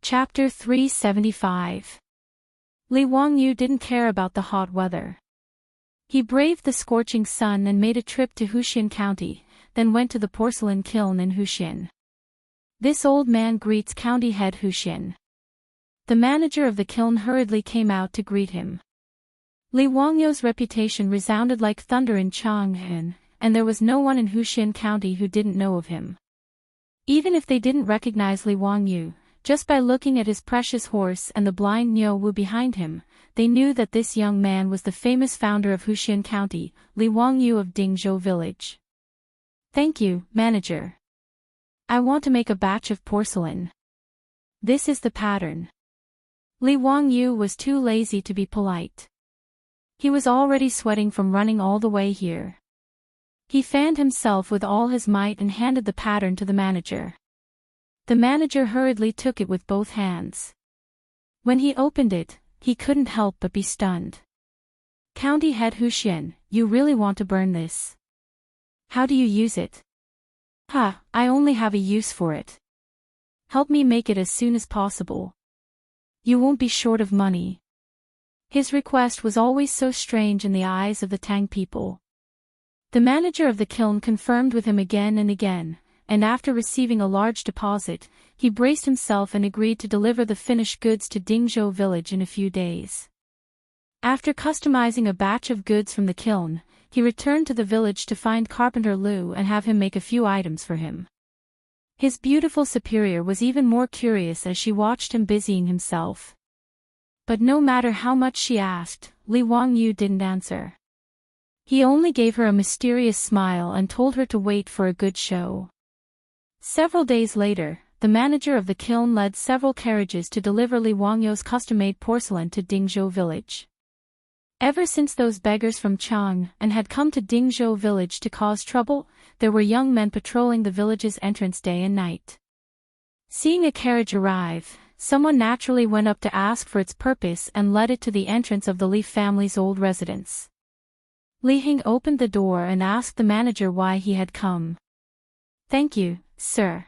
Chapter 375. Li Wangyu didn't care about the hot weather. He braved the scorching sun and made a trip to Huxian County, then went to the porcelain kiln in Huxian. This old man greets county head Huxian. The manager of the kiln hurriedly came out to greet him. Li Wangyu's reputation resounded like thunder in Chang'an, and there was no one in Huxian County who didn't know of him. Even if they didn't recognize Li Wangyu, just by looking at his precious horse and the blind Niu Wu behind him, they knew that this young man was the famous founder of Huxian County, Li Wangyu of Dingzhou Village. "Thank you, manager. I want to make a batch of porcelain. This is the pattern." Li Wangyu was too lazy to be polite. He was already sweating from running all the way here. He fanned himself with all his might and handed the pattern to the manager. The manager hurriedly took it with both hands. When he opened it, he couldn't help but be stunned. "County head Huxian, you really want to burn this? How do you use it?" I only have a use for it. Help me make it as soon as possible. You won't be short of money." His request was always so strange in the eyes of the Tang people. The manager of the kiln confirmed with him again and again, and after receiving a large deposit, he braced himself and agreed to deliver the finished goods to Dingzhou Village in a few days. After customizing a batch of goods from the kiln, he returned to the village to find Carpenter Liu and have him make a few items for him. His beautiful superior was even more curious as she watched him busying himself. But no matter how much she asked, Li Wangyu didn't answer. He only gave her a mysterious smile and told her to wait for a good show. Several days later, the manager of the kiln led several carriages to deliver Li Wangyu's custom-made porcelain to Dingzhou Village. Ever since those beggars from Chang'an had come to Dingzhou Village to cause trouble, there were young men patrolling the village's entrance day and night. Seeing a carriage arrive, someone naturally went up to ask for its purpose and led it to the entrance of the Li family's old residence. Li Hing opened the door and asked the manager why he had come. "Thank you, sir.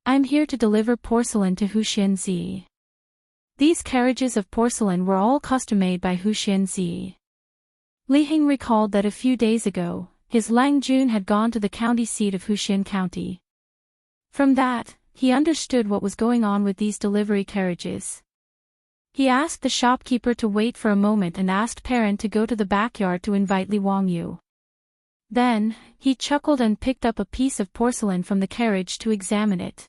I'm here to deliver porcelain to Huxianzi." These carriages of porcelain were all custom-made by Huxianzi. Li Hing recalled that a few days ago, his Lang Jun had gone to the county seat of Huxian County. From that, he understood what was going on with these delivery carriages. He asked the shopkeeper to wait for a moment and asked Perrin to go to the backyard to invite Li Wangyu. Then, he chuckled and picked up a piece of porcelain from the carriage to examine it.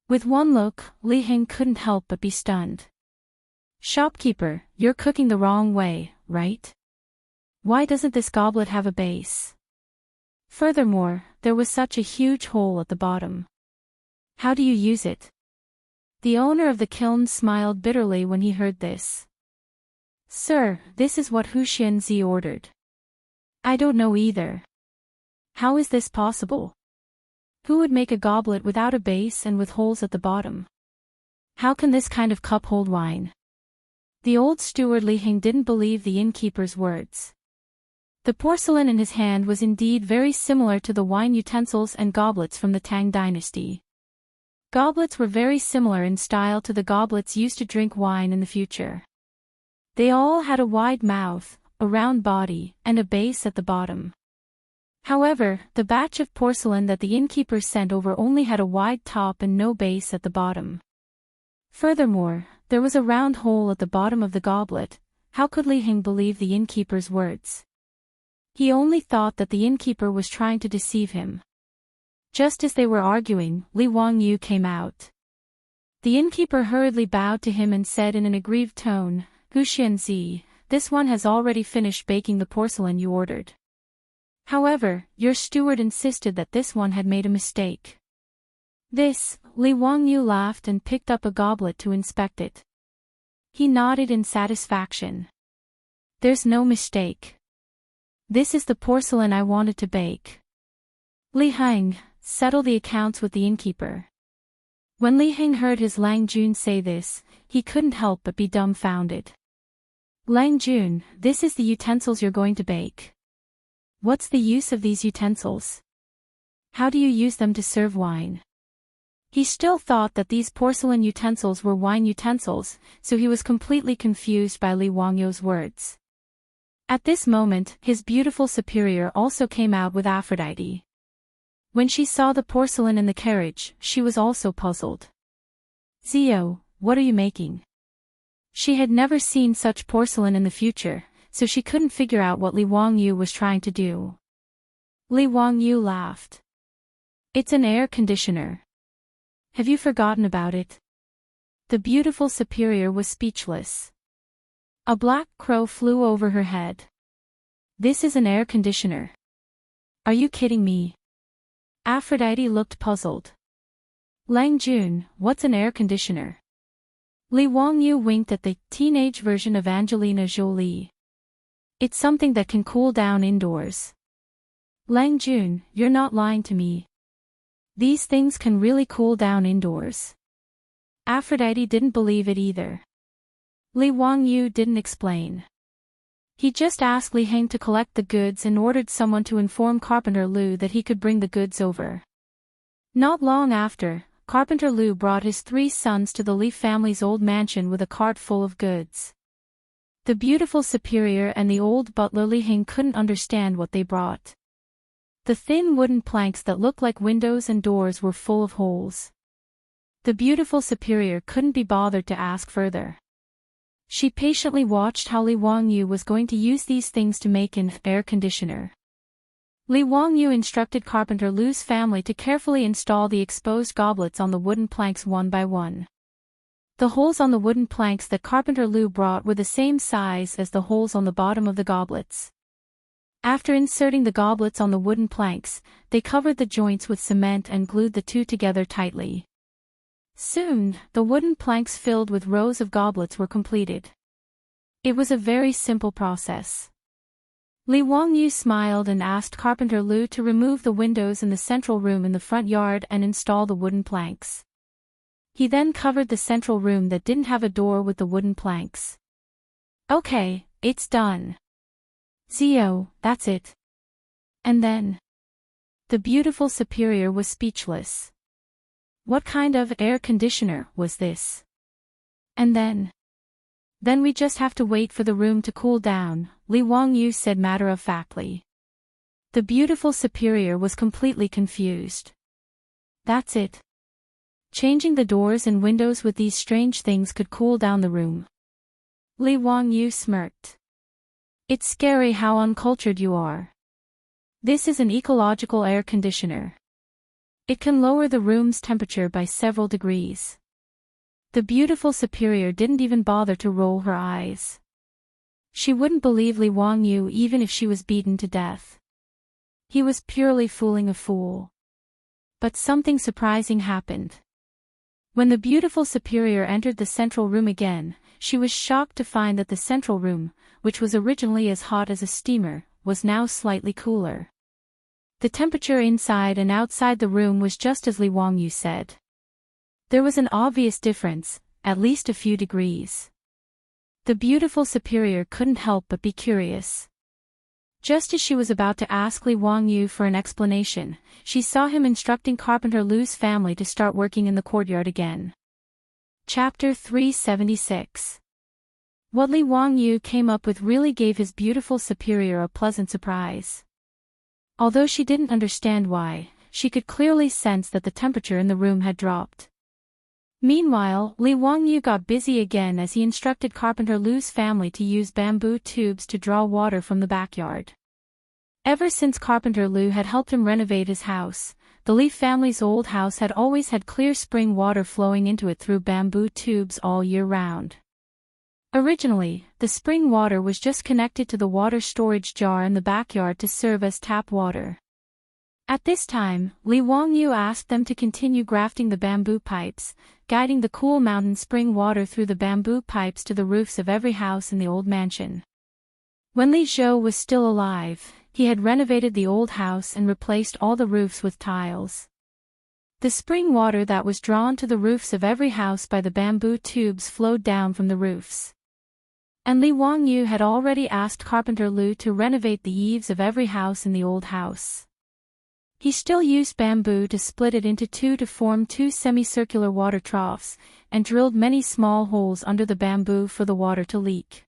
With one look, Li Hing couldn't help but be stunned. "Shopkeeper, you're cooking the wrong way, right? Why doesn't this goblet have a base? Furthermore, there was such a huge hole at the bottom. How do you use it?" The owner of the kiln smiled bitterly when he heard this. "Sir, this is what Huxianzi ordered. I don't know either. How is this possible? Who would make a goblet without a base and with holes at the bottom? How can this kind of cup hold wine?" The old steward Li Hing didn't believe the innkeeper's words. The porcelain in his hand was indeed very similar to the wine utensils and goblets from the Tang dynasty. Goblets were very similar in style to the goblets used to drink wine in the future. They all had a wide mouth, a round body, and a base at the bottom. However, the batch of porcelain that the innkeeper sent over only had a wide top and no base at the bottom. Furthermore, there was a round hole at the bottom of the goblet. How could Li Hing believe the innkeeper's words? He only thought that the innkeeper was trying to deceive him. Just as they were arguing, Li Wangyu came out. The innkeeper hurriedly bowed to him and said in an aggrieved tone, "Huxianzi, this one has already finished baking the porcelain you ordered. However, your steward insisted that this one had made a mistake." This, Li Wangyu laughed and picked up a goblet to inspect it. He nodded in satisfaction. "There's no mistake. This is the porcelain I wanted to bake." Li Hing, settle the accounts with the innkeeper. When Li Hing heard his Lang Jun say this, he couldn't help but be dumbfounded. "Lang Jun, this is the utensils you're going to bake. What's the use of these utensils? How do you use them to serve wine?" He still thought that these porcelain utensils were wine utensils, so he was completely confused by Li Wangyu's words. At this moment, his beautiful superior also came out with Aphrodite. When she saw the porcelain in the carriage, she was also puzzled. "Zio, what are you making?" She had never seen such porcelain in the future, so she couldn't figure out what Li Wangyu was trying to do. Li Wangyu laughed. "It's an air conditioner. Have you forgotten about it?" The beautiful superior was speechless. A black crow flew over her head. "This is an air conditioner. Are you kidding me?" Aphrodite looked puzzled. "Lang Jun, what's an air conditioner?" Li Wangyu winked at the teenage version of Angelina Jolie. "It's something that can cool down indoors." "Lang Jun, you're not lying to me. These things can really cool down indoors." Aphrodite didn't believe it either. Li Wangyu didn't explain. He just asked Li Heng to collect the goods and ordered someone to inform Carpenter Lu that he could bring the goods over. Not long after, Carpenter Lu brought his 3 sons to the Li family's old mansion with a cart full of goods. The beautiful superior and the old butler Li Heng couldn't understand what they brought. The thin wooden planks that looked like windows and doors were full of holes. The beautiful superior couldn't be bothered to ask further. She patiently watched how Li Wangyu was going to use these things to make an air conditioner. Li Wangyu instructed Carpenter Lu's family to carefully install the exposed goblets on the wooden planks one by one. The holes on the wooden planks that Carpenter Lu brought were the same size as the holes on the bottom of the goblets. After inserting the goblets on the wooden planks, they covered the joints with cement and glued the two together tightly. Soon, the wooden planks filled with rows of goblets were completed. It was a very simple process. Li Wangyu smiled and asked Carpenter Lu to remove the windows in the central room in the front yard and install the wooden planks. He then covered the central room that didn't have a door with the wooden planks. "Okay, it's done. Zio, that's it." And then, the beautiful superior was speechless. What kind of air conditioner was this? And then we just have to wait for the room to cool down, Li Wangyu said matter-of-factly. The beautiful superior was completely confused. That's it. Changing the doors and windows with these strange things could cool down the room. Li Wangyu smirked. "It's scary how uncultured you are. This is an ecological air conditioner. It can lower the room's temperature by several degrees." The beautiful superior didn't even bother to roll her eyes. She wouldn't believe Li Wangyu even if she was beaten to death. He was purely fooling a fool. But something surprising happened. When the beautiful superior entered the central room again, she was shocked to find that the central room, which was originally as hot as a steamer, was now slightly cooler. The temperature inside and outside the room was just as Li Wangyu said. There was an obvious difference, at least a few degrees. The beautiful superior couldn't help but be curious. Just as she was about to ask Li Wangyu for an explanation, she saw him instructing Carpenter Lu's family to start working in the courtyard again. Chapter 376. What Li Wangyu came up with really gave his beautiful superior a pleasant surprise. Although she didn't understand why, she could clearly sense that the temperature in the room had dropped. Meanwhile, Li Wangyu got busy again as he instructed Carpenter Lu's family to use bamboo tubes to draw water from the backyard. Ever since Carpenter Lu had helped him renovate his house, the Li family's old house had always had clear spring water flowing into it through bamboo tubes all year round. Originally, the spring water was just connected to the water storage jar in the backyard to serve as tap water. At this time, Li Wangyu asked them to continue grafting the bamboo pipes, guiding the cool mountain spring water through the bamboo pipes to the roofs of every house in the old mansion. When Li Zhou was still alive, he had renovated the old house and replaced all the roofs with tiles. The spring water that was drawn to the roofs of every house by the bamboo tubes flowed down from the roofs. And Li Wangyu had already asked Carpenter Lu to renovate the eaves of every house in the old house. He still used bamboo to split it into two to form two semicircular water troughs, and drilled many small holes under the bamboo for the water to leak.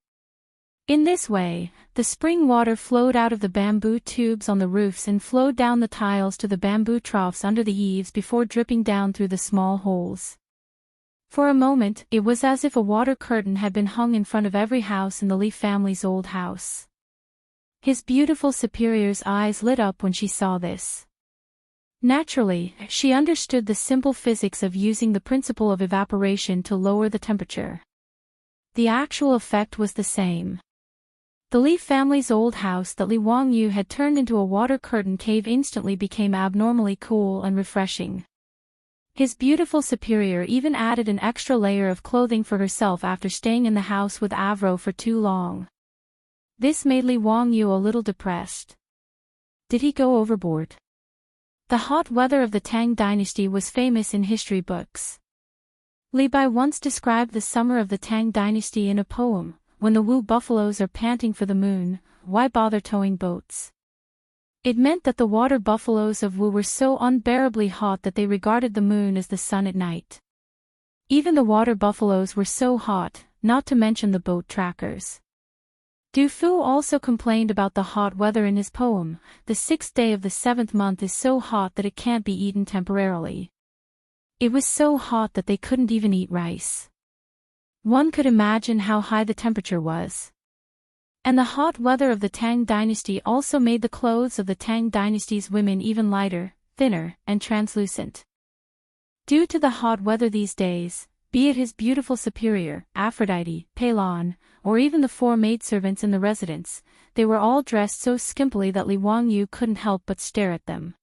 In this way, the spring water flowed out of the bamboo tubes on the roofs and flowed down the tiles to the bamboo troughs under the eaves before dripping down through the small holes. For a moment, it was as if a water curtain had been hung in front of every house in the Li family's old house. His beautiful superior's eyes lit up when she saw this. Naturally, she understood the simple physics of using the principle of evaporation to lower the temperature. The actual effect was the same. The Li family's old house that Li Wangyu had turned into a water curtain cave instantly became abnormally cool and refreshing. His beautiful superior even added an extra layer of clothing for herself after staying in the house with Avro for too long. This made Li Wangyu a little depressed. Did he go overboard? The hot weather of the Tang dynasty was famous in history books. Li Bai once described the summer of the Tang dynasty in a poem: "When the Wu buffaloes are panting for the moon, why bother towing boats?" It meant that the water buffaloes of Wu were so unbearably hot that they regarded the moon as the sun at night. Even the water buffaloes were so hot, not to mention the boat trackers. Du Fu also complained about the hot weather in his poem: "The 6th day of the 7th month is so hot that it can't be eaten temporarily." It was so hot that they couldn't even eat rice. One could imagine how high the temperature was. And the hot weather of the Tang dynasty also made the clothes of the Tang dynasty's women even lighter, thinner, and translucent. Due to the hot weather these days, be it his beautiful superior, Aphrodite, Peilon, or even the 4 maidservants in the residence, they were all dressed so skimpily that Li Wangyu couldn't help but stare at them.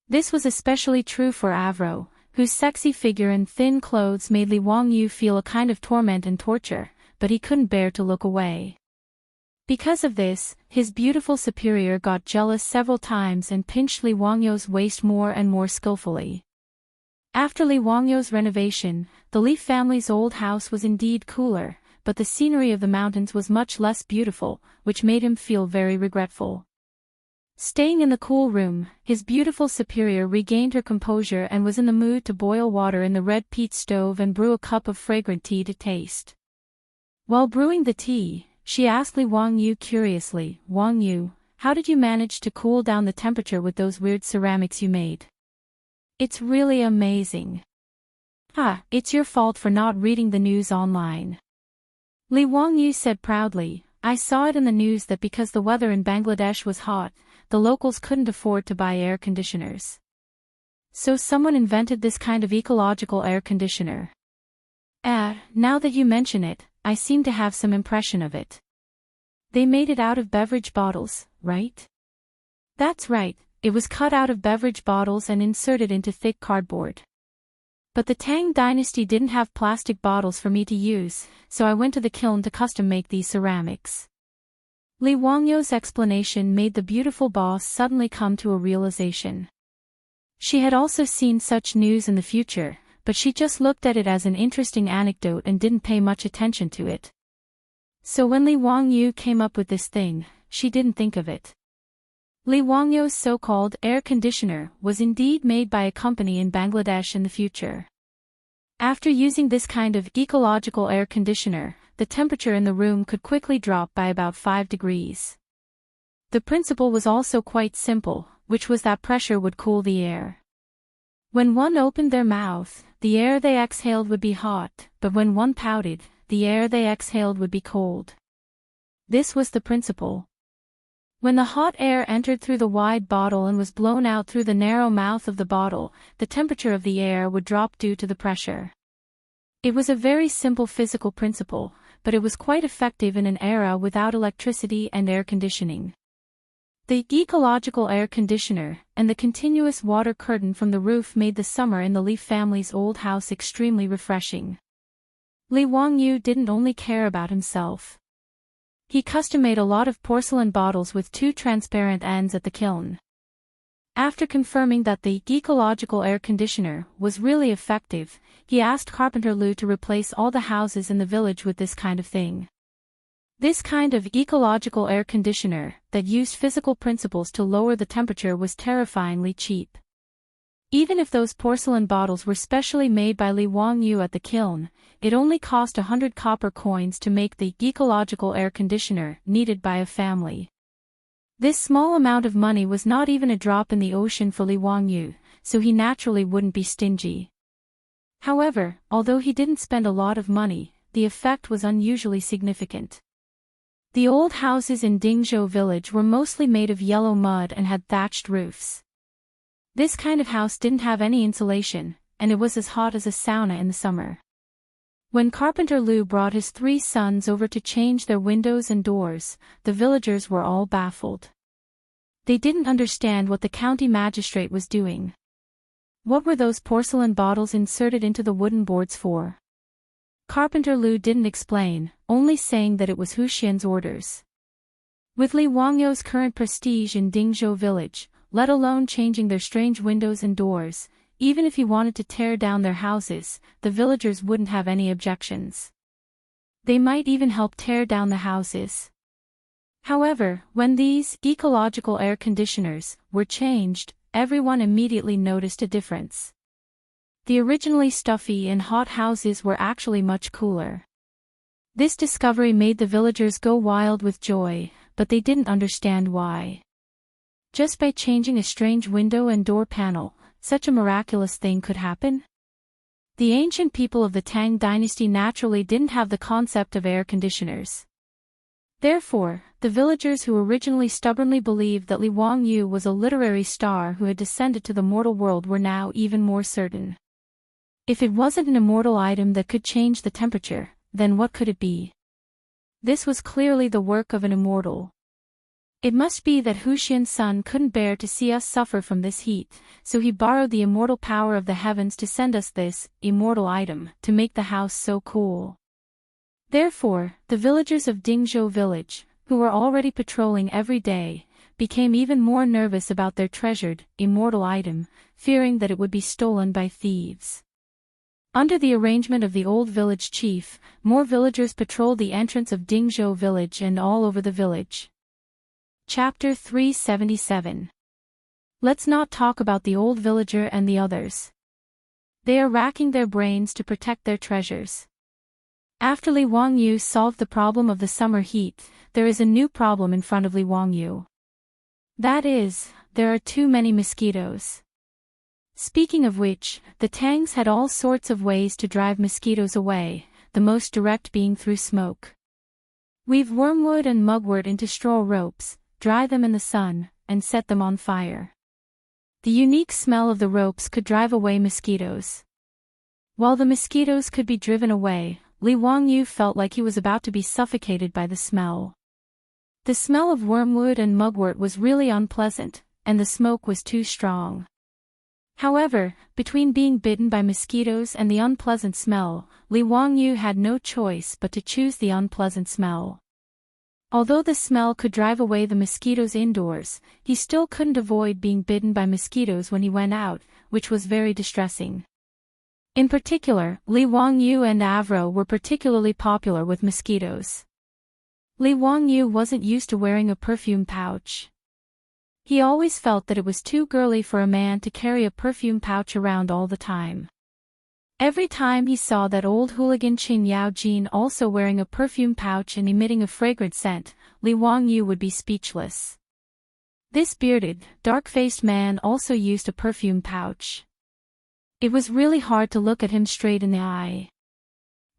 This was especially true for Avro, whose sexy figure and thin clothes made Li Wangyu feel a kind of torment and torture, but he couldn't bear to look away. Because of this, his beautiful superior got jealous several times and pinched Li Wangyu's waist more and more skillfully. After Li Wangyu's renovation, the Li family's old house was indeed cooler, but the scenery of the mountains was much less beautiful, which made him feel very regretful. Staying in the cool room, his beautiful superior regained her composure and was in the mood to boil water in the red peat stove and brew a cup of fragrant tea to taste. While brewing the tea, she asked Li Wangyu curiously, "Wangyu, how did you manage to cool down the temperature with those weird ceramics you made? It's really amazing." It's your fault for not reading the news online." Li Wangyu said proudly, "I saw it in the news that because the weather in Bangladesh was hot, the locals couldn't afford to buy air conditioners. So someone invented this kind of ecological air conditioner. Now that you mention it, I seem to have some impression of it. They made it out of beverage bottles, right?" "That's right, it was cut out of beverage bottles and inserted into thick cardboard. But the Tang dynasty didn't have plastic bottles for me to use, so I went to the kiln to custom make these ceramics." Li Wangyu's explanation made the beautiful boss suddenly come to a realization. She had also seen such news in the future, but she just looked at it as an interesting anecdote and didn't pay much attention to it. So when Li Wangyu came up with this thing, she didn't think of it. Li Wangyu's so-called air conditioner was indeed made by a company in Bangladesh in the future. After using this kind of ecological air conditioner, the temperature in the room could quickly drop by about 5 degrees. The principle was also quite simple, which was that pressure would cool the air. When one opened their mouth, the air they exhaled would be hot, but when one pouted, the air they exhaled would be cold. This was the principle. When the hot air entered through the wide bottle and was blown out through the narrow mouth of the bottle, the temperature of the air would drop due to the pressure. It was a very simple physical principle, but it was quite effective in an era without electricity and air conditioning. The ecological air conditioner and the continuous water curtain from the roof made the summer in the Li family's old house extremely refreshing. Li Wangyu didn't only care about himself. He custom-made a lot of porcelain bottles with 2 transparent ends at the kiln. After confirming that the ecological air conditioner was really effective, he asked Carpenter Lu to replace all the houses in the village with this kind of thing. This kind of ecological air conditioner that used physical principles to lower the temperature was terrifyingly cheap. Even if those porcelain bottles were specially made by Li Wangyu at the kiln, it only cost 100 copper coins to make the ecological air conditioner needed by a family. This small amount of money was not even a drop in the ocean for Li Wangyu, so he naturally wouldn't be stingy. However, although he didn't spend a lot of money, the effect was unusually significant. The old houses in Dingzhou village were mostly made of yellow mud and had thatched roofs. This kind of house didn't have any insulation, and it was as hot as a sauna in the summer. When Carpenter Lu brought his 3 sons over to change their windows and doors, the villagers were all baffled. They didn't understand what the county magistrate was doing. What were those porcelain bottles inserted into the wooden boards for? Carpenter Lu didn't explain, only saying that it was Hu Xian's orders. With Li Wangyu's current prestige in Dingzhou village, let alone changing their strange windows and doors, even if he wanted to tear down their houses, the villagers wouldn't have any objections. They might even help tear down the houses. However, when these ecological air conditioners were changed, everyone immediately noticed a difference. The originally stuffy and hot houses were actually much cooler. This discovery made the villagers go wild with joy, but they didn't understand why. Just by changing a strange window and door panel, such a miraculous thing could happen? The ancient people of the Tang dynasty naturally didn't have the concept of air conditioners. Therefore, the villagers who originally stubbornly believed that Li Wangyu was a literary star who had descended to the mortal world were now even more certain. If it wasn't an immortal item that could change the temperature, then what could it be? This was clearly the work of an immortal. It must be that Hu Xian's son couldn't bear to see us suffer from this heat, so he borrowed the immortal power of the heavens to send us this immortal item to make the house so cool. Therefore, the villagers of Dingzhou village, who were already patrolling every day, became even more nervous about their treasured immortal item, fearing that it would be stolen by thieves. Under the arrangement of the old village chief, more villagers patrolled the entrance of Dingzhou village and all over the village. Chapter 377. Let's not talk about the old villager and the others. They are racking their brains to protect their treasures. After Li Wangyu solved the problem of the summer heat, there is a new problem in front of Li Wangyu. That is, there are too many mosquitoes. Speaking of which, the Tangs had all sorts of ways to drive mosquitoes away, the most direct being through smoke. Weave wormwood and mugwort into straw ropes, dry them in the sun, and set them on fire. The unique smell of the ropes could drive away mosquitoes. While the mosquitoes could be driven away, Li Wangyu felt like he was about to be suffocated by the smell. The smell of wormwood and mugwort was really unpleasant, and the smoke was too strong. However, between being bitten by mosquitoes and the unpleasant smell, Li Wangyu had no choice but to choose the unpleasant smell. Although the smell could drive away the mosquitoes indoors, he still couldn't avoid being bitten by mosquitoes when he went out, which was very distressing. In particular, Li Wangyu and Avro were particularly popular with mosquitoes. Li Wangyu wasn't used to wearing a perfume pouch. He always felt that it was too girly for a man to carry a perfume pouch around all the time. Every time he saw that old hooligan Qin Yaojin also wearing a perfume pouch and emitting a fragrant scent, Li Wangyu would be speechless. This bearded, dark-faced man also used a perfume pouch. It was really hard to look at him straight in the eye.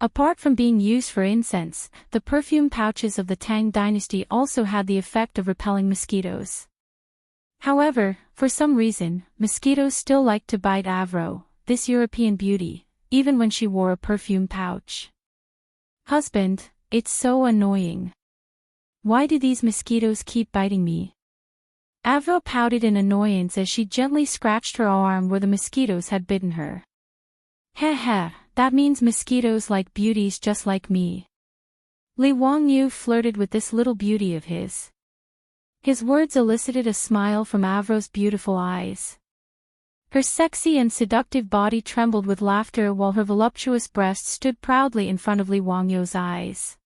Apart from being used for incense, the perfume pouches of the Tang dynasty also had the effect of repelling mosquitoes. However, for some reason, mosquitoes still liked to bite Avro, this European beauty, even when she wore a perfume pouch. Husband, it's so annoying. Why do these mosquitoes keep biting me? Avro pouted in annoyance as she gently scratched her arm where the mosquitoes had bitten her. Heh heh, that means mosquitoes like beauties just like me. Li Wangyu flirted with this little beauty of his. His words elicited a smile from Avro's beautiful eyes. Her sexy and seductive body trembled with laughter while her voluptuous breast stood proudly in front of Li Wangyu's eyes.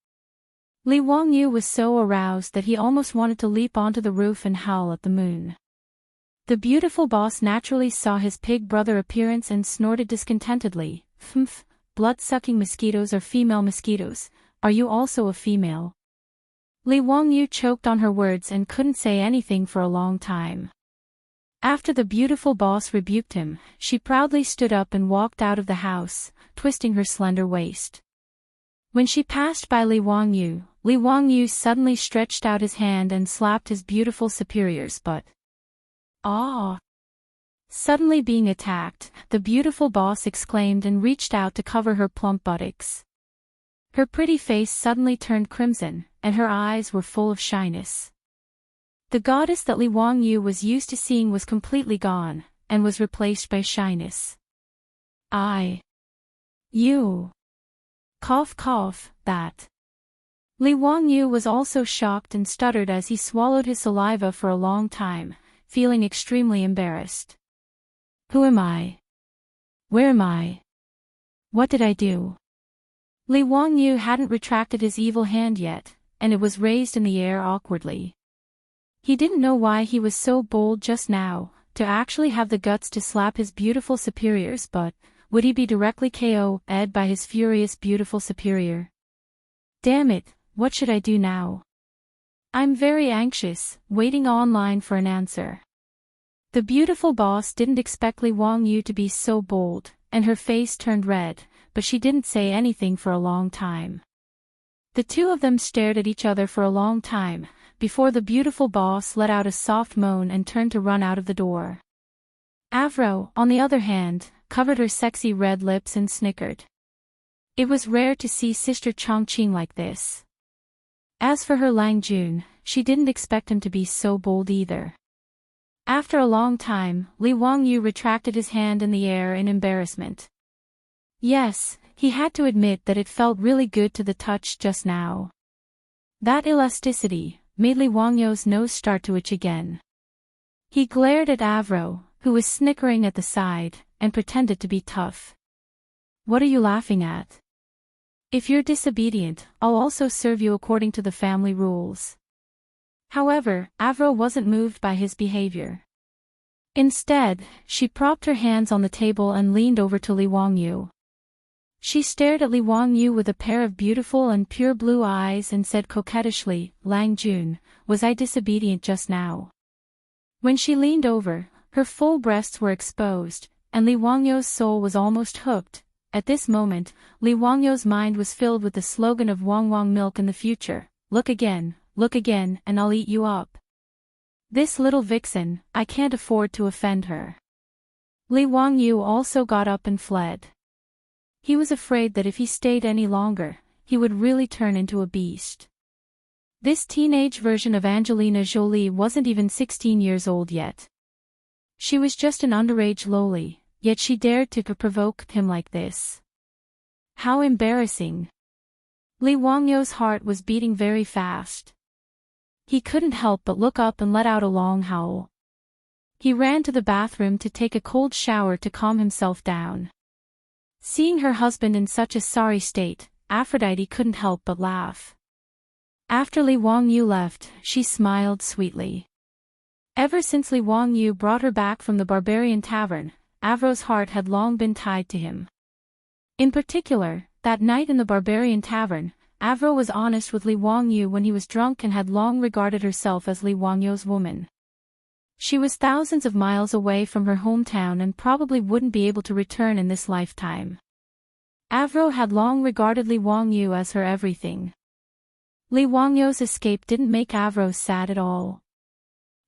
Li Wangyu was so aroused that he almost wanted to leap onto the roof and howl at the moon. The beautiful boss naturally saw his pig brother appearance and snorted discontentedly. Humph, blood-sucking mosquitoes are female mosquitoes. Are you also a female? Li Wangyu choked on her words and couldn't say anything for a long time. After the beautiful boss rebuked him, she proudly stood up and walked out of the house, twisting her slender waist. When she passed by Li Wangyu suddenly stretched out his hand and slapped his beautiful superior's butt. Ah! Suddenly being attacked, the beautiful boss exclaimed and reached out to cover her plump buttocks. Her pretty face suddenly turned crimson, and her eyes were full of shyness. The goddess that Li Wangyu was used to seeing was completely gone, and was replaced by shyness. You. Cough cough, that. Li Wangyu was also shocked and stuttered as he swallowed his saliva for a long time, feeling extremely embarrassed. Who am I? Where am I? What did I do? Li Wangyu hadn't retracted his evil hand yet, and it was raised in the air awkwardly. He didn't know why he was so bold just now, to actually have the guts to slap his beautiful superior's butt. Would he be directly KO'd by his furious beautiful superior? Damn it, what should I do now? I'm very anxious, waiting online for an answer. The beautiful boss didn't expect Li Wangyu to be so bold, and her face turned red, but she didn't say anything for a long time. The two of them stared at each other for a long time, before the beautiful boss let out a soft moan and turned to run out of the door. Avro, on the other hand, covered her sexy red lips and snickered. It was rare to see Sister Chongqing like this. As for her Lang Jun, she didn't expect him to be so bold either. After a long time, Li Wangyu retracted his hand in the air in embarrassment. Yes, he had to admit that it felt really good to the touch just now. That elasticity made Li Wangyu's nose start to itch again. He glared at Avro, who was snickering at the side, and pretended to be tough. What are you laughing at? If you're disobedient, I'll also serve you according to the family rules. However, Avro wasn't moved by his behavior. Instead, she propped her hands on the table and leaned over to Li Wangyu. She stared at Li Wangyu with a pair of beautiful and pure blue eyes and said coquettishly, Lang Jun, was I disobedient just now? When she leaned over, her full breasts were exposed, and Li Wangyu's soul was almost hooked. At this moment, Li Wangyu's mind was filled with the slogan of Wang Wang milk in the future, look again, and I'll eat you up. This little vixen, I can't afford to offend her. Li Wangyu also got up and fled. He was afraid that if he stayed any longer, he would really turn into a beast. This teenage version of Angelina Jolie wasn't even 16 years old yet. She was just an underage loli, yet she dared to provoke him like this. How embarrassing. Li Wangyu's heart was beating very fast. He couldn't help but look up and let out a long howl. He ran to the bathroom to take a cold shower to calm himself down. Seeing her husband in such a sorry state, Aphrodite couldn't help but laugh. After Li Wangyu left, she smiled sweetly. Ever since Li Wangyu brought her back from the barbarian tavern, Avro's heart had long been tied to him. In particular, that night in the barbarian tavern, Avro was honest with Li Wangyu when he was drunk and had long regarded herself as Li Wangyu's woman. She was thousands of miles away from her hometown and probably wouldn't be able to return in this lifetime. Avro had long regarded Li Wangyu as her everything. Li Wangyu's escape didn't make Avro sad at all.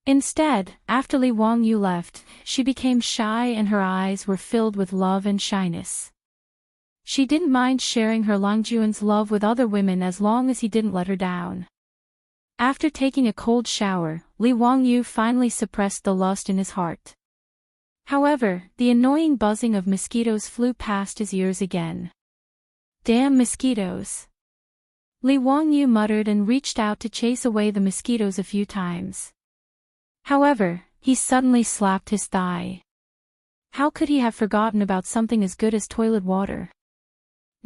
Instead, after Li Wangyu left, she became shy and her eyes were filled with love and shyness. She didn't mind sharing her Langjuan's love with other women as long as he didn't let her down. After taking a cold shower, Li Wangyu finally suppressed the lust in his heart. However, the annoying buzzing of mosquitoes flew past his ears again. Damn mosquitoes! Li Wangyu muttered and reached out to chase away the mosquitoes a few times. However, he suddenly slapped his thigh. How could he have forgotten about something as good as toilet water?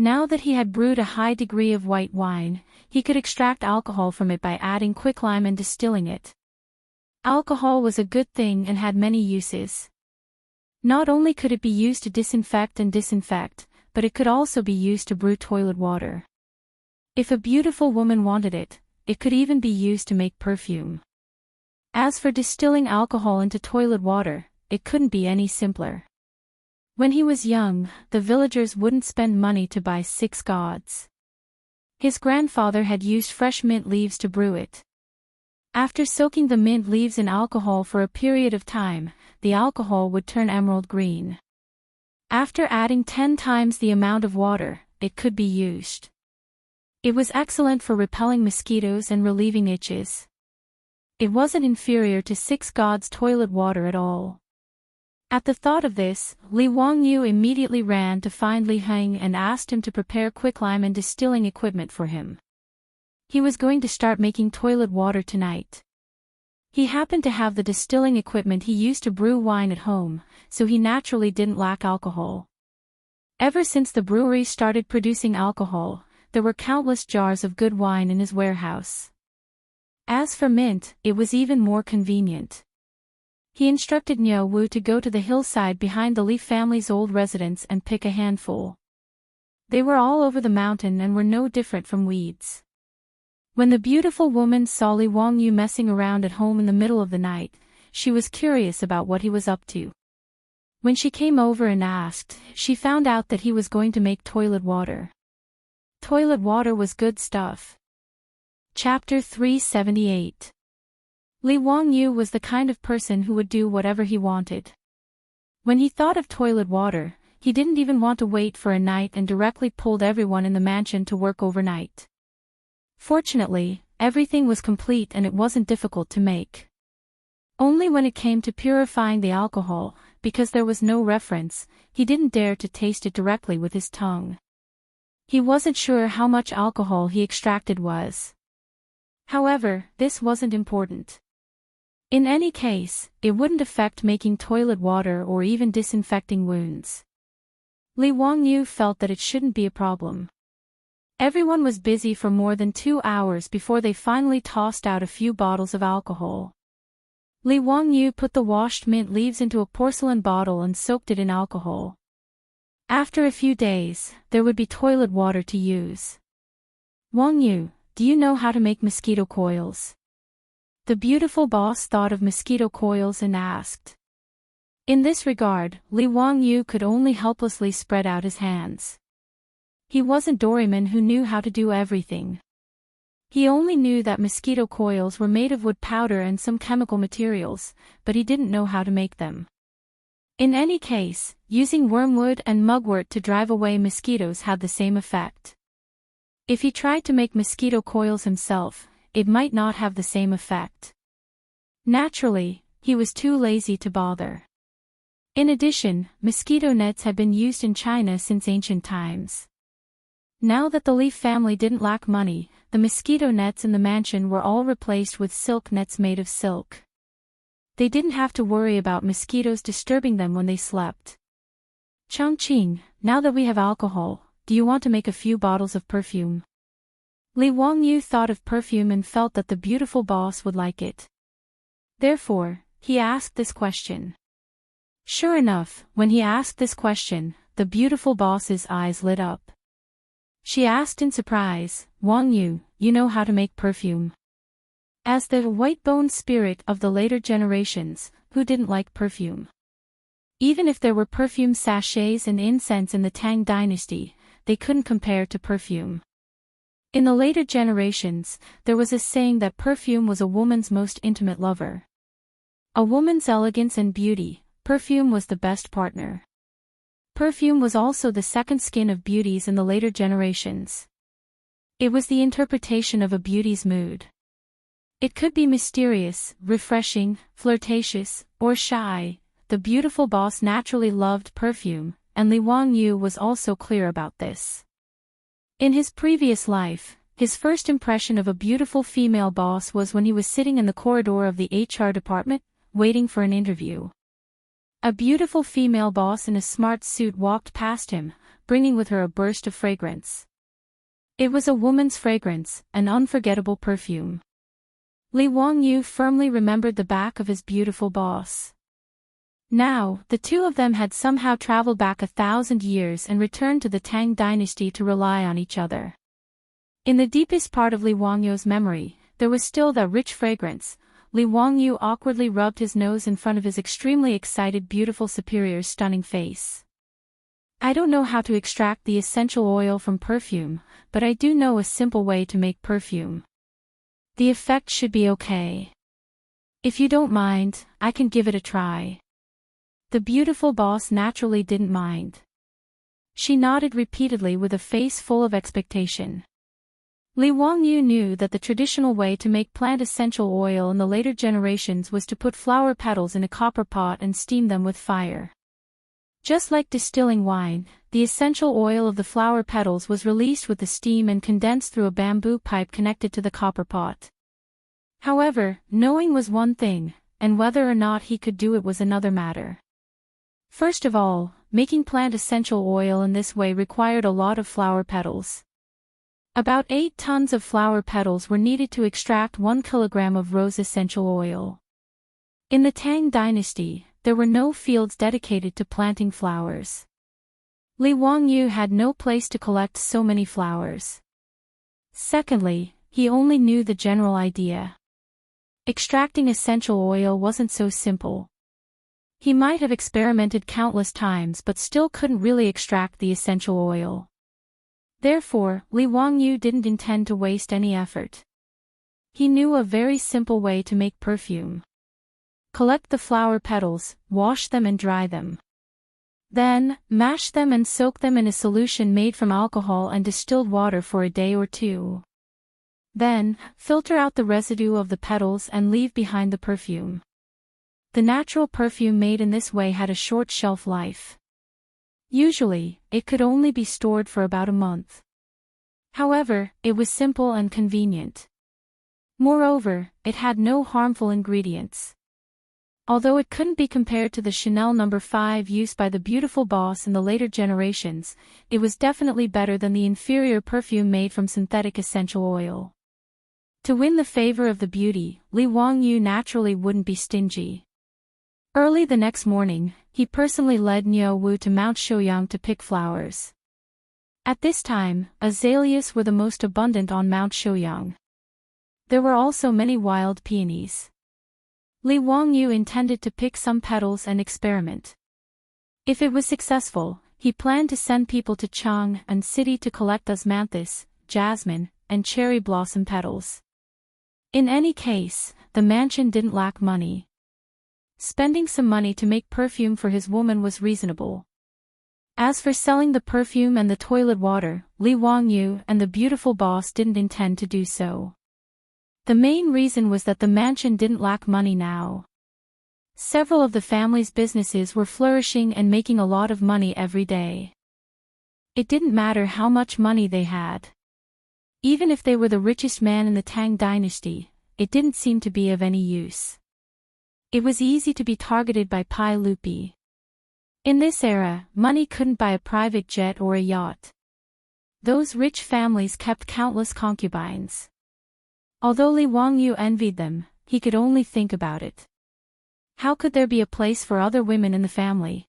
Now that he had brewed a high degree of white wine, he could extract alcohol from it by adding quicklime and distilling it. Alcohol was a good thing and had many uses. Not only could it be used to disinfect, but it could also be used to brew toilet water. If a beautiful woman wanted it, it could even be used to make perfume. As for distilling alcohol into toilet water, it couldn't be any simpler. When he was young, the villagers wouldn't spend money to buy 6 gods. His grandfather had used fresh mint leaves to brew it. After soaking the mint leaves in alcohol for a period of time, the alcohol would turn emerald green. After adding 10 times the amount of water, it could be used. It was excellent for repelling mosquitoes and relieving itches. It wasn't inferior to 6 gods' toilet water at all. At the thought of this, Li Wangyu immediately ran to find Li Heng and asked him to prepare quicklime and distilling equipment for him. He was going to start making toilet water tonight. He happened to have the distilling equipment he used to brew wine at home, so he naturally didn't lack alcohol. Ever since the brewery started producing alcohol, there were countless jars of good wine in his warehouse. As for mint, it was even more convenient. He instructed Niu Wu to go to the hillside behind the Li family's old residence and pick a handful. They were all over the mountain and were no different from weeds. When the beautiful woman saw Li Wangyu messing around at home in the middle of the night, she was curious about what he was up to. When she came over and asked, she found out that he was going to make toilet water. Toilet water was good stuff. Chapter 378. Li Wangyu was the kind of person who would do whatever he wanted. When he thought of toilet water, he didn't even want to wait for a night and directly pulled everyone in the mansion to work overnight. Fortunately, everything was complete and it wasn't difficult to make. Only when it came to purifying the alcohol, because there was no reference, he didn't dare to taste it directly with his tongue. He wasn't sure how much alcohol he extracted was. However, this wasn't important. In any case, it wouldn't affect making toilet water or even disinfecting wounds. Li Wangyu felt that it shouldn't be a problem. Everyone was busy for more than 2 hours before they finally tossed out a few bottles of alcohol. Li Wangyu put the washed mint leaves into a porcelain bottle and soaked it in alcohol. After a few days, there would be toilet water to use. Wangyu, do you know how to make mosquito coils? The beautiful boss thought of mosquito coils and asked. In this regard, Li Wangyu could only helplessly spread out his hands. He wasn't Doraemon who knew how to do everything. He only knew that mosquito coils were made of wood powder and some chemical materials, but he didn't know how to make them. In any case, using wormwood and mugwort to drive away mosquitoes had the same effect. If he tried to make mosquito coils himself, it might not have the same effect. Naturally, he was too lazy to bother. In addition, mosquito nets had been used in China since ancient times. Now that the Li family didn't lack money, the mosquito nets in the mansion were all replaced with silk nets made of silk. They didn't have to worry about mosquitoes disturbing them when they slept. Chongqing, now that we have alcohol, do you want to make a few bottles of perfume? Li Wangyu thought of perfume and felt that the beautiful boss would like it. Therefore, he asked this question. Sure enough, when he asked this question, the beautiful boss's eyes lit up. She asked in surprise, Wangyu, you know how to make perfume? As the white-boned spirit of the later generations, who didn't like perfume? Even if there were perfume sachets and incense in the Tang dynasty, they couldn't compare to perfume. In the later generations, there was a saying that perfume was a woman's most intimate lover. A woman's elegance and beauty, perfume was the best partner. Perfume was also the second skin of beauties in the later generations. It was the interpretation of a beauty's mood. It could be mysterious, refreshing, flirtatious, or shy. The beautiful boss naturally loved perfume, and Li Wangyu was also clear about this. In his previous life, his first impression of a beautiful female boss was when he was sitting in the corridor of the HR department, waiting for an interview. A beautiful female boss in a smart suit walked past him, bringing with her a burst of fragrance. It was a woman's fragrance, an unforgettable perfume. Li Wangyu firmly remembered the back of his beautiful boss. Now, the two of them had somehow traveled back 1,000 years and returned to the Tang dynasty to rely on each other. In the deepest part of Li Wangyu's memory, there was still that rich fragrance. Li Wangyu awkwardly rubbed his nose in front of his extremely excited beautiful superior's stunning face. I don't know how to extract the essential oil from perfume, but I do know a simple way to make perfume. The effect should be okay. If you don't mind, I can give it a try. The beautiful boss naturally didn't mind. She nodded repeatedly with a face full of expectation. Li Wangyu knew that the traditional way to make plant essential oil in the later generations was to put flower petals in a copper pot and steam them with fire. Just like distilling wine, the essential oil of the flower petals was released with the steam and condensed through a bamboo pipe connected to the copper pot. However, knowing was one thing, and whether or not he could do it was another matter. First of all, making plant essential oil in this way required a lot of flower petals. About 8 tons of flower petals were needed to extract 1 kilogram of rose essential oil. In the Tang dynasty, there were no fields dedicated to planting flowers. Li Wangyu had no place to collect so many flowers. Secondly, he only knew the general idea. Extracting essential oil wasn't so simple. He might have experimented countless times but still couldn't really extract the essential oil. Therefore, Li Wangyu didn't intend to waste any effort. He knew a very simple way to make perfume. Collect the flower petals, wash them and dry them. Then, mash them and soak them in a solution made from alcohol and distilled water for a day or two. Then, filter out the residue of the petals and leave behind the perfume. The natural perfume made in this way had a short shelf life. Usually, it could only be stored for about a month. However, it was simple and convenient. Moreover, it had no harmful ingredients. Although it couldn't be compared to the Chanel No. 5 used by the beautiful boss in the later generations, it was definitely better than the inferior perfume made from synthetic essential oil. To win the favor of the beauty, Li Wangyu naturally wouldn't be stingy. Early the next morning, he personally led Niu Wu to Mount Shouyang to pick flowers. At this time, azaleas were the most abundant on Mount Shouyang. There were also many wild peonies. Li Wangyu intended to pick some petals and experiment. If it was successful, he planned to send people to Chang'an City to collect osmanthus, jasmine, and cherry blossom petals. In any case, the mansion didn't lack money. Spending some money to make perfume for his woman was reasonable. As for selling the perfume and the toilet water, Li Wangyu and the beautiful boss didn't intend to do so. The main reason was that the mansion didn't lack money now. Several of the family's businesses were flourishing and making a lot of money every day. It didn't matter how much money they had. Even if they were the richest man in the Tang dynasty, it didn't seem to be of any use. It was easy to be targeted by Pai Lupi. In this era, money couldn't buy a private jet or a yacht. Those rich families kept countless concubines. Although Li Wangyu envied them, he could only think about it. How could there be a place for other women in the family?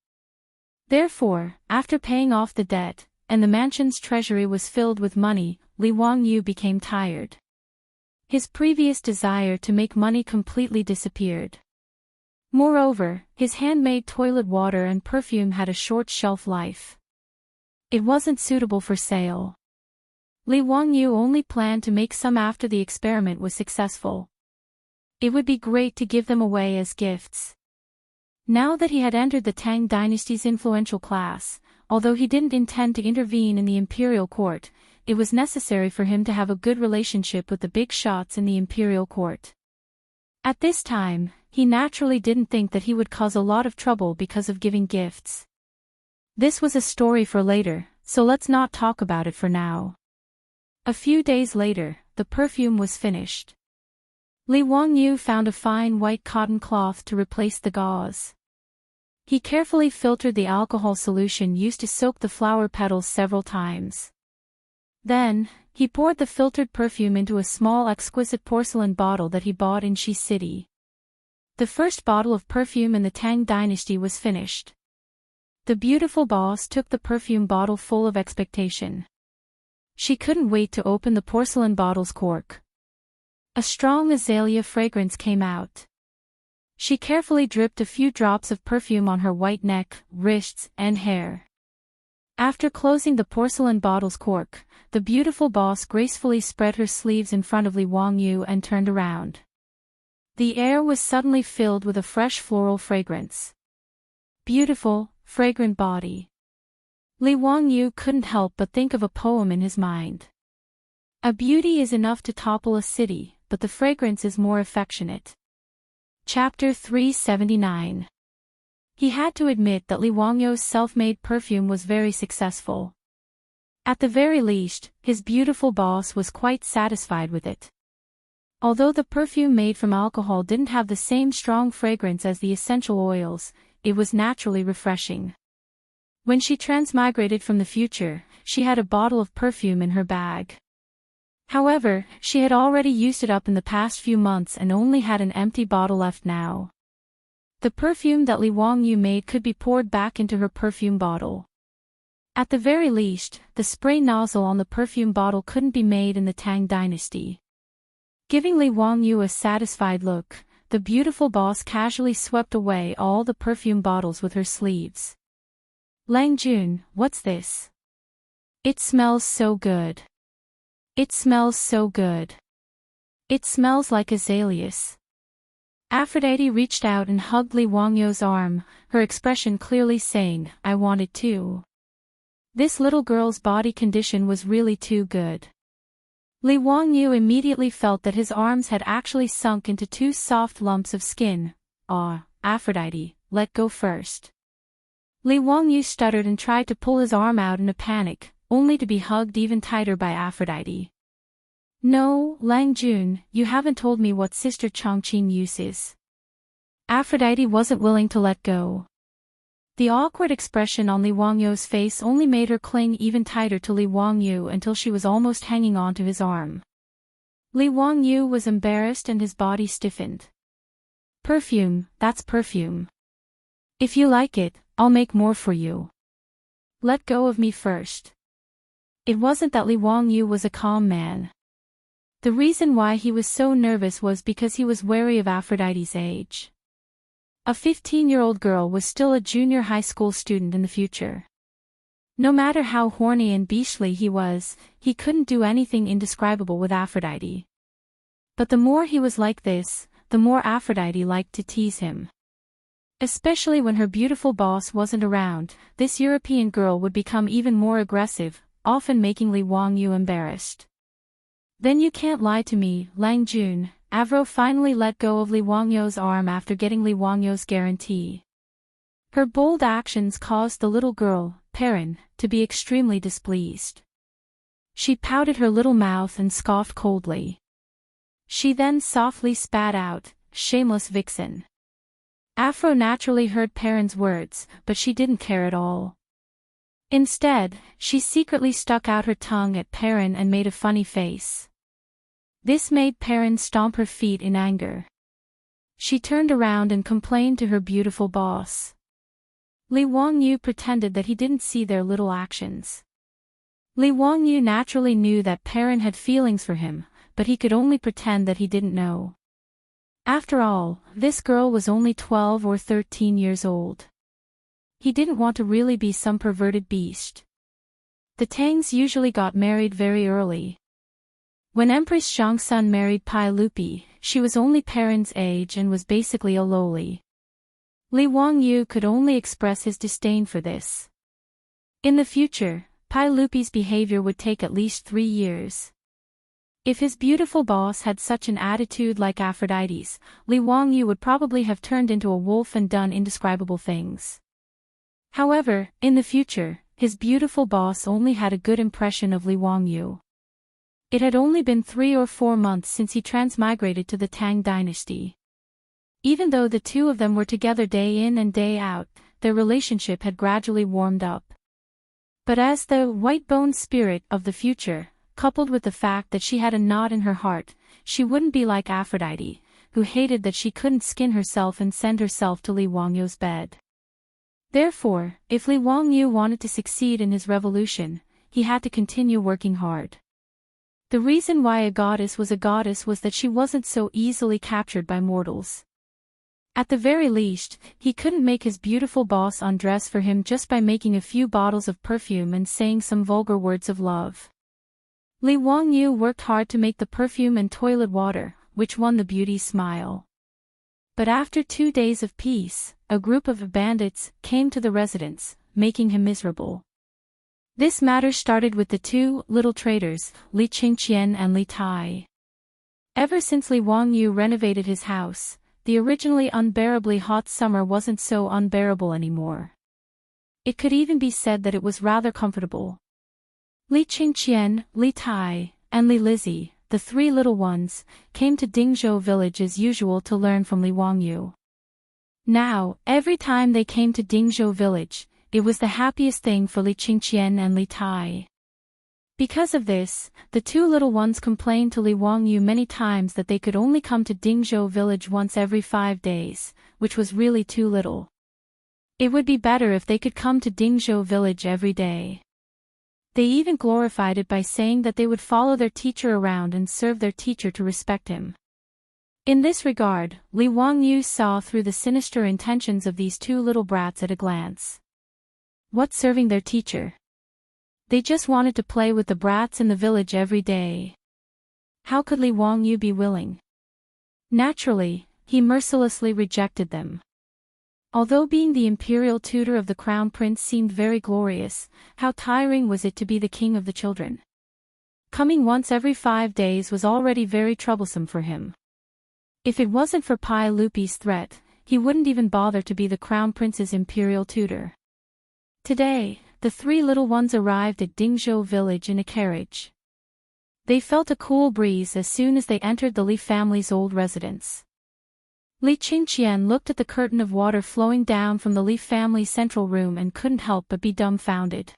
Therefore, after paying off the debt, and the mansion's treasury was filled with money, Li Wangyu became tired. His previous desire to make money completely disappeared. Moreover, his handmade toilet water and perfume had a short shelf life. It wasn't suitable for sale. Li Wangyu only planned to make some after the experiment was successful. It would be great to give them away as gifts. Now that he had entered the Tang dynasty's influential class, although he didn't intend to intervene in the imperial court, it was necessary for him to have a good relationship with the big shots in the imperial court. At this time, he naturally didn't think that he would cause a lot of trouble because of giving gifts. This was a story for later, so let's not talk about it for now. A few days later, the perfume was finished. Li Wangyu found a fine white cotton cloth to replace the gauze. He carefully filtered the alcohol solution used to soak the flower petals several times. Then, he poured the filtered perfume into a small exquisite porcelain bottle that he bought in Shi City. The first bottle of perfume in the Tang dynasty was finished. The beautiful boss took the perfume bottle full of expectation. She couldn't wait to open the porcelain bottle's cork. A strong azalea fragrance came out. She carefully dripped a few drops of perfume on her white neck, wrists, and hair. After closing the porcelain bottle's cork, the beautiful boss gracefully spread her sleeves in front of Li Wangyu and turned around. The air was suddenly filled with a fresh floral fragrance. Beautiful, fragrant body. Li Wangyu couldn't help but think of a poem in his mind. A beauty is enough to topple a city, but the fragrance is more affectionate. Chapter 379. He had to admit that Li Wangyu's self-made perfume was very successful. At the very least, his beautiful boss was quite satisfied with it. Although the perfume made from alcohol didn't have the same strong fragrance as the essential oils, it was naturally refreshing. When she transmigrated from the future, she had a bottle of perfume in her bag. However, she had already used it up in the past few months and only had an empty bottle left now. The perfume that Li Wangyu made could be poured back into her perfume bottle. At the very least, the spray nozzle on the perfume bottle couldn't be made in the Tang dynasty. Giving Li Wangyu a satisfied look, the beautiful boss casually swept away all the perfume bottles with her sleeves. Lang Jun, what's this? It smells so good. It smells so good. It smells like azaleas. Aphrodite reached out and hugged Li Wangyu's arm, her expression clearly saying, I want it too. This little girl's body condition was really too good. Li Wangyu immediately felt that his arms had actually sunk into two soft lumps of skin. Aphrodite, let go first. Li Wangyu stuttered and tried to pull his arm out in a panic, only to be hugged even tighter by Aphrodite. No, Lang Jun, you haven't told me what Sister Chongqing uses. Aphrodite wasn't willing to let go. The awkward expression on Li Wangyu's face only made her cling even tighter to Li Wangyu until she was almost hanging on to his arm. Li Wangyu was embarrassed and his body stiffened. Perfume, that's perfume. If you like it, I'll make more for you. Let go of me first. It wasn't that Li Wangyu was a calm man. The reason why he was so nervous was because he was wary of Aphrodite's age. A 15-year-old girl was still a junior high school student in the future. No matter how horny and beastly he was, he couldn't do anything indescribable with Aphrodite. But the more he was like this, the more Aphrodite liked to tease him. Especially when her beautiful boss wasn't around, this European girl would become even more aggressive, often making Li Wangyu embarrassed. Then you can't lie to me, Lang Jun. Avro finally let go of Li Wangyu's arm after getting Li Wangyu's guarantee. Her bold actions caused the little girl, Perrin, to be extremely displeased. She pouted her little mouth and scoffed coldly. She then softly spat out, shameless vixen. Afro naturally heard Perrin's words, but she didn't care at all. Instead, she secretly stuck out her tongue at Perrin and made a funny face. This made Perrin stomp her feet in anger. She turned around and complained to her beautiful boss. Li Wangyu pretended that he didn't see their little actions. Li Wangyu naturally knew that Perrin had feelings for him, but he could only pretend that he didn't know. After all, this girl was only 12 or 13 years old. He didn't want to really be some perverted beast. The Tangs usually got married very early. When Empress Xiangsun married Pai Lupi, she was only Perrin's age and was basically a loli. Li Wangyu could only express his disdain for this. In the future, Pai Lupi's behavior would take at least 3 years. If his beautiful boss had such an attitude like Aphrodite's, Li Wangyu would probably have turned into a wolf and done indescribable things. However, in the future, his beautiful boss only had a good impression of Li Wangyu. It had only been 3 or 4 months since he transmigrated to the Tang dynasty. Even though the two of them were together day in and day out, their relationship had gradually warmed up. But as the white-boned spirit of the future, coupled with the fact that she had a knot in her heart, she wouldn't be like Aphrodite, who hated that she couldn't skin herself and send herself to Li Wangyu's bed. Therefore, if Li Wangyu wanted to succeed in his revolution, he had to continue working hard. The reason why a goddess was that she wasn't so easily captured by mortals. At the very least, he couldn't make his beautiful boss undress for him just by making a few bottles of perfume and saying some vulgar words of love. Li Wangyu worked hard to make the perfume and toilet water, which won the beauty's smile. But after 2 days of peace, a group of bandits came to the residence, making him miserable. This matter started with the two little traitors, Li Qingqian and Li Tai. Ever since Li Wangyu renovated his house, the originally unbearably hot summer wasn't so unbearable anymore. It could even be said that it was rather comfortable. Li Qingqian, Li Tai, and Li Lizzie, the 3 little ones, came to Dingzhou village as usual to learn from Li Wangyu. Now, every time they came to Dingzhou village, it was the happiest thing for Li Qingqian and Li Tai. Because of this, the 2 little ones complained to Li Wangyu many times that they could only come to Dingzhou village once every 5 days, which was really too little. It would be better if they could come to Dingzhou village every day. They even glorified it by saying that they would follow their teacher around and serve their teacher to respect him. In this regard, Li Wangyu saw through the sinister intentions of these 2 little brats at a glance. What serving their teacher? They just wanted to play with the brats in the village every day. How could Li Wangyu be willing? Naturally, he mercilessly rejected them. Although being the imperial tutor of the crown prince seemed very glorious, how tiring was it to be the king of the children? Coming once every 5 days was already very troublesome for him. If it wasn't for Pai Lupi's threat, he wouldn't even bother to be the crown prince's imperial tutor. Today, the 3 little ones arrived at Dingzhou village in a carriage. They felt a cool breeze as soon as they entered the Li family's old residence. Li Qingqian looked at the curtain of water flowing down from the Li family's central room and couldn't help but be dumbfounded.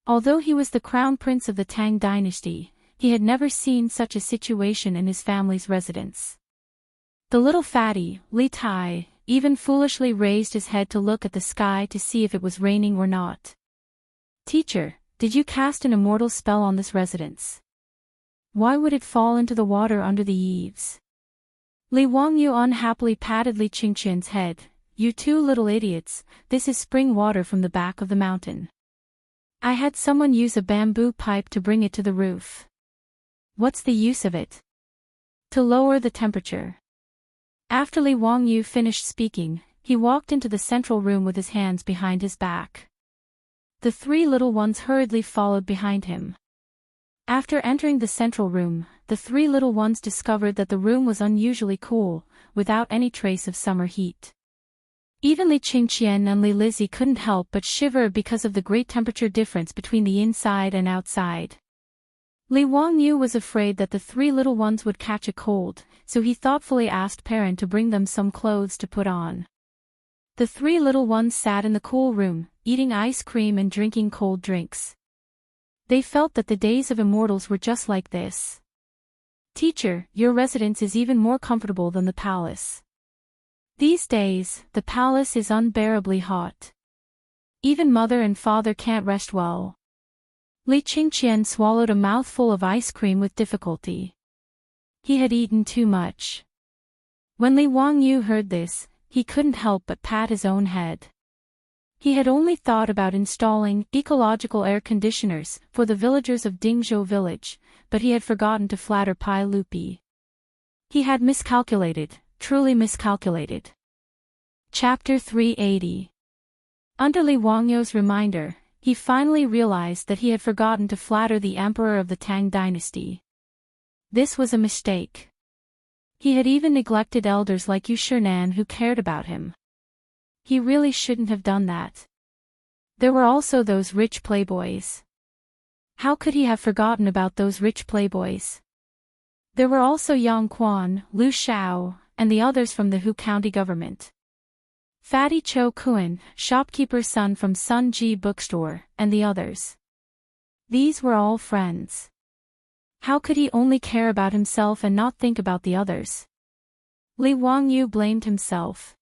Although he was the crown prince of the Tang dynasty, he had never seen such a situation in his family's residence. The little fatty, Li Tai, even foolishly raised his head to look at the sky to see if it was raining or not. "Teacher, did you cast an immortal spell on this residence? Why would it fall into the water under the eaves?" Li Wangyu unhappily patted Li Qingqian's head. "You 2 little idiots, this is spring water from the back of the mountain. I had someone use a bamboo pipe to bring it to the roof. What's the use of it? To lower the temperature." After Li Wangyu finished speaking, he walked into the central room with his hands behind his back. The 3 little ones hurriedly followed behind him. After entering the central room, the 3 little ones discovered that the room was unusually cool, without any trace of summer heat. Even Li Qingqian and Li Lizzie couldn't help but shiver because of the great temperature difference between the inside and outside. Li Wangyu was afraid that the 3 little ones would catch a cold, so he thoughtfully asked Perrin to bring them some clothes to put on. The 3 little ones sat in the cool room, eating ice cream and drinking cold drinks. They felt that the days of immortals were just like this. "Teacher, your residence is even more comfortable than the palace. These days, the palace is unbearably hot. Even mother and father can't rest well." Li Qingqian swallowed a mouthful of ice cream with difficulty. He had eaten too much. When Li Wangyu heard this, he couldn't help but pat his own head. He had only thought about installing ecological air conditioners for the villagers of Dingzhou village, but he had forgotten to flatter Pai Lupi. He had miscalculated, truly miscalculated. Chapter 380. Under Li Wangyu's reminder, he finally realized that he had forgotten to flatter the emperor of the Tang dynasty. This was a mistake. He had even neglected elders like Yu Shinan who cared about him. He really shouldn't have done that. There were also those rich playboys. How could he have forgotten about those rich playboys? There were also Yang Quan, Lu Shao, and the others from the Hu County government. Fatty Cho Kuan, shopkeeper's son from Sun Ji bookstore, and the others. These were all friends. How could he only care about himself and not think about the others? Li Wangyu blamed himself.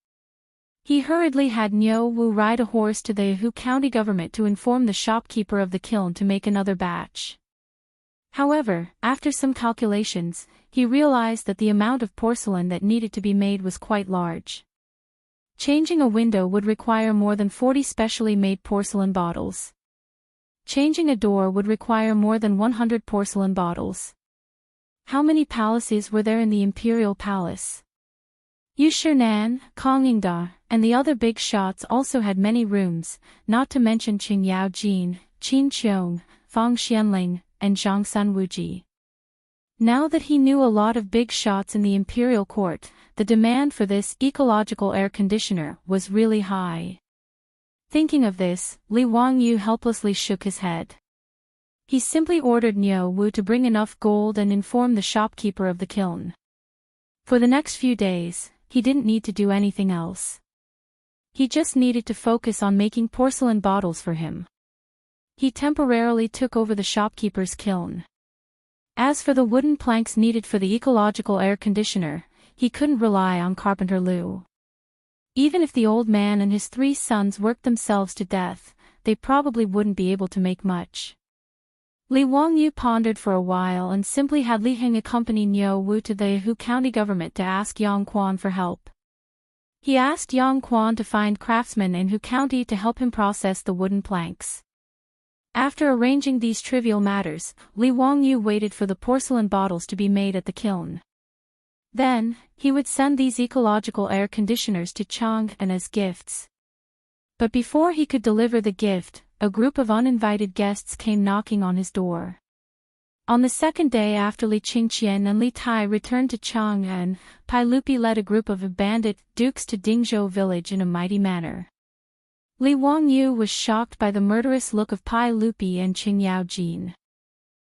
He hurriedly had Niu Wu ride a horse to the Yahoo County government to inform the shopkeeper of the kiln to make another batch. However, after some calculations, he realized that the amount of porcelain that needed to be made was quite large. Changing a window would require more than 40 specially made porcelain bottles. Changing a door would require more than 100 porcelain bottles. How many palaces were there in the imperial palace? Yushernan, Kongyingda, and the other big shots also had many rooms, not to mention Qingyao Jin, Qin Qiong, Fang Xianling, and Zhangsun Wuji. Now that he knew a lot of big shots in the imperial court, the demand for this ecological air conditioner was really high. Thinking of this, Li Wangyu helplessly shook his head. He simply ordered Niu Wu to bring enough gold and inform the shopkeeper of the kiln. For the next few days, he didn't need to do anything else. He just needed to focus on making porcelain bottles for him. He temporarily took over the shopkeeper's kiln. As for the wooden planks needed for the ecological air conditioner, he couldn't rely on Carpenter Liu. Even if the old man and his 3 sons worked themselves to death, they probably wouldn't be able to make much. Li Wangyu pondered for a while and simply had Li Heng accompany Niu Wu to the Yahoo County government to ask Yang Quan for help. He asked Yang Quan to find craftsmen in Hu County to help him process the wooden planks. After arranging these trivial matters, Li Wangyu waited for the porcelain bottles to be made at the kiln. Then, he would send these ecological air conditioners to Chang and as gifts. But before he could deliver the gift, a group of uninvited guests came knocking on his door. On the second day after Li Qingqian and Li Tai returned to Chang'an, Pai Lupi led a group of bandit dukes to Dingzhou village in a mighty manner. Li Wangyu was shocked by the murderous look of Pai Lupi and Qingyao Jin.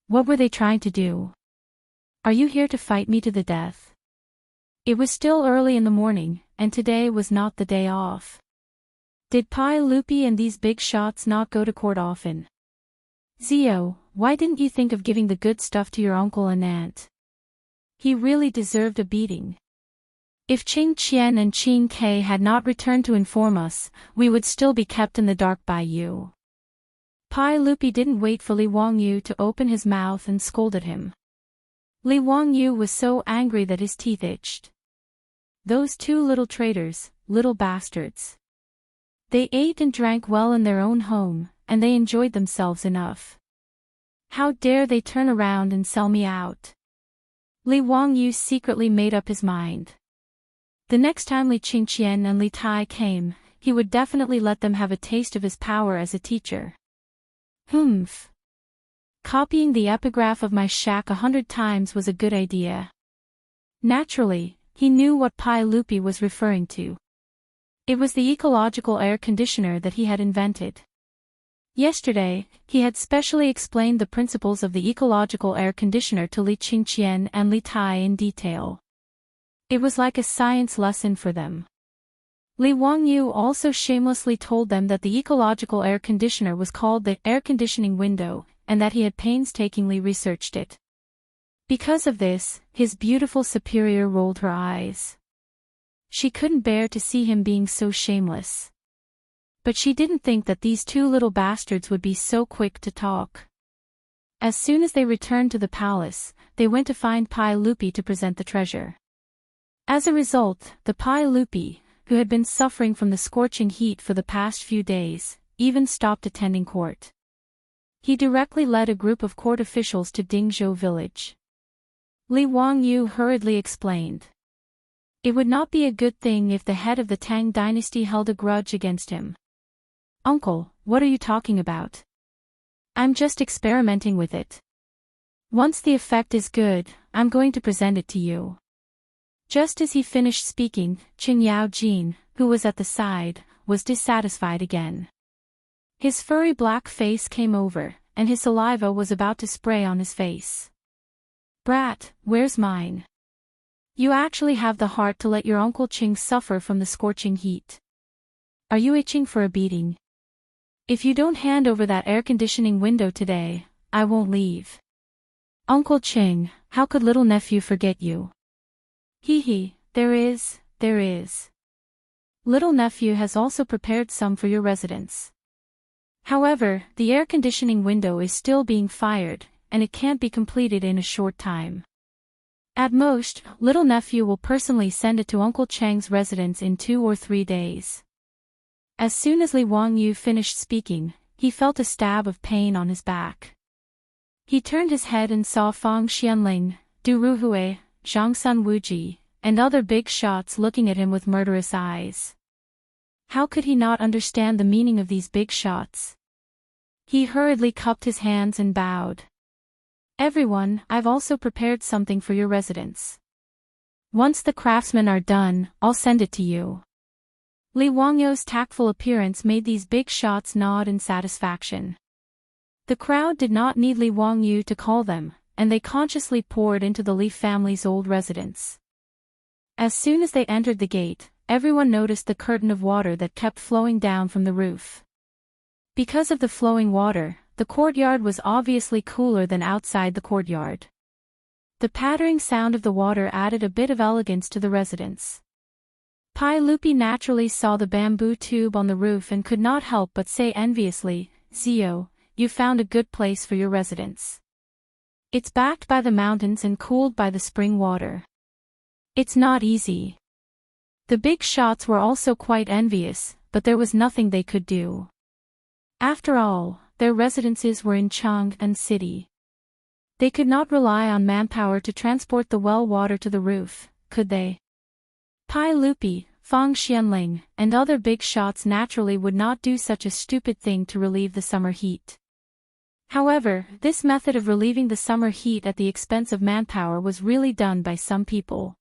What were they trying to do? Are you here to fight me to the death? It was still early in the morning, and today was not the day off. Did Pai Lupi and these big shots not go to court often? Zio, why didn't you think of giving the good stuff to your uncle and aunt? He really deserved a beating. If Qing Qian and Qing Ke had not returned to inform us, we would still be kept in the dark by you. Pai Lupi didn't wait for Li Wangyu to open his mouth and scolded him. Li Wangyu was so angry that his teeth itched. Those 2 little traitors, little bastards. They ate and drank well in their own home, and they enjoyed themselves enough. How dare they turn around and sell me out? Li Wangyu secretly made up his mind. The next time Li Qingqian and Li Tai came, he would definitely let them have a taste of his power as a teacher. Humph. Copying the epigraph of my shack 100 times was a good idea. Naturally, he knew what Pai Lupi was referring to. It was the ecological air conditioner that he had invented. Yesterday, he had specially explained the principles of the ecological air conditioner to Li Qingqian and Li Tai in detail. It was like a science lesson for them. Li Wangyu also shamelessly told them that the ecological air conditioner was called the air conditioning window, and that he had painstakingly researched it. Because of this, his beautiful superior rolled her eyes. She couldn't bear to see him being so shameless. But she didn't think that these 2 little bastards would be so quick to talk. As soon as they returned to the palace, they went to find Pai Lupi to present the treasure. As a result, the Pai Lupi, who had been suffering from the scorching heat for the past few days, even stopped attending court. He directly led a group of court officials to Dingzhou village. Li Wangyu hurriedly explained. It would not be a good thing if the head of the Tang dynasty held a grudge against him. Uncle, what are you talking about? I'm just experimenting with it. Once the effect is good, I'm going to present it to you. Just as he finished speaking, Qingyao Jin, who was at the side, was dissatisfied again. His furry black face came over, and his saliva was about to spray on his face. Brat, where's mine? You actually have the heart to let your Uncle Qing suffer from the scorching heat. Are you itching for a beating? If you don't hand over that air conditioning window today, I won't leave. Uncle Ching, how could little nephew forget you? Hee, there is. Little nephew has also prepared some for your residence. However, the air conditioning window is still being fired, and it can't be completed in a short time. At most, little nephew will personally send it to Uncle Chang's residence in 2 or 3 days. As soon as Li Wangyu finished speaking, he felt a stab of pain on his back. He turned his head and saw Fang Xianling, Du Ruhui, Zhangsun Wuji, and other big shots looking at him with murderous eyes. How could he not understand the meaning of these big shots? He hurriedly cupped his hands and bowed. Everyone, I've also prepared something for your residence. Once the craftsmen are done, I'll send it to you. Li Wangyu's tactful appearance made these big shots nod in satisfaction. The crowd did not need Li Wangyu to call them, and they consciously poured into the Li family's old residence. As soon as they entered the gate, everyone noticed the curtain of water that kept flowing down from the roof. Because of the flowing water, the courtyard was obviously cooler than outside the courtyard. The pattering sound of the water added a bit of elegance to the residence. Pai Lupi naturally saw the bamboo tube on the roof and could not help but say enviously, Zio, you found a good place for your residence. It's backed by the mountains and cooled by the spring water. It's not easy. The big shots were also quite envious, but there was nothing they could do. After all, their residences were in Chang'an City. They could not rely on manpower to transport the well water to the roof, could they? Pai Lupi, Fang Xianling, and other big shots naturally would not do such a stupid thing to relieve the summer heat. However, this method of relieving the summer heat at the expense of manpower was really done by some people.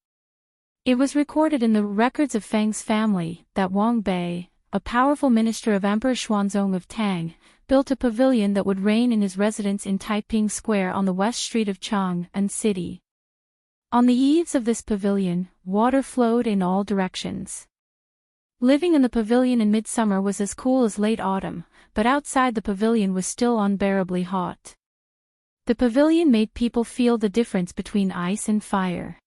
It was recorded in the records of Feng's family that Wang Bei, a powerful minister of Emperor Xuanzong of Tang, built a pavilion that would reign in his residence in Taiping Square on the west street of Chang'an City. On the eaves of this pavilion, water flowed in all directions. Living in the pavilion in midsummer was as cool as late autumn, but outside the pavilion was still unbearably hot. The pavilion made people feel the difference between ice and fire.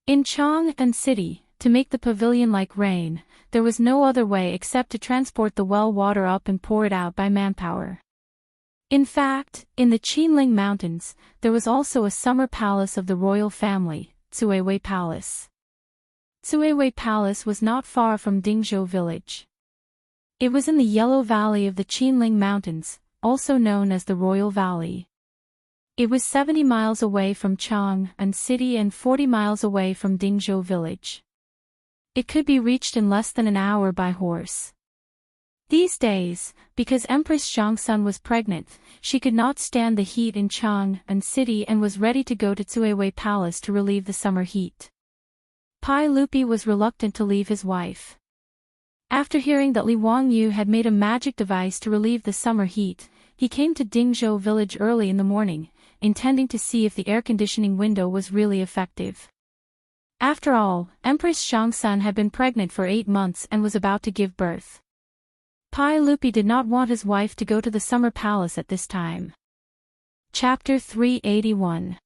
In Chang'an City, to make the pavilion like rain, there was no other way except to transport the well water up and pour it out by manpower. In fact, in the Qinling Mountains, there was also a summer palace of the royal family, Cuiwei Palace. Cuiwei Palace was not far from Dingzhou village. It was in the Yellow Valley of the Qinling Mountains, also known as the Royal Valley. It was 70 miles away from Chang'an City and 40 miles away from Dingzhou village. It could be reached in less than an hour by horse. These days, because Empress Zhangsun was pregnant, she could not stand the heat in Chang'an City and was ready to go to Cuiwei Palace to relieve the summer heat. Pai Lupi was reluctant to leave his wife. After hearing that Li Wangyu had made a magic device to relieve the summer heat, he came to Dingzhou village early in the morning, intending to see if the air conditioning window was really effective. After all, Empress Zhangsun had been pregnant for 8 months and was about to give birth. Pai Lupi did not want his wife to go to the summer palace at this time. Chapter 381.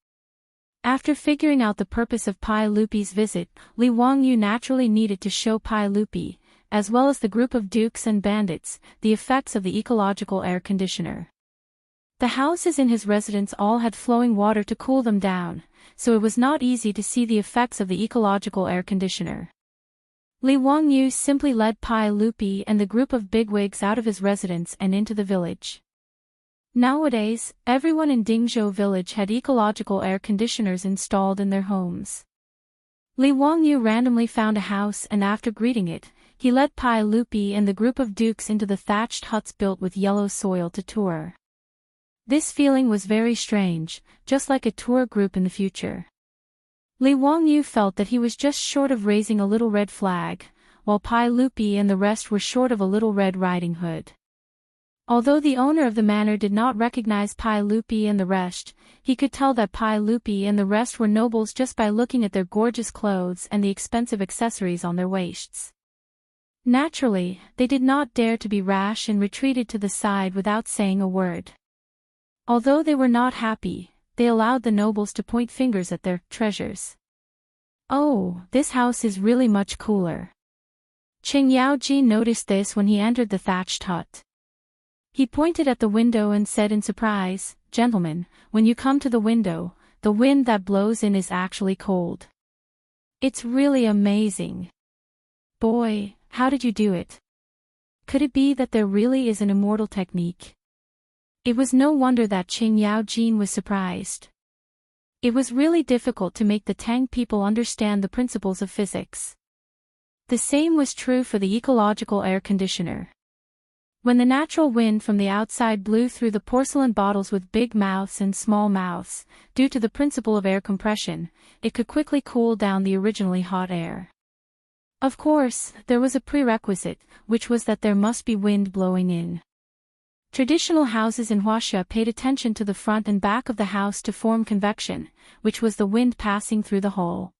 After figuring out the purpose of Pai Lupi's visit, Li Wangyu naturally needed to show Pai Lupi, as well as the group of dukes and bandits, the effects of the ecological air conditioner. The houses in his residence all had flowing water to cool them down, so it was not easy to see the effects of the ecological air conditioner. Li Wangyu simply led Pai Lupi and the group of bigwigs out of his residence and into the village. Nowadays, everyone in Dingzhou village had ecological air conditioners installed in their homes. Li Wangyu randomly found a house and after greeting it, he led Pai Lupi and the group of dukes into the thatched huts built with yellow soil to tour. This feeling was very strange, just like a tour group in the future. Li Wangyu felt that he was just short of raising a little red flag, while Pai Lupi and the rest were short of a little red riding hood. Although the owner of the manor did not recognize Pai Lupi and the rest, he could tell that Pai Lupi and the rest were nobles just by looking at their gorgeous clothes and the expensive accessories on their waists. Naturally, they did not dare to be rash and retreated to the side without saying a word. Although they were not happy, they allowed the nobles to point fingers at their treasures. Oh, this house is really much cooler. Qing Yaojin noticed this when he entered the thatched hut. He pointed at the window and said in surprise, "Gentlemen, when you come to the window, the wind that blows in is actually cold. It's really amazing. Boy, how did you do it? Could it be that there really is an immortal technique?" It was no wonder that Qing Yaojin was surprised. It was really difficult to make the Tang people understand the principles of physics. The same was true for the ecological air conditioner. When the natural wind from the outside blew through the porcelain bottles with big mouths and small mouths, due to the principle of air compression, it could quickly cool down the originally hot air. Of course, there was a prerequisite, which was that there must be wind blowing in. Traditional houses in Wuxia paid attention to the front and back of the house to form convection, which was the wind passing through the hole.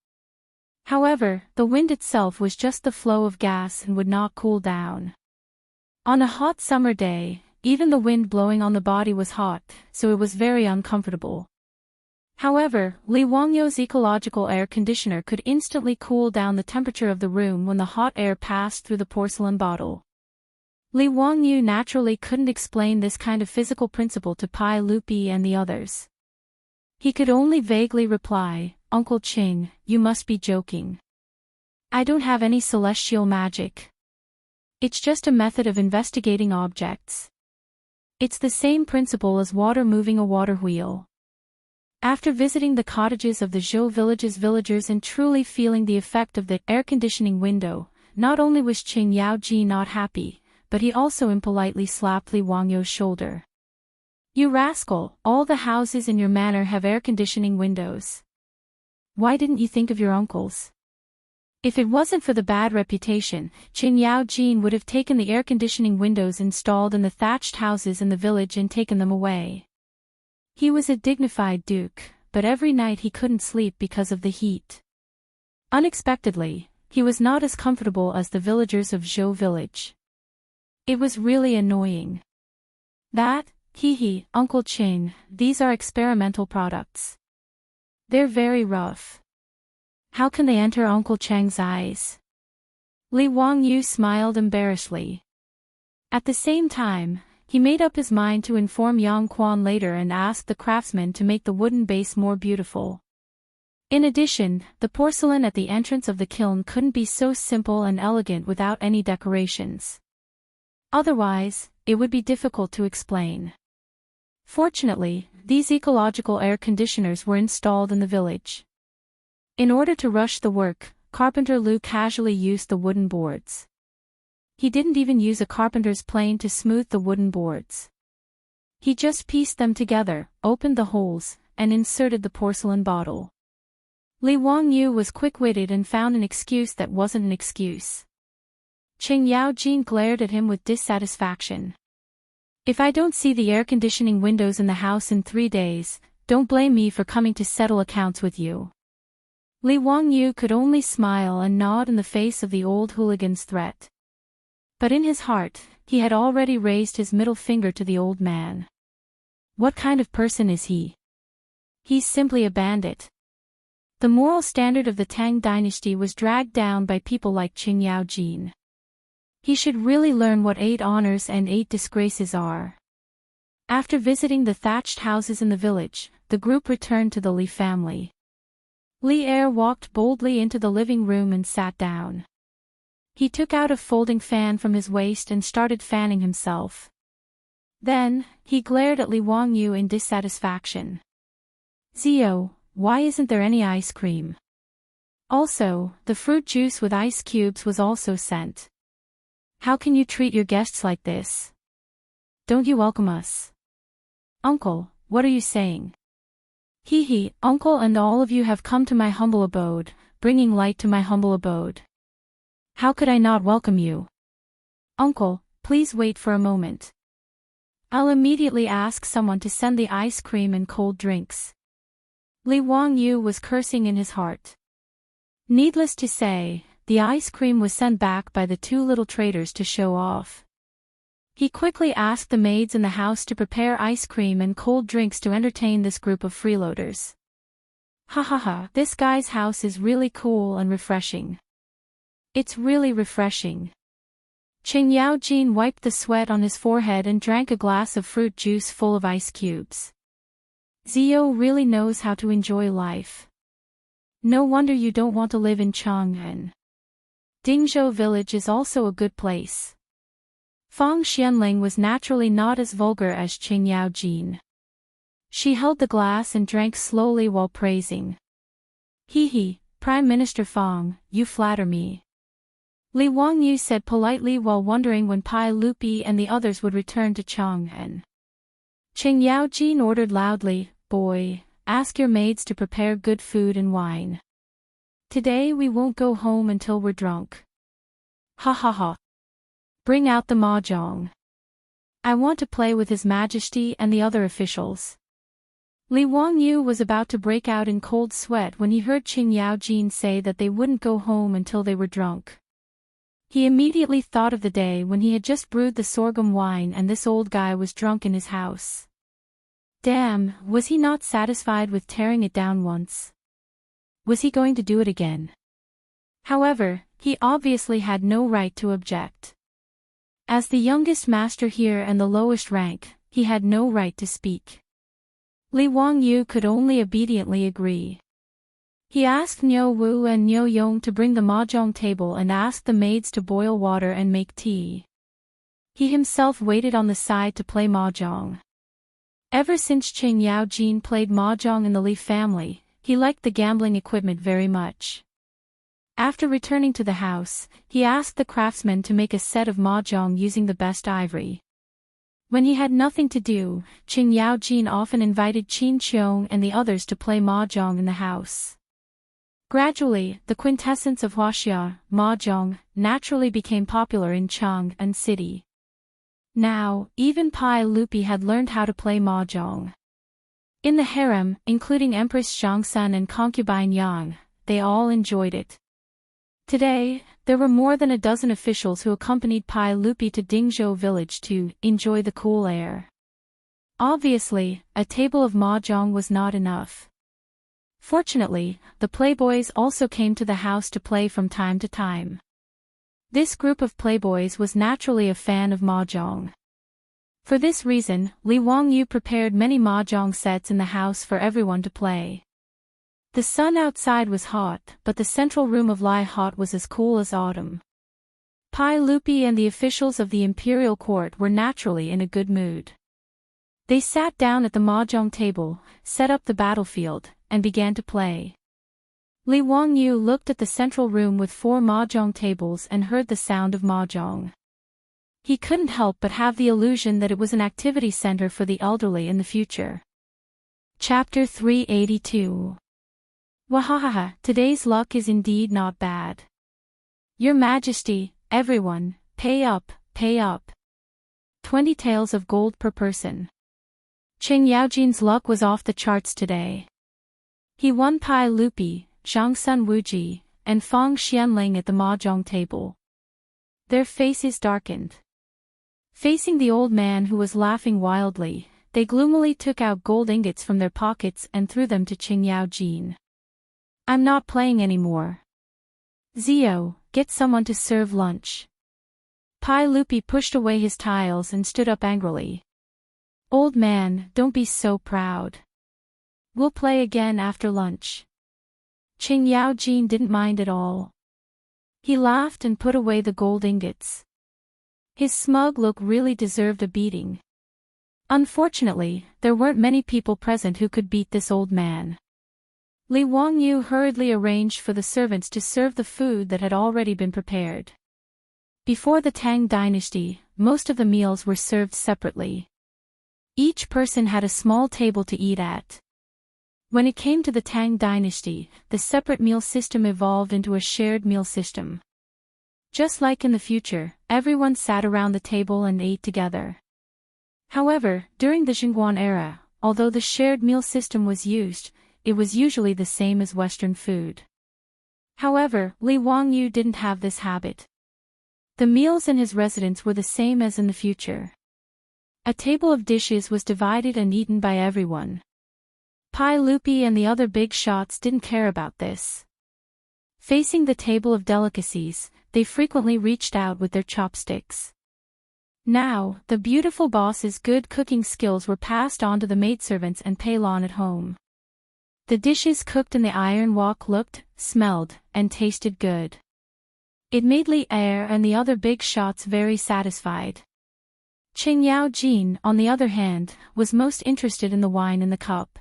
However, the wind itself was just the flow of gas and would not cool down. On a hot summer day, even the wind blowing on the body was hot, so it was very uncomfortable. However, Li Wangyou's ecological air conditioner could instantly cool down the temperature of the room when the hot air passed through the porcelain bottle. Li Wangyou naturally couldn't explain this kind of physical principle to Pai Lupi and the others. He could only vaguely reply, "Uncle Qing, you must be joking. I don't have any celestial magic. It's just a method of investigating objects. It's the same principle as water moving a water wheel." After visiting the cottages of the Zhou village's villagers and truly feeling the effect of the air conditioning window, not only was Qing Yaoji not happy, but he also impolitely slapped Li Wangyou's shoulder. "You rascal, all the houses in your manor have air conditioning windows. Why didn't you think of your uncles?" If it wasn't for the bad reputation, Qing Yaojin would have taken the air conditioning windows installed in the thatched houses in the village and taken them away. He was a dignified duke, but every night he couldn't sleep because of the heat. Unexpectedly, he was not as comfortable as the villagers of Zhou village. It was really annoying. Uncle Qing, these are experimental products. They're very rough. How can they enter Uncle Chang's eyes?" Li Wangyou smiled embarrassedly. At the same time, he made up his mind to inform Yang Quan later and ask the craftsman to make the wooden base more beautiful. In addition, the porcelain at the entrance of the kiln couldn't be so simple and elegant without any decorations. Otherwise, it would be difficult to explain. Fortunately, these ecological air conditioners were installed in the village. In order to rush the work, Carpenter Lu casually used the wooden boards. He didn't even use a carpenter's plane to smooth the wooden boards. He just pieced them together, opened the holes, and inserted the porcelain bottle. Li Wangyou was quick-witted and found an excuse that wasn't an excuse. Qing Yaojin glared at him with dissatisfaction. "If I don't see the air conditioning windows in the house in 3 days, don't blame me for coming to settle accounts with you." Li Wangyou could only smile and nod in the face of the old hooligan's threat. But in his heart, he had already raised his middle finger to the old man. What kind of person is he? He's simply a bandit. The moral standard of the Tang dynasty was dragged down by people like Qing Yaojin. He should really learn what 8 honors and 8 disgraces are. After visiting the thatched houses in the village, the group returned to the Li family. Li Er walked boldly into the living room and sat down. He took out a folding fan from his waist and started fanning himself. Then, he glared at Li Wangyou in dissatisfaction. "Zio, why isn't there any ice cream? Also, the fruit juice with ice cubes was also sent. How can you treat your guests like this? Don't you welcome us?" "Uncle, what are you saying?" Uncle and all of you have come to my humble abode, bringing light to my humble abode. How could I not welcome you? Uncle, please wait for a moment. I'll immediately ask someone to send the ice cream and cold drinks." Li Wangyou was cursing in his heart. Needless to say, the ice cream was sent back by the two little traders to show off. He quickly asked the maids in the house to prepare ice cream and cold drinks to entertain this group of freeloaders. Ha ha ha, this guy's house is really cool and refreshing. It's really refreshing. Qing Yaojin wiped the sweat on his forehead and drank a glass of fruit juice full of ice cubes. Zio really knows how to enjoy life. No wonder you don't want to live in Chang'an. Dingzhou village is also a good place. Fang Xianling was naturally not as vulgar as Qing Yaojin. She held the glass and drank slowly while praising. Hee, Prime Minister Fang, you flatter me. Li Wangyu said politely while wondering when Pai Lupi and the others would return to Chang'an. Qing Yaojin ordered loudly, "Boy, ask your maids to prepare good food and wine. Today we won't go home until we're drunk. Ha ha ha. Bring out the mahjong. I want to play with His Majesty and the other officials." Li Wangyu was about to break out in cold sweat when he heard Qing Yaojin say that they wouldn't go home until they were drunk. He immediately thought of the day when he had just brewed the sorghum wine and this old guy was drunk in his house. Damn, was he not satisfied with tearing it down once? Was he going to do it again? However, he obviously had no right to object. As the youngest master here and the lowest rank, he had no right to speak. Li Wangyu could only obediently agree. He asked Niu Wu and Niu Yong to bring the mahjong table and asked the maids to boil water and make tea. He himself waited on the side to play mahjong. Ever since Qing Yaojin played mahjong in the Li family, he liked the gambling equipment very much. After returning to the house, he asked the craftsman to make a set of mahjong using the best ivory. When he had nothing to do, Qing Yaojin often invited Qin Qiong and the others to play mahjong in the house. Gradually, the quintessence of Wuxia, mahjong, naturally became popular in Chang'an City. Now, even Pai Lupi had learned how to play mahjong. In the harem, including Empress Zhangsun and concubine Yang, they all enjoyed it. Today, there were more than a dozen officials who accompanied Pai Lupi to Dingzhou village to enjoy the cool air. Obviously, a table of mahjong was not enough. Fortunately, the playboys also came to the house to play from time to time. This group of playboys was naturally a fan of mahjong. For this reason, Li Wangyu prepared many mahjong sets in the house for everyone to play. The sun outside was hot, but the central room of Lai Hot was as cool as autumn. Pai Lupi and the officials of the imperial court were naturally in a good mood. They sat down at the mahjong table, set up the battlefield, and began to play. Li Wangyu looked at the central room with 4 mahjong tables and heard the sound of mahjong. He couldn't help but have the illusion that it was an activity center for the elderly in the future. Chapter 382. Wahahaha, today's luck is indeed not bad. Your Majesty, everyone, pay up, pay up. 20 taels of gold per person. Qing Yaojin's luck was off the charts today. He won Pai Lupi, Zhangsun Wuji, and Fang Xianling at the mahjong table. Their faces darkened. Facing the old man who was laughing wildly, they gloomily took out gold ingots from their pockets and threw them to Qing Yaojin. I'm not playing anymore. Zio, get someone to serve lunch. Pai Lupi pushed away his tiles and stood up angrily. Old man, don't be so proud. We'll play again after lunch. Qing Yaojin didn't mind at all. He laughed and put away the gold ingots. His smug look really deserved a beating. Unfortunately, there weren't many people present who could beat this old man. Li Wangyu hurriedly arranged for the servants to serve the food that had already been prepared. Before the Tang dynasty, most of the meals were served separately. Each person had a small table to eat at. When it came to the Tang dynasty, the separate meal system evolved into a shared meal system. Just like in the future, everyone sat around the table and ate together. However, during the Xinguan era, although the shared meal system was used, it was usually the same as Western food. However, Li Wangyu didn't have this habit. The meals in his residence were the same as in the future. A table of dishes was divided and eaten by everyone. Pai Lupi and the other big shots didn't care about this. Facing the table of delicacies, they frequently reached out with their chopsticks. Now, the beautiful boss's good cooking skills were passed on to the maidservants and Peilon at home. The dishes cooked in the iron wok looked, smelled, and tasted good. It made Li Er and the other big shots very satisfied. Qing Yao Jin, on the other hand, was most interested in the wine in the cup.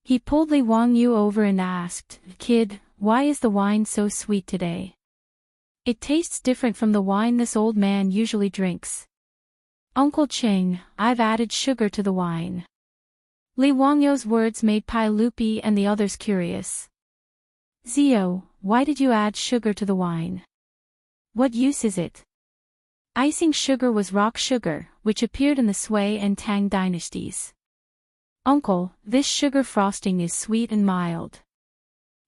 He pulled Li Wangyu over and asked, "Kid, why is the wine so sweet today? It tastes different from the wine this old man usually drinks." "Uncle Qing, I've added sugar to the wine." Li Wangyu's words made Pai Lupi and the others curious. "Zio, why did you add sugar to the wine? What use is it?" Icing sugar was rock sugar, which appeared in the Sui and Tang dynasties. "Uncle, this sugar frosting is sweet and mild.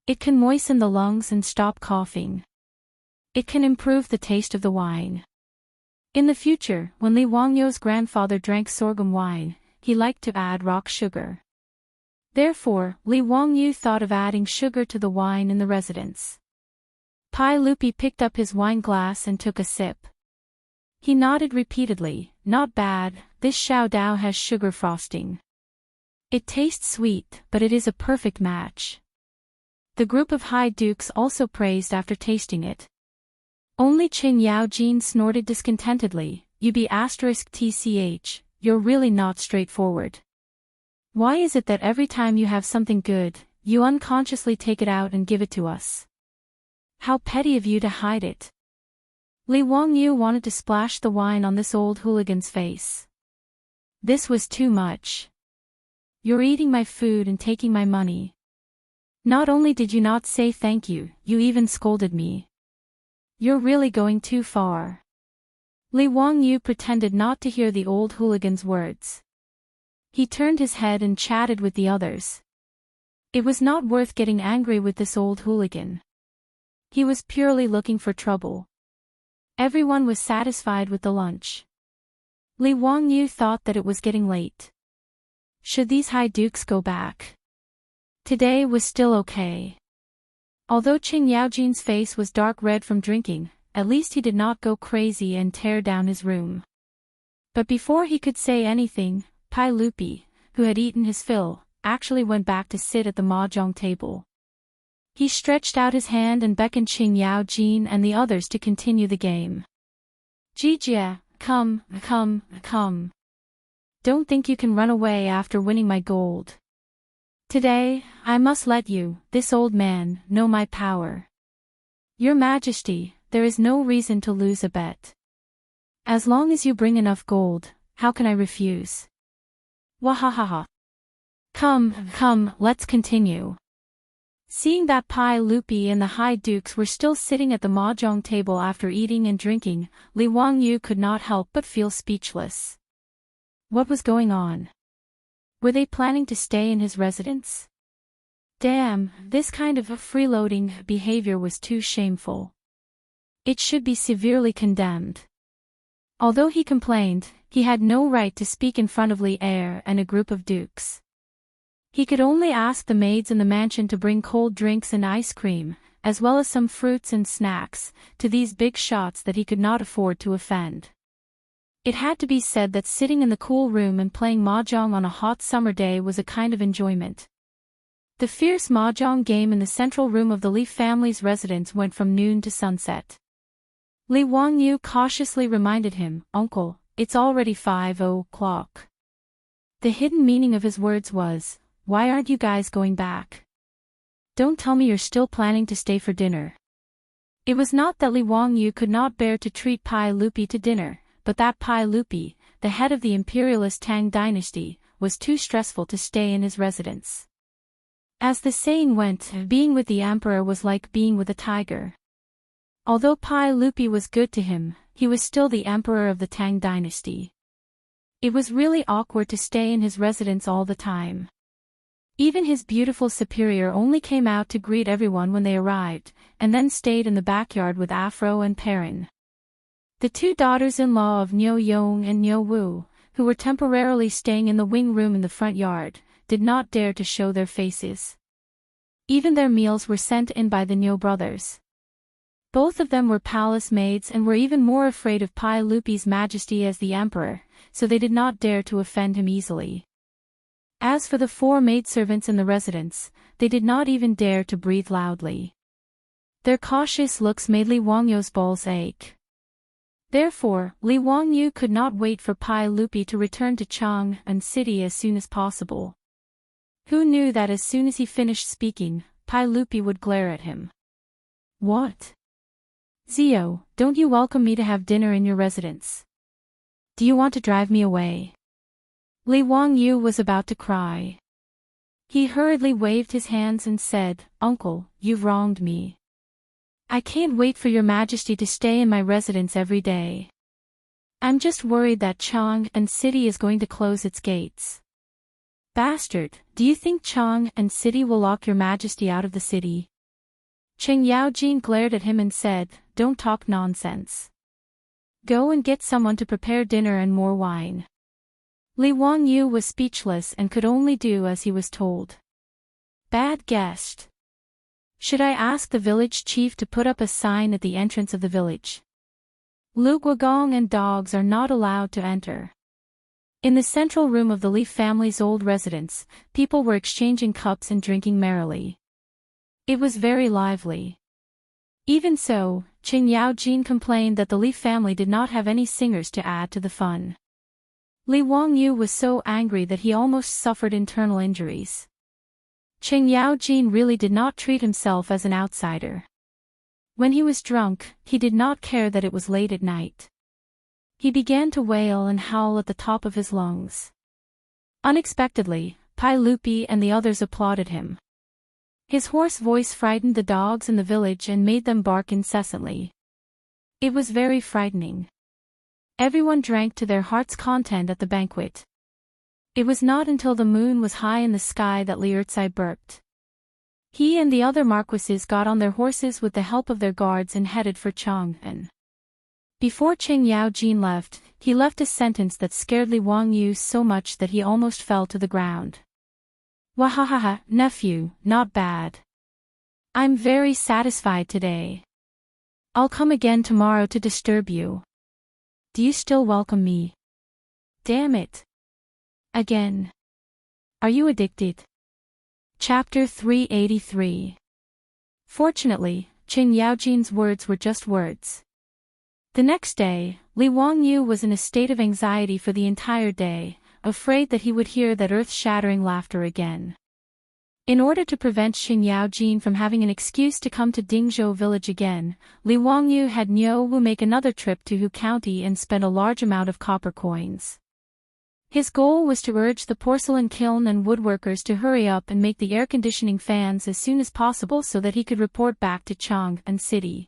It can moisten the lungs and stop coughing. It can improve the taste of the wine." In the future, when Li Wangyu's grandfather drank sorghum wine, he liked to add rock sugar. Therefore, Li Wangyu thought of adding sugar to the wine in the residence. Pai Lupi picked up his wine glass and took a sip. He nodded repeatedly, "Not bad, this Xiao Dao has sugar frosting. It tastes sweet, but it is a perfect match." The group of high dukes also praised after tasting it. Only Qing Yao Jin snorted discontentedly, "You be *tch, you're really not straightforward. Why is it that every time you have something good, you unconsciously take it out and give it to us? How petty of you to hide it." Li Wangyu wanted to splash the wine on this old hooligan's face. This was too much. "You're eating my food and taking my money. Not only did you not say thank you, you even scolded me. You're really going too far." Li Wangyu pretended not to hear the old hooligan's words. He turned his head and chatted with the others. It was not worth getting angry with this old hooligan. He was purely looking for trouble. Everyone was satisfied with the lunch. Li Wangyu thought that it was getting late. Should these high dukes go back? Today was still okay. Although Qing Yaojin's face was dark red from drinking, at least he did not go crazy and tear down his room. But before he could say anything, Pai Lupi, who had eaten his fill, actually went back to sit at the mahjong table. He stretched out his hand and beckoned Qing Yaojin and the others to continue the game. "Jijia, come. Don't think you can run away after winning my gold. Today, I must let you, this old man, know my power. Your Majesty, there is no reason to lose a bet. As long as you bring enough gold, how can I refuse? Wahahaha. Come, let's continue." Seeing that Pai Lupi and the high dukes were still sitting at the mahjong table after eating and drinking, Li Wangyu could not help but feel speechless. What was going on? Were they planning to stay in his residence? Damn, this kind of freeloading behavior was too shameful. It should be severely condemned. Although he complained, he had no right to speak in front of Li Er and a group of dukes. He could only ask the maids in the mansion to bring cold drinks and ice cream, as well as some fruits and snacks, to these big shots that he could not afford to offend. It had to be said that sitting in the cool room and playing mahjong on a hot summer day was a kind of enjoyment. The fierce mahjong game in the central room of the Li family's residence went from noon to sunset. Li Wangyu cautiously reminded him, "Uncle, it's already 5 o'clock." The hidden meaning of his words was, "Why aren't you guys going back? Don't tell me you're still planning to stay for dinner." It was not that Li Wangyu could not bear to treat Pai Lupi to dinner, but that Pai Lupi, the head of the imperialist Tang dynasty, was too stressful to stay in his residence. As the saying went, being with the emperor was like being with a tiger. Although Pai Lupi was good to him, he was still the emperor of the Tang dynasty. It was really awkward to stay in his residence all the time. Even his beautiful superior only came out to greet everyone when they arrived, and then stayed in the backyard with Afro and Perrin. The two daughters-in-law of Niu Yong and Niu Wu, who were temporarily staying in the wing room in the front yard, did not dare to show their faces. Even their meals were sent in by the Niu brothers. Both of them were palace maids and were even more afraid of Pai Lupi's majesty as the emperor, so they did not dare to offend him easily. As for the 4 maidservants in the residence, they did not even dare to breathe loudly. Their cautious looks made Li Wangyu's balls ache. Therefore, Li Wangyu could not wait for Pai Lupi to return to Chang'an City as soon as possible. Who knew that as soon as he finished speaking, Pai Lupi would glare at him. What? Zio, don't you welcome me to have dinner in your residence? Do you want to drive me away? Li Wangyu was about to cry. He hurriedly waved his hands and said, Uncle, you've wronged me. I can't wait for your majesty to stay in my residence every day. I'm just worried that Chang'an City is going to close its gates. Bastard, do you think Chang'an City will lock your majesty out of the city? Cheng Yaojin glared at him and said, Don't talk nonsense. Go and get someone to prepare dinner and more wine. Li Wangyu was speechless and could only do as he was told. Bad guest. Should I ask the village chief to put up a sign at the entrance of the village? Lu Guogong and dogs are not allowed to enter. In the central room of the Li family's old residence, people were exchanging cups and drinking merrily. It was very lively. Even so, Cheng Yaojin complained that the Li family did not have any singers to add to the fun. Li Wangyu was so angry that he almost suffered internal injuries. Cheng Yaojin really did not treat himself as an outsider. When he was drunk, he did not care that it was late at night. He began to wail and howl at the top of his lungs. Unexpectedly, Pai Lupi and the others applauded him. His hoarse voice frightened the dogs in the village and made them bark incessantly. It was very frightening. Everyone drank to their heart's content at the banquet. It was not until the moon was high in the sky that Li Ercai burped. He and the other marquises got on their horses with the help of their guards and headed for Chang'an. Before Cheng Yaojin left, he left a sentence that scared Li Wangyu so much that he almost fell to the ground. Wahahaha, nephew, not bad. I'm very satisfied today. I'll come again tomorrow to disturb you. Do you still welcome me? Damn it. Again. Are you addicted? Chapter 383. Fortunately, Cheng Yaojin's words were just words. The next day, Li Wangyu was in a state of anxiety for the entire day, afraid that he would hear that earth-shattering laughter again. In order to prevent Cheng Yaojin from having an excuse to come to Dingzhou village again, Li Wangyu had Niu Wu make another trip to Hu County and spend a large amount of copper coins. His goal was to urge the porcelain kiln and woodworkers to hurry up and make the air conditioning fans as soon as possible so that he could report back to Chang'an City.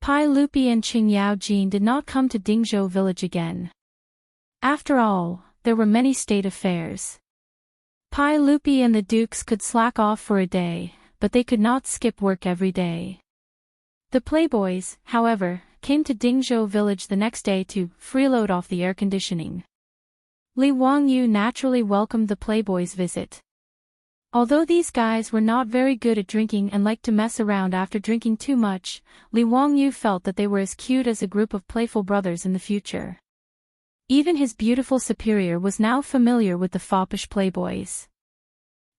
Pai Lupi and Cheng Yaojin did not come to Dingzhou village again. After all, there were many state affairs. Pai Lupi and the dukes could slack off for a day, but they could not skip work every day. The playboys, however, came to Dingzhou village the next day to freeload off the air conditioning. Li Wangyu naturally welcomed the playboys' visit. Although these guys were not very good at drinking and liked to mess around after drinking too much, Li Wangyu felt that they were as cute as a group of playful brothers in the future. Even his beautiful superior was now familiar with the foppish playboys.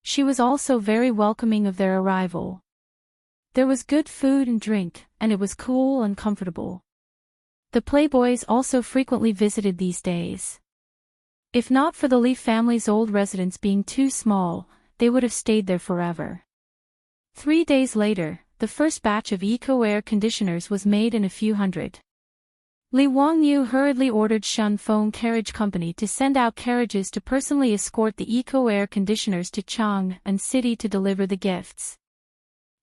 She was also very welcoming of their arrival. There was good food and drink, and it was cool and comfortable. The playboys also frequently visited these days. If not for the Li family's old residence being too small, they would have stayed there forever. 3 days later, the first batch of eco-air conditioners was made in a few hundred. Li Wangyu hurriedly ordered Shun Feng Carriage Company to send out carriages to personally escort the eco-air conditioners to Chang'an City to deliver the gifts.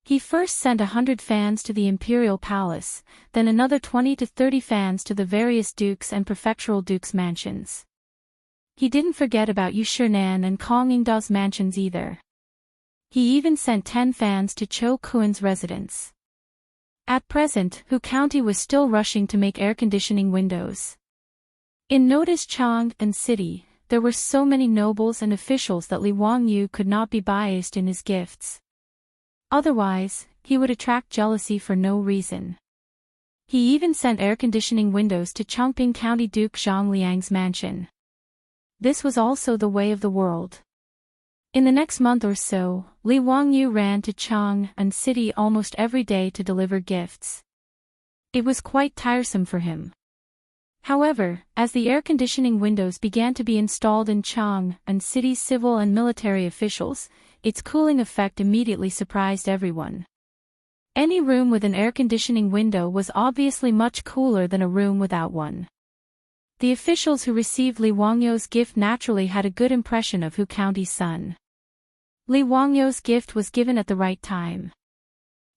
He first sent 100 fans to the Imperial Palace, then another 20 to 30 fans to the various dukes and prefectural dukes' mansions. He didn't forget about Yu Shinan and Kong Yingda's mansions either. He even sent 10 fans to Cho Kuan's residence. At present, Hu County was still rushing to make air conditioning windows. In Notice Chang and City, there were so many nobles and officials that Li Wangyu could not be biased in his gifts. Otherwise, he would attract jealousy for no reason. He even sent air conditioning windows to Chongping County Duke Zhang Liang's mansion. This was also the way of the world. In the next month or so, Li Wangyu ran to Chang and City almost every day to deliver gifts. It was quite tiresome for him. However, as the air conditioning windows began to be installed in Chang and City's civil and military officials, its cooling effect immediately surprised everyone. Any room with an air conditioning window was obviously much cooler than a room without one. The officials who received Li Wangyu's gift naturally had a good impression of Hu County's son. Li Wangyu's gift was given at the right time.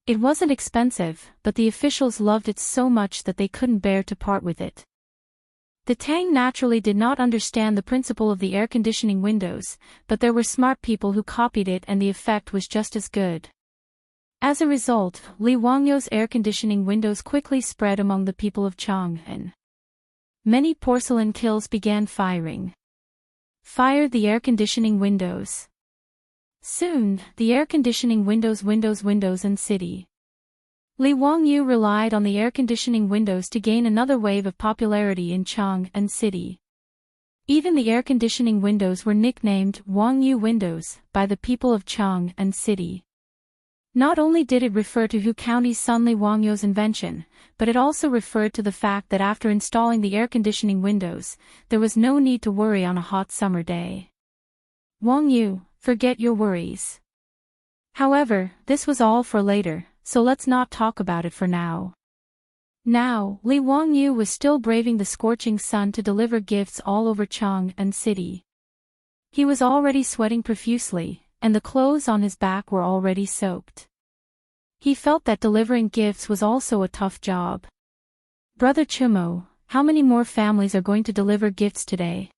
It wasn't expensive, but the officials loved it so much that they couldn't bear to part with it. The Tang naturally did not understand the principle of the air conditioning windows, but there were smart people who copied it and the effect was just as good. As a result, Li Wangyu's air conditioning windows quickly spread among the people of Chang'an. Many porcelain kilns began firing. Fired the air conditioning windows. Soon, the air conditioning windows and city. Li Wangyu relied on the air conditioning windows to gain another wave of popularity in Chang and City. Even the air conditioning windows were nicknamed Wangyu windows by the people of Chang and City. Not only did it refer to Hu County's son Li Wangyu's invention, but it also referred to the fact that after installing the air conditioning windows, there was no need to worry on a hot summer day. Wangyu, forget your worries. However, this was all for later, so let's not talk about it for now. Now, Li Wangyu was still braving the scorching sun to deliver gifts all over Chang and City. He was already sweating profusely, and the clothes on his back were already soaked. He felt that delivering gifts was also a tough job. Brother Chumo, how many more families are going to deliver gifts today?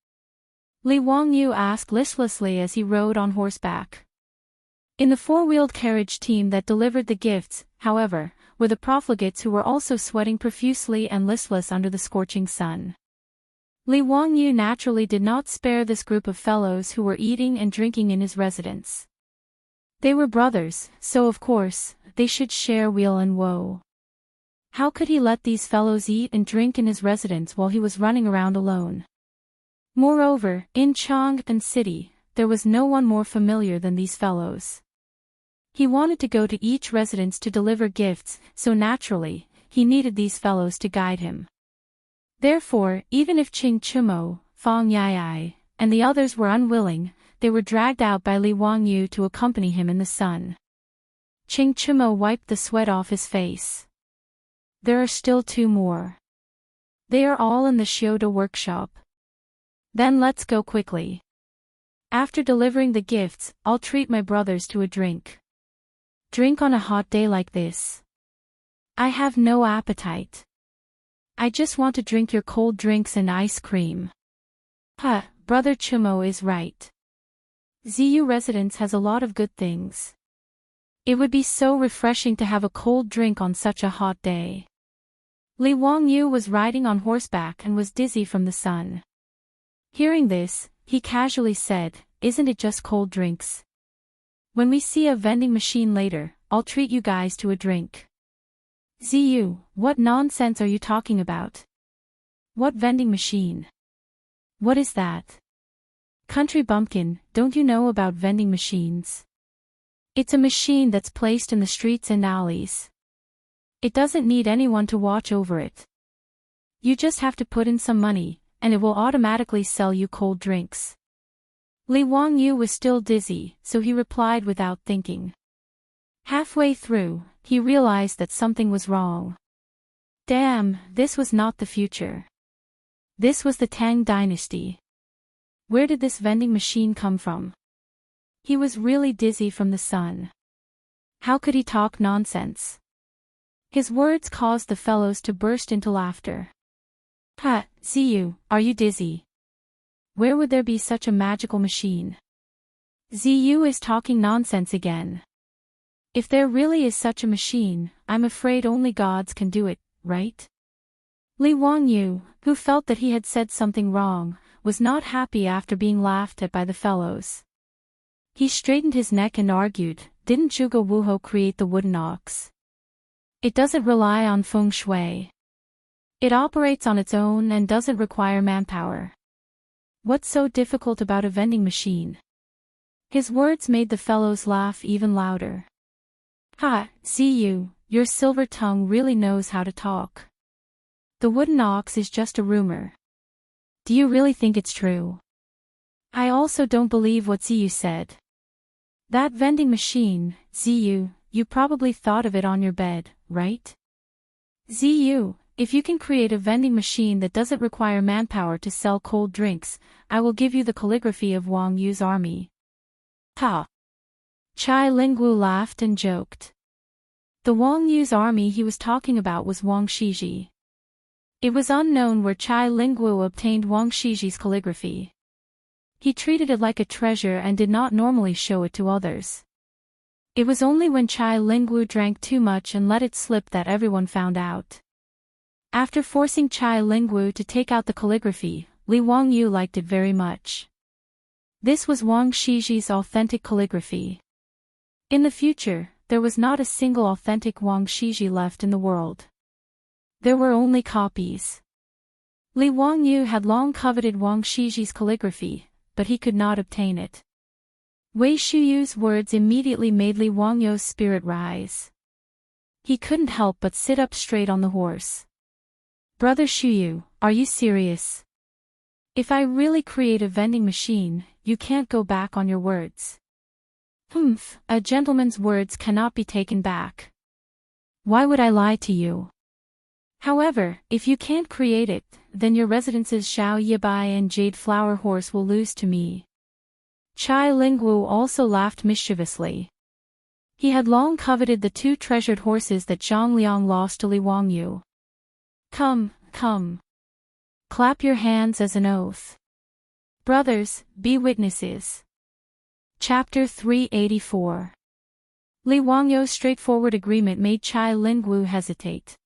Li Wangyu asked listlessly as he rode on horseback. In the four-wheeled carriage team that delivered the gifts, however, were the profligates who were also sweating profusely and listless under the scorching sun. Li Wangyu naturally did not spare this group of fellows who were eating and drinking in his residence. They were brothers, so of course, they should share weal and woe. How could he let these fellows eat and drink in his residence while he was running around alone? Moreover, in Chang and City, there was no one more familiar than these fellows. He wanted to go to each residence to deliver gifts, so naturally, he needed these fellows to guide him. Therefore, even if Qing Chumo, Fang Yai, and the others were unwilling, they were dragged out by Li Wangyu to accompany him in the sun. Qing Chumo wiped the sweat off his face. There are still 2 more. They are all in the Shioda workshop. Then let's go quickly. After delivering the gifts, I'll treat my brothers to a drink. Drink on a hot day like this. I have no appetite. I just want to drink your cold drinks and ice cream. Brother Chumo is right. ZU residence has a lot of good things. It would be so refreshing to have a cold drink on such a hot day. Li Wangyu was riding on horseback and was dizzy from the sun. Hearing this, he casually said, "Isn't it just cold drinks? When we see a vending machine later, I'll treat you guys to a drink." ZU, what nonsense are you talking about? What vending machine? What is that? Country bumpkin, don't you know about vending machines? It's a machine that's placed in the streets and alleys. It doesn't need anyone to watch over it. You just have to put in some money, and it will automatically sell you cold drinks. Li Wangyu was still dizzy, so he replied without thinking. Halfway through, he realized that something was wrong. Damn, this was not the future. This was the Tang dynasty. Where did this vending machine come from? He was really dizzy from the sun. How could he talk nonsense? His words caused the fellows to burst into laughter. Ziyu, are you dizzy? Where would there be such a magical machine? Ziyu is talking nonsense again. If there really is such a machine, I'm afraid only gods can do it, right? Li Wangyu, who felt that he had said something wrong, was not happy after being laughed at by the fellows. He straightened his neck and argued, didn't Zhuge Wuhou create the wooden ox? It doesn't rely on feng shui. It operates on its own and doesn't require manpower. What's so difficult about a vending machine? His words made the fellows laugh even louder. Ha, see you, your silver tongue really knows how to talk. The wooden ox is just a rumor. Do you really think it's true? I also don't believe what Ziyu said. That vending machine, Ziyu, you probably thought of it on your bed, right? Ziyu, if you can create a vending machine that doesn't require manpower to sell cold drinks, I will give you the calligraphy of Wang Yu's army. Ha! Chai Lingwu laughed and joked. The Wang Yu's army he was talking about was Wang Shiji. It was unknown where Chai Lingwu obtained Wang Shiji's calligraphy. He treated it like a treasure and did not normally show it to others. It was only when Chai Lingwu drank too much and let it slip that everyone found out. After forcing Chai Lingwu to take out the calligraphy, Li Wangyu liked it very much. This was Wang Shiji's authentic calligraphy. In the future, there was not a single authentic Wang Shiji left in the world. There were only copies. Li Wangyu had long coveted Wang Shiji's calligraphy, but he could not obtain it. Wei Shuyu's words immediately made Li Wangyu's spirit rise. He couldn't help but sit up straight on the horse. Brother Shuyu, are you serious? If I really create a vending machine, you can't go back on your words. Humph, a gentleman's words cannot be taken back. Why would I lie to you? However, if you can't create it, then your residences Xiao Yibai and Jade Flower Horse will lose to me. Chai Lingwu also laughed mischievously. He had long coveted the two treasured horses that Zhang Liang lost to Li Wangyu. Come, come. Clap your hands as an oath. Brothers, be witnesses. Chapter 384. Li Wangyu's straightforward agreement made Chai Lingwu hesitate.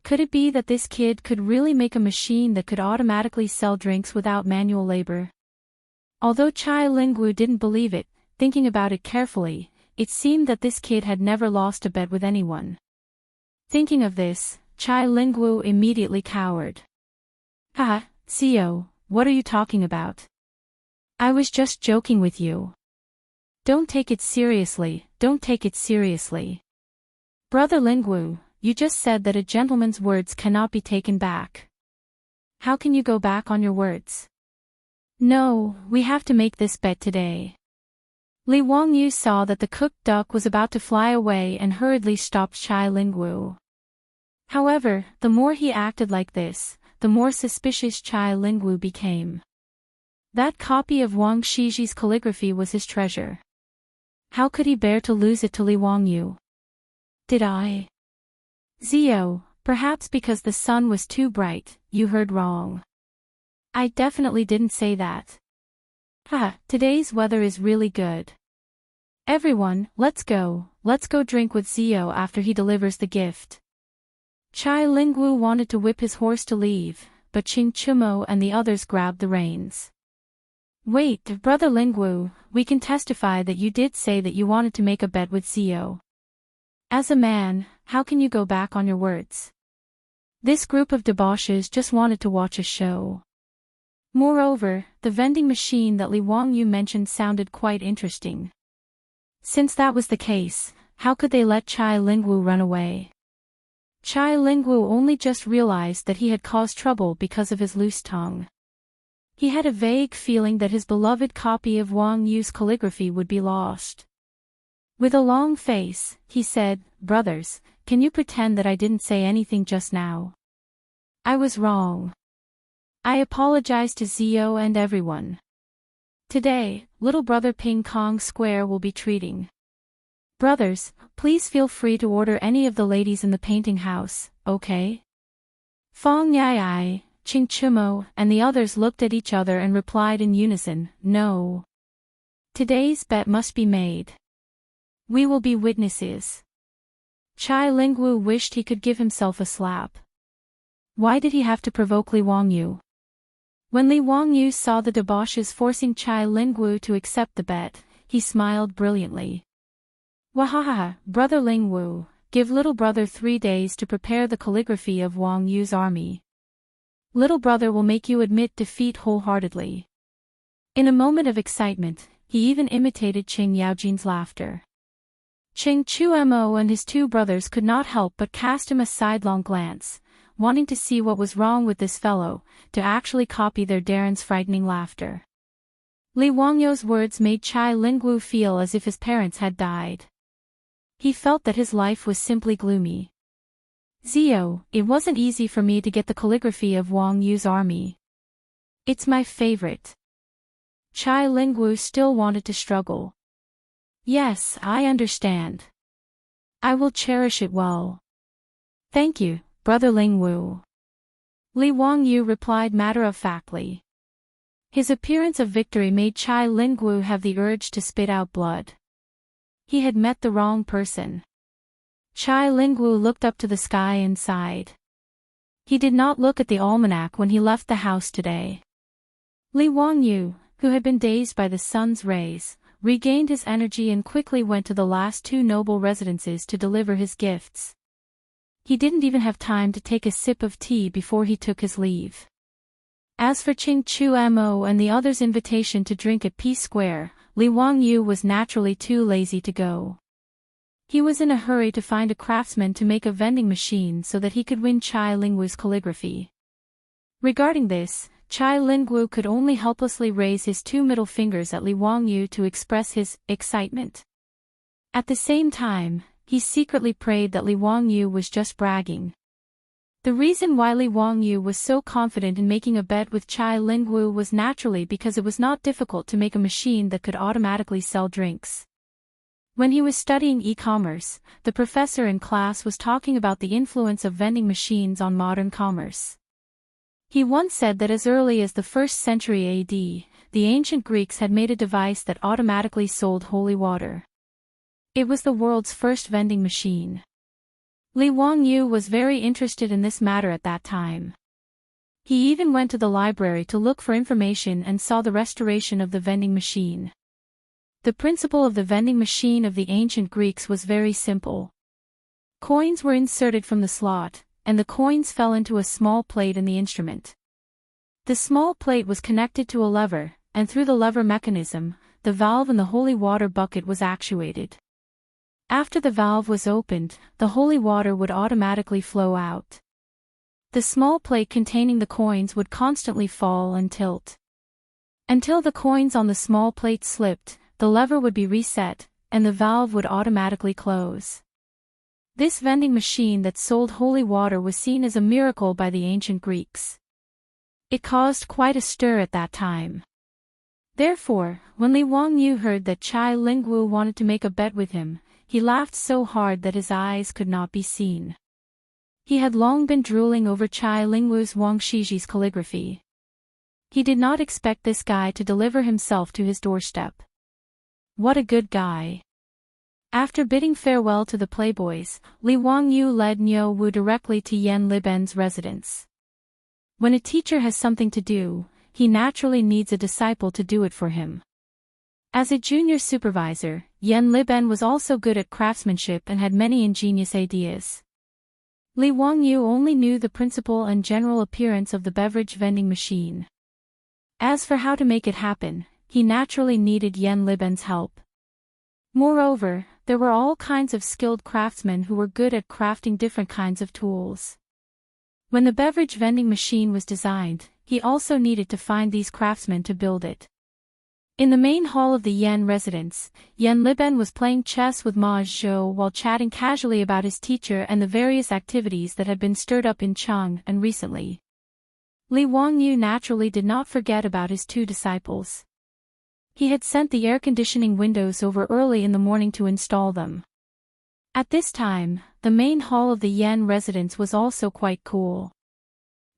Could it be that this kid could really make a machine that could automatically sell drinks without manual labor? Although Chai Lingwu didn't believe it, thinking about it carefully, it seemed that this kid had never lost a bet with anyone. Thinking of this, Chai Lingwu immediately cowered. Ha, Xiao, what are you talking about? I was just joking with you. Don't take it seriously, don't take it seriously. Brother Lingwu, you just said that a gentleman's words cannot be taken back. How can you go back on your words? No, we have to make this bet today. Li Wangyu saw that the cooked duck was about to fly away and hurriedly stopped Chai Lingwu. However, the more he acted like this, the more suspicious Chai Lingwu became. That copy of Wang Shiji's calligraphy was his treasure. How could he bear to lose it to Li Wangyu? Did I? Zio, perhaps because the sun was too bright, you heard wrong. I definitely didn't say that. Ha, today's weather is really good. Everyone, let's go drink with Zio after he delivers the gift. Chai Lingwu wanted to whip his horse to leave, but Qing Chumo and the others grabbed the reins. Wait, Brother Lingwu, we can testify that you did say that you wanted to make a bet with Zio. As a man, how can you go back on your words? This group of debauches just wanted to watch a show. Moreover, the vending machine that Li Wangyu mentioned sounded quite interesting. Since that was the case, how could they let Chai Lingwu run away? Chai Lingwu only just realized that he had caused trouble because of his loose tongue. He had a vague feeling that his beloved copy of Wang Yu's calligraphy would be lost. With a long face, he said, Brothers, can you pretend that I didn't say anything just now? I was wrong. I apologize to Zio and everyone. Today, little brother Ping Kong Square will be treating. Brothers, please feel free to order any of the ladies in the painting house, okay? Fong Yai, Qing Chumo, and the others looked at each other and replied in unison, no. Today's bet must be made. We will be witnesses. Chai Lingwu wished he could give himself a slap. Why did he have to provoke Li Wangyu? When Li Wangyu saw the debauches forcing Chai Lingwu to accept the bet, he smiled brilliantly. Wahaha, brother Lingwu, give little brother 3 days to prepare the calligraphy of Wang Yu's army. Little brother will make you admit defeat wholeheartedly. In a moment of excitement, he even imitated Qing Yaojin's laughter. Qing Chumo and his 2 brothers could not help but cast him a sidelong glance, wanting to see what was wrong with this fellow, to actually copy their Darren's frightening laughter. Li Wangyu's words made Chai Lingwu feel as if his parents had died. He felt that his life was simply gloomy. Zio, it wasn't easy for me to get the calligraphy of Wang Yu's army. It's my favorite. Chai Lingwu still wanted to struggle. Yes, I understand. I will cherish it well. Thank you, brother Lingwu. Li Wangyu replied matter-of-factly. His appearance of victory made Chai Lingwu have the urge to spit out blood. He had met the wrong person. Chai Lingwu looked up to the sky and sighed. He did not look at the almanac when he left the house today. Li Wangyu, who had been dazed by the sun's rays, regained his energy and quickly went to the last 2 noble residences to deliver his gifts. He didn't even have time to take a sip of tea before he took his leave. As for Qing Chumo and the others' invitation to drink at Peace Square, Li Wangyu was naturally too lazy to go. He was in a hurry to find a craftsman to make a vending machine so that he could win Chai Lingwu's calligraphy. Regarding this, Chai Lingwu could only helplessly raise his 2 middle fingers at Li Wangyu to express his excitement. At the same time, he secretly prayed that Li Wangyu was just bragging. The reason why Li Wangyu was so confident in making a bet with Chai Lingwu was naturally because it was not difficult to make a machine that could automatically sell drinks. When he was studying e-commerce, the professor in class was talking about the influence of vending machines on modern commerce. He once said that as early as the 1st century AD, the ancient Greeks had made a device that automatically sold holy water. It was the world's first vending machine. Li Wangyu was very interested in this matter at that time. He even went to the library to look for information and saw the restoration of the vending machine. The principle of the vending machine of the ancient Greeks was very simple. Coins were inserted from the slot, and the coins fell into a small plate in the instrument. The small plate was connected to a lever, and through the lever mechanism, the valve in the holy water bucket was actuated. After the valve was opened, the holy water would automatically flow out. The small plate containing the coins would constantly fall and tilt. Until the coins on the small plate slipped, the lever would be reset, and the valve would automatically close. This vending machine that sold holy water was seen as a miracle by the ancient Greeks. It caused quite a stir at that time. Therefore, when Li Wangyu heard that Chai Lingwu wanted to make a bet with him, he laughed so hard that his eyes could not be seen. He had long been drooling over Chai Lingwu's Wang Shiji's calligraphy. He did not expect this guy to deliver himself to his doorstep. What a good guy. After bidding farewell to the playboys, Li Wangyu led Niu Wu directly to Yan Liben's residence. When a teacher has something to do, he naturally needs a disciple to do it for him. As a junior supervisor, Yan Liben was also good at craftsmanship and had many ingenious ideas. Li Wangyu only knew the principle and general appearance of the beverage vending machine. As for how to make it happen, he naturally needed Yan Liben's help. Moreover, there were all kinds of skilled craftsmen who were good at crafting different kinds of tools. When the beverage vending machine was designed, he also needed to find these craftsmen to build it. In the main hall of the Yan residence, Yan Liben was playing chess with Ma Zhou while chatting casually about his teacher and the various activities that had been stirred up in Chang and recently. Li Wangyu naturally did not forget about his 2 disciples. He had sent the air conditioning windows over early in the morning to install them. At this time, the main hall of the Yan residence was also quite cool.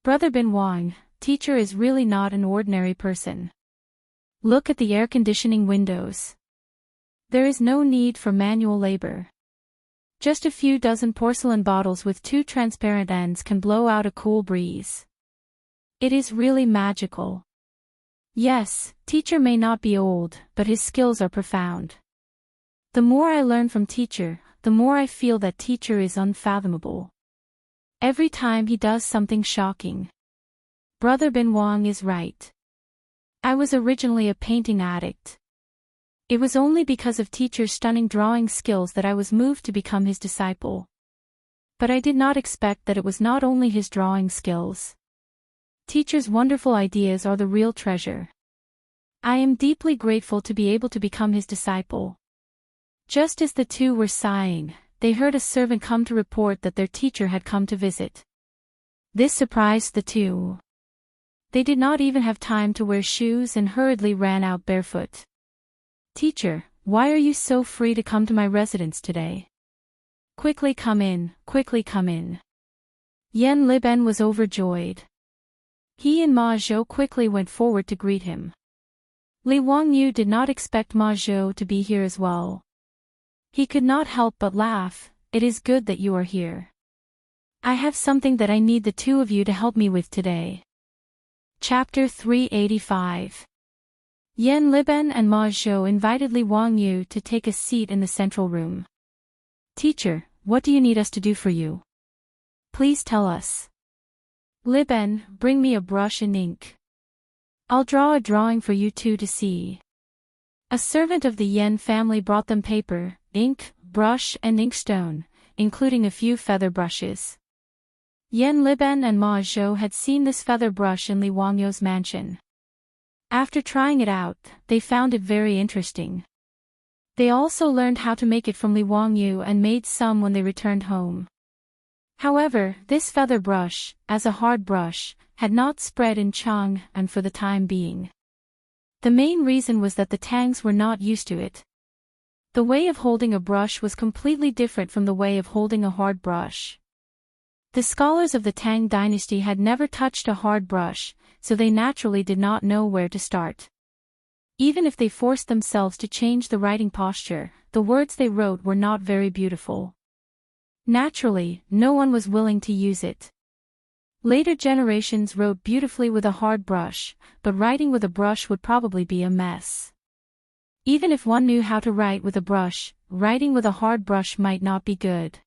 Brother Bin Wang, teacher is really not an ordinary person. Look at the air conditioning windows. There is no need for manual labor. Just a few dozen porcelain bottles with two transparent ends can blow out a cool breeze. It is really magical. Yes, teacher may not be old, but his skills are profound. The more I learn from teacher, the more I feel that teacher is unfathomable. Every time he does something shocking. Brother Bin Wang is right. I was originally a painting addict. It was only because of teacher's stunning drawing skills that I was moved to become his disciple. But I did not expect that it was not only his drawing skills. Teacher's wonderful ideas are the real treasure. I am deeply grateful to be able to become his disciple. Just as the two were sighing, they heard a servant come to report that their teacher had come to visit. This surprised the two. They did not even have time to wear shoes and hurriedly ran out barefoot. Teacher, why are you so free to come to my residence today? Quickly come in, quickly come in. Yan Liben was overjoyed. He and Ma Zhou quickly went forward to greet him. Li Wangyu did not expect Ma Zhou to be here as well. He could not help but laugh. It is good that you are here. I have something that I need the two of you to help me with today. Chapter 385. Yan Liben and Ma Zhou invited Li Wangyu to take a seat in the central room. Teacher, what do you need us to do for you? Please tell us. Liben, bring me a brush and ink. I'll draw a drawing for you two to see. A servant of the Yan family brought them paper, ink, brush and inkstone, including a few feather brushes. Yan Liben and Ma Zhou had seen this feather brush in Li Wangyu's mansion. After trying it out, they found it very interesting. They also learned how to make it from Li Wangyu and made some when they returned home. However, this feather brush, as a hard brush, had not spread in Chang and for the time being. The main reason was that the Tangs were not used to it. The way of holding a brush was completely different from the way of holding a hard brush. The scholars of the Tang dynasty had never touched a hard brush, so they naturally did not know where to start. Even if they forced themselves to change the writing posture, the words they wrote were not very beautiful. Naturally, no one was willing to use it. Later generations wrote beautifully with a hard brush, but writing with a brush would probably be a mess. Even if one knew how to write with a brush, writing with a hard brush might not be good.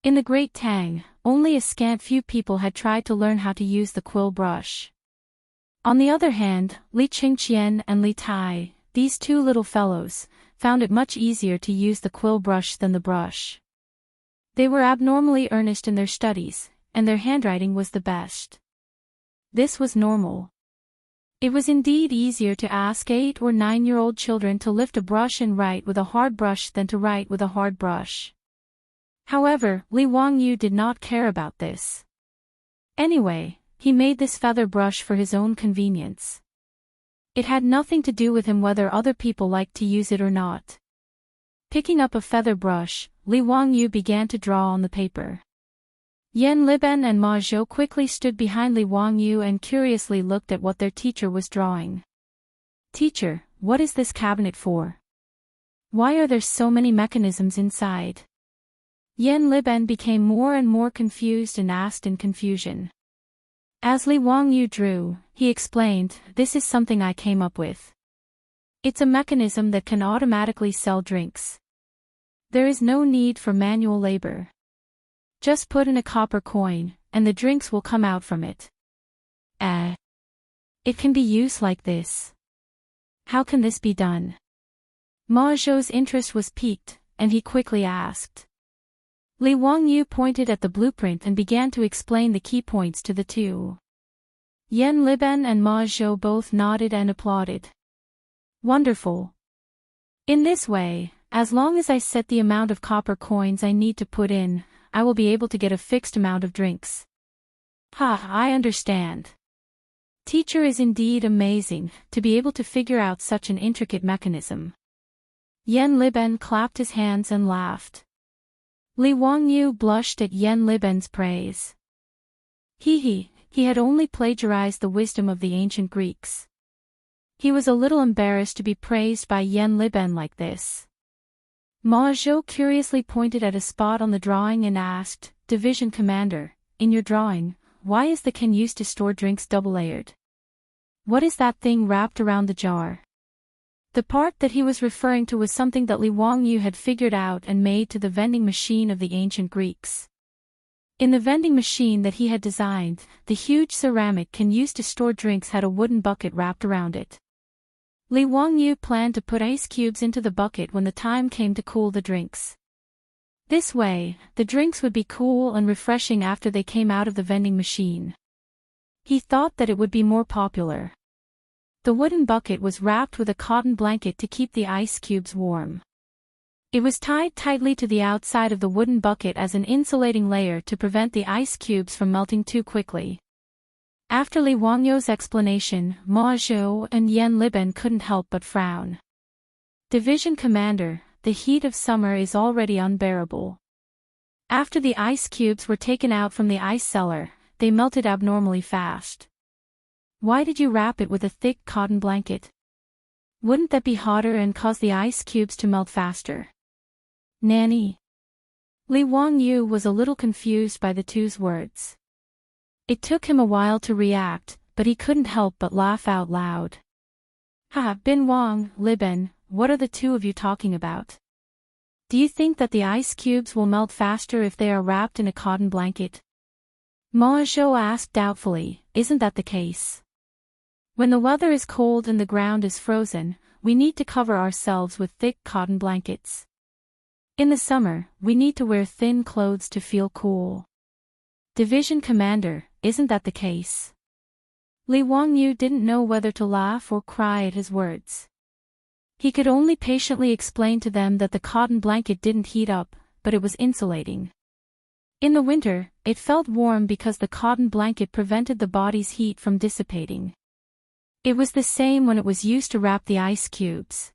In the Great Tang, only a scant few people had tried to learn how to use the quill brush. On the other hand, Li Qingqian and Li Tai, these two little fellows, found it much easier to use the quill brush than the brush. They were abnormally earnest in their studies, and their handwriting was the best. This was normal. It was indeed easier to ask 8 or 9-year-old children to lift a brush and write with a hard brush than to write with a hard brush. However, Li Wangyu did not care about this. Anyway, he made this feather brush for his own convenience. It had nothing to do with him whether other people liked to use it or not. Picking up a feather brush, Li Wangyu began to draw on the paper. Yan Liben and Ma Zhou quickly stood behind Li Wangyu and curiously looked at what their teacher was drawing. Teacher, what is this cabinet for? Why are there so many mechanisms inside? Yan Liben became more and more confused and asked in confusion. As Li Wangyu drew, he explained, this is something I came up with. It's a mechanism that can automatically sell drinks. There is no need for manual labor. Just put in a copper coin, and the drinks will come out from it. It can be used like this. How can this be done? Ma Zhou's interest was piqued, and he quickly asked. Li Wangyu pointed at the blueprint and began to explain the key points to the two. Yan Liben and Ma Zhou both nodded and applauded. Wonderful. In this way, as long as I set the amount of copper coins I need to put in, I will be able to get a fixed amount of drinks. I understand. Teacher is indeed amazing, to be able to figure out such an intricate mechanism. Yan Liben clapped his hands and laughed. Li Wangyu blushed at Yan Liben's praise. He had only plagiarized the wisdom of the ancient Greeks. He was a little embarrassed to be praised by Yan Liben like this. Ma Zhou curiously pointed at a spot on the drawing and asked, "Division Commander, in your drawing, why is the can used to store drinks double-layered? What is that thing wrapped around the jar?" The part that he was referring to was something that Li Wangyu had figured out and made to the vending machine of the ancient Greeks. In the vending machine that he had designed, the huge ceramic can used to store drinks had a wooden bucket wrapped around it. Li Wangyu planned to put ice cubes into the bucket when the time came to cool the drinks. This way, the drinks would be cool and refreshing after they came out of the vending machine. He thought that it would be more popular. The wooden bucket was wrapped with a cotton blanket to keep the ice cubes warm. It was tied tightly to the outside of the wooden bucket as an insulating layer to prevent the ice cubes from melting too quickly. After Li Wangyu's explanation, Ma Zhou and Yan Liben couldn't help but frown. "Division Commander, the heat of summer is already unbearable. After the ice cubes were taken out from the ice cellar, they melted abnormally fast. Why did you wrap it with a thick cotton blanket? Wouldn't that be hotter and cause the ice cubes to melt faster?" "Nanny." Li Wangyu was a little confused by the two's words. It took him a while to react, but he couldn't help but laugh out loud. "Ha, Bin Wang, Liben, what are the two of you talking about? Do you think that the ice cubes will melt faster if they are wrapped in a cotton blanket?" Ma Zhou asked doubtfully, "Isn't that the case? When the weather is cold and the ground is frozen, we need to cover ourselves with thick cotton blankets. In the summer, we need to wear thin clothes to feel cool. Division Commander, isn't that the case?" Li Wangyu didn't know whether to laugh or cry at his words. He could only patiently explain to them that the cotton blanket didn't heat up, but it was insulating. In the winter, it felt warm because the cotton blanket prevented the body's heat from dissipating. It was the same when it was used to wrap the ice cubes.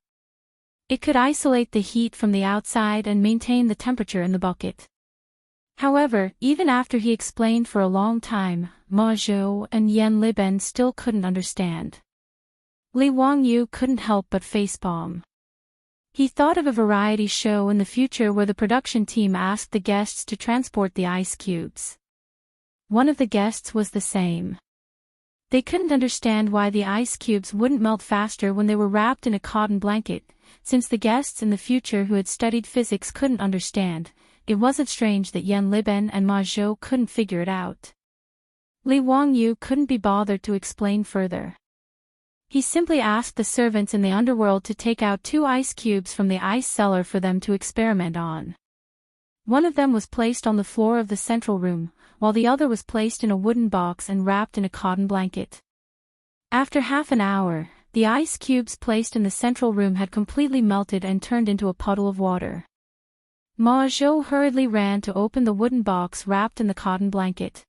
It could isolate the heat from the outside and maintain the temperature in the bucket. However, even after he explained for a long time, Ma Zhou and Yan Liben still couldn't understand. Li Wangyu couldn't help but facepalm. He thought of a variety show in the future where the production team asked the guests to transport the ice cubes. One of the guests was the same. They couldn't understand why the ice cubes wouldn't melt faster when they were wrapped in a cotton blanket. Since the guests in the future who had studied physics couldn't understand, it wasn't strange that Yan Liben and Ma Zhou couldn't figure it out. Li Wangyu couldn't be bothered to explain further. He simply asked the servants in the underworld to take out 2 ice cubes from the ice cellar for them to experiment on. One of them was placed on the floor of the central room, while the other was placed in a wooden box and wrapped in a cotton blanket. After half an hour, the ice cubes placed in the central room had completely melted and turned into a puddle of water. Ma Zhou hurriedly ran to open the wooden box wrapped in the cotton blanket.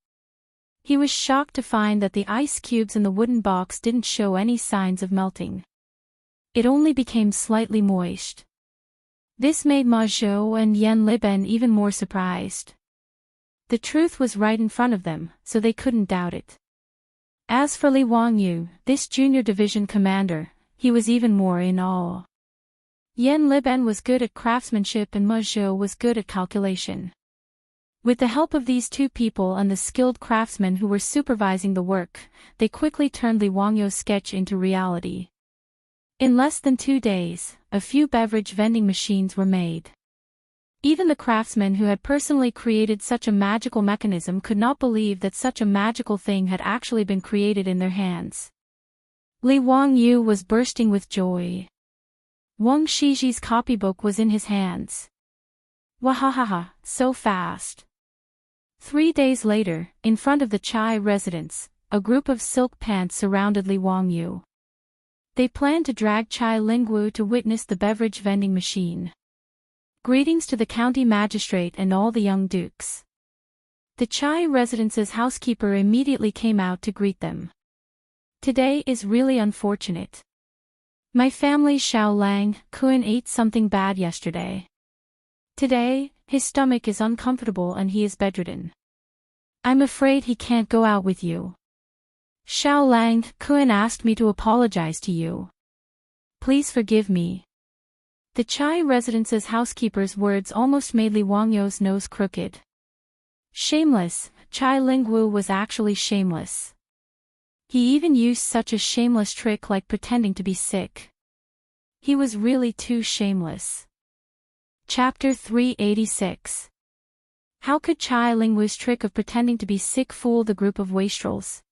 He was shocked to find that the ice cubes in the wooden box didn't show any signs of melting. It only became slightly moist. This made Ma Zhou and Yan Liben even more surprised. The truth was right in front of them, so they couldn't doubt it. As for Li Wangyu, this junior division commander, he was even more in awe. Yan Liben was good at craftsmanship and Ma Zhou was good at calculation. With the help of these two people and the skilled craftsmen who were supervising the work, they quickly turned Li Wangyu's sketch into reality. In less than 2 days, a few beverage vending machines were made. Even the craftsmen who had personally created such a magical mechanism could not believe that such a magical thing had actually been created in their hands. Li Wangyu was bursting with joy. Wang Shiji's copybook was in his hands. Wahahaha, so fast. 3 days later, in front of the Chai residence, a group of silk pants surrounded Li Wangyu. They planned to drag Chai Lingwu to witness the beverage vending machine. Greetings to the county magistrate and all the young dukes. The Chai residence's housekeeper immediately came out to greet them. Today is really unfortunate. My family Xiao Lang Kun ate something bad yesterday. Today, his stomach is uncomfortable and he is bedridden. I'm afraid he can't go out with you. Xiao Lang, Kun asked me to apologize to you. Please forgive me. The Chai residence's housekeeper's words almost made Li Wangyu's nose crooked. Shameless, Chai Lingwu was actually shameless. He even used such a shameless trick like pretending to be sick. He was really too shameless. Chapter 386. How could Chai Lingwu's trick of pretending to be sick fool the group of wastrels?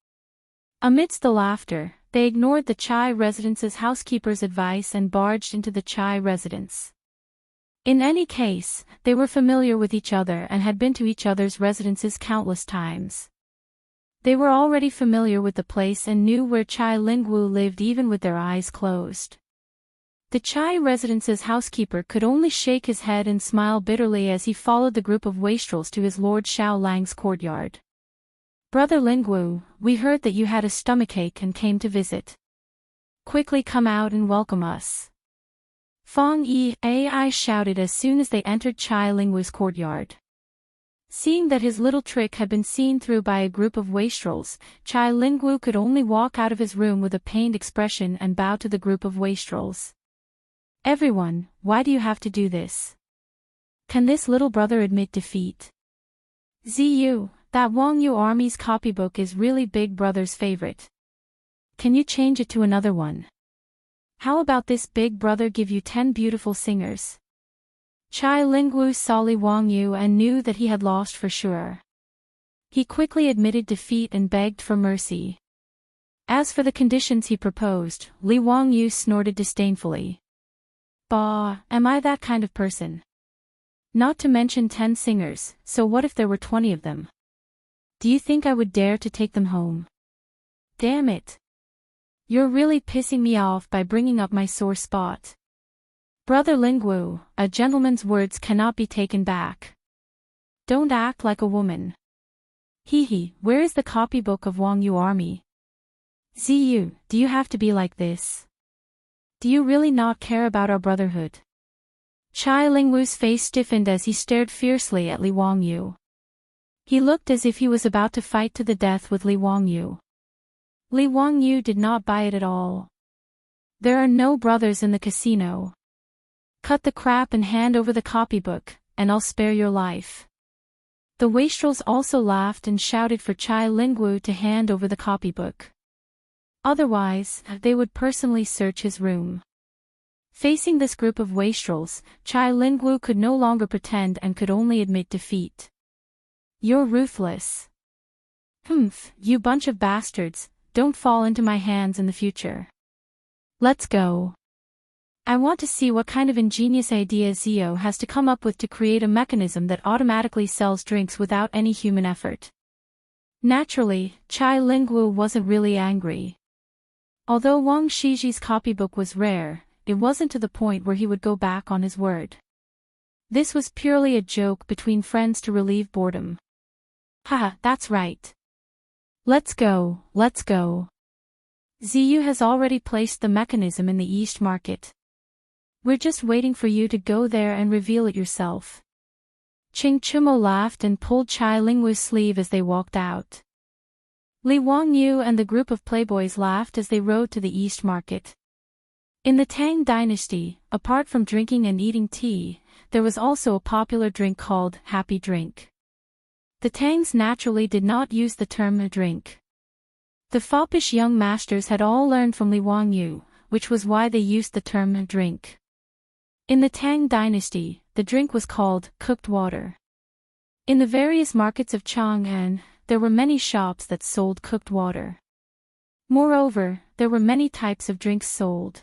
Amidst the laughter, they ignored the Chai residence's housekeeper's advice and barged into the Chai residence. In any case, they were familiar with each other and had been to each other's residences countless times. They were already familiar with the place and knew where Chai Lingwu lived even with their eyes closed. The Chai residence's housekeeper could only shake his head and smile bitterly as he followed the group of wastrels to his Lord Xiao Lang's courtyard. Brother Lingwu, we heard that you had a stomachache and came to visit. Quickly come out and welcome us. Fong Yi Ai shouted as soon as they entered Chai Lingwu's courtyard. Seeing that his little trick had been seen through by a group of wastrels, Chai Lingwu could only walk out of his room with a pained expression and bow to the group of wastrels. Everyone, why do you have to do this? Can this little brother admit defeat? Ziyu, that Wangyu army's copybook is really Big Brother's favorite. Can you change it to another one? How about this Big Brother give you 10 beautiful singers? Chai Lingwu saw Li Wangyu and knew that he had lost for sure. He quickly admitted defeat and begged for mercy. As for the conditions he proposed, Li Wangyu snorted disdainfully. Bah, am I that kind of person? Not to mention 10 singers, so what if there were 20 of them? Do you think I would dare to take them home? Damn it. You're really pissing me off by bringing up my sore spot. Brother Lingwu, a gentleman's words cannot be taken back. Don't act like a woman. Hee, where is the copybook of Wangyu army? Ziyu, do you have to be like this? Do you really not care about our brotherhood? Chai Lingwu's face stiffened as he stared fiercely at Li Wangyu. He looked as if he was about to fight to the death with Li Wangyu. Li Wangyu did not buy it at all. There are no brothers in the casino. Cut the crap and hand over the copybook, and I'll spare your life. The wastrels also laughed and shouted for Chai Lingwu to hand over the copybook. Otherwise, they would personally search his room. Facing this group of wastrels, Chai Lingwu could no longer pretend and could only admit defeat. You're ruthless. You bunch of bastards, don't fall into my hands in the future. Let's go. I want to see what kind of ingenious idea Zio has to come up with to create a mechanism that automatically sells drinks without any human effort. Naturally, Chai Lingwu wasn't really angry. Although Wang Shiji's copybook was rare, it wasn't to the point where he would go back on his word. This was purely a joke between friends to relieve boredom. Haha, that's right. Let's go, let's go. Ziyu has already placed the mechanism in the East Market. We're just waiting for you to go there and reveal it yourself. Ching Chumo laughed and pulled Chai Lingwu's sleeve as they walked out. Li Wangyu and the group of playboys laughed as they rode to the East Market. In the Tang dynasty, apart from drinking and eating tea, there was also a popular drink called Happy Drink. The Tangs naturally did not use the term drink. The foppish young masters had all learned from Li Wangyu, which was why they used the term drink. In the Tang dynasty, the drink was called cooked water. In the various markets of Chang'an, there were many shops that sold cooked water. Moreover, there were many types of drinks sold.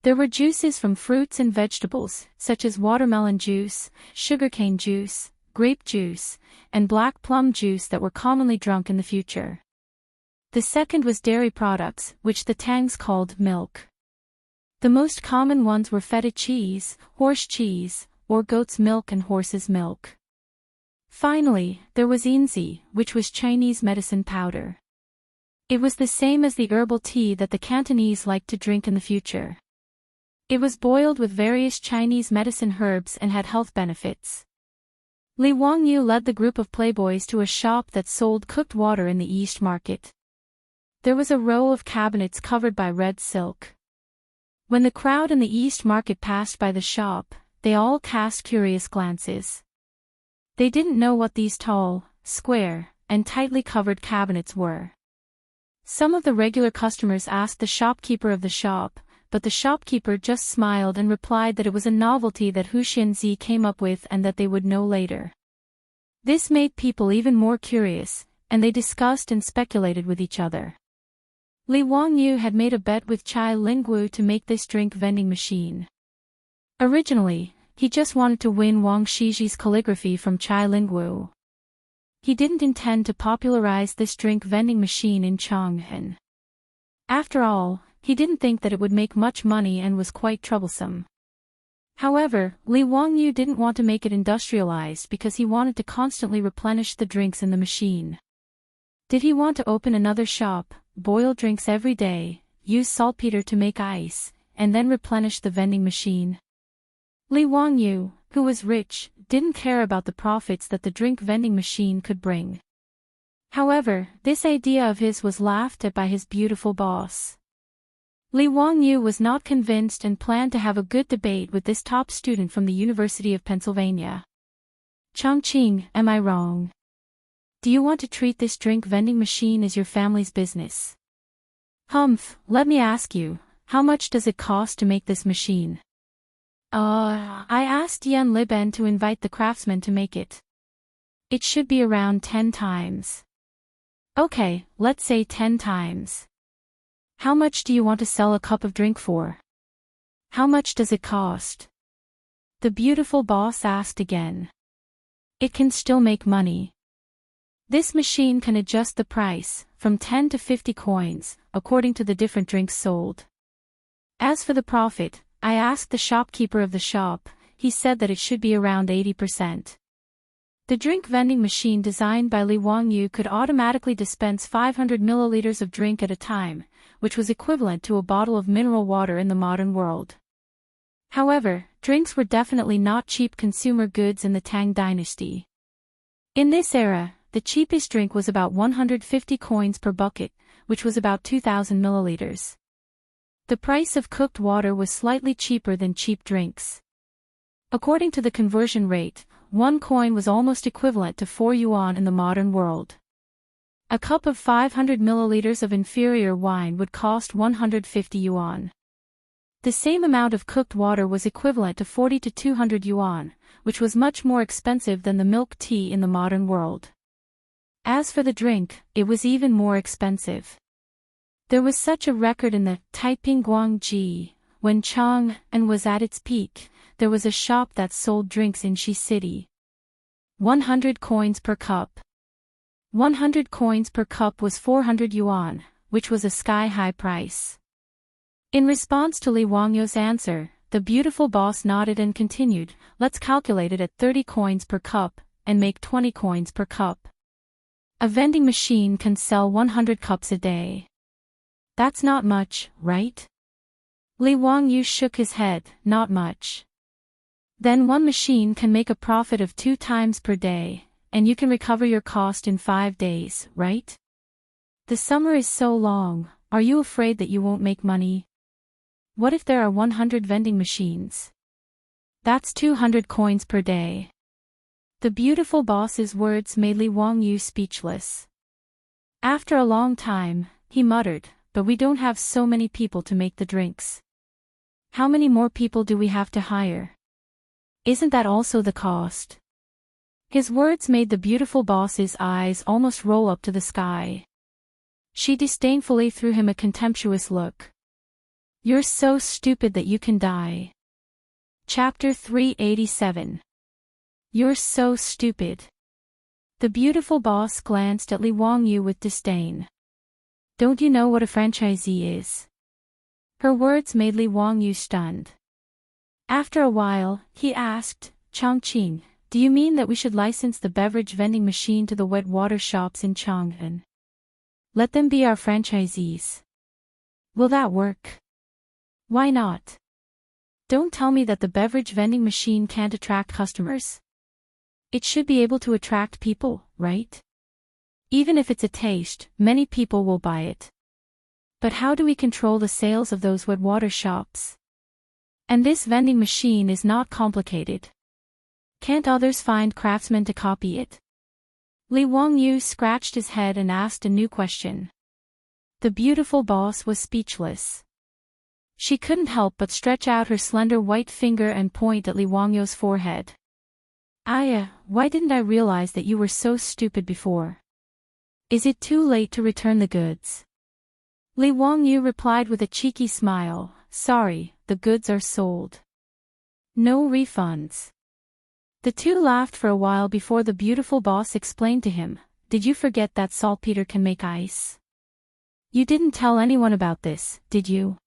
There were juices from fruits and vegetables, such as watermelon juice, sugarcane juice, grape juice, and black plum juice that were commonly drunk in the future. The second was dairy products, which the Tangs called milk. The most common ones were feta cheese, horse cheese, or goat's milk and horse's milk. Finally, there was inzi, which was Chinese medicine powder. It was the same as the herbal tea that the Cantonese liked to drink in the future. It was boiled with various Chinese medicine herbs and had health benefits. Li Wangyu led the group of playboys to a shop that sold cooked water in the East Market. there was a row of cabinets covered by red silk. When the crowd in the East Market passed by the shop, they all cast curious glances. They didn't know what these tall, square, and tightly covered cabinets were. Some of the regular customers asked the shopkeeper of the shop, but the shopkeeper just smiled and replied that it was a novelty that Hu Xinzi came up with and that they would know later. This made people even more curious, and they discussed and speculated with each other. Li Wangyu had made a bet with Chai Lingwu to make this drink vending machine. Originally, he just wanted to win Wang Shiji's calligraphy from Chai Lingwu. He didn't intend to popularize this drink vending machine in Chang'an. After all, he didn't think that it would make much money and was quite troublesome. However, Li Wangyu didn't want to make it industrialized because he wanted to constantly replenish the drinks in the machine. Did he want to open another shop, boil drinks every day, use saltpeter to make ice, and then replenish the vending machine? Li Wangyu, who was rich, didn't care about the profits that the drink vending machine could bring. However, this idea of his was laughed at by his beautiful boss. Li Wangyu was not convinced and planned to have a good debate with this top student from the University of Pennsylvania. Chongqing, am I wrong? Do you want to treat this drink vending machine as your family's business? Humph, let me ask you, how much does it cost to make this machine? I asked Yan Liben to invite the craftsman to make it. It should be around 10 times. Okay, let's say 10 times. How much do you want to sell a cup of drink for? How much does it cost? The beautiful boss asked again. It can still make money. This machine can adjust the price, from 10 to 50 coins, according to the different drinks sold. As for the profit, I asked the shopkeeper of the shop, he said that it should be around 80%. The drink vending machine designed by Li Wangyu could automatically dispense 500 milliliters of drink at a time, which was equivalent to a bottle of mineral water in the modern world. However, drinks were definitely not cheap consumer goods in the Tang dynasty. In this era, the cheapest drink was about 150 coins per bucket, which was about 2,000 milliliters. The price of cooked water was slightly cheaper than cheap drinks. According to the conversion rate, 1 coin was almost equivalent to 4 yuan in the modern world. A cup of 500 milliliters of inferior wine would cost 150 yuan. The same amount of cooked water was equivalent to 40 to 200 yuan, which was much more expensive than the milk tea in the modern world. As for the drink, it was even more expensive. There was such a record in the Taiping Guangji. When Chang'an was at its peak, there was a shop that sold drinks in Shi City. 100 coins per cup. 100 coins per cup was 400 yuan, which was a sky-high price. In response to Li Wangyu's answer, the beautiful boss nodded and continued, let's calculate it at 30 coins per cup, and make 20 coins per cup. A vending machine can sell 100 cups a day. That's not much, right? Li Wangyu shook his head, not much. Then one machine can make a profit of 2 times per day, and you can recover your cost in 5 days, right? The summer is so long, are you afraid that you won't make money? What if there are 100 vending machines? That's 200 coins per day. The beautiful boss's words made Li Wangyu speechless. After a long time, he muttered, but we don't have so many people to make the drinks. How many more people do we have to hire? Isn't that also the cost? His words made the beautiful boss's eyes almost roll up to the sky. She disdainfully threw him a contemptuous look. You're so stupid that you can die. Chapter 387. You're so stupid. The beautiful boss glanced at Li Wangyu with disdain. Don't you know what a franchisee is? Her words made Li Wangyu stunned. After a while, he asked, Chongqing, do you mean that we should license the beverage vending machine to the wet water shops in Chang'an? Let them be our franchisees. Will that work? Why not? Don't tell me that the beverage vending machine can't attract customers. It should be able to attract people, right? Even if it's a taste, many people will buy it. But how do we control the sales of those wet water shops? And this vending machine is not complicated. Can't others find craftsmen to copy it? Li Wangyu scratched his head and asked a new question. The beautiful boss was speechless. She couldn't help but stretch out her slender white finger and point at Li Wangyu's forehead. Aya, why didn't I realize that you were so stupid before? Is it too late to return the goods? Li Wangyu replied with a cheeky smile, sorry, the goods are sold. No refunds. The two laughed for a while before the beautiful boss explained to him, did you forget that saltpeter can make ice? You didn't tell anyone about this, did you?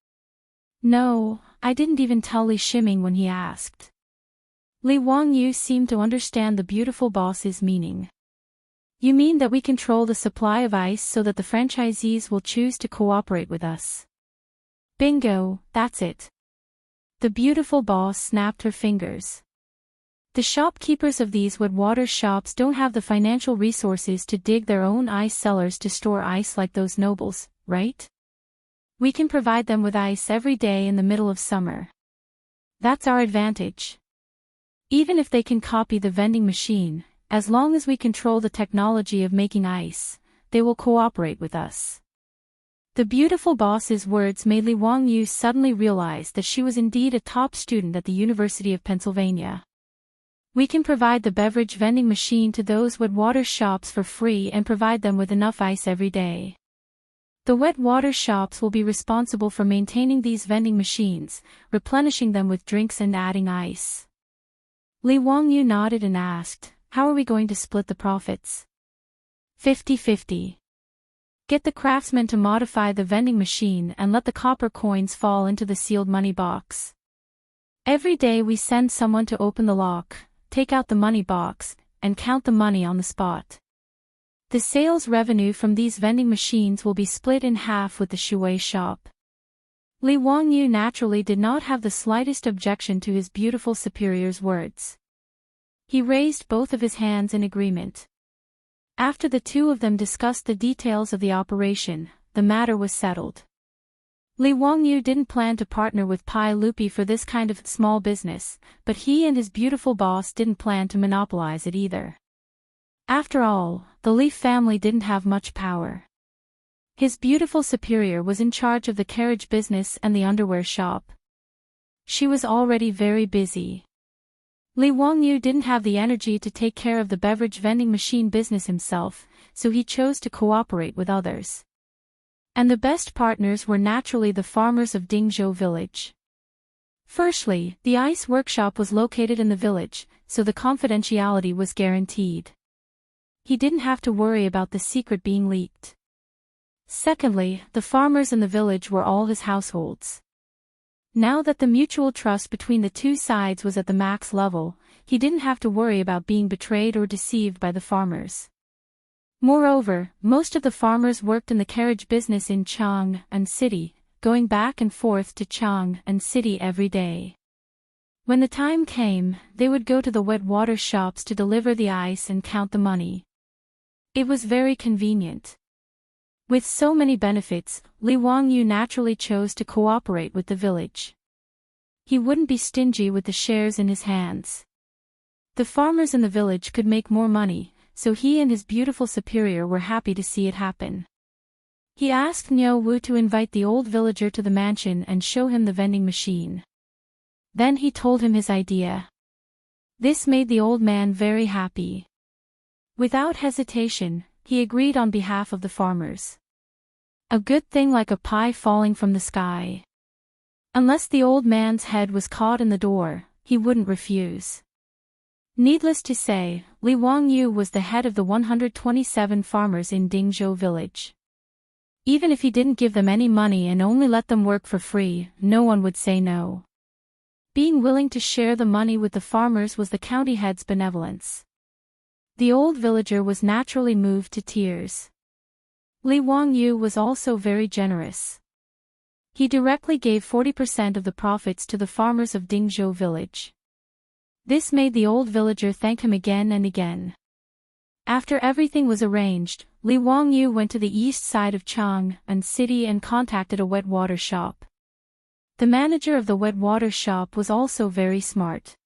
No, I didn't even tell Li Shiming when he asked. Li Wangyu seemed to understand the beautiful boss's meaning. You mean that we control the supply of ice so that the franchisees will choose to cooperate with us? Bingo, that's it. The beautiful boss snapped her fingers. The shopkeepers of these wet water shops don't have the financial resources to dig their own ice cellars to store ice like those nobles, right? We can provide them with ice every day in the middle of summer. That's our advantage. Even if they can copy the vending machine, as long as we control the technology of making ice, they will cooperate with us. The beautiful boss's words made Li Wangyu suddenly realize that she was indeed a top student at the University of Pennsylvania. We can provide the beverage vending machine to those wet water shops for free and provide them with enough ice every day. The wet water shops will be responsible for maintaining these vending machines, replenishing them with drinks and adding ice. Li Wangyu nodded and asked, how are we going to split the profits? 50-50. Get the craftsmen to modify the vending machine and let the copper coins fall into the sealed money box. Every day we send someone to open the lock, take out the money box, and count the money on the spot. The sales revenue from these vending machines will be split in half with the Shuwei shop. Li Wangyu naturally did not have the slightest objection to his beautiful superior's words. He raised both of his hands in agreement. After the two of them discussed the details of the operation, the matter was settled. Li Wangyu didn't plan to partner with Pai Lupi for this kind of small business, but he and his beautiful boss didn't plan to monopolize it either. After all, the Li family didn't have much power. His beautiful superior was in charge of the carriage business and the underwear shop. She was already very busy. Li Wangyu didn't have the energy to take care of the beverage vending machine business himself, so he chose to cooperate with others. And the best partners were naturally the farmers of Dingzhou village. Firstly, the ice workshop was located in the village, so the confidentiality was guaranteed. He didn't have to worry about the secret being leaked. Secondly, the farmers in the village were all his households. Now that the mutual trust between the two sides was at the max level, he didn't have to worry about being betrayed or deceived by the farmers. Moreover, most of the farmers worked in the carriage business in Chang'an City, going back and forth to Chang'an City every day. When the time came, they would go to the wet water shops to deliver the ice and count the money. It was very convenient. With so many benefits, Li Wangyu naturally chose to cooperate with the village. He wouldn't be stingy with the shares in his hands. The farmers in the village could make more money, so he and his beautiful superior were happy to see it happen. He asked Niu Wu to invite the old villager to the mansion and show him the vending machine. Then he told him his idea. This made the old man very happy. Without hesitation, he agreed on behalf of the farmers. A good thing like a pie falling from the sky. Unless the old man's head was caught in the door, he wouldn't refuse. Needless to say, Li Wangyu was the head of the 127 farmers in Dingzhou village. Even if he didn't give them any money and only let them work for free, no one would say no. Being willing to share the money with the farmers was the county head's benevolence. The old villager was naturally moved to tears. Li Wangyu was also very generous. He directly gave 40% of the profits to the farmers of Dingzhou village. This made the old villager thank him again and again. After everything was arranged, Li Wangyu went to the east side of Chang'an City and contacted a wet water shop. The manager of the wet water shop was also very smart.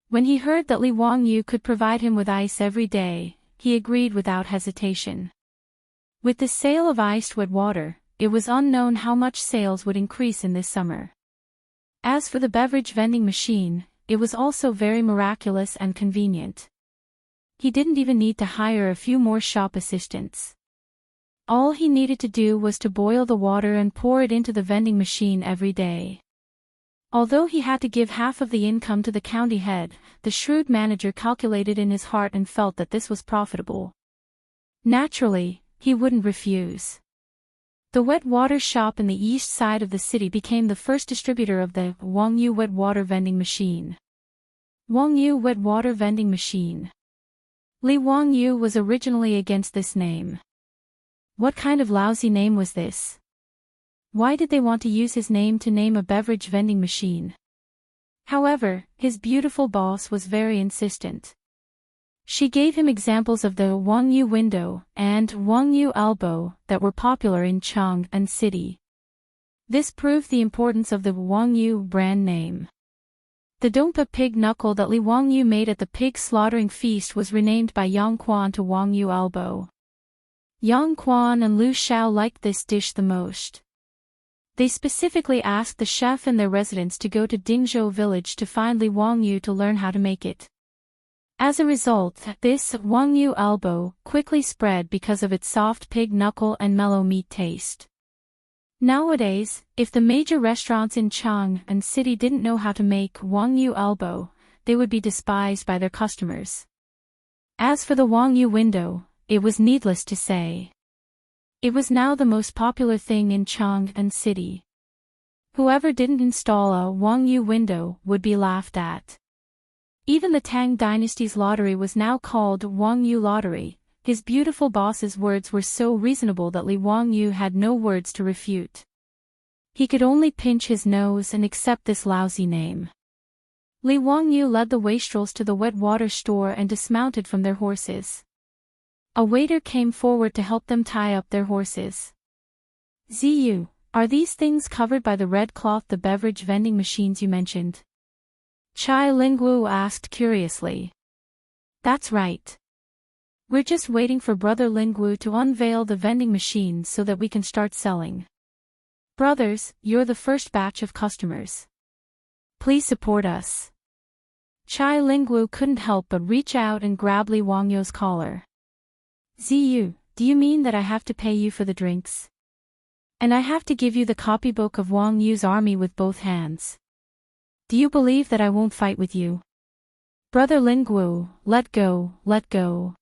When he heard that Li Wangyu could provide him with ice every day, he agreed without hesitation. With the sale of iced wet water, it was unknown how much sales would increase in this summer. As for the beverage vending machine, it was also very miraculous and convenient. He didn't even need to hire a few more shop assistants. All he needed to do was to boil the water and pour it into the vending machine every day. Although he had to give half of the income to the county head, the shrewd manager calculated in his heart and felt that this was profitable. Naturally, he wouldn't refuse. The wet water shop in the east side of the city became the first distributor of the Wangyu wet water vending machine. Wangyu wet water vending machine. Li Wangyu was originally against this name. What kind of lousy name was this? Why did they want to use his name to name a beverage vending machine? However, his beautiful boss was very insistent. She gave him examples of the Wangyu window and Wangyu elbow that were popular in Chang'an City. This proved the importance of the Wangyu brand name. The Dongpa pig knuckle that Li Wangyu made at the pig slaughtering feast was renamed by Yang Quan to Wangyu elbow. Yang Quan and Lu Xiao liked this dish the most. They specifically asked the chef and their residents to go to Dingzhou village to find Li Wangyu to learn how to make it. As a result, this Wangyu elbow quickly spread because of its soft pig knuckle and mellow meat taste. Nowadays, if the major restaurants in Chang'an City didn't know how to make Wangyu elbow, they would be despised by their customers. As for the Wangyu window, it was needless to say. It was now the most popular thing in Chang'an City. Whoever didn't install a Wangyu window would be laughed at. Even the Tang dynasty's lottery was now called Wangyu Lottery. His beautiful boss's words were so reasonable that Li Wangyu had no words to refute. He could only pinch his nose and accept this lousy name. Li Wangyu led the wastrels to the wet water store and dismounted from their horses. A waiter came forward to help them tie up their horses. Ziyu, are these things covered by the red cloth, the beverage vending machines you mentioned? Chai Lingwu asked curiously. That's right. We're just waiting for Brother Lingwu to unveil the vending machines so that we can start selling. Brothers, you're the first batch of customers. Please support us. Chai Lingwu couldn't help but reach out and grab Li Wangyu's collar. Ziyu, do you mean that I have to pay you for the drinks? And I have to give you the copybook of Wang Yu's army with both hands? Do you believe that I won't fight with you? Brother Lingwu, let go, let go.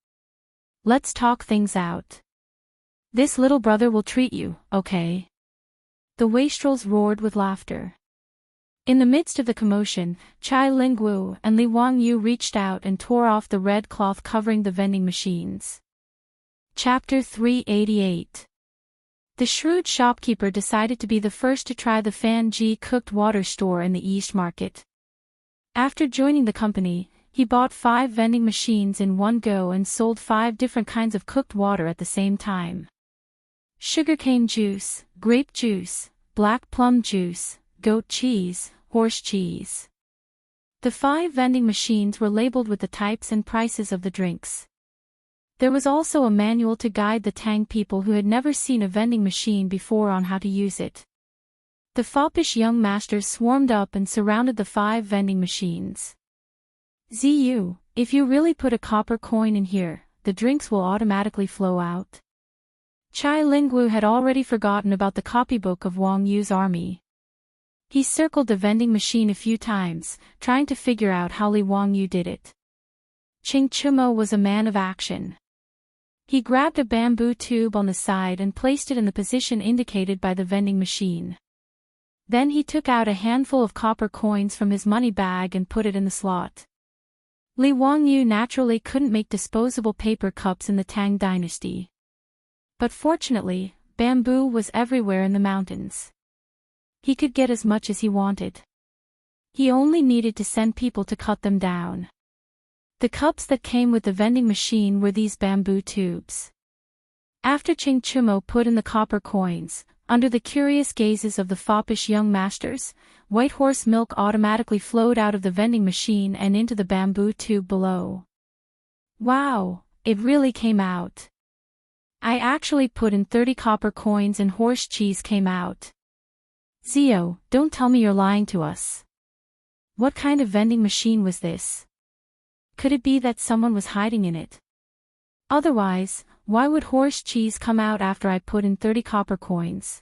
Let's talk things out. This little brother will treat you, okay? The wastrels roared with laughter. In the midst of the commotion, Chai Lingwu and Li Wangyu reached out and tore off the red cloth covering the vending machines. Chapter 388. The shrewd shopkeeper decided to be the first to try the Fan Ji cooked water store in the East Market. After joining the company, he bought 5 vending machines in one go and sold 5 different kinds of cooked water at the same time. Sugarcane juice, grape juice, black plum juice, goat cheese, horse cheese. The 5 vending machines were labeled with the types and prices of the drinks. There was also a manual to guide the Tang people who had never seen a vending machine before on how to use it. The foppish young masters swarmed up and surrounded the 5 vending machines. Ziyu, if you really put a copper coin in here, the drinks will automatically flow out. Chai Lingwu had already forgotten about the copybook of Wang Yu's army. He circled the vending machine a few times, trying to figure out how Li Wangyu did it. Ching Chumo was a man of action. He grabbed a bamboo tube on the side and placed it in the position indicated by the vending machine. Then he took out a handful of copper coins from his money bag and put it in the slot. Li Wangyu naturally couldn't make disposable paper cups in the Tang dynasty. But fortunately, bamboo was everywhere in the mountains. He could get as much as he wanted. He only needed to send people to cut them down. The cups that came with the vending machine were these bamboo tubes. After Ching Chumo put in the copper coins, under the curious gazes of the foppish young masters, white horse milk automatically flowed out of the vending machine and into the bamboo tube below. Wow, it really came out. I actually put in 30 copper coins and horse cheese came out. Zio, don't tell me you're lying to us. What kind of vending machine was this? Could it be that someone was hiding in it? Otherwise, why would horse cheese come out after I put in 30 copper coins?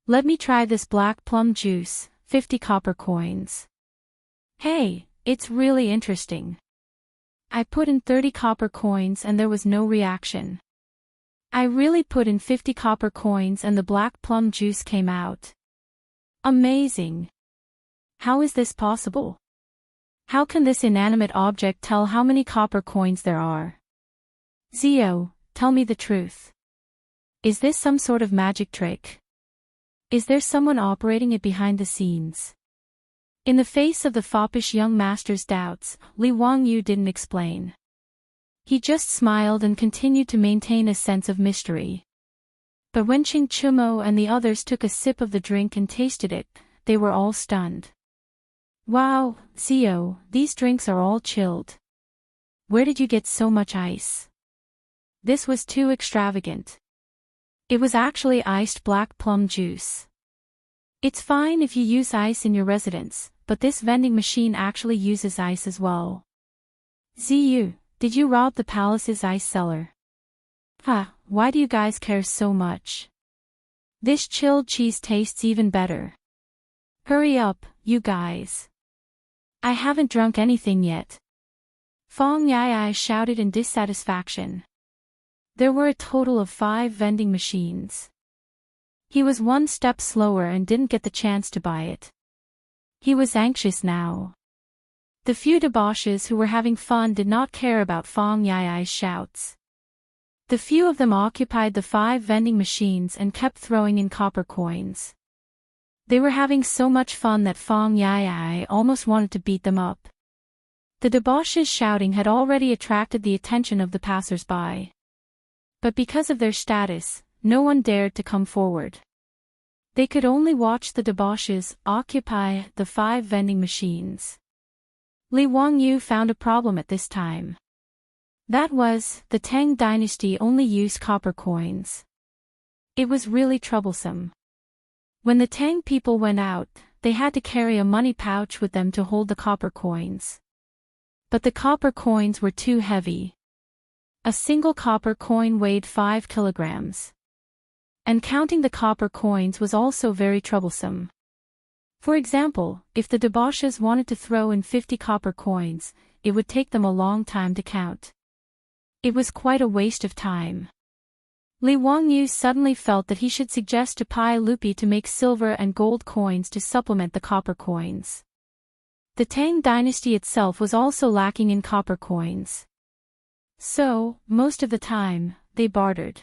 Let me try this black plum juice, 50 copper coins. Hey, it's really interesting. I put in 30 copper coins and there was no reaction. I really put in 50 copper coins and the black plum juice came out. Amazing. How is this possible? How can this inanimate object tell how many copper coins there are? Zio, tell me the truth. Is this some sort of magic trick? Is there someone operating it behind the scenes? In the face of the foppish young master's doubts, Li Wangyu didn't explain. He just smiled and continued to maintain a sense of mystery. But when Ching Chumo and the others took a sip of the drink and tasted it, they were all stunned. Wow, Zio, these drinks are all chilled. Where did you get so much ice? This was too extravagant. It was actually iced black plum juice. It's fine if you use ice in your residence, but this vending machine actually uses ice as well. Ziyu, did you rob the palace's ice cellar? Why do you guys care so much? This chilled cheese tastes even better. Hurry up, you guys. I haven't drunk anything yet. Fong Yai shouted in dissatisfaction. There were a total of 5 vending machines. He was one step slower and didn't get the chance to buy it. He was anxious now. The few debauches who were having fun did not care about Fong Yai's shouts. The few of them occupied the 5 vending machines and kept throwing in copper coins. They were having so much fun that Fong Yai almost wanted to beat them up. The debauches shouting had already attracted the attention of the passers-by. But because of their status, no one dared to come forward. They could only watch the debauches occupy the 5 vending machines. Li Wangyu found a problem at this time. That was, the Tang dynasty only used copper coins. It was really troublesome. When the Tang people went out, they had to carry a money pouch with them to hold the copper coins. But the copper coins were too heavy. A single copper coin weighed 5 kilograms. And counting the copper coins was also very troublesome. For example, if the debauches wanted to throw in 50 copper coins, it would take them a long time to count. It was quite a waste of time. Li Wangyu suddenly felt that he should suggest to Pai Lupi to make silver and gold coins to supplement the copper coins. The Tang dynasty itself was also lacking in copper coins. So, most of the time, they bartered.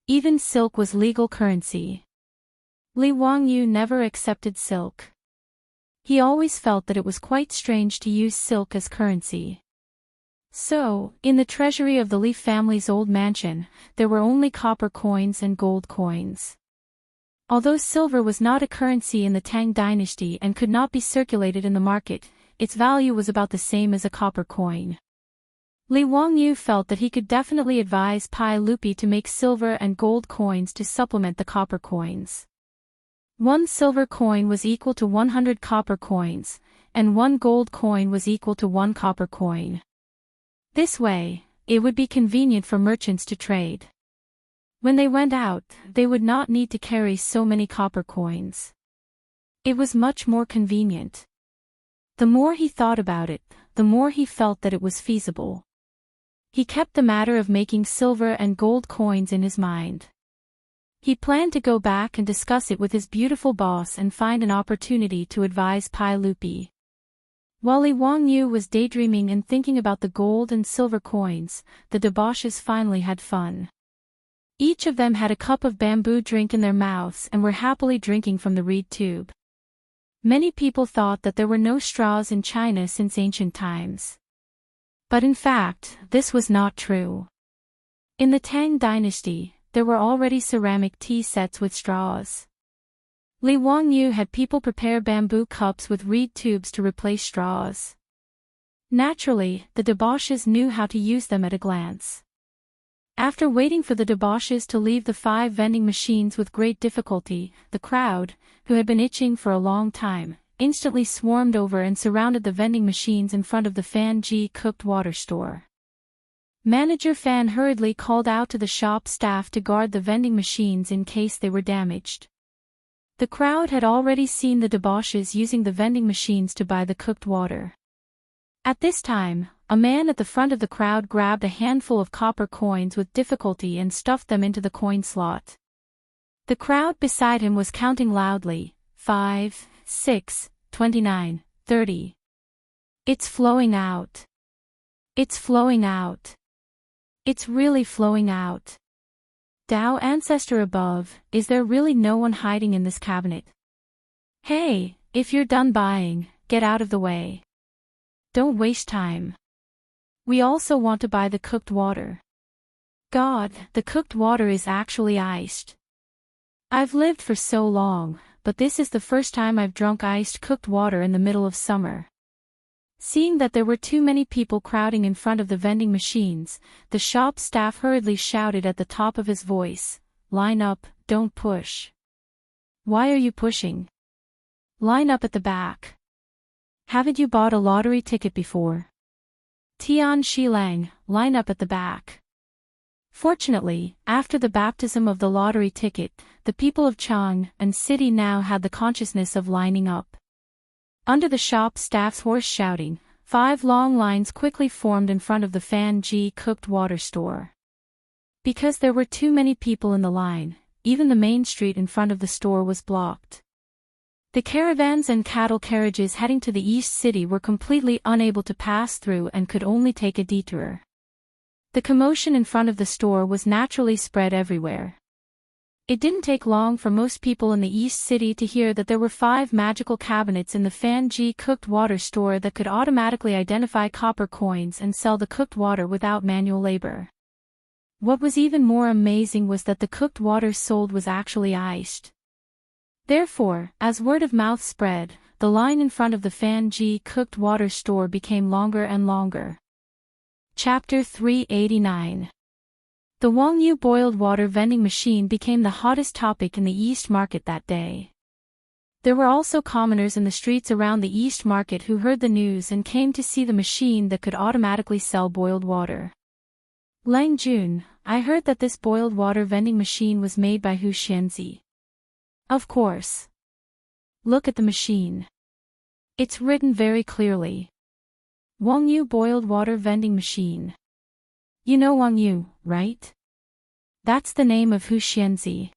Even silk was legal currency. Li Wangyu never accepted silk. He always felt that it was quite strange to use silk as currency. So, in the treasury of the Li family's old mansion, there were only copper coins and gold coins. Although silver was not a currency in the Tang dynasty and could not be circulated in the market, its value was about the same as a copper coin. Li Wangyu felt that he could definitely advise Pai Lupi to make silver and gold coins to supplement the copper coins. 1 silver coin was equal to 100 copper coins, and 1 gold coin was equal to 1 copper coin. This way, it would be convenient for merchants to trade. When they went out, they would not need to carry so many copper coins. It was much more convenient. The more he thought about it, the more he felt that it was feasible. He kept the matter of making silver and gold coins in his mind. He planned to go back and discuss it with his beautiful boss and find an opportunity to advise Pai Lupi. While Li Wangyu was daydreaming and thinking about the gold and silver coins, the debauches finally had fun. Each of them had a cup of bamboo drink in their mouths and were happily drinking from the reed tube. Many people thought that there were no straws in China since ancient times. But in fact, this was not true. In the Tang dynasty, there were already ceramic tea sets with straws. Li Wangyu had people prepare bamboo cups with reed tubes to replace straws. Naturally, the debauches knew how to use them at a glance. After waiting for the debauches to leave the 5 vending machines with great difficulty, the crowd, who had been itching for a long time, instantly swarmed over and surrounded the vending machines in front of the Fan Ji cooked water store. Manager Fan hurriedly called out to the shop staff to guard the vending machines in case they were damaged. The crowd had already seen the debauches using the vending machines to buy the cooked water. At this time, a man at the front of the crowd grabbed a handful of copper coins with difficulty and stuffed them into the coin slot. The crowd beside him was counting loudly, 5, 6, 29, 30. It's flowing out. It's flowing out. It's really flowing out. Tao ancestor above, is there really no one hiding in this cabinet? Hey, if you're done buying, get out of the way. Don't waste time. We also want to buy the cooked water. God, the cooked water is actually iced. I've lived for so long, but this is the first time I've drunk iced cooked water in the middle of summer. Seeing that there were too many people crowding in front of the vending machines, the shop staff hurriedly shouted at the top of his voice, "Line up, don't push." Why are you pushing? Line up at the back. Haven't you bought a lottery ticket before? Tian Shilang, line up at the back. Fortunately, after the baptism of the lottery ticket, the people of Chang and city now had the consciousness of lining up. Under the shop staff's hoarse shouting, 5 long lines quickly formed in front of the Fan Ji cooked water store. Because there were too many people in the line, even the main street in front of the store was blocked. The caravans and cattle carriages heading to the East City were completely unable to pass through and could only take a detour. The commotion in front of the store was naturally spread everywhere. It didn't take long for most people in the East City to hear that there were 5 magical cabinets in the Fan Ji cooked water store that could automatically identify copper coins and sell the cooked water without manual labor. What was even more amazing was that the cooked water sold was actually iced. Therefore, as word of mouth spread, the line in front of the Fan Ji cooked water store became longer and longer. Chapter 389. The Wangyu boiled water vending machine became the hottest topic in the East Market that day. There were also commoners in the streets around the East Market who heard the news and came to see the machine that could automatically sell boiled water. Lang Jun, I heard that this boiled water vending machine was made by Hu Xianzi. Of course. Look at the machine. It's written very clearly. Wangyu boiled water vending machine. You know Wangyu, right? That's the name of Hu Xianzi.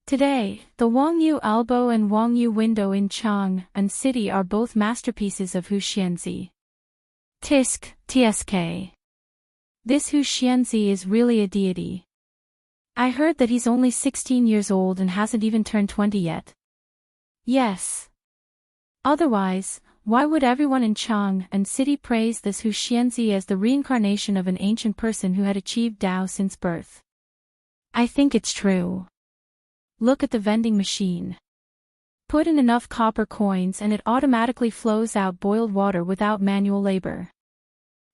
Today, the Wangyu elbow and Wangyu window in Chang and city are both masterpieces of Hu Xianzi. Tsk. This Hu Xianzi is really a deity. I heard that he's only 16 years old and hasn't even turned 20 yet. Yes. Otherwise, why would everyone in Chang and city praise this Hu Xianzi as the reincarnation of an ancient person who had achieved Tao since birth? I think it's true. Look at the vending machine. Put in enough copper coins and it automatically flows out boiled water without manual labor.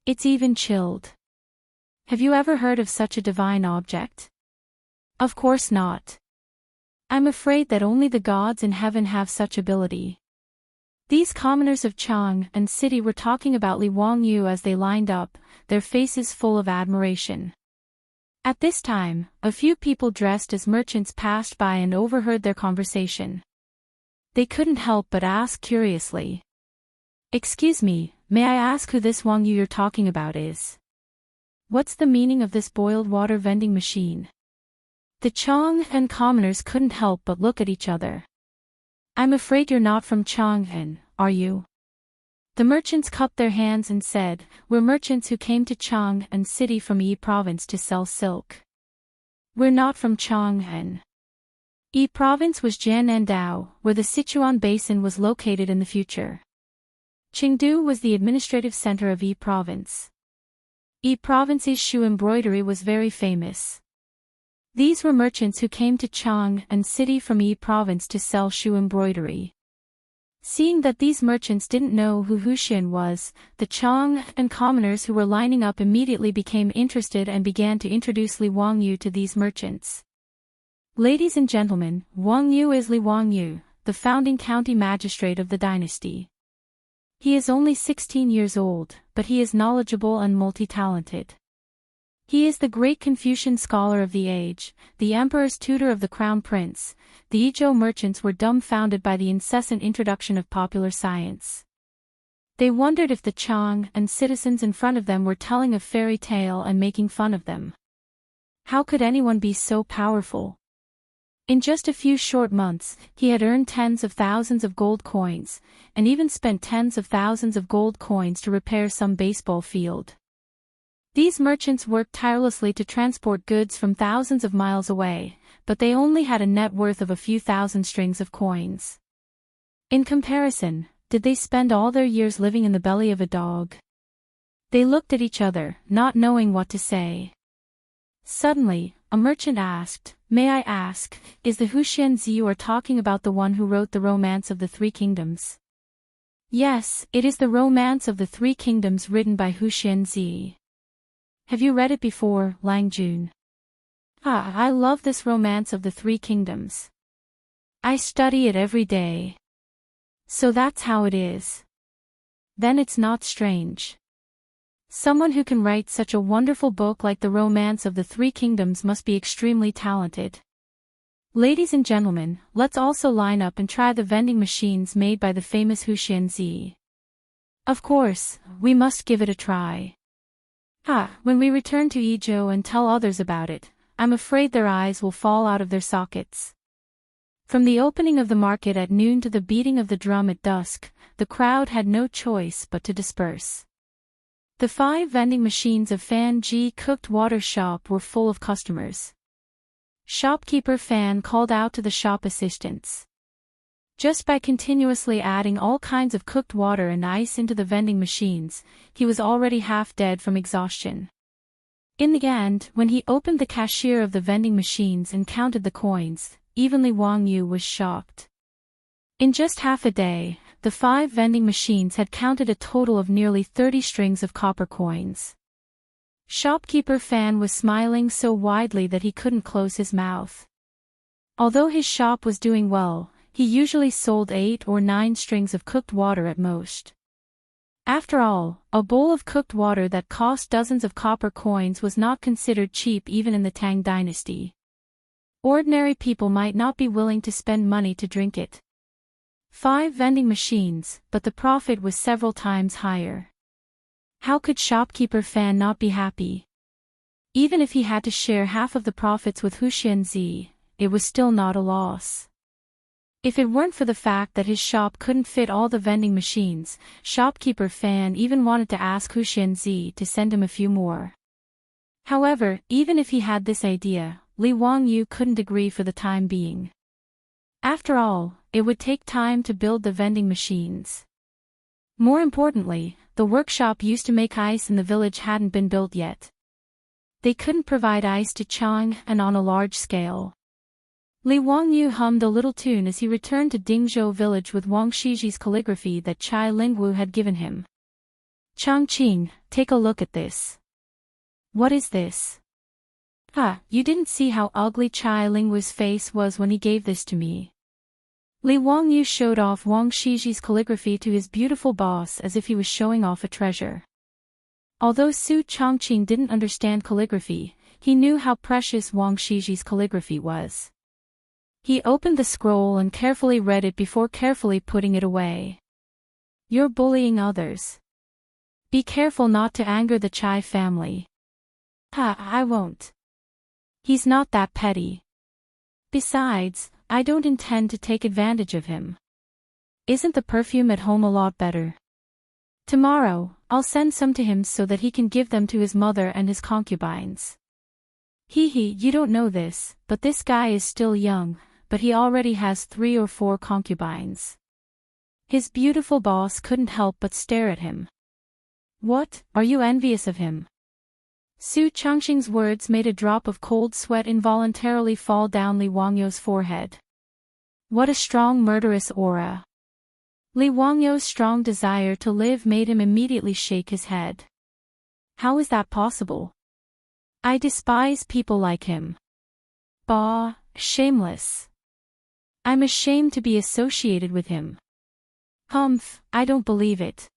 It's even chilled. Have you ever heard of such a divine object? Of course not. I'm afraid that only the gods in heaven have such ability. These commoners of Chang and city were talking about Li Wangyu as they lined up, their faces full of admiration. At this time, a few people dressed as merchants passed by and overheard their conversation. They couldn't help but ask curiously. Excuse me, may I ask who this Wangyu you're talking about is? What's the meaning of this boiled water vending machine? The Chang and commoners couldn't help but look at each other. I'm afraid you're not from Chang'an, are you? The merchants cupped their hands and said, We're merchants who came to Chang and city from Yi province to sell silk. We're not from Chang'an. Yi province was Jian'an, where the Sichuan basin was located in the future. Chengdu was the administrative center of Yi province. Yi province's shoe embroidery was very famous. These were merchants who came to Chang and city from Yi province to sell shoe embroidery. Seeing that these merchants didn't know who Huxian was, the Chang and commoners who were lining up immediately became interested and began to introduce Li Wangyu to these merchants. Ladies and gentlemen, Wangyu is Li Wangyu, the founding county magistrate of the dynasty. He is only 16 years old, but he is knowledgeable and multi-talented. He is the great Confucian scholar of the age, the emperor's tutor of the crown prince. The Yizhou merchants were dumbfounded by the incessant introduction of popular science. They wondered if the Chang and citizens in front of them were telling a fairy tale and making fun of them. How could anyone be so powerful? In just a few short months, he had earned tens of thousands of gold coins, and even spent tens of thousands of gold coins to repair some baseball field. These merchants worked tirelessly to transport goods from thousands of miles away, but they only had a net worth of a few thousand strings of coins. In comparison, did they spend all their years living in the belly of a dog? They looked at each other, not knowing what to say. Suddenly, a merchant asked, "May I ask, is the Huxianzi you are talking about the one who wrote the Romance of the Three Kingdoms?" "Yes, it is the Romance of the Three Kingdoms written by Huxianzi. Have you read it before, Lang Jun?" "Ah, I love this Romance of the Three Kingdoms. I study it every day." "So that's how it is. Then it's not strange. Someone who can write such a wonderful book like the Romance of the Three Kingdoms must be extremely talented." Ladies and gentlemen, let's also line up and try the vending machines made by the famous Huxianzi. Of course, we must give it a try. When we return to Yizhou and tell others about it, I'm afraid their eyes will fall out of their sockets. From the opening of the market at noon to the beating of the drum at dusk, the crowd had no choice but to disperse. The 5 vending machines of Fan Ji cooked water shop were full of customers. Shopkeeper Fan called out to the shop assistants. Just by continuously adding all kinds of cooked water and ice into the vending machines, he was already half dead from exhaustion. In the end, when he opened the cashier of the vending machines and counted the coins, even Li Wangyu was shocked. In just half a day, the 5 vending machines had counted a total of nearly 30 strings of copper coins. Shopkeeper Fan was smiling so widely that he couldn't close his mouth. Although his shop was doing well, he usually sold 8 or 9 strings of cooked water at most. After all, a bowl of cooked water that cost dozens of copper coins was not considered cheap even in the Tang dynasty. Ordinary people might not be willing to spend money to drink it. 5 vending machines, but the profit was several times higher. How could shopkeeper Fan not be happy? Even if he had to share half of the profits with Huxianzi, it was still not a loss. If it weren't for the fact that his shop couldn't fit all the vending machines, shopkeeper Fan even wanted to ask Huxianzi to send him a few more. However, even if he had this idea, Li Wangyu couldn't agree for the time being. After all, it would take time to build the vending machines. More importantly, the workshop used to make ice in the village hadn't been built yet. They couldn't provide ice to Chang and on a large scale. Li Wangyu hummed a little tune as he returned to Dingzhou village with Wang Shiji's calligraphy that Chai Lingwu had given him. "Changqing, take a look at this." "What is this?" You didn't see how ugly Chai Lingwu's face was when he gave this to me." Li Wangyu showed off Wang Shiji's calligraphy to his beautiful boss as if he was showing off a treasure. Although Su Changqing didn't understand calligraphy, he knew how precious Wang Shiji's calligraphy was. He opened the scroll and carefully read it before carefully putting it away. "You're bullying others. Be careful not to anger the Chai family." I won't. He's not that petty. Besides, I don't intend to take advantage of him. Isn't the perfume at home a lot better? Tomorrow, I'll send some to him so that he can give them to his mother and his concubines. You don't know this, but this guy is still young, but he already has 3 or 4 concubines. His beautiful boss couldn't help but stare at him. "What, are you envious of him?" Su Changxing's words made a drop of cold sweat involuntarily fall down Li Wangyou's forehead. What a strong murderous aura. Li Wangyou's strong desire to live made him immediately shake his head. How is that possible? I despise people like him. Bah, shameless. I'm ashamed to be associated with him. Humph, I don't believe it.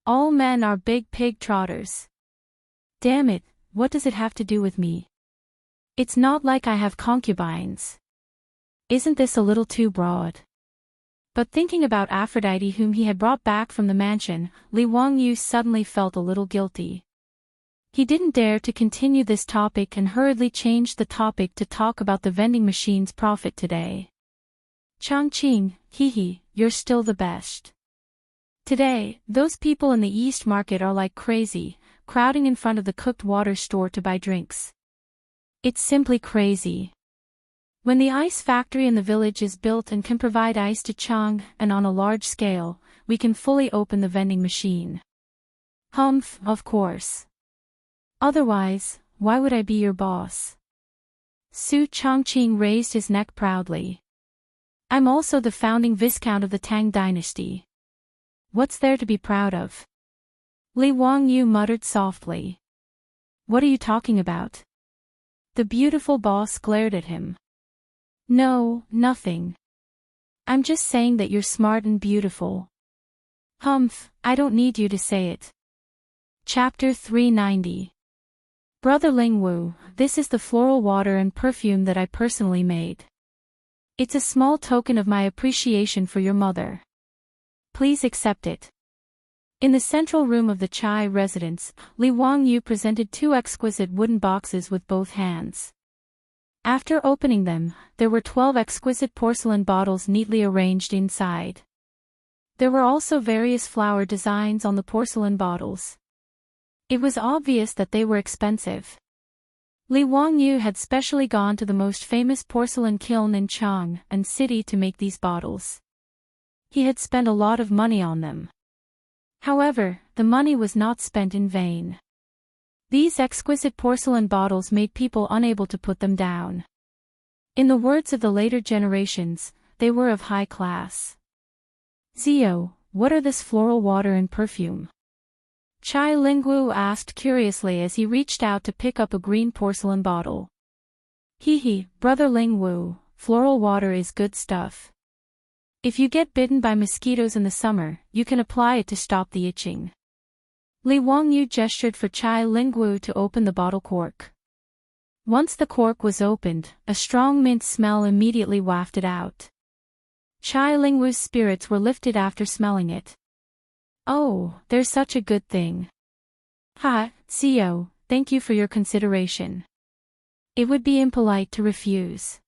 All men are big pig trotters. Damn it, what does it have to do with me? It's not like I have concubines. Isn't this a little too broad? But thinking about Aphrodite whom he had brought back from the mansion, Li Wangyu suddenly felt a little guilty. He didn't dare to continue this topic and hurriedly changed the topic to talk about the vending machine's profit today. Changqing, hee, you're still the best. Today, those people in the East Market are like crazy, crowding in front of the cooked water store to buy drinks. It's simply crazy. When the ice factory in the village is built and can provide ice to Chang, and on a large scale, we can fully open the vending machine. Humph, of course. Otherwise, why would I be your boss? Su Changqing raised his neck proudly. I'm also the founding Viscount of the Tang dynasty. What's there to be proud of? Li Wangyu muttered softly. What are you talking about? The beautiful boss glared at him. No, nothing. I'm just saying that you're smart and beautiful. Humph, I don't need you to say it. Chapter 390. Brother Lingwu, this is the floral water and perfume that I personally made. It's a small token of my appreciation for your mother. Please accept it. In the central room of the Chai residence, Li Wangyu presented two exquisite wooden boxes with both hands. After opening them, there were 12 exquisite porcelain bottles neatly arranged inside. There were also various flower designs on the porcelain bottles. It was obvious that they were expensive. Li Wangyu had specially gone to the most famous porcelain kiln in Chang'an City to make these bottles. He had spent a lot of money on them. However, the money was not spent in vain. These exquisite porcelain bottles made people unable to put them down. In the words of the later generations, they were of high class. Zio, what are this floral water and perfume? Chai Lingwu asked curiously as he reached out to pick up a green porcelain bottle. Hee, Brother Lingwu, floral water is good stuff. If you get bitten by mosquitoes in the summer, you can apply it to stop the itching. Li Wangyu gestured for Chai Lingwu to open the bottle cork. Once the cork was opened, a strong mint smell immediately wafted out. Chai Lingwu's spirits were lifted after smelling it. Oh, there's such a good thing. Ha, Zio, thank you for your consideration. It would be impolite to refuse.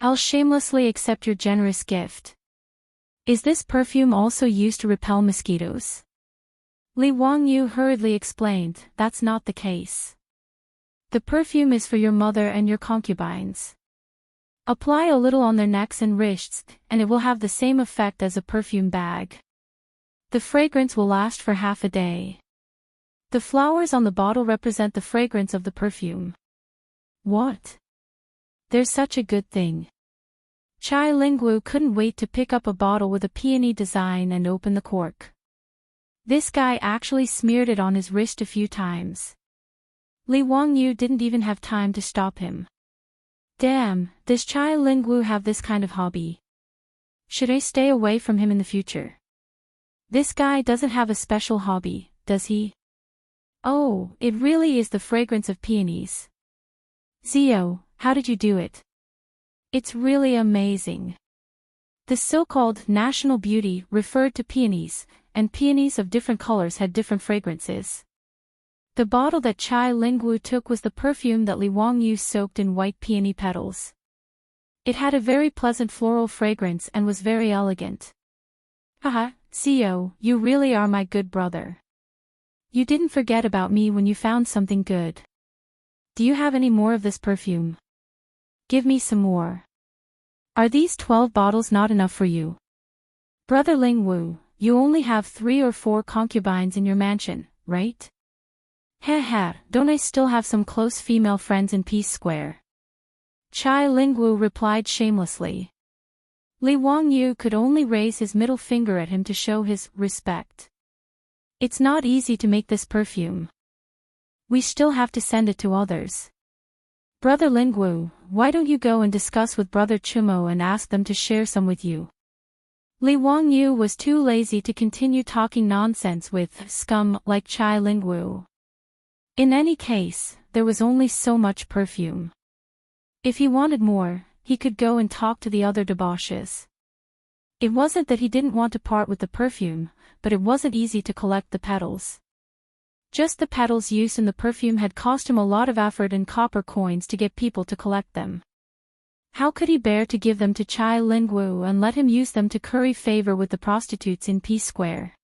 I'll shamelessly accept your generous gift. Is this perfume also used to repel mosquitoes? Li Wangyu hurriedly explained, that's not the case. The perfume is for your mother and your concubines. Apply a little on their necks and wrists, and it will have the same effect as a perfume bag. The fragrance will last for half a day. The flowers on the bottle represent the fragrance of the perfume. What? There's such a good thing. Chai Lingwu couldn't wait to pick up a bottle with a peony design and open the cork. This guy actually smeared it on his wrist a few times. Li Wangyu didn't even have time to stop him. Damn, does Chai Lingwu have this kind of hobby? Should I stay away from him in the future? This guy doesn't have a special hobby, does he? Oh, it really is the fragrance of peonies. Zio, how did you do it? It's really amazing. The so-called national beauty referred to peonies, and peonies of different colors had different fragrances. The bottle that Chai Lingwu took was the perfume that Li Wangyu soaked in white peony petals. It had a very pleasant floral fragrance and was very elegant. Haha, Zio, you really are my good brother. You didn't forget about me when you found something good. Do you have any more of this perfume? Give me some more. Are these 12 bottles not enough for you? Brother Lingwu, you only have 3 or 4 concubines in your mansion, right? Heh, don't I still have some close female friends in Peace Square? Chai Lingwu replied shamelessly. Li Wangyu could only raise his middle finger at him to show his respect. It's not easy to make this perfume. We still have to send it to others. Brother Lingwu, why don't you go and discuss with Brother Chumo and ask them to share some with you? Li Wangyu was too lazy to continue talking nonsense with scum like Chai Lingwu. In any case, there was only so much perfume. If he wanted more, he could go and talk to the other debauches. It wasn't that he didn't want to part with the perfume, but it wasn't easy to collect the petals. Just the petals used in the perfume had cost him a lot of effort and copper coins to get people to collect them. How could he bear to give them to Chai Lingwu and let him use them to curry favor with the prostitutes in Peace Square?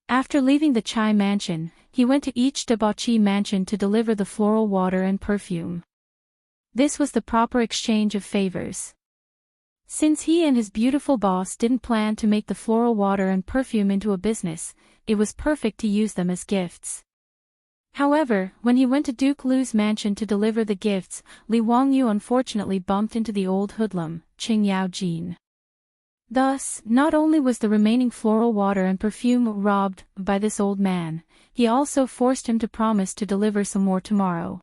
After leaving the Chai mansion, he went to each debauchee mansion to deliver the floral water and perfume. This was the proper exchange of favors. Since he and his beautiful boss didn't plan to make the floral water and perfume into a business, it was perfect to use them as gifts. However, when he went to Duke Lu's mansion to deliver the gifts, Li Wangyu unfortunately bumped into the old hoodlum, Qing Yaojin. Thus, not only was the remaining floral water and perfume robbed by this old man, he also forced him to promise to deliver some more tomorrow.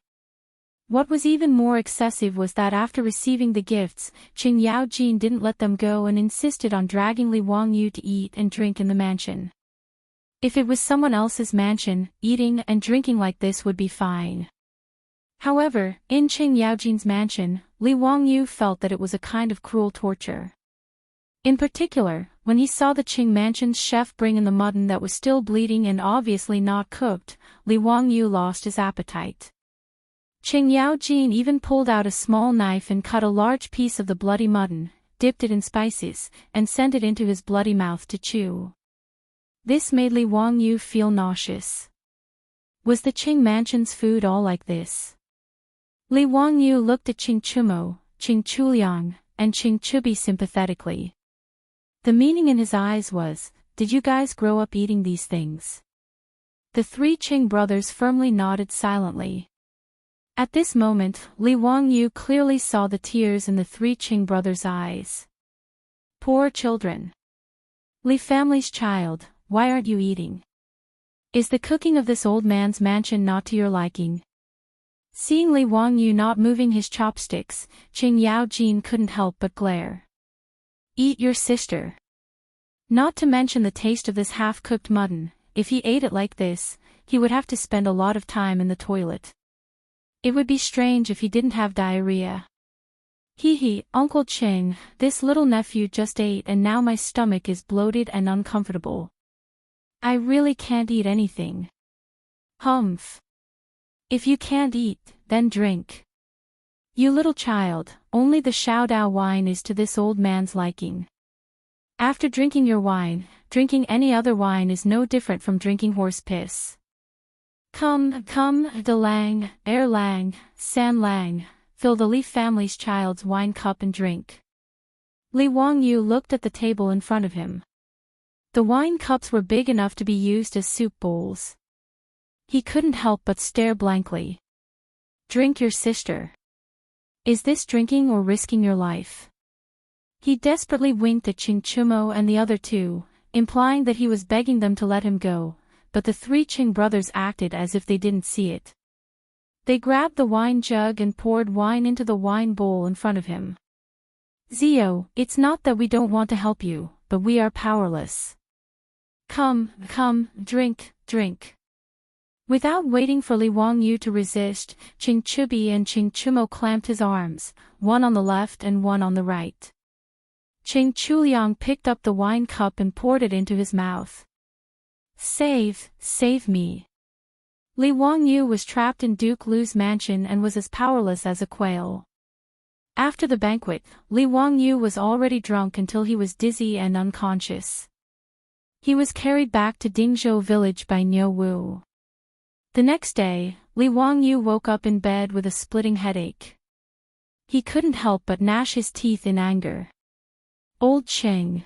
What was even more excessive was that after receiving the gifts, Qing Yaojin didn't let them go and insisted on dragging Li Wangyu to eat and drink in the mansion. If it was someone else's mansion, eating and drinking like this would be fine. However, in Qing Yaojin's mansion, Li Wangyu felt that it was a kind of cruel torture. In particular, when he saw the Qing mansion's chef bring in the mutton that was still bleeding and obviously not cooked, Li Wangyu lost his appetite. Qing Yaojin even pulled out a small knife and cut a large piece of the bloody mutton, dipped it in spices, and sent it into his bloody mouth to chew. This made Li Wangyu feel nauseous. Was the Qing mansion's food all like this? Li Wangyu looked at Qing Chumo, Qing Chuliang, and Qing Chubi sympathetically. The meaning in his eyes was, did you guys grow up eating these things? The three Qing brothers firmly nodded silently. At this moment, Li Wangyu clearly saw the tears in the three Qing brothers' eyes. Poor children. Li family's child, why aren't you eating? Is the cooking of this old man's mansion not to your liking? Seeing Li Wangyu not moving his chopsticks, Qing Yaojin couldn't help but glare. Eat your sister. Not to mention the taste of this half-cooked mutton, if he ate it like this, he would have to spend a lot of time in the toilet. It would be strange if he didn't have diarrhea. Hee, Uncle Qing, this little nephew just ate and now my stomach is bloated and uncomfortable. I really can't eat anything. Humph. If you can't eat, then drink. You little child, only the Shaodao wine is to this old man's liking. After drinking your wine, drinking any other wine is no different from drinking horse piss. Come, De Lang, Lang, San Lang, fill the Li family's child's wine cup and drink. Li Wangyu looked at the table in front of him. The wine cups were big enough to be used as soup bowls. He couldn't help but stare blankly. Drink your sister. Is this drinking or risking your life? He desperately winked at Qing Chumo and the other two, implying that he was begging them to let him go, but the three Qing brothers acted as if they didn't see it. They grabbed the wine jug and poured wine into the wine bowl in front of him. Zio, it's not that we don't want to help you, but we are powerless. Come, drink. Without waiting for Li Wangyu to resist, Qing Chubi and Qing Chumo clamped his arms, one on the left and one on the right. Qing Chuliang picked up the wine cup and poured it into his mouth. Save me. Li Wangyu was trapped in Duke Lu's mansion and was as powerless as a quail. After the banquet, Li Wangyu was already drunk until he was dizzy and unconscious. He was carried back to Dingzhou village by Niu Wu. The next day, Li Wangyu woke up in bed with a splitting headache. He couldn't help but gnash his teeth in anger. Old Qing.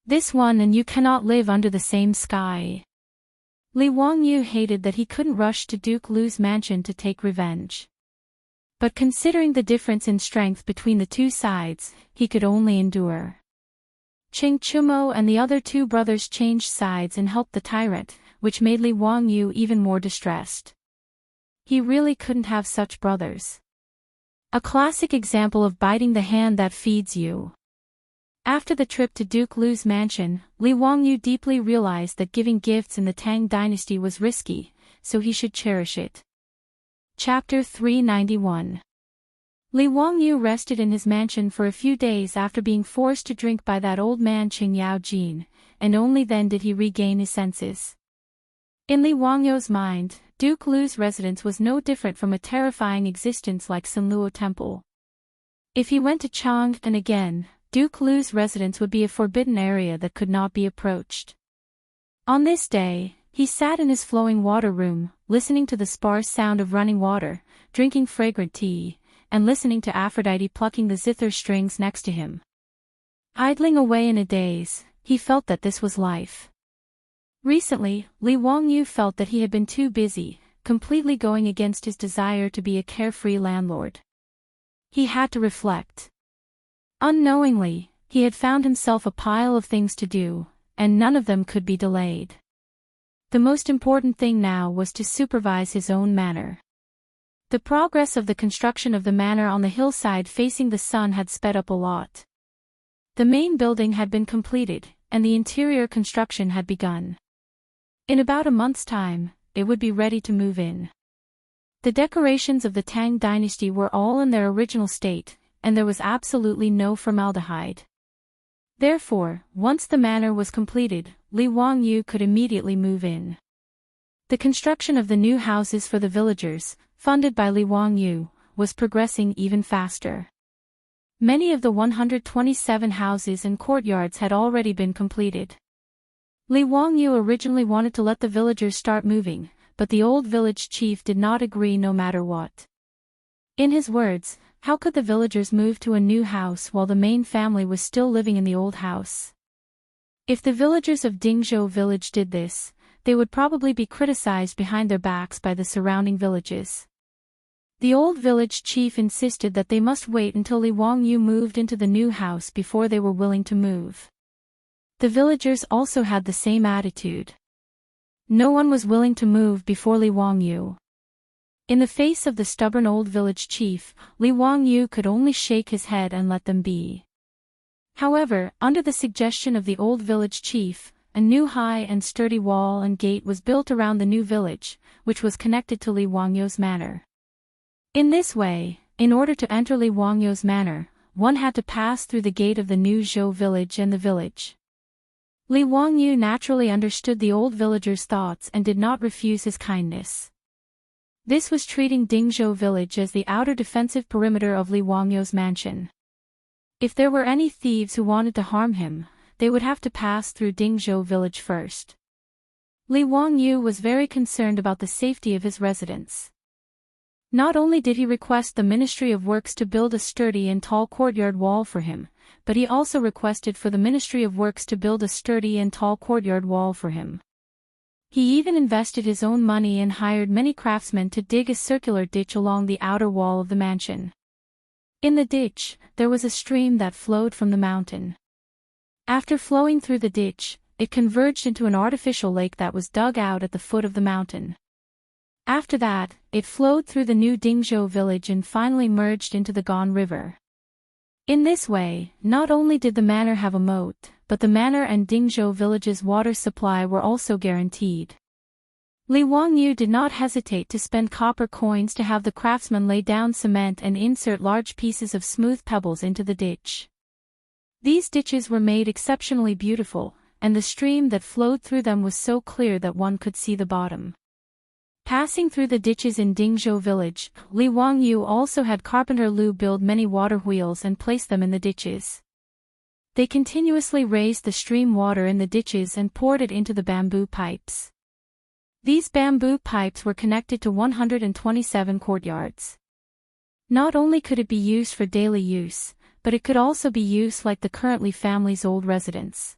This one and you cannot live under the same sky. Li Wangyu hated that he couldn't rush to Duke Lu's mansion to take revenge. But considering the difference in strength between the two sides, he could only endure. Qing Chumo and the other two brothers changed sides and helped the tyrant, which made Li Wangyu even more distressed. He really couldn't have such brothers. A classic example of biting the hand that feeds you. After the trip to Duke Lu's mansion, Li Wangyu deeply realized that giving gifts in the Tang dynasty was risky, so he should cherish it. Chapter 391. Li Wangyu rested in his mansion for a few days after being forced to drink by that old man Qing Yaojin, and only then did he regain his senses. In Li Wangyu's mind, Duke Lu's residence was no different from a terrifying existence like Sanluo Temple. If he went to Chang'an again, Duke Lu's residence would be a forbidden area that could not be approached. On this day, he sat in his flowing water room, listening to the sparse sound of running water, drinking fragrant tea, and listening to Aphrodite plucking the zither strings next to him. Idling away in a daze, he felt that this was life. Recently, Li Wangyu felt that he had been too busy, completely going against his desire to be a carefree landlord. He had to reflect. Unknowingly, he had found himself a pile of things to do, and none of them could be delayed. The most important thing now was to supervise his own manor. The progress of the construction of the manor on the hillside facing the sun had sped up a lot. The main building had been completed, and the interior construction had begun. In about a month's time, it would be ready to move in. The decorations of the Tang dynasty were all in their original state, and there was absolutely no formaldehyde. Therefore, once the manor was completed, Li Wangyu could immediately move in. The construction of the new houses for the villagers, funded by Li Wangyu, was progressing even faster. Many of the 127 houses and courtyards had already been completed. Li Wangyu originally wanted to let the villagers start moving, but the old village chief did not agree no matter what. In his words, how could the villagers move to a new house while the main family was still living in the old house? If the villagers of Dingzhou village did this, they would probably be criticized behind their backs by the surrounding villages. The old village chief insisted that they must wait until Li Wangyu moved into the new house before they were willing to move. The villagers also had the same attitude. No one was willing to move before Li Wangyu. In the face of the stubborn old village chief, Li Wangyu could only shake his head and let them be. However, under the suggestion of the old village chief, a new high and sturdy wall and gate was built around the new village, which was connected to Li Wangyu's manor. In this way, in order to enter Li Wangyu's manor, one had to pass through the gate of the new Zhou village and the village. Li Wangyu naturally understood the old villager's thoughts and did not refuse his kindness. This was treating Dingzhou village as the outer defensive perimeter of Li Wangyu's mansion. If there were any thieves who wanted to harm him, they would have to pass through Dingzhou village first. Li Wangyu was very concerned about the safety of his residents. Not only did he request the Ministry of Works to build a sturdy and tall courtyard wall for him, but he also requested for the Ministry of Works to build a sturdy and tall courtyard wall for him. He even invested his own money and hired many craftsmen to dig a circular ditch along the outer wall of the mansion. In the ditch, there was a stream that flowed from the mountain. After flowing through the ditch, it converged into an artificial lake that was dug out at the foot of the mountain. After that, it flowed through the new Dingzhou village and finally merged into the Gan River. In this way, not only did the manor have a moat, but the manor and Dingzhou village's water supply were also guaranteed. Li Wangyu did not hesitate to spend copper coins to have the craftsmen lay down cement and insert large pieces of smooth pebbles into the ditch. These ditches were made exceptionally beautiful, and the stream that flowed through them was so clear that one could see the bottom. Passing through the ditches in Dingzhou village, Li Wangyu also had carpenter Lu build many water wheels and place them in the ditches. They continuously raised the stream water in the ditches and poured it into the bamboo pipes. These bamboo pipes were connected to 127 courtyards. Not only could it be used for daily use, but it could also be used like the currently family's old residence.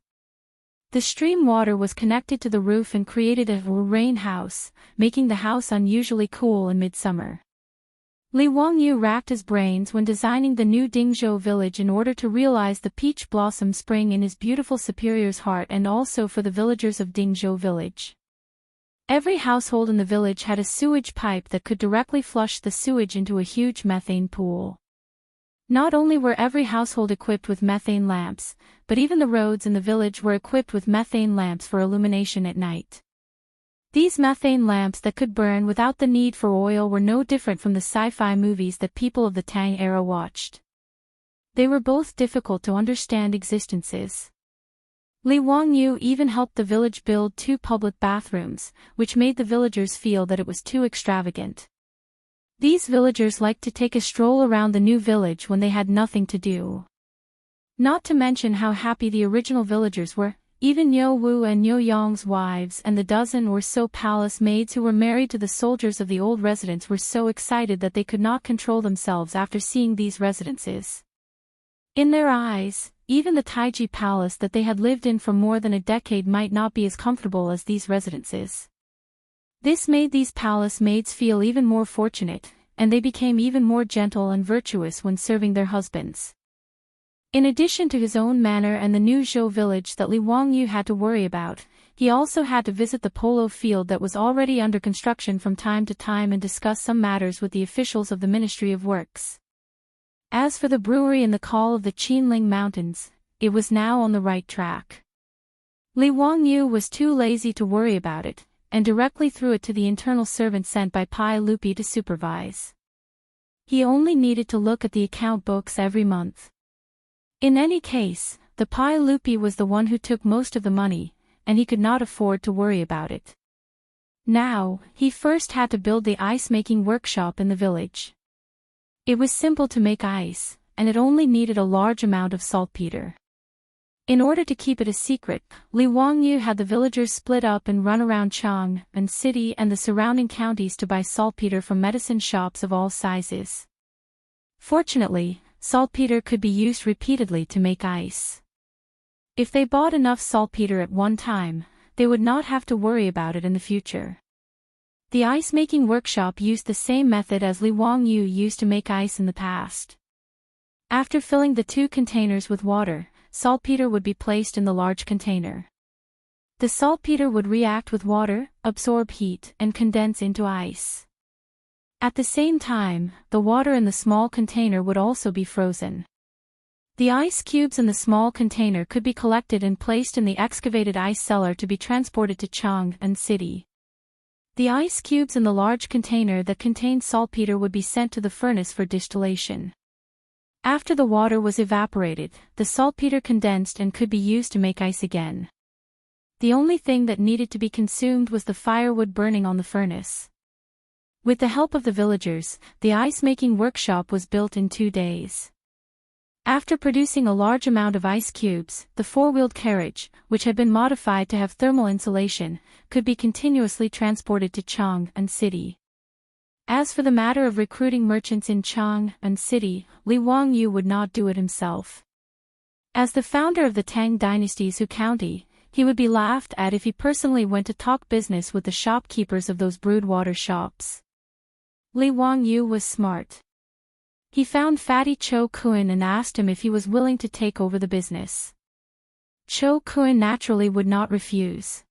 The stream water was connected to the roof and created a rain house, making the house unusually cool in midsummer. Li Wangyu racked his brains when designing the new Dingzhou village in order to realize the peach blossom spring in his beautiful superior's heart and also for the villagers of Dingzhou village. Every household in the village had a sewage pipe that could directly flush the sewage into a huge methane pool. Not only were every household equipped with methane lamps, but even the roads in the village were equipped with methane lamps for illumination at night. These methane lamps that could burn without the need for oil were no different from the sci-fi movies that people of the Tang era watched. They were both difficult to understand existences. Li Wangyu even helped the village build 2 public bathrooms, which made the villagers feel that it was too extravagant. These villagers liked to take a stroll around the new village when they had nothing to do. Not to mention how happy the original villagers were. Even Yo Wu and Yo Yang's wives and the dozen or so palace maids who were married to the soldiers of the old residence were so excited that they could not control themselves after seeing these residences. In their eyes, even the Taiji palace that they had lived in for more than a decade might not be as comfortable as these residences. This made these palace maids feel even more fortunate, and they became even more gentle and virtuous when serving their husbands. In addition to his own manor and the new Zhou village that Li Wangyu had to worry about, he also had to visit the polo field that was already under construction from time to time and discuss some matters with the officials of the Ministry of Works. As for the brewery in the call of the Qinling Mountains, it was now on the right track. Li Wangyu was too lazy to worry about it, and directly threw it to the internal servant sent by Pai Lupi to supervise. He only needed to look at the account books every month. In any case, the Pai Lupi was the one who took most of the money, and he could not afford to worry about it. Now, he first had to build the ice-making workshop in the village. It was simple to make ice, and it only needed a large amount of saltpeter. In order to keep it a secret, Li Wangyu had the villagers split up and run around Chang'an City and the surrounding counties to buy saltpeter from medicine shops of all sizes. Fortunately, saltpeter could be used repeatedly to make ice. If they bought enough saltpeter at one time, they would not have to worry about it in the future. The ice-making workshop used the same method as Li Wangyu used to make ice in the past. After filling the 2 containers with water, saltpeter would be placed in the large container. The saltpeter would react with water, absorb heat, and condense into ice. At the same time, the water in the small container would also be frozen. The ice cubes in the small container could be collected and placed in the excavated ice cellar to be transported to Chang'an City. The ice cubes in the large container that contained saltpeter would be sent to the furnace for distillation. After the water was evaporated, the saltpeter condensed and could be used to make ice again. The only thing that needed to be consumed was the firewood burning on the furnace. With the help of the villagers, the ice-making workshop was built in 2 days. After producing a large amount of ice cubes, the 4-wheeled carriage, which had been modified to have thermal insulation, could be continuously transported to Chang'an City. As for the matter of recruiting merchants in Chang'an City, Li Wangyu would not do it himself. As the founder of the Tang dynasty's Hu County, he would be laughed at if he personally went to talk business with the shopkeepers of those broodwater shops. Li Wangyu was smart. He found Fatty Cho Kun and asked him if he was willing to take over the business. Cho Kun naturally would not refuse.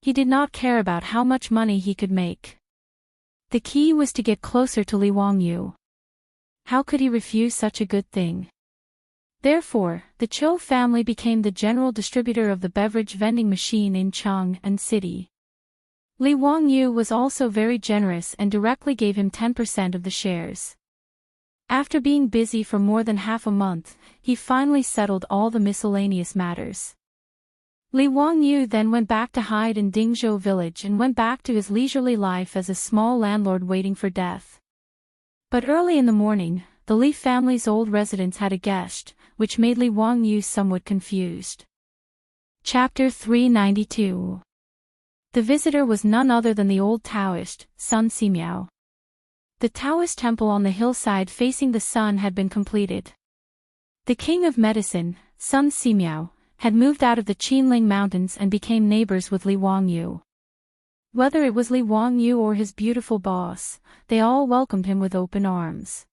He did not care about how much money he could make. The key was to get closer to Li Wangyu. How could he refuse such a good thing? Therefore, the Cho family became the general distributor of the beverage vending machine in Chang'an City. Li Wangyu was also very generous and directly gave him 10% of the shares. After being busy for more than half a month, he finally settled all the miscellaneous matters. Li Wangyu then went back to hide in Dingzhou village and went back to his leisurely life as a small landlord waiting for death. But early in the morning, the Li family's old residence had a guest, which made Li Wangyu somewhat confused. Chapter 392. The visitor was none other than the old Taoist, Sun Simiao. The Taoist temple on the hillside facing the sun had been completed. The king of medicine, Sun Simiao, had moved out of the Qinling Mountains and became neighbors with Li Wangyu. Whether it was Li Wangyu or his beautiful boss, they all welcomed him with open arms.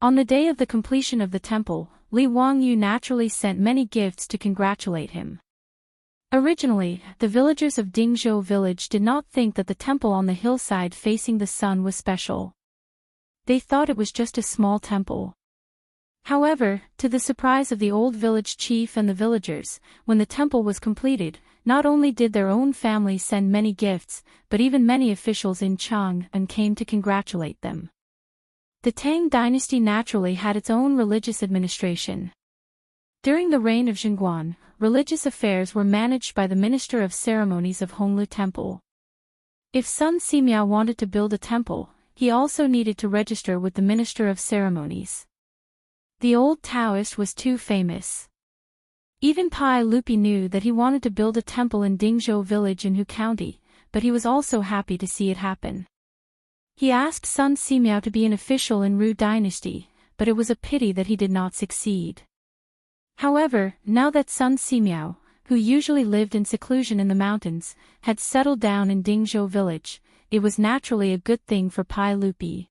On the day of the completion of the temple, Li Wangyu naturally sent many gifts to congratulate him. Originally, the villagers of Dingzhou village did not think that the temple on the hillside facing the sun was special. They thought it was just a small temple. However, to the surprise of the old village chief and the villagers, when the temple was completed, not only did their own family send many gifts, but even many officials in Chang'an came to congratulate them. The Tang dynasty naturally had its own religious administration. During the reign of Zhengguan, religious affairs were managed by the Minister of Ceremonies of Honglu Temple. If Sun Simiao wanted to build a temple, he also needed to register with the Minister of Ceremonies. The old Taoist was too famous. Even Pai Lupi knew that he wanted to build a temple in Dingzhou village in Hu County, but he was also happy to see it happen. He asked Sun Simiao to be an official in Ru dynasty, but it was a pity that he did not succeed. However, now that Sun Simiao, who usually lived in seclusion in the mountains, had settled down in Dingzhou village, it was naturally a good thing for Pai Lupi.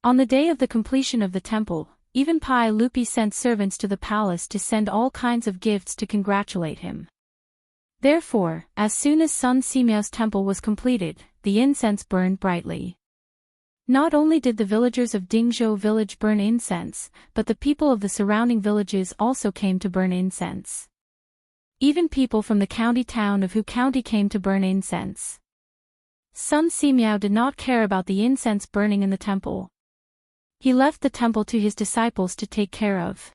On the day of the completion of the temple, even Pai Lupi sent servants to the palace to send all kinds of gifts to congratulate him. Therefore, as soon as Sun Simiao's temple was completed, the incense burned brightly. Not only did the villagers of Dingzhou village burn incense, but the people of the surrounding villages also came to burn incense. Even people from the county town of Hu County came to burn incense. Sun Simiao did not care about the incense burning in the temple. He left the temple to his disciples to take care of.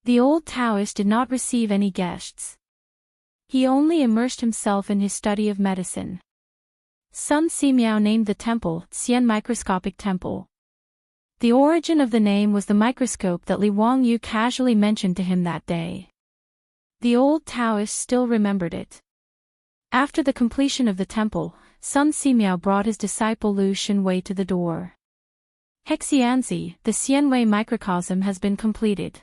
The old Taoist did not receive any guests. He only immersed himself in his study of medicine. Sun Simiao named the temple Xian Microscopic Temple. The origin of the name was the microscope that Li Wangyu casually mentioned to him that day. The old Taoist still remembered it. After the completion of the temple, Sun Simiao brought his disciple Lu Shenwei to the door. Hexianzi, the Xianwei microcosm has been completed.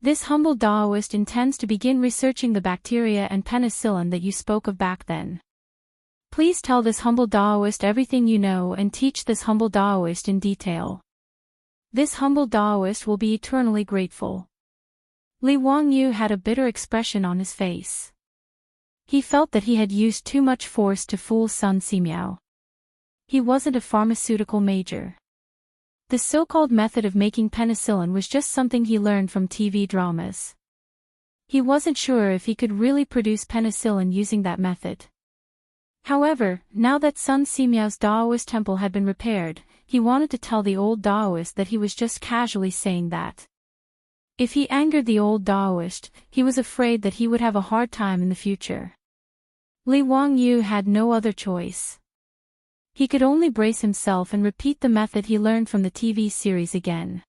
This humble Daoist intends to begin researching the bacteria and penicillin that you spoke of back then. Please tell this humble Daoist everything you know and teach this humble Daoist in detail. This humble Daoist will be eternally grateful. Li Wangyu had a bitter expression on his face. He felt that he had used too much force to fool Sun Simiao. He wasn't a pharmaceutical major. The so-called method of making penicillin was just something he learned from TV dramas. He wasn't sure if he could really produce penicillin using that method. However, now that Sun Simiao's Daoist temple had been repaired, he wanted to tell the old Daoist that he was just casually saying that. If he angered the old Daoist, he was afraid that he would have a hard time in the future. Li Wangyu had no other choice. He could only brace himself and repeat the method he learned from the TV series again.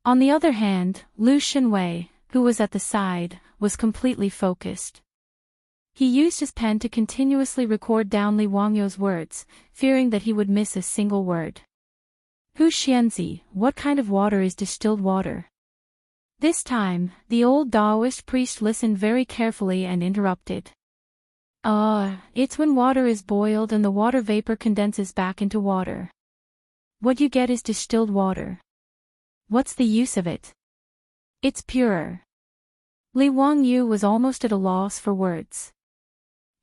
On the other hand, Lu Shenwei, who was at the side, was completely focused. He used his pen to continuously record down Li Wangyu's words, fearing that he would miss a single word. Hu Xianzi, what kind of water is distilled water? This time, the old Daoist priest listened very carefully and interrupted. It's when water is boiled and the water vapor condenses back into water. What you get is distilled water. What's the use of it? It's purer. Li Wangyu was almost at a loss for words.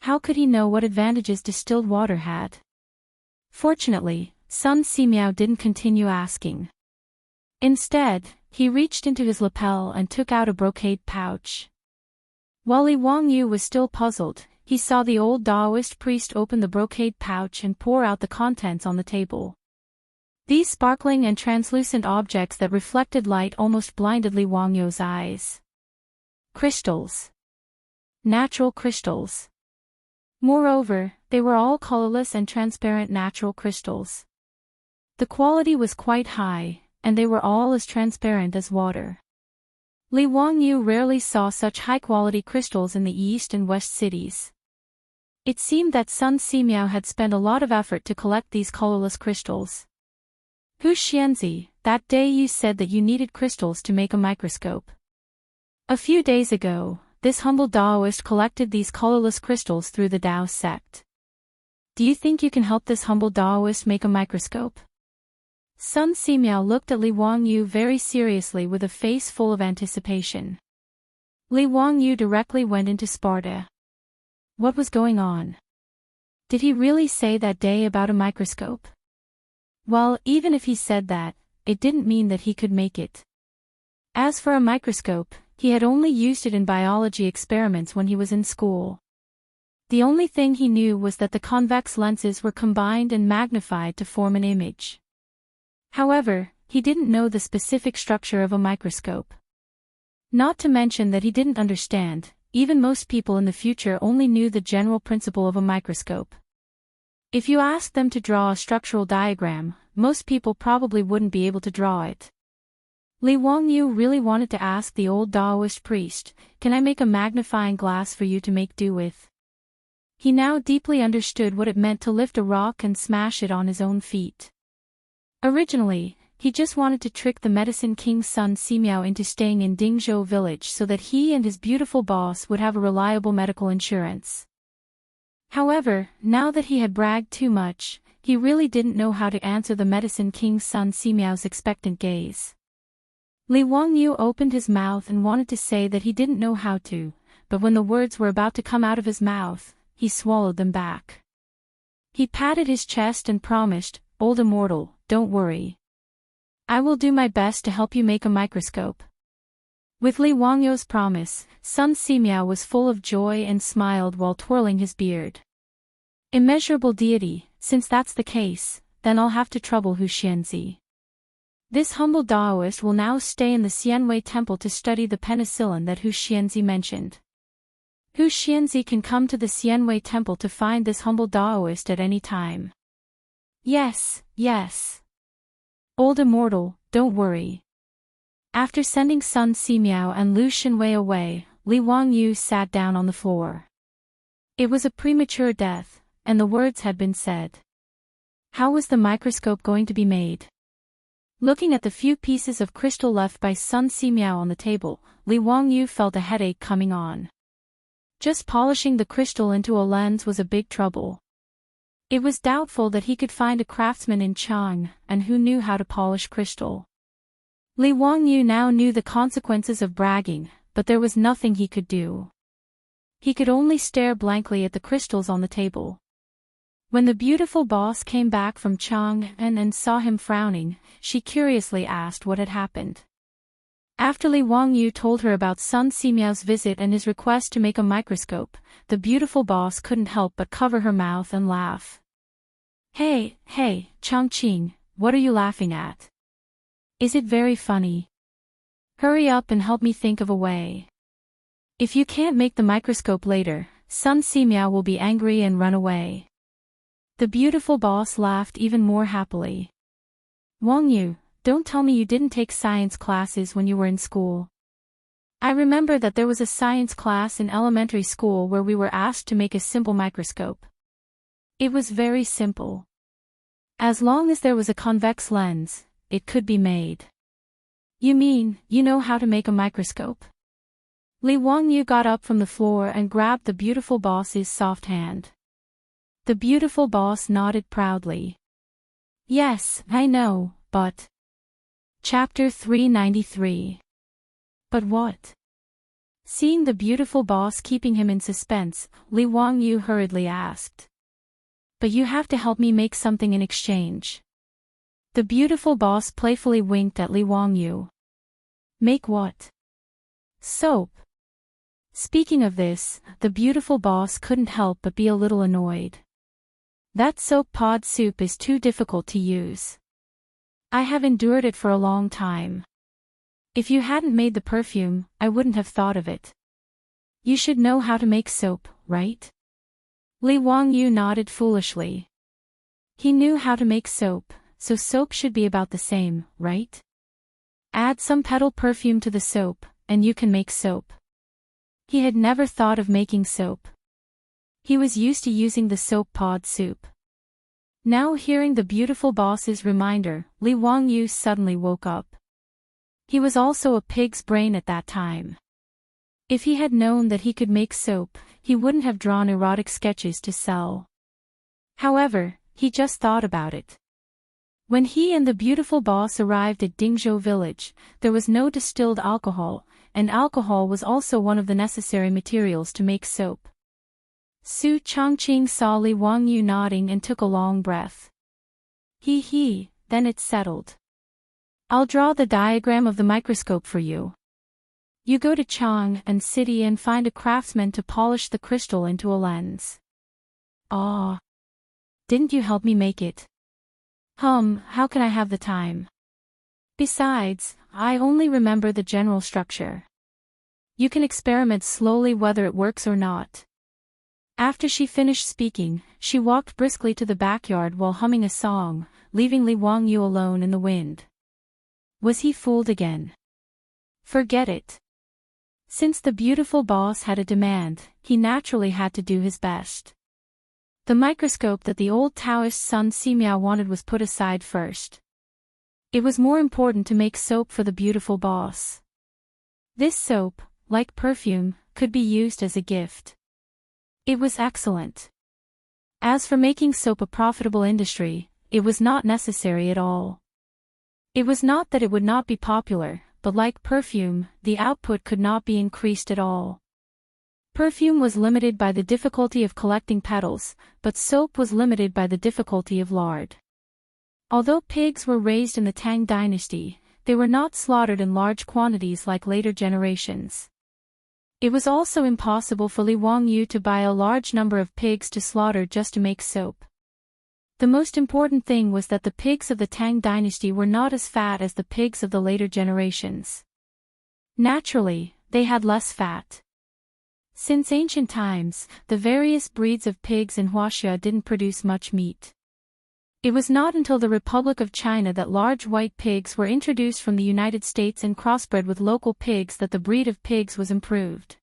How could he know what advantages distilled water had? Fortunately, Sun Simiao didn't continue asking. Instead, he reached into his lapel and took out a brocade pouch. While Li Wangyu was still puzzled, he saw the old Daoist priest open the brocade pouch and pour out the contents on the table. These sparkling and translucent objects that reflected light almost blinded Li Wangyu's eyes. Crystals. Natural crystals. Moreover, they were all colorless and transparent natural crystals. The quality was quite high, and they were all as transparent as water. Li Wangyu rarely saw such high-quality crystals in the east and west cities. It seemed that Sun Simiao had spent a lot of effort to collect these colorless crystals. Hu Xianzi, that day you said that you needed crystals to make a microscope. A few days ago, this humble Taoist collected these colorless crystals through the Tao sect. Do you think you can help this humble Taoist make a microscope? Sun Simiao looked at Li Wangyu very seriously with a face full of anticipation. Li Wangyu directly went into Sparta. What was going on? Did he really say that day about a microscope? Well, even if he said that, it didn't mean that he could make it. As for a microscope, he had only used it in biology experiments when he was in school. The only thing he knew was that the convex lenses were combined and magnified to form an image. However, he didn't know the specific structure of a microscope. Not to mention that he didn't understand, even most people in the future only knew the general principle of a microscope. If you asked them to draw a structural diagram, most people probably wouldn't be able to draw it. Li Wangyu really wanted to ask the old Taoist priest, "Can I make a magnifying glass for you to make do with?" He now deeply understood what it meant to lift a rock and smash it on his own feet. Originally, he just wanted to trick the medicine king Sun Simiao into staying in Dingzhou village so that he and his beautiful boss would have a reliable medical insurance. However, now that he had bragged too much, he really didn't know how to answer the medicine king Sun Simiao's expectant gaze. Li Wangyu opened his mouth and wanted to say that he didn't know how to, but when the words were about to come out of his mouth, he swallowed them back. He patted his chest and promised, "Old Immortal, don't worry. I will do my best to help you make a microscope." With Li Wangyu's promise, Sun Simiao was full of joy and smiled while twirling his beard. "Immeasurable deity, since that's the case, then I'll have to trouble Hu Xianzi. This humble Taoist will now stay in the Xianwei temple to study the penicillin that Hu Xianzi mentioned. Hu Xianzi can come to the Xianwei temple to find this humble Taoist at any time." "Yes, yes. Old Immortal, don't worry." After sending Sun Simiao and Lu Xinwei away, Li Wangyu sat down on the floor. It was a premature death, and the words had been said. How was the microscope going to be made? Looking at the few pieces of crystal left by Sun Simiao on the table, Li Wangyu felt a headache coming on. Just polishing the crystal into a lens was a big trouble. It was doubtful that he could find a craftsman in Chang, and who knew how to polish crystal. Li Wangyu now knew the consequences of bragging, but there was nothing he could do. He could only stare blankly at the crystals on the table. When the beautiful boss came back from Chang and saw him frowning, she curiously asked what had happened. After Li Wangyu told her about Sun Simiao's visit and his request to make a microscope, the beautiful boss couldn't help but cover her mouth and laugh. Hey, Changqing, what are you laughing at? Is it very funny? Hurry up and help me think of a way. If you can't make the microscope later, Sun Simiao will be angry and run away." The beautiful boss laughed even more happily. "Wangyu, don't tell me you didn't take science classes when you were in school. I remember that there was a science class in elementary school where we were asked to make a simple microscope. It was very simple. As long as there was a convex lens, it could be made." "You mean, you know how to make a microscope?" Li Wangyu got up from the floor and grabbed the beautiful boss's soft hand. The beautiful boss nodded proudly. "Yes, I know, but..." Chapter 393. But what? Seeing the beautiful boss keeping him in suspense, Li Wangyu hurriedly asked. "But you have to help me make something in exchange." The beautiful boss playfully winked at Li Wangyu. "Make what?" "Soap." Speaking of this, the beautiful boss couldn't help but be a little annoyed. "That soap pod soup is too difficult to use. I have endured it for a long time. If you hadn't made the perfume, I wouldn't have thought of it. You should know how to make soap, right?" Li Wangyu nodded foolishly. He knew how to make soap, so soap should be about the same, right? Add some petal perfume to the soap, and you can make soap. He had never thought of making soap. He was used to using the soap pod soup. Now hearing the beautiful boss's reminder, Li Wangyu suddenly woke up. He was also a pig's brain at that time. If he had known that he could make soap, he wouldn't have drawn erotic sketches to sell. However, he just thought about it. When he and the beautiful boss arrived at Dingzhou village, there was no distilled alcohol, and alcohol was also one of the necessary materials to make soap. Su Chongqing saw Li Wangyu nodding and took a long breath. He, then it's settled. I'll draw the diagram of the microscope for you. You go to Chang'an City and find a craftsman to polish the crystal into a lens. Ah. Didn't you help me make it? How can I have the time? Besides, I only remember the general structure. You can experiment slowly whether it works or not. After she finished speaking, she walked briskly to the backyard while humming a song, leaving Li Wangyu alone in the wind. Was he fooled again? Forget it. Since the beautiful boss had a demand, he naturally had to do his best. The microscope that the old Taoist Sun Simiao wanted was put aside first. It was more important to make soap for the beautiful boss. This soap, like perfume, could be used as a gift. It was excellent. As for making soap a profitable industry, it was not necessary at all. It was not that it would not be popular, but like perfume, the output could not be increased at all. Perfume was limited by the difficulty of collecting petals, but soap was limited by the difficulty of lard. Although pigs were raised in the Tang dynasty, they were not slaughtered in large quantities like later generations. It was also impossible for Li Wangyu to buy a large number of pigs to slaughter just to make soap. The most important thing was that the pigs of the Tang dynasty were not as fat as the pigs of the later generations. Naturally, they had less fat. Since ancient times, the various breeds of pigs in Wuxia didn't produce much meat. It was not until the Republic of China that large white pigs were introduced from the United States and crossbred with local pigs that the breed of pigs was improved.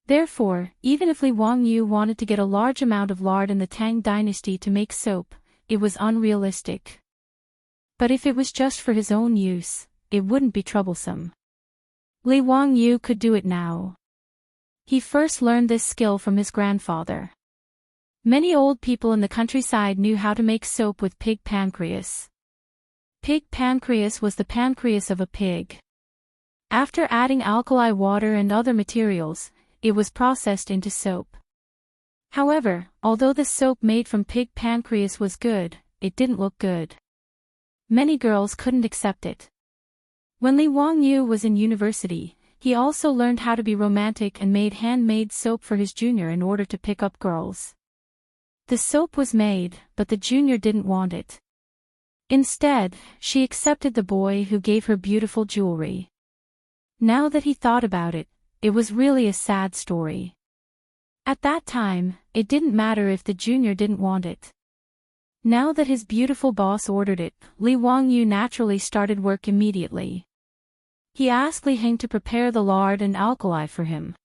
Therefore, even if Li Wangyu wanted to get a large amount of lard in the Tang dynasty to make soap, it was unrealistic. But if it was just for his own use, it wouldn't be troublesome. Li Wangyu could do it now. He first learned this skill from his grandfather. Many old people in the countryside knew how to make soap with pig pancreas. Pig pancreas was the pancreas of a pig. After adding alkali water and other materials, it was processed into soap. However, although the soap made from pig pancreas was good, it didn't look good. Many girls couldn't accept it. When Li Wangyu was in university, he also learned how to be romantic and made handmade soap for his junior in order to pick up girls. The soap was made, but the junior didn't want it. Instead, she accepted the boy who gave her beautiful jewelry. Now that he thought about it, it was really a sad story. At that time, it didn't matter if the junior didn't want it. Now that his beautiful boss ordered it, Li Wangyu naturally started work immediately. He asked Li Heng to prepare the lard and alkali for him.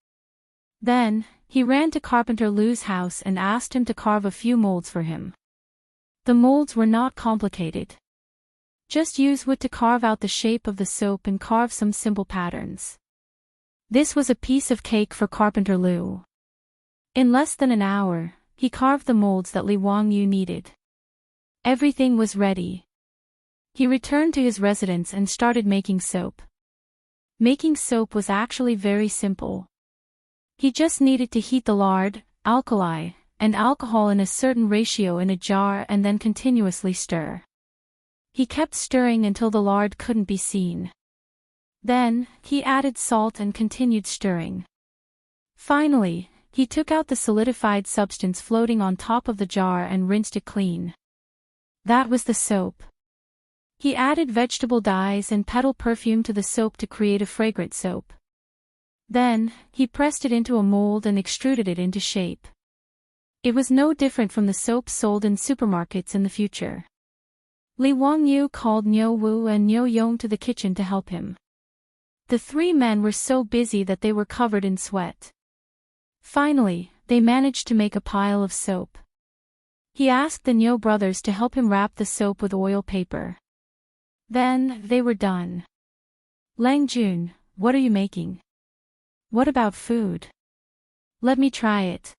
Then, he ran to Carpenter Lu's house and asked him to carve a few molds for him. The molds were not complicated. Just use wood to carve out the shape of the soap and carve some simple patterns. This was a piece of cake for Carpenter Lu. In less than an hour, he carved the molds that Li Wangyu needed. Everything was ready. He returned to his residence and started making soap. Making soap was actually very simple. He just needed to heat the lard, alkali, and alcohol in a certain ratio in a jar and then continuously stir. He kept stirring until the lard couldn't be seen. Then, he added salt and continued stirring. Finally, he took out the solidified substance floating on top of the jar and rinsed it clean. That was the soap. He added vegetable dyes and petal perfume to the soap to create a fragrant soap. Then, he pressed it into a mold and extruded it into shape. It was no different from the soap sold in supermarkets in the future. Li Wangyu called Niu Wu and Niu Yong to the kitchen to help him. The three men were so busy that they were covered in sweat. Finally, they managed to make a pile of soap. He asked the Niu brothers to help him wrap the soap with oil paper. Then, they were done. Lang Jun, what are you making? What about food? Let me try it.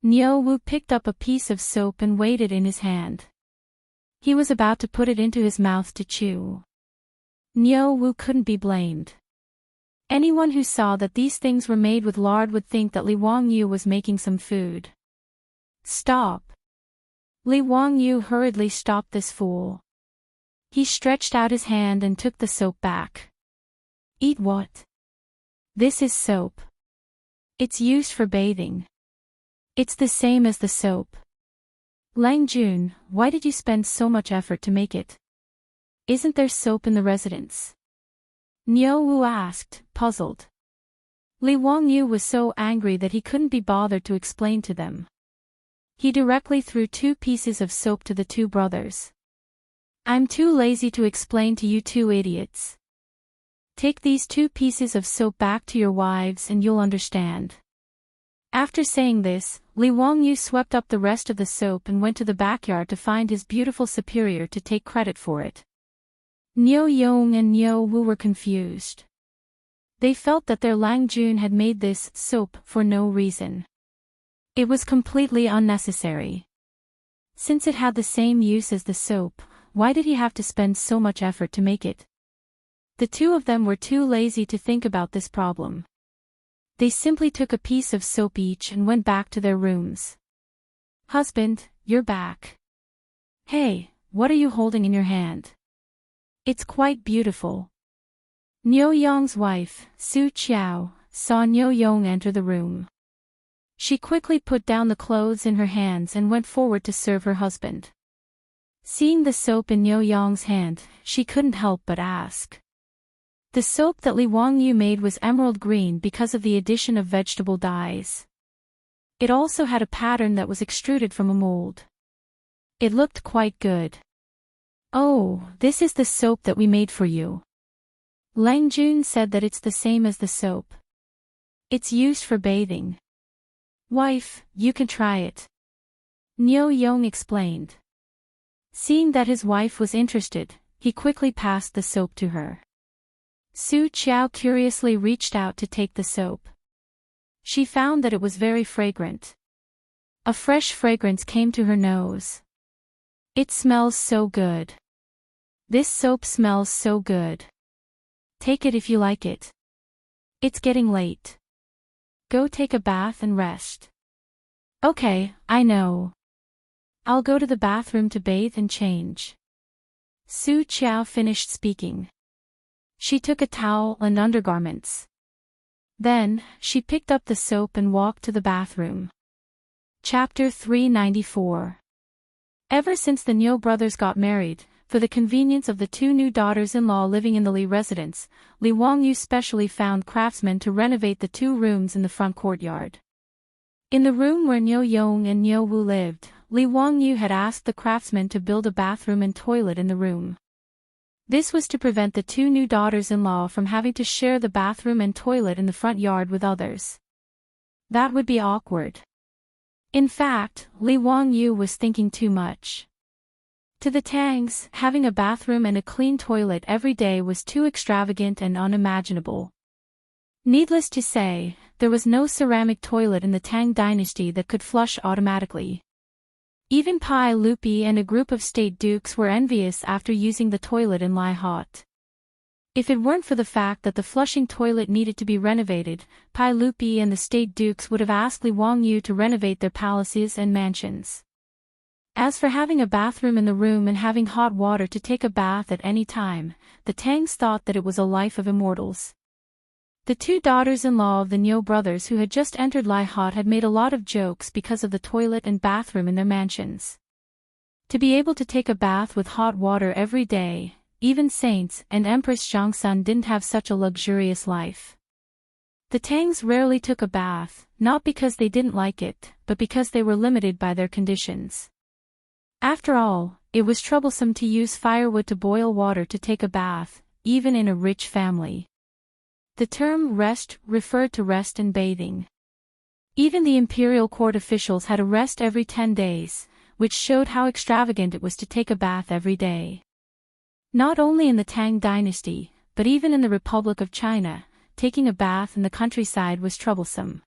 Niu Wu picked up a piece of soap and weighed it in his hand. He was about to put it into his mouth to chew. Niu Wu couldn't be blamed. Anyone who saw that these things were made with lard would think that Li Wangyu was making some food. Stop! Li Wangyu hurriedly stopped this fool. He stretched out his hand and took the soap back. Eat what? This is soap. It's used for bathing. It's the same as the soap. Lang Jun, why did you spend so much effort to make it? Isn't there soap in the residence? Niu Wu asked, puzzled. Li Wangyu was so angry that he couldn't be bothered to explain to them. He directly threw 2 pieces of soap to the 2 brothers. I'm too lazy to explain to you 2 idiots. Take these 2 pieces of soap back to your wives and you'll understand. After saying this, Li Wangyu swept up the rest of the soap and went to the backyard to find his beautiful superior to take credit for it. Niu Yong and Niu Wu were confused. They felt that their Lang Jun had made this soap for no reason. It was completely unnecessary. Since it had the same use as the soap, why did he have to spend so much effort to make it? The 2 of them were too lazy to think about this problem. They simply took a piece of soap each and went back to their rooms. Husband, you're back. Hey, what are you holding in your hand? It's quite beautiful. Niu Yong's wife, Su Qiao, saw Niu Yong enter the room. She quickly put down the clothes in her hands and went forward to serve her husband. Seeing the soap in Niu Yong's hand, she couldn't help but ask. The soap that Li Wangyu made was emerald green because of the addition of vegetable dyes. It also had a pattern that was extruded from a mold. It looked quite good. Oh, this is the soap that we made for you. Lang Jun said that it's the same as the soap. It's used for bathing. Wife, you can try it. Niu Yong explained. Seeing that his wife was interested, he quickly passed the soap to her. Su Qiao curiously reached out to take the soap. She found that it was very fragrant. A fresh fragrance came to her nose. It smells so good. This soap smells so good. Take it if you like it. It's getting late. Go take a bath and rest. Okay, I know. I'll go to the bathroom to bathe and change. Su Qiao finished speaking. She took a towel and undergarments. Then, she picked up the soap and walked to the bathroom. Chapter 394. Ever since the Niu brothers got married, for the convenience of the 2 new daughters-in-law living in the Li residence, Li Wangyu specially found craftsmen to renovate the 2 rooms in the front courtyard. In the room where Niu Yong and Niu Wu lived, Li Wangyu had asked the craftsmen to build a bathroom and toilet in the room. This was to prevent the 2 new daughters-in-law from having to share the bathroom and toilet in the front yard with others. That would be awkward. In fact, Li Wangyu was thinking too much. To the Tangs, having a bathroom and a clean toilet every day was too extravagant and unimaginable. Needless to say, there was no ceramic toilet in the Tang dynasty that could flush automatically. Even Pai Lupi and a group of state dukes were envious after using the toilet in Lai Hot. If it weren't for the fact that the flushing toilet needed to be renovated, Pai Lupi and the state dukes would have asked Li Wangyu to renovate their palaces and mansions. As for having a bathroom in the room and having hot water to take a bath at any time, the Tangs thought that it was a life of immortals. The 2 daughters-in-law of the Niu brothers who had just entered Lai Hot had made a lot of jokes because of the toilet and bathroom in their mansions. To be able to take a bath with hot water every day, even saints and Empress Zhongsun didn't have such a luxurious life. The Tangs rarely took a bath, not because they didn't like it, but because they were limited by their conditions. After all, it was troublesome to use firewood to boil water to take a bath, even in a rich family. The term rest referred to rest and bathing. Even the imperial court officials had a rest every 10 days, which showed how extravagant it was to take a bath every day. Not only in the Tang dynasty, but even in the Republic of China, taking a bath in the countryside was troublesome.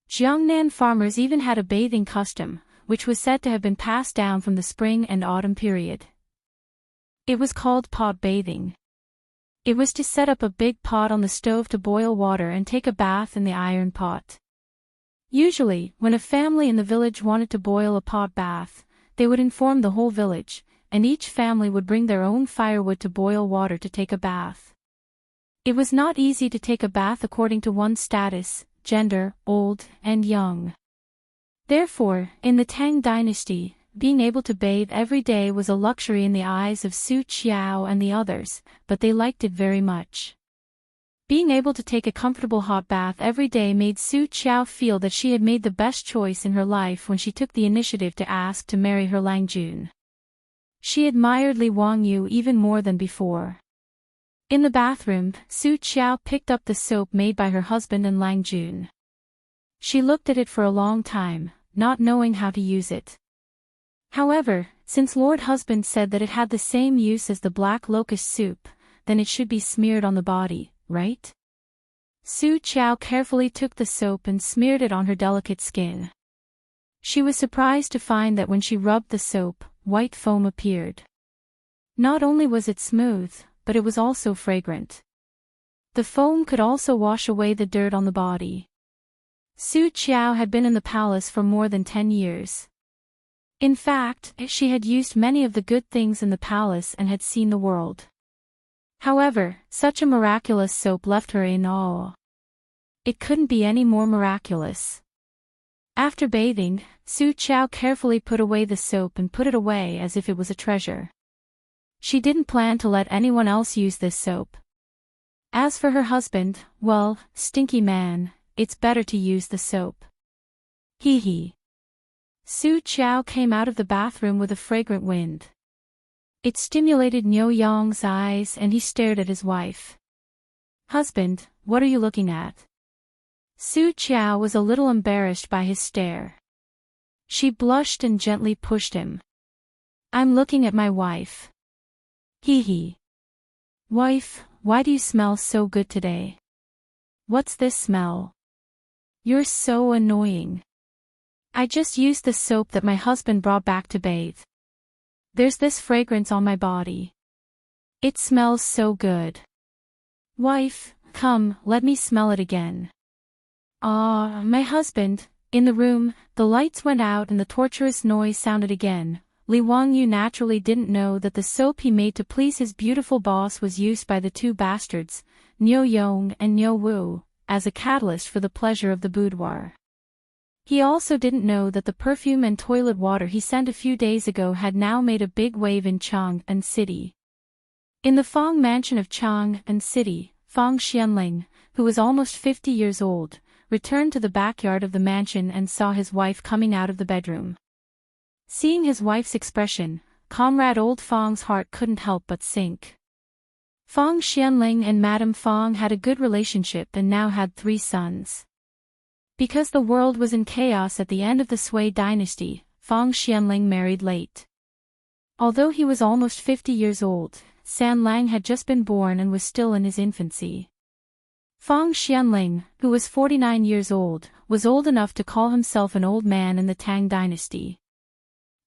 Jiangnan farmers even had a bathing custom, which was said to have been passed down from the spring and autumn period. It was called pot bathing. It was to set up a big pot on the stove to boil water and take a bath in the iron pot. Usually, when a family in the village wanted to boil a pot bath, they would inform the whole village, and each family would bring their own firewood to boil water to take a bath. It was not easy to take a bath according to one's status, gender, old and young. Therefore, in the Tang dynasty, being able to bathe every day was a luxury in the eyes of Su Qiao and the others, but they liked it very much. Being able to take a comfortable hot bath every day made Su Qiao feel that she had made the best choice in her life when she took the initiative to ask to marry her Lang Jun. She admired Li Wangyu even more than before. In the bathroom, Su Qiao picked up the soap made by her husband and Lang Jun. She looked at it for a long time, not knowing how to use it. However, since Lord Husband said that it had the same use as the black locust soup, then it should be smeared on the body, right? Su Qiao carefully took the soap and smeared it on her delicate skin. She was surprised to find that when she rubbed the soap, white foam appeared. Not only was it smooth, but it was also fragrant. The foam could also wash away the dirt on the body. Su Qiao had been in the palace for more than 10 years. In fact, she had used many of the good things in the palace and had seen the world. However, such a miraculous soap left her in awe. It couldn't be any more miraculous. After bathing, Su Qiao carefully put away the soap and put it away as if it was a treasure. She didn't plan to let anyone else use this soap. As for her husband, well, stinky man, it's better to use the soap. Hee hee. Su Qiao came out of the bathroom with a fragrant wind. It stimulated Niu Yong's eyes and he stared at his wife. Husband, what are you looking at? Su Qiao was a little embarrassed by his stare. She blushed and gently pushed him. I'm looking at my wife. Hee hee. Wife, why do you smell so good today? What's this smell? You're so annoying. I just used the soap that my husband brought back to bathe. There's this fragrance on my body. It smells so good. Wife, come, let me smell it again. Ah, my husband. In the room, the lights went out and the torturous noise sounded again. Li Wangyu naturally didn't know that the soap he made to please his beautiful boss was used by the two bastards, Niu Yong and Niu Wu, as a catalyst for the pleasure of the boudoir. He also didn't know that the perfume and toilet water he sent a few days ago had now made a big wave in Chang'an City. In the Fang mansion of Chang'an City, Fang Xianling, who was almost 50 years old, returned to the backyard of the mansion and saw his wife coming out of the bedroom. Seeing his wife's expression, Comrade Old Fang's heart couldn't help but sink. Fang Xianling and Madame Fang had a good relationship and now had 3 sons. Because the world was in chaos at the end of the Sui dynasty, Fang Xianling married late. Although he was almost 50 years old, San Lang had just been born and was still in his infancy. Fang Xianling, who was 49 years old, was old enough to call himself an old man in the Tang dynasty.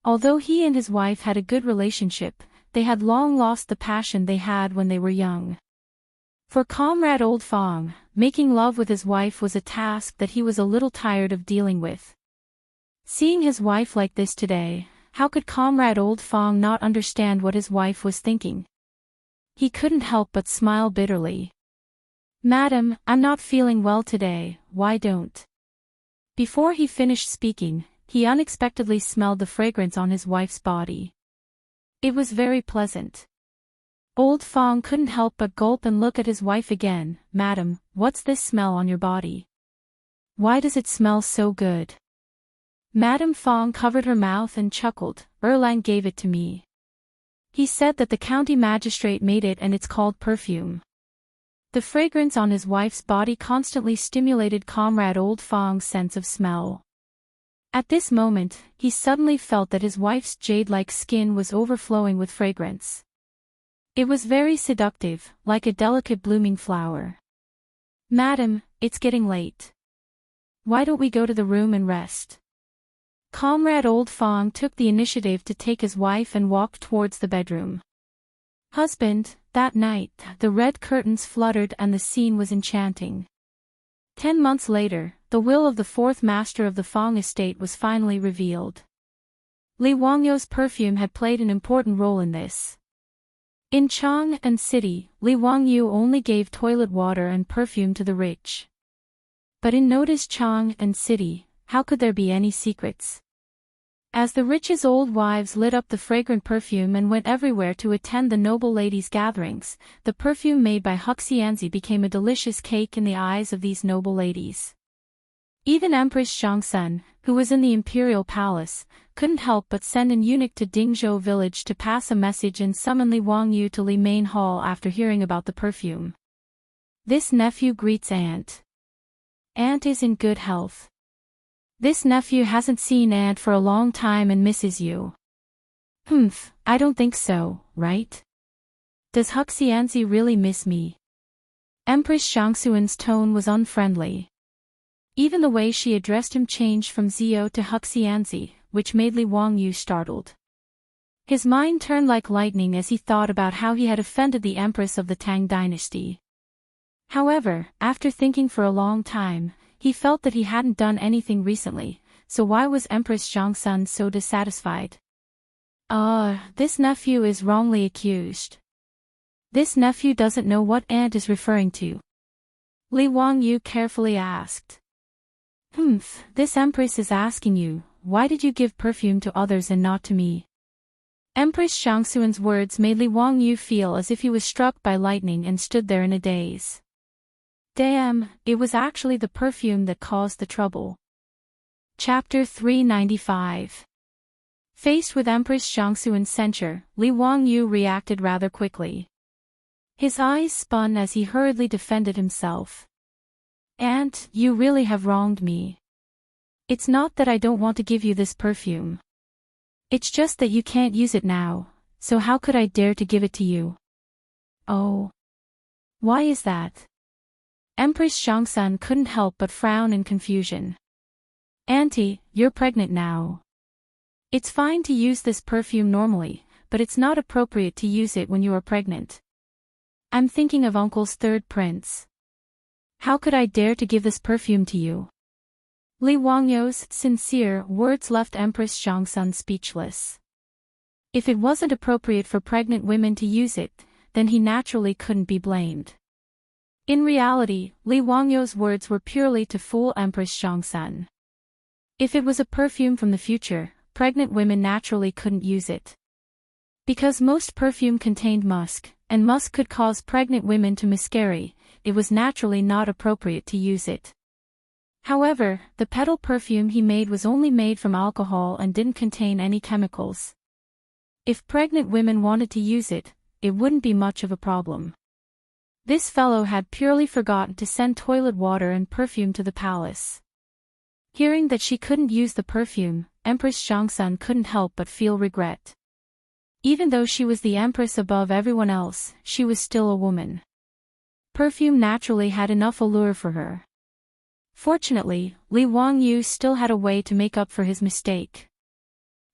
Although he and his wife had a good relationship, they had long lost the passion they had when they were young. For Comrade Old Fang, making love with his wife was a task that he was a little tired of dealing with. Seeing his wife like this today, how could Comrade Old Fang not understand what his wife was thinking? He couldn't help but smile bitterly. Madam, I'm not feeling well today, why don't? Before he finished speaking, he unexpectedly smelled the fragrance on his wife's body. It was very pleasant. Old Fang couldn't help but gulp and look at his wife again. Madam, what's this smell on your body? Why does it smell so good? Madame Fang covered her mouth and chuckled. Erlang gave it to me. He said that the county magistrate made it and it's called perfume. The fragrance on his wife's body constantly stimulated Comrade Old Fang's sense of smell. At this moment, he suddenly felt that his wife's jade-like skin was overflowing with fragrance. It was very seductive, like a delicate blooming flower. Madam, it's getting late. Why don't we go to the room and rest? Comrade Old Fong took the initiative to take his wife and walked towards the bedroom. Husband, that night, the red curtains fluttered and the scene was enchanting. 10 months later, the will of the fourth master of the Fong estate was finally revealed. Li Wangyou's perfume had played an important role in this. In Chang and City, Li Wangyou only gave toilet water and perfume to the rich. But in Notice Chang and City, how could there be any secrets? As the rich's old wives lit up the fragrant perfume and went everywhere to attend the noble ladies' gatherings, the perfume made by Huxianzi became a delicious cake in the eyes of these noble ladies. Even Empress Xiangsun, who was in the imperial palace, couldn't help but send an eunuch to Dingzhou village to pass a message and summon Li Wangyou to Li Main Hall after hearing about the perfume. This nephew greets aunt. Aunt is in good health. This nephew hasn't seen aunt for a long time and misses you. Humph, I don't think so, right? Does Huxianzi really miss me? Empress Shangxuan's tone was unfriendly. Even the way she addressed him changed from Zio to Huxianzi, which made Li Wangyou startled. His mind turned like lightning as he thought about how he had offended the empress of the Tang dynasty. However, after thinking for a long time, he felt that he hadn't done anything recently, so why was Empress Xiangsun so dissatisfied? This nephew is wrongly accused. This nephew doesn't know what aunt is referring to. Li Wangyou carefully asked. This empress is asking you, why did you give perfume to others and not to me? Empress Shangxuan's words made Li Wangyou feel as if he was struck by lightning and stood there in a daze. Damn, it was actually the perfume that caused the trouble. Chapter 395. Faced with Empress Shangxuan's censure, Li Wangyou reacted rather quickly. His eyes spun as he hurriedly defended himself. Aunt, you really have wronged me. It's not that I don't want to give you this perfume. It's just that you can't use it now, so how could I dare to give it to you? Oh. Why is that? Empress Xiangsun couldn't help but frown in confusion. Auntie, you're pregnant now. It's fine to use this perfume normally, but it's not appropriate to use it when you are pregnant. I'm thinking of Uncle's third prince. How could I dare to give this perfume to you? Li Wangyou's sincere words left Empress Xiangsun speechless. If it wasn't appropriate for pregnant women to use it, then he naturally couldn't be blamed. In reality, Li Wangyou's words were purely to fool Empress Xiangsun. If it was a perfume from the future, pregnant women naturally couldn't use it. Because most perfume contained musk, and musk could cause pregnant women to miscarry, it was naturally not appropriate to use it. However, the petal perfume he made was only made from alcohol and didn't contain any chemicals. If pregnant women wanted to use it, it wouldn't be much of a problem. This fellow had purely forgotten to send toilet water and perfume to the palace. Hearing that she couldn't use the perfume, Empress Xiangsun couldn't help but feel regret. Even though she was the empress above everyone else, she was still a woman. Perfume naturally had enough allure for her. Fortunately, Li Wangyou still had a way to make up for his mistake.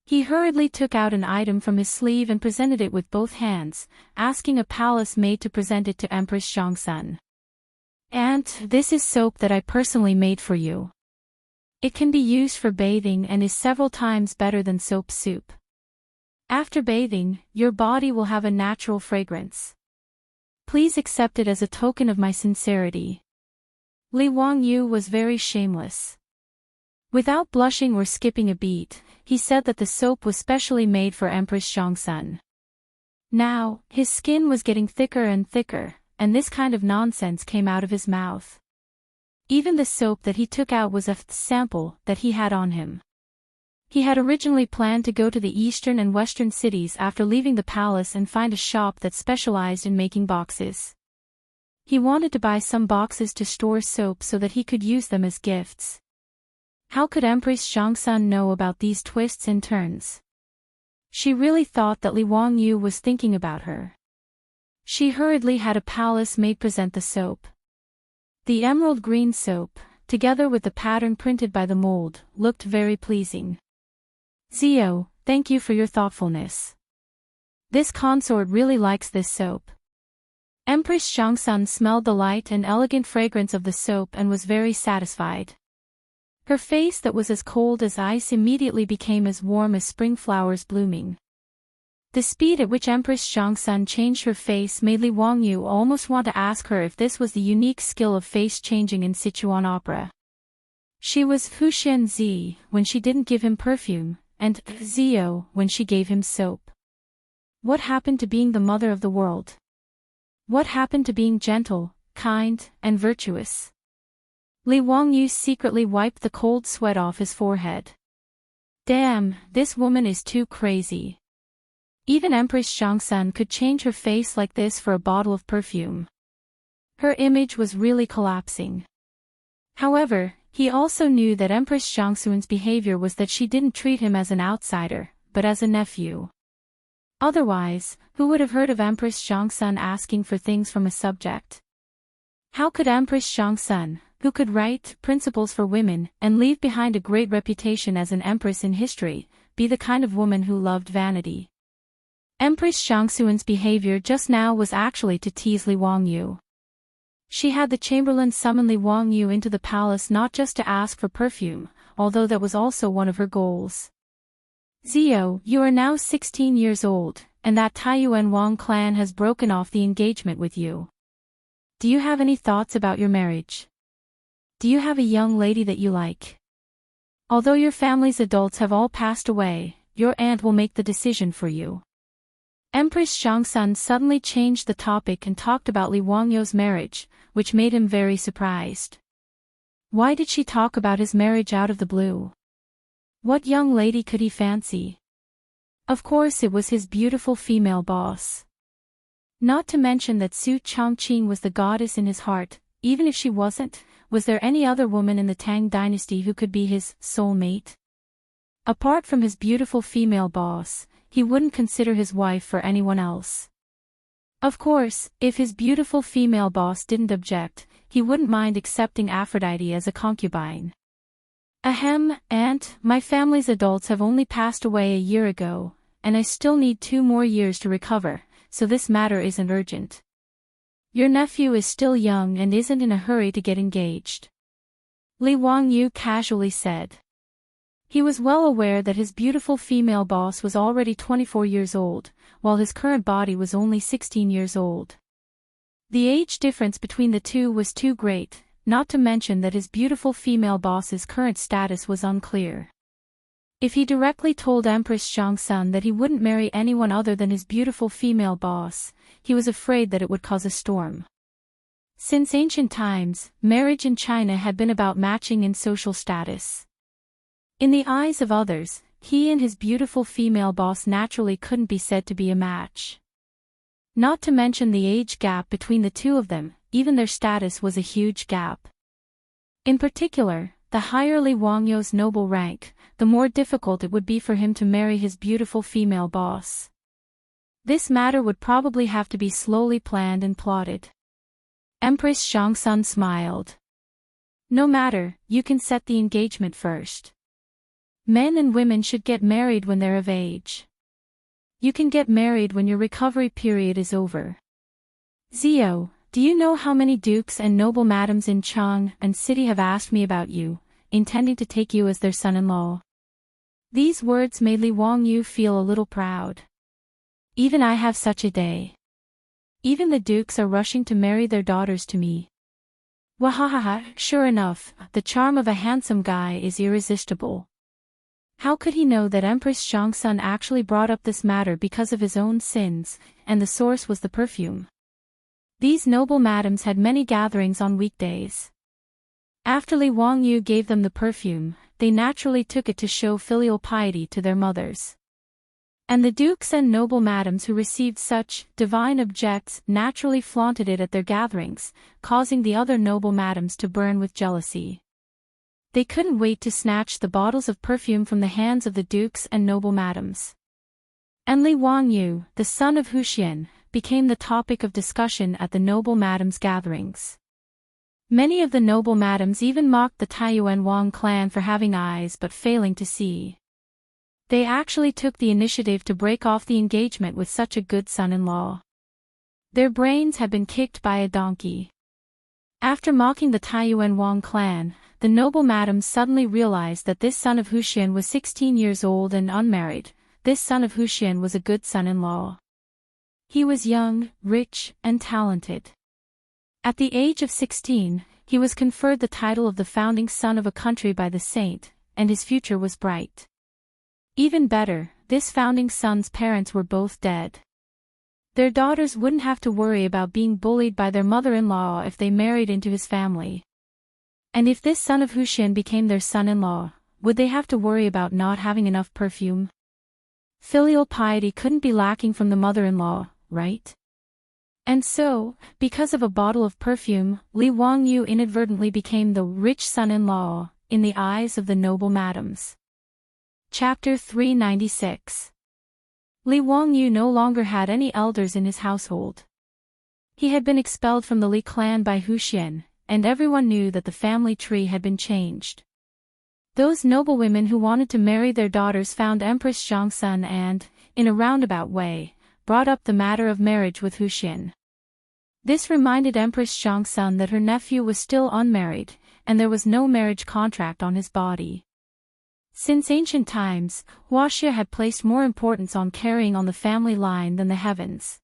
He hurriedly took out an item from his sleeve and presented it with both hands, asking a palace maid to present it to Empress Xiangsun. Aunt, this is soap that I personally made for you. It can be used for bathing and is several times better than soap soup. After bathing, your body will have a natural fragrance. Please accept it as a token of my sincerity. Li Wangyou was very shameless. Without blushing or skipping a beat, he said that the soap was specially made for Empress Xiangsun. Now, his skin was getting thicker and thicker, and this kind of nonsense came out of his mouth. Even the soap that he took out was a sample that he had on him. He had originally planned to go to the eastern and western cities after leaving the palace and find a shop that specialized in making boxes. He wanted to buy some boxes to store soap so that he could use them as gifts. How could Empress Xiangsun know about these twists and turns? She really thought that Li Wangyou was thinking about her. She hurriedly had a palace maid present the soap. The emerald green soap, together with the pattern printed by the mold, looked very pleasing. Zio, thank you for your thoughtfulness. This consort really likes this soap. Empress Xiangsun smelled the light and elegant fragrance of the soap and was very satisfied. Her face that was as cold as ice immediately became as warm as spring flowers blooming. The speed at which Empress Xiangsun changed her face made Li Wangyu almost want to ask her if this was the unique skill of face changing in Sichuan opera. She was Fuxian Zi when she didn't give him perfume, and Zio when she gave him soap. What happened to being the mother of the world? What happened to being gentle, kind, and virtuous? Li Wangyu secretly wiped the cold sweat off his forehead. Damn, this woman is too crazy. Even Empress Xiangsun could change her face like this for a bottle of perfume. Her image was really collapsing. However, he also knew that Empress Xiangsun's behavior was that she didn't treat him as an outsider, but as a nephew. Otherwise, who would have heard of Empress Xiangsun asking for things from a subject? How could Empress Xiangsun, who could write Principles for Women and leave behind a great reputation as an empress in history, be the kind of woman who loved vanity? Empress Xiangsun's behavior just now was actually to tease Li Wangyu. She had the chamberlain summon Li Wangyu into the palace not just to ask for perfume, although that was also one of her goals. Zio, you are now 16 years old, and that Taiyuan Wang clan has broken off the engagement with you. Do you have any thoughts about your marriage? Do you have a young lady that you like? Although your family's adults have all passed away, your aunt will make the decision for you. Empress Xiangsun suddenly changed the topic and talked about Li Wangyu's marriage, which made him very surprised. Why did she talk about his marriage out of the blue? What young lady could he fancy? Of course it was his beautiful female boss. Not to mention that Su Chongqing was the goddess in his heart. Even if she wasn't, was there any other woman in the Tang dynasty who could be his soulmate? Apart from his beautiful female boss, he wouldn't consider his wife for anyone else. Of course, if his beautiful female boss didn't object, he wouldn't mind accepting Aphrodite as a concubine. Ahem, aunt, my family's adults have only passed away a year ago, and I still need 2 more years to recover, so this matter isn't urgent. Your nephew is still young and isn't in a hurry to get engaged. Li Wangyu casually said. He was well aware that his beautiful female boss was already 24 years old, while his current body was only 16 years old. The age difference between the two was too great, not to mention that his beautiful female boss's current status was unclear. If he directly told Empress Xiangsun that he wouldn't marry anyone other than his beautiful female boss, he was afraid that it would cause a storm. Since ancient times, marriage in China had been about matching in social status. In the eyes of others, he and his beautiful female boss naturally couldn't be said to be a match. Not to mention the age gap between the two of them, even their status was a huge gap. In particular, the higher Li Wangyu's noble rank, the more difficult it would be for him to marry his beautiful female boss. This matter would probably have to be slowly planned and plotted. Empress Xiangsun smiled. No matter, you can set the engagement first. Men and women should get married when they're of age. You can get married when your recovery period is over. Zio, do you know how many dukes and noble madams in Chang and City have asked me about you, intending to take you as their son-in-law? These words made Li Wangyu feel a little proud. Even I have such a day. Even the dukes are rushing to marry their daughters to me. Wahahaha, sure enough, the charm of a handsome guy is irresistible. How could he know that Empress Xiangsun actually brought up this matter because of his own sins, and the source was the perfume? These noble madams had many gatherings on weekdays. After Li Wangyu gave them the perfume, they naturally took it to show filial piety to their mothers. And the dukes and noble madams who received such divine objects naturally flaunted it at their gatherings, causing the other noble madams to burn with jealousy. They couldn't wait to snatch the bottles of perfume from the hands of the dukes and noble madams. And Li Wangyu, the son of Huxian, became the topic of discussion at the noble madams' gatherings. Many of the noble madams even mocked the Taiyuan Wang clan for having eyes but failing to see. They actually took the initiative to break off the engagement with such a good son-in-law. Their brains had been kicked by a donkey. After mocking the Taiyuan Wang clan, the noble madams suddenly realized that this son of Huxian was 16 years old and unmarried. This son of Huxian was a good son-in-law. He was young, rich, and talented. At the age of 16, he was conferred the title of the founding son of a country by the saint, and his future was bright. Even better, this founding son's parents were both dead. Their daughters wouldn't have to worry about being bullied by their mother-in-law if they married into his family. And if this son of Huxian became their son-in-law, would they have to worry about not having enough perfume? Filial piety couldn't be lacking from the mother-in-law, right? And so, because of a bottle of perfume, Li Wangyu inadvertently became the rich son-in-law, in the eyes of the noble madams. Chapter 396. Li Wangyu no longer had any elders in his household. He had been expelled from the Li clan by Huxian, and everyone knew that the family tree had been changed. Those noblewomen who wanted to marry their daughters found Empress Zhongsun and, in a roundabout way, brought up the matter of marriage with Huxian. This reminded Empress Zhongsun that her nephew was still unmarried, and there was no marriage contract on his body. Since ancient times, Wuxia had placed more importance on carrying on the family line than the heavens.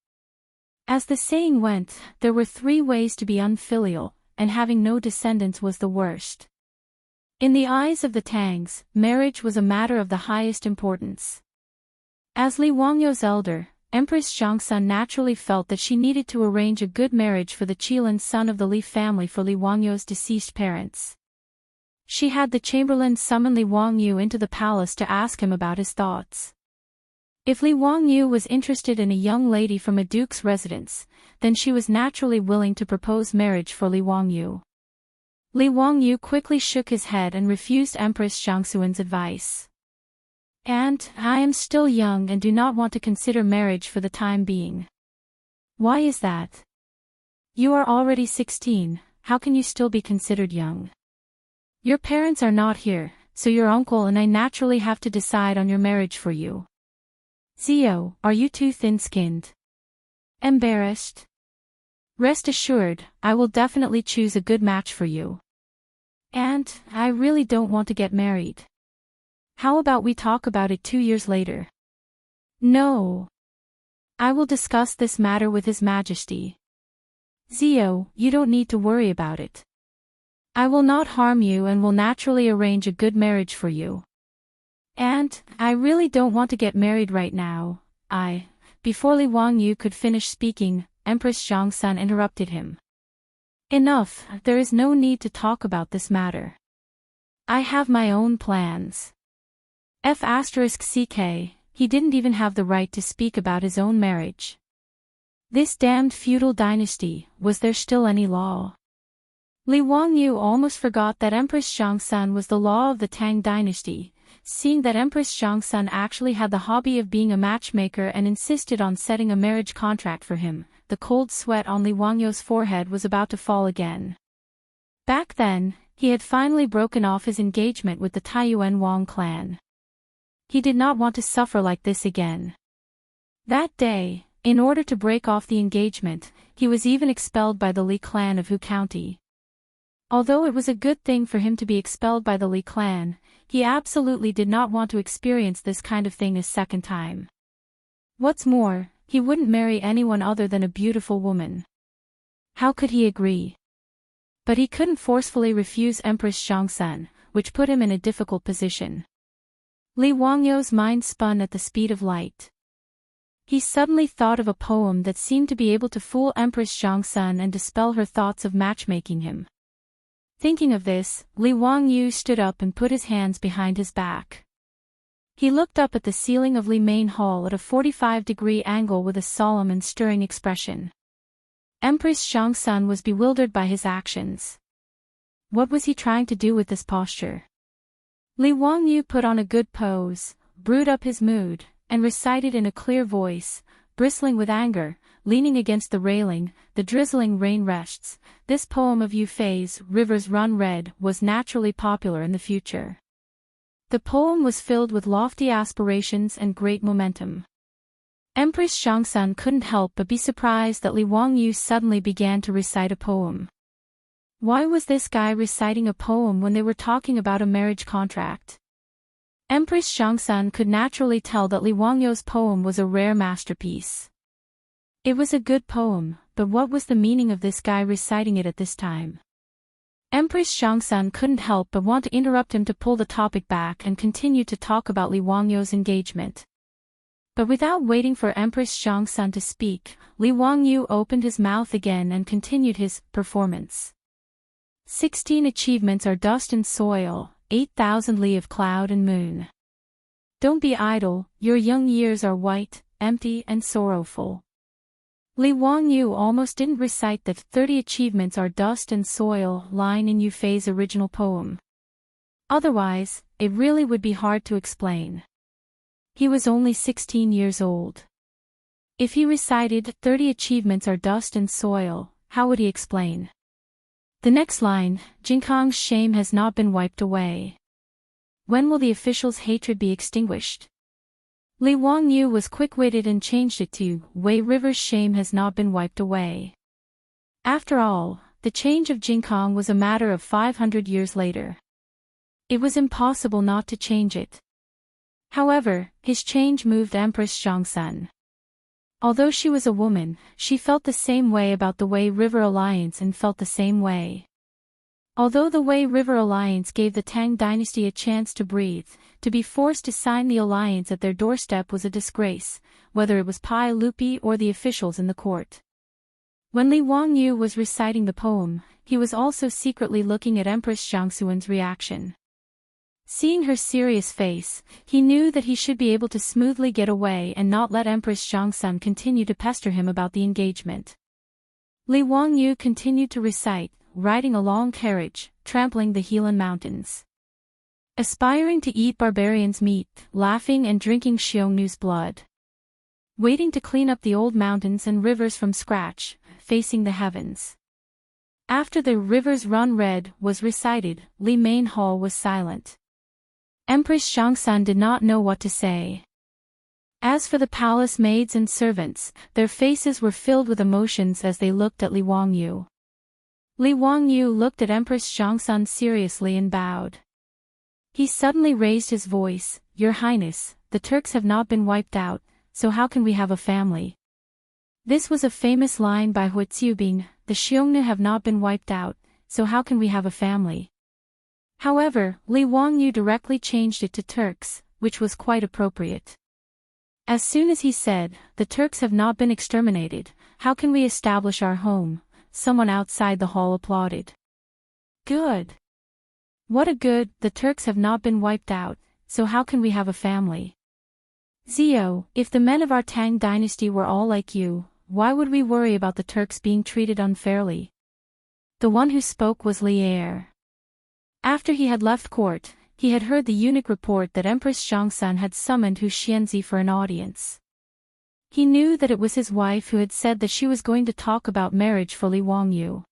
As the saying went, there were 3 ways to be unfilial, and having no descendants was the worst. In the eyes of the Tangs, marriage was a matter of the highest importance. As Li Wangyu's elder, Empress Zhongsun naturally felt that she needed to arrange a good marriage for the Qilin son of the Li family for Li Wangyu's deceased parents. She had the chamberlain summon Li Wangyu into the palace to ask him about his thoughts. If Li Wangyu was interested in a young lady from a duke's residence, then she was naturally willing to propose marriage for Li Wangyu. Li Wangyu quickly shook his head and refused Empress Zhongsun's advice. "And, I am still young and do not want to consider marriage for the time being." "Why is that?" "You are already 16, how can you still be considered young? Your parents are not here, so your uncle and I naturally have to decide on your marriage for you." "Zio, are you too thin-skinned?" "Embarrassed?" "Rest assured, I will definitely choose a good match for you. And, I really don't want to get married. How about we talk about it 2 years later?" "No. I will discuss this matter with His Majesty." "Zio, you don't need to worry about it. I will not harm you and will naturally arrange a good marriage for you. And, I really don't want to get married right now, Before Li Wangyu could finish speaking, Empress Zhongsun interrupted him. "Enough, there is no need to talk about this matter. I have my own plans." *CK, he didn't even have the right to speak about his own marriage. This damned feudal dynasty, was there still any law? Li Wangyu almost forgot that Empress Zhongsun was the law of the Tang dynasty, seeing that Empress Zhongsun actually had the hobby of being a matchmaker and insisted on setting a marriage contract for him. The cold sweat on Li Wangyu's forehead was about to fall again. Back then, he had finally broken off his engagement with the Taiyuan Wang clan. He did not want to suffer like this again. That day, in order to break off the engagement, he was even expelled by the Li clan of Hu County. Although it was a good thing for him to be expelled by the Li clan, he absolutely did not want to experience this kind of thing a second time. What's more, he wouldn't marry anyone other than a beautiful woman. How could he agree? But he couldn't forcefully refuse Empress Zhongsun, which put him in a difficult position. Li Wangyu's mind spun at the speed of light. He suddenly thought of a poem that seemed to be able to fool Empress Zhongsun and dispel her thoughts of matchmaking him. Thinking of this, Li Wangyu stood up and put his hands behind his back. He looked up at the ceiling of Li Main Hall at a 45-degree angle with a solemn and stirring expression. Empress Zhongsun was bewildered by his actions. What was he trying to do with this posture? Li Wangyu put on a good pose, brewed up his mood, and recited in a clear voice, bristling with anger, leaning against the railing, the drizzling rain rests. This poem of Yufei's, Rivers Run Red, was naturally popular in the future. The poem was filled with lofty aspirations and great momentum. Empress Xiangsun couldn't help but be surprised that Li Wangyu suddenly began to recite a poem. Why was this guy reciting a poem when they were talking about a marriage contract? Empress Xiangsun could naturally tell that Li Wangyu's poem was a rare masterpiece. It was a good poem, but what was the meaning of this guy reciting it at this time? Empress Xiangsun couldn't help but want to interrupt him to pull the topic back and continue to talk about Li Wangyu's engagement. But without waiting for Empress Xiangsun to speak, Li Wangyu opened his mouth again and continued his performance. 16 achievements are dust and soil, 8,000 li of cloud and moon. Don't be idle, your young years are white, empty and sorrowful. Li Wangyu almost didn't recite that 30 achievements are dust and soil line in Yufei's original poem. Otherwise, it really would be hard to explain. He was only 16 years old. If he recited 30 achievements are dust and soil, how would he explain? The next line, Jinkang's shame has not been wiped away. When will the official's hatred be extinguished? Li Wangyu was quick-witted and changed it to, Wei River's shame has not been wiped away. After all, the change of Jinkang was a matter of 500 years later. It was impossible not to change it. However, his change moved Empress Xiangsun. Although she was a woman, she felt the same way about the Wei River Alliance and felt the same way. Although the Wei River Alliance gave the Tang dynasty a chance to breathe, to be forced to sign the alliance at their doorstep was a disgrace, whether it was Pai Lupi or the officials in the court. When Li Wangyu was reciting the poem, he was also secretly looking at Empress Xiangsun's reaction. Seeing her serious face, he knew that he should be able to smoothly get away and not let Empress Xiangsun continue to pester him about the engagement. Li Wangyu continued to recite, riding a long carriage, trampling the Helan Mountains. Aspiring to eat barbarians' meat, laughing and drinking Xiongnu's blood. Waiting to clean up the old mountains and rivers from scratch, facing the heavens. After the Rivers Run Red was recited, Li Main Hall was silent. Empress Xiangsun did not know what to say. As for the palace maids and servants, their faces were filled with emotions as they looked at Li Wangyu. Li Wangyu looked at Empress Xiangsun seriously and bowed. He suddenly raised his voice, Your Highness, the Turks have not been wiped out, so how can we have a family? This was a famous line by Wuxia, the Xiongnu have not been wiped out, so how can we have a family? However, Li Wangyu directly changed it to Turks, which was quite appropriate. As soon as he said, the Turks have not been exterminated, how can we establish our home? Someone outside the hall applauded. Good. What a good, the Turks have not been wiped out, so how can we have a family? Zio, if the men of our Tang dynasty were all like you, why would we worry about the Turks being treated unfairly? The one who spoke was Li Er. After he had left court, he had heard the eunuch report that Empress Xiangsun had summoned Hu Xianzi for an audience. He knew that it was his wife who had said that she was going to talk about marriage for Li Wangyu.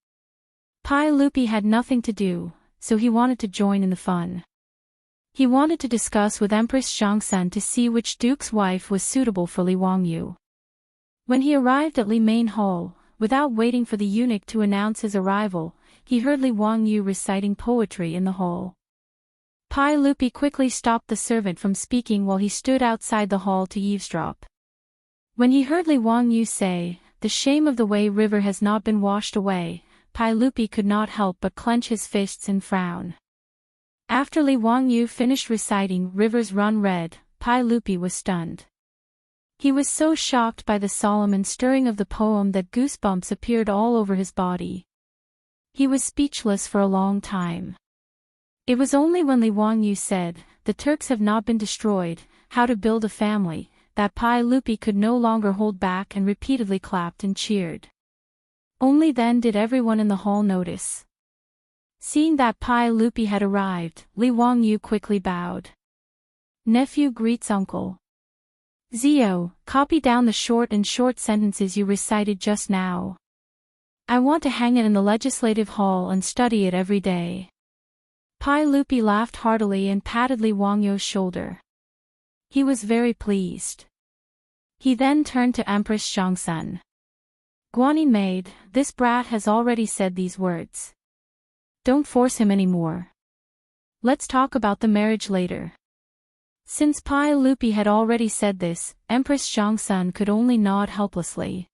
Pai Lupi had nothing to do, so he wanted to join in the fun. He wanted to discuss with Empress Xiangsun to see which duke's wife was suitable for Li Wangyu. When he arrived at Li Main Hall, without waiting for the eunuch to announce his arrival, he heard Li Wangyu reciting poetry in the hall. Pai Lupi quickly stopped the servant from speaking while he stood outside the hall to eavesdrop. When he heard Li Wangyu say, The shame of the Wei River has not been washed away, Pai Lupi could not help but clench his fists and frown. After Li Wangyu finished reciting Rivers Run Red, Pai Lupi was stunned. He was so shocked by the solemn and stirring of the poem that goosebumps appeared all over his body. He was speechless for a long time. It was only when Li Wangyu said, The Turks have not been destroyed, how to build a family, that Pai Lupi could no longer hold back and repeatedly clapped and cheered. Only then did everyone in the hall notice. Seeing that Pai Lupi had arrived, Li Wangyu quickly bowed. Nephew greets uncle. Zio, copy down the short sentences you recited just now. I want to hang it in the legislative hall and study it every day. Pai Lupi laughed heartily and patted Li Wangyu's shoulder. He was very pleased. He then turned to Empress Zhongsun. Guanyin maid, this brat has already said these words. Don't force him anymore. Let's talk about the marriage later. Since Pai Lupi had already said this, Empress Zhongsun could only nod helplessly.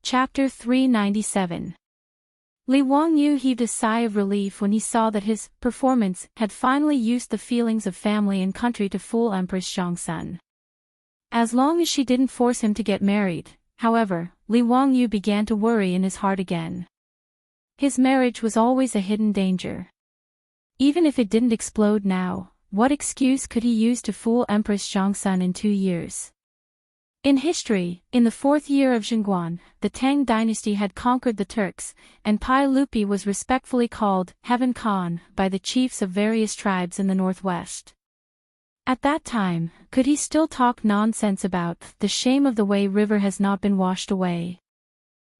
Chapter 397. Li Wangyu heaved a sigh of relief when he saw that his performance had finally used the feelings of family and country to fool Empress Zhongsun. As long as she didn't force him to get married, however, Li Wangyu began to worry in his heart again. His marriage was always a hidden danger. Even if it didn't explode now, what excuse could he use to fool Empress Zhongsun in 2 years? In history, in the 4th year of Zhengguan, the Tang dynasty had conquered the Turks, and Pai Lupi was respectfully called Heaven Khan by the chiefs of various tribes in the northwest. At that time, could he still talk nonsense about the shame of the Wei River has not been washed away?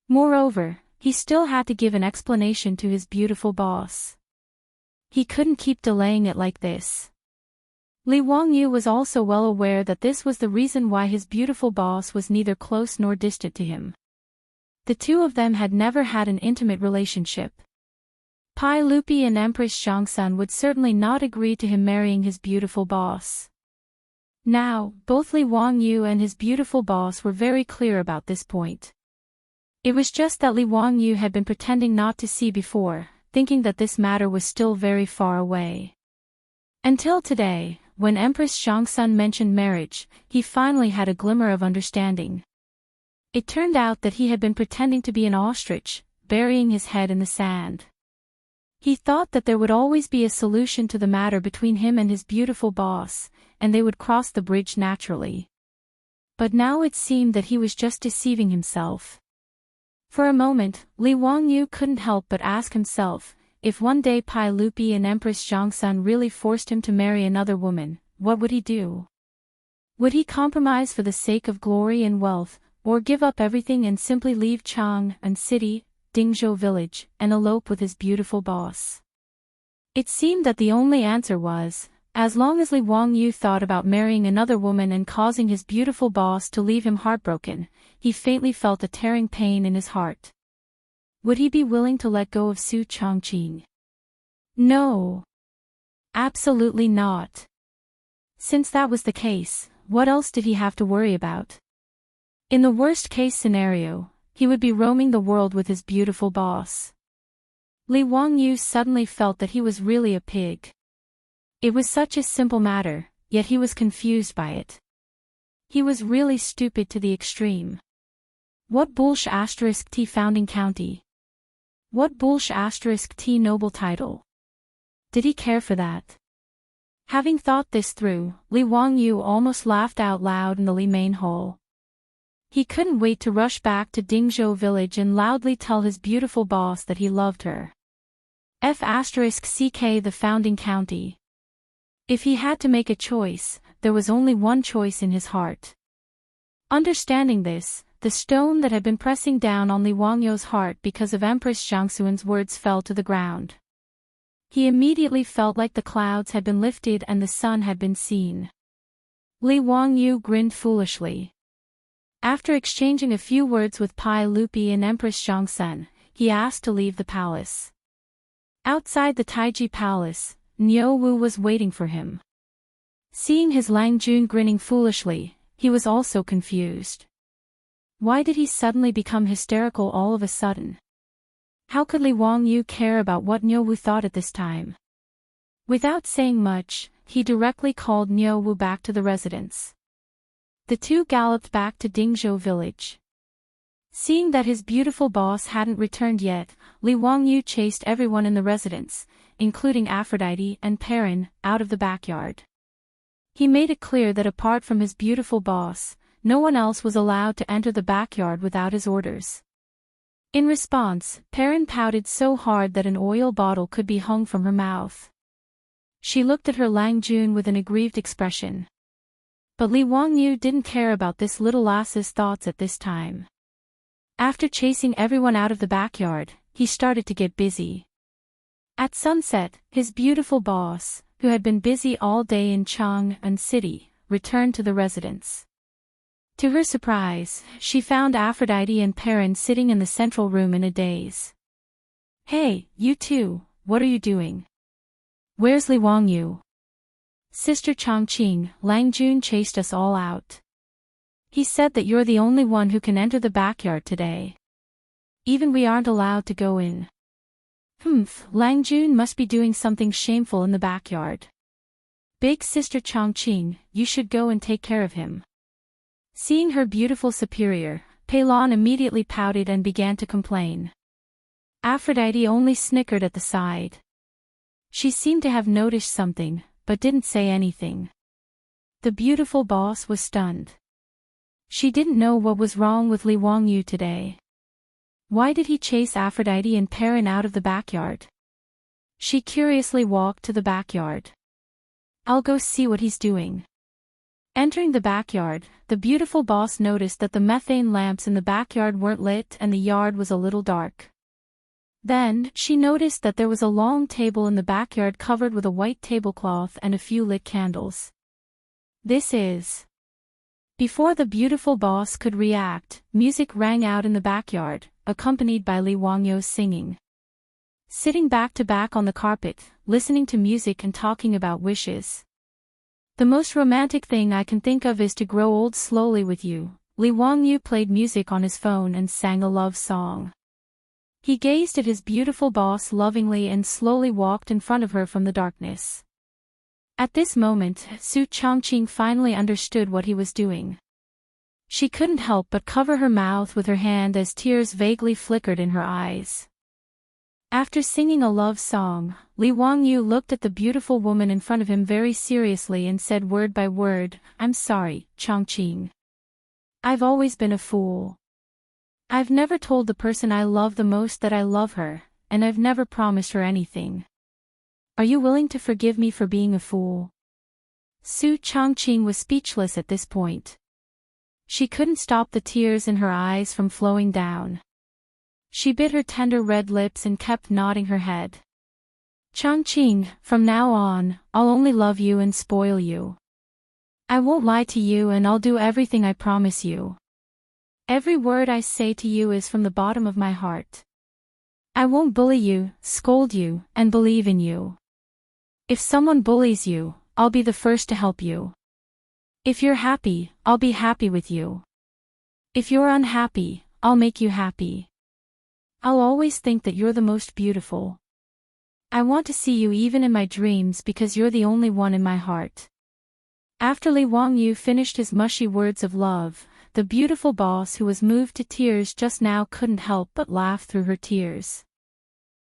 Moreover, he still had to give an explanation to his beautiful boss. He couldn't keep delaying it like this. Li Wangyu was also well aware that this was the reason why his beautiful boss was neither close nor distant to him. The two of them had never had an intimate relationship. Pai Lupi and Empress Zhongsun would certainly not agree to him marrying his beautiful boss. Now, both Li Wangyu and his beautiful boss were very clear about this point. It was just that Li Wangyu had been pretending not to see before, thinking that this matter was still very far away. Until today, when Empress Zhongsun mentioned marriage, he finally had a glimmer of understanding. It turned out that he had been pretending to be an ostrich, burying his head in the sand. He thought that there would always be a solution to the matter between him and his beautiful boss, and they would cross the bridge naturally. But now it seemed that he was just deceiving himself. For a moment, Li Wangyu couldn't help but ask himself, if one day Pai Lupi and Empress Zhongsun really forced him to marry another woman, what would he do? Would he compromise for the sake of glory and wealth, or give up everything and simply leave Chang'an City, Dingzhou village, and elope with his beautiful boss? It seemed that the only answer was, as long as Li Wangyu thought about marrying another woman and causing his beautiful boss to leave him heartbroken, he faintly felt a tearing pain in his heart. Would he be willing to let go of Su Chongqing? No. Absolutely not. Since that was the case, what else did he have to worry about? In the worst-case scenario, he would be roaming the world with his beautiful boss. Li Wangyu suddenly felt that he was really a pig. It was such a simple matter, yet he was confused by it. He was really stupid to the extreme. What bullsh asterisk T founding county? What bullsh asterisk T noble title? Did he care for that? Having thought this through, Li Wangyu almost laughed out loud in the Li main hall. He couldn't wait to rush back to Dingzhou village and loudly tell his beautiful boss that he loved her. F asterisk CK the founding county. If he had to make a choice, there was only one choice in his heart. Understanding this, the stone that had been pressing down on Li Wangyu's heart because of Empress Zhongsun's words fell to the ground. He immediately felt like the clouds had been lifted and the sun had been seen. Li Wangyu grinned foolishly. After exchanging a few words with Pai Lupi and Empress Zhongsun, he asked to leave the palace. Outside the Taiji Palace, Niu Wu was waiting for him. Seeing his Lang Jun grinning foolishly, he was also confused. Why did he suddenly become hysterical all of a sudden? How could Li Wangyu care about what Niu Wu thought at this time? Without saying much, he directly called Niu Wu back to the residence. The two galloped back to Dingzhou village. Seeing that his beautiful boss hadn't returned yet, Li Wangyu chased everyone in the residence, including Aphrodite and Perrin, out of the backyard. He made it clear that apart from his beautiful boss, no one else was allowed to enter the backyard without his orders. In response, Perrin pouted so hard that an oil bottle could be hung from her mouth. She looked at her Lang Jun with an aggrieved expression. But Li Wangyu didn't care about this little lass's thoughts at this time. After chasing everyone out of the backyard, he started to get busy. At sunset, his beautiful boss, who had been busy all day in Chang'an City, returned to the residence. To her surprise, she found Aphrodite and Perrin sitting in the central room in a daze. "Hey, you two, what are you doing? Where's Li Wangyu? Sister Chongqing, Lang Jun chased us all out. He said that you're the only one who can enter the backyard today. Even we aren't allowed to go in." Lang Jun must be doing something shameful in the backyard. "Big sister Chongqing, you should go and take care of him." Seeing her beautiful superior, Peilon immediately pouted and began to complain. Aphrodite only snickered at the side. She seemed to have noticed something, but didn't say anything. The beautiful boss was stunned. She didn't know what was wrong with Li Wangyu today. Why did he chase Aphrodite and Perrin out of the backyard? She curiously walked to the backyard. "I'll go see what he's doing." Entering the backyard, the beautiful boss noticed that the methane lamps in the backyard weren't lit and the yard was a little dark. Then, she noticed that there was a long table in the backyard covered with a white tablecloth and a few lit candles. "This is..." Before the beautiful boss could react, music rang out in the backyard, accompanied by Li Wangyu's singing. Sitting back to back on the carpet, listening to music and talking about wishes. "The most romantic thing I can think of is to grow old slowly with you." Li Wangyu played music on his phone and sang a love song. He gazed at his beautiful boss lovingly and slowly walked in front of her from the darkness. At this moment, Su Chongqing finally understood what he was doing. She couldn't help but cover her mouth with her hand as tears vaguely flickered in her eyes. After singing a love song, Li Wangyu looked at the beautiful woman in front of him very seriously and said word by word, "I'm sorry, Chongqing. I've always been a fool. I've never told the person I love the most that I love her, and I've never promised her anything. Are you willing to forgive me for being a fool?" Su Chongqing was speechless at this point. She couldn't stop the tears in her eyes from flowing down. She bit her tender red lips and kept nodding her head. "Chongqing, from now on, I'll only love you and spoil you. I won't lie to you and I'll do everything I promise you. Every word I say to you is from the bottom of my heart. I won't bully you, scold you, and believe in you. If someone bullies you, I'll be the first to help you. If you're happy, I'll be happy with you. If you're unhappy, I'll make you happy. I'll always think that you're the most beautiful. I want to see you even in my dreams because you're the only one in my heart." After Li Wangyu finished his mushy words of love, the beautiful boss who was moved to tears just now couldn't help but laugh through her tears.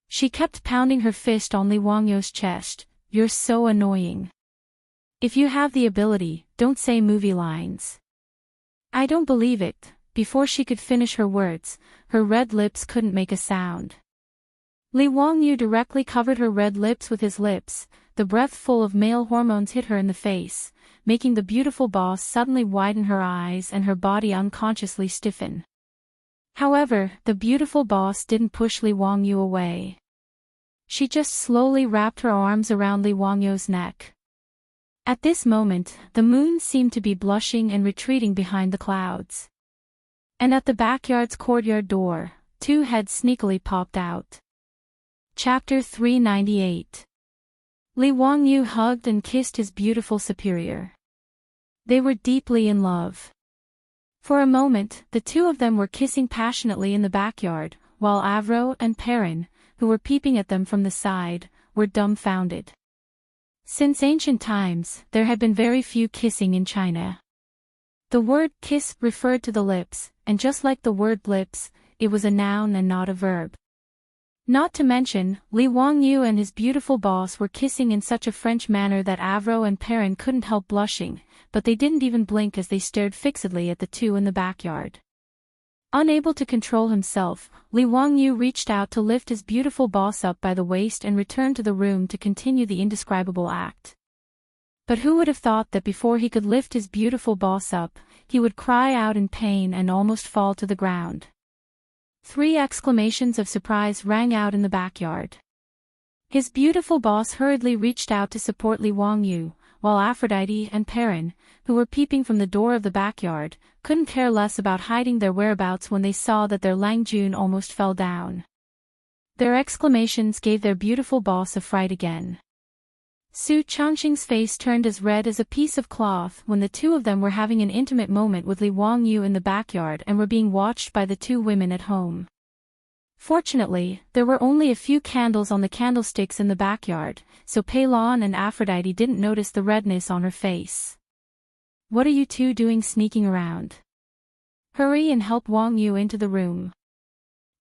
She kept pounding her fist on Li Wangyu's chest. "You're so annoying. If you have the ability, don't say movie lines." "I don't believe it." Before she could finish her words, her red lips couldn't make a sound. Li Wangyu directly covered her red lips with his lips. The breath full of male hormones hit her in the face, making the beautiful boss suddenly widen her eyes and her body unconsciously stiffen. However, the beautiful boss didn't push Li Wangyu away. She just slowly wrapped her arms around Li Wangyu's neck. At this moment, the moon seemed to be blushing and retreating behind the clouds. And at the backyard's courtyard door, two heads sneakily popped out. Chapter 398. Li Wangyu hugged and kissed his beautiful superior. They were deeply in love. For a moment, the two of them were kissing passionately in the backyard, while Avro and Perrin, who were peeping at them from the side, were dumbfounded. Since ancient times, there had been very few kissing in China. The word kiss referred to the lips, and just like the word lips, it was a noun and not a verb. Not to mention, Li Wangyu and his beautiful boss were kissing in such a French manner that Avro and Perrin couldn't help blushing, but they didn't even blink as they stared fixedly at the two in the backyard. Unable to control himself, Li Wangyu reached out to lift his beautiful boss up by the waist and returned to the room to continue the indescribable act. But who would have thought that before he could lift his beautiful boss up, he would cry out in pain and almost fall to the ground. 3 exclamations of surprise rang out in the backyard. His beautiful boss hurriedly reached out to support Li Wangyu, while Aphrodite and Perrin, who were peeping from the door of the backyard, couldn't care less about hiding their whereabouts when they saw that their Langjun almost fell down. Their exclamations gave their beautiful boss a fright again. Su Changxing's face turned as red as a piece of cloth when the two of them were having an intimate moment with Li Wangyu in the backyard and were being watched by the 2 women at home. Fortunately, there were only a few candles on the candlesticks in the backyard, so Peilon and Aphrodite didn't notice the redness on her face. "What are you two doing sneaking around? Hurry and help Wangyu into the room.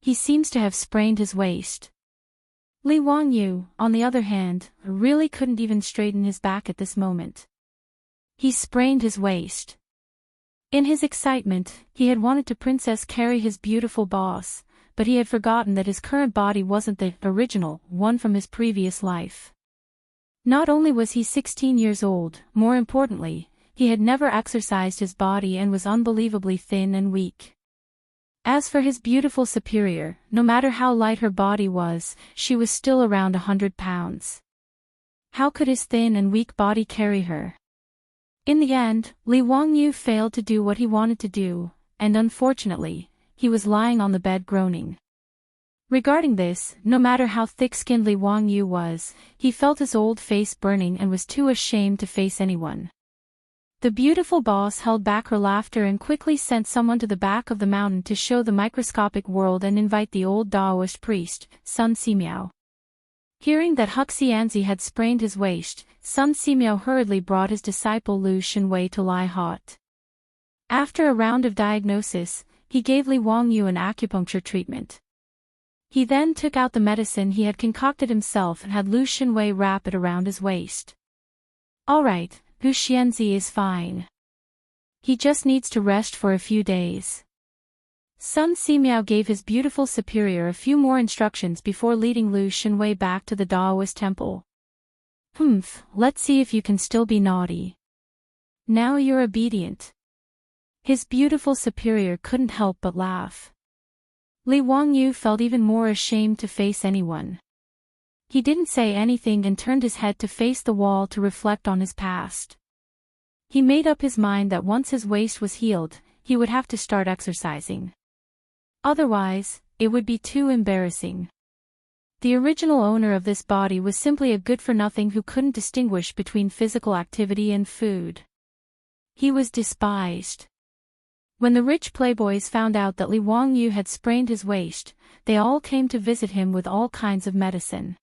He seems to have sprained his waist." Li Wangyu, on the other hand, really couldn't even straighten his back at this moment. He sprained his waist. In his excitement, he had wanted to princess carry his beautiful boss, but he had forgotten that his current body wasn't the original one from his previous life. Not only was he 16 years old, more importantly, he had never exercised his body and was unbelievably thin and weak. As for his beautiful superior, no matter how light her body was, she was still around 100 pounds. How could his thin and weak body carry her? In the end, Li Wangyu failed to do what he wanted to do, and unfortunately, he was lying on the bed groaning. Regarding this, no matter how thick-skinned Li Wangyu was, he felt his old face burning and was too ashamed to face anyone. The beautiful boss held back her laughter and quickly sent someone to the back of the mountain to show the microscopic world and invite the old Taoist priest, Sun Simiao. Hearing that Huxianzi had sprained his waist, Sun Simiao hurriedly brought his disciple Lu Shenwei to lie hot. After a round of diagnosis, he gave Li Wangyu an acupuncture treatment. He then took out the medicine he had concocted himself and had Lu Shenwei wrap it around his waist. "All right. Hu Xianzi is fine. He just needs to rest for a few days." Sun Simiao gave his beautiful superior a few more instructions before leading Lu Shenwei back to the Taoist temple. Let's see if you can still be naughty. Now you're obedient." His beautiful superior couldn't help but laugh. Li Wangyu felt even more ashamed to face anyone. He didn't say anything and turned his head to face the wall to reflect on his past. He made up his mind that once his waist was healed, he would have to start exercising. Otherwise, it would be too embarrassing. The original owner of this body was simply a good-for-nothing who couldn't distinguish between physical activity and food. He was despised. When the rich playboys found out that Li Wangyu had sprained his waist, they all came to visit him with all kinds of medicine.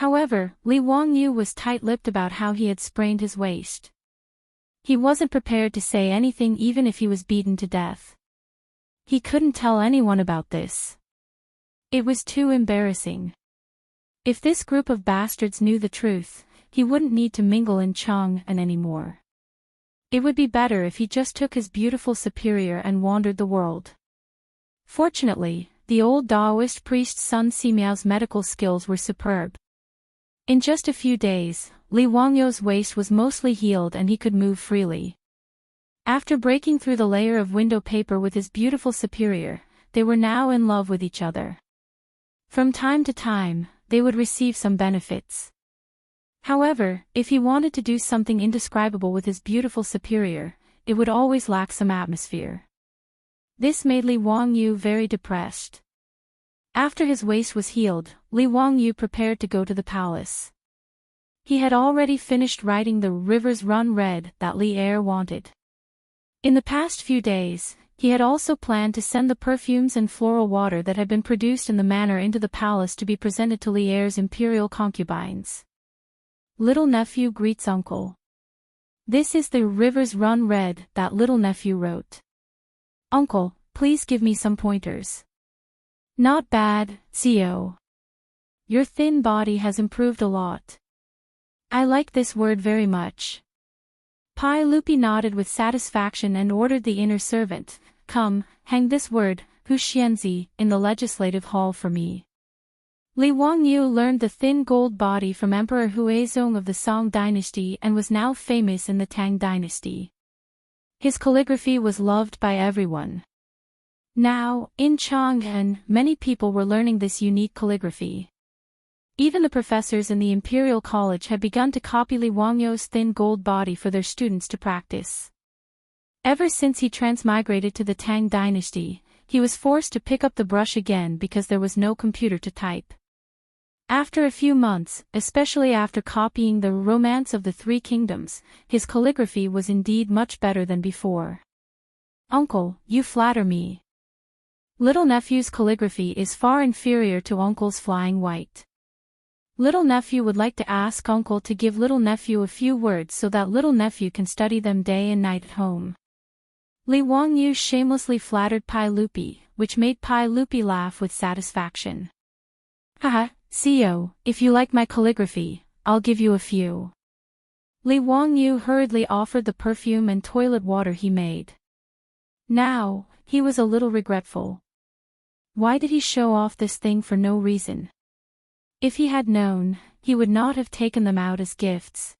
However, Li Wangyu was tight-lipped about how he had sprained his waist. He wasn't prepared to say anything even if he was beaten to death. He couldn't tell anyone about this. It was too embarrassing. If this group of bastards knew the truth, he wouldn't need to mingle in Chang'an anymore. It would be better if he just took his beautiful superior and wandered the world. Fortunately, the old Taoist priest Sun Simiao's medical skills were superb. In just a few days, Li Wangyu's waist was mostly healed and he could move freely. After breaking through the layer of window paper with his beautiful superior, they were now in love with each other. From time to time, they would receive some benefits. However, if he wanted to do something indescribable with his beautiful superior, it would always lack some atmosphere. This made Li Wangyu very depressed. After his waist was healed, Li Wangyu prepared to go to the palace. He had already finished writing the Rivers Run Red that Li Er wanted. In the past few days, he had also planned to send the perfumes and floral water that had been produced in the manor into the palace to be presented to Li Er's imperial concubines. Little nephew greets uncle. This is the Rivers Run Red that little nephew wrote. Uncle, please give me some pointers. Not bad, Zio. Your thin body has improved a lot. I like this word very much. Pai Lupi nodded with satisfaction and ordered the inner servant, "Come, hang this word, Hu Xianzi, in the legislative hall for me." Li Wangyu learned the thin gold body from Emperor Huizong of the Song dynasty and was now famous in the Tang dynasty. His calligraphy was loved by everyone. Now, in Chang'an, many people were learning this unique calligraphy. Even the professors in the Imperial College had begun to copy Li Wangyu's thin gold body for their students to practice. Ever since he transmigrated to the Tang dynasty, he was forced to pick up the brush again because there was no computer to type. After a few months, especially after copying the Romance of the Three Kingdoms, his calligraphy was indeed much better than before. "Uncle, you flatter me. Little nephew's calligraphy is far inferior to uncle's flying white. Little nephew would like to ask uncle to give little nephew a few words so that little nephew can study them day and night at home." Li Wangyu shamelessly flattered Pai Lupi, which made Pai Lupi laugh with satisfaction. "Haha, CEO, if you like my calligraphy, I'll give you a few." Li Wangyu hurriedly offered the perfume and toilet water he made. Now, he was a little regretful. Why did he show off this thing for no reason? If he had known, he would not have taken them out as gifts.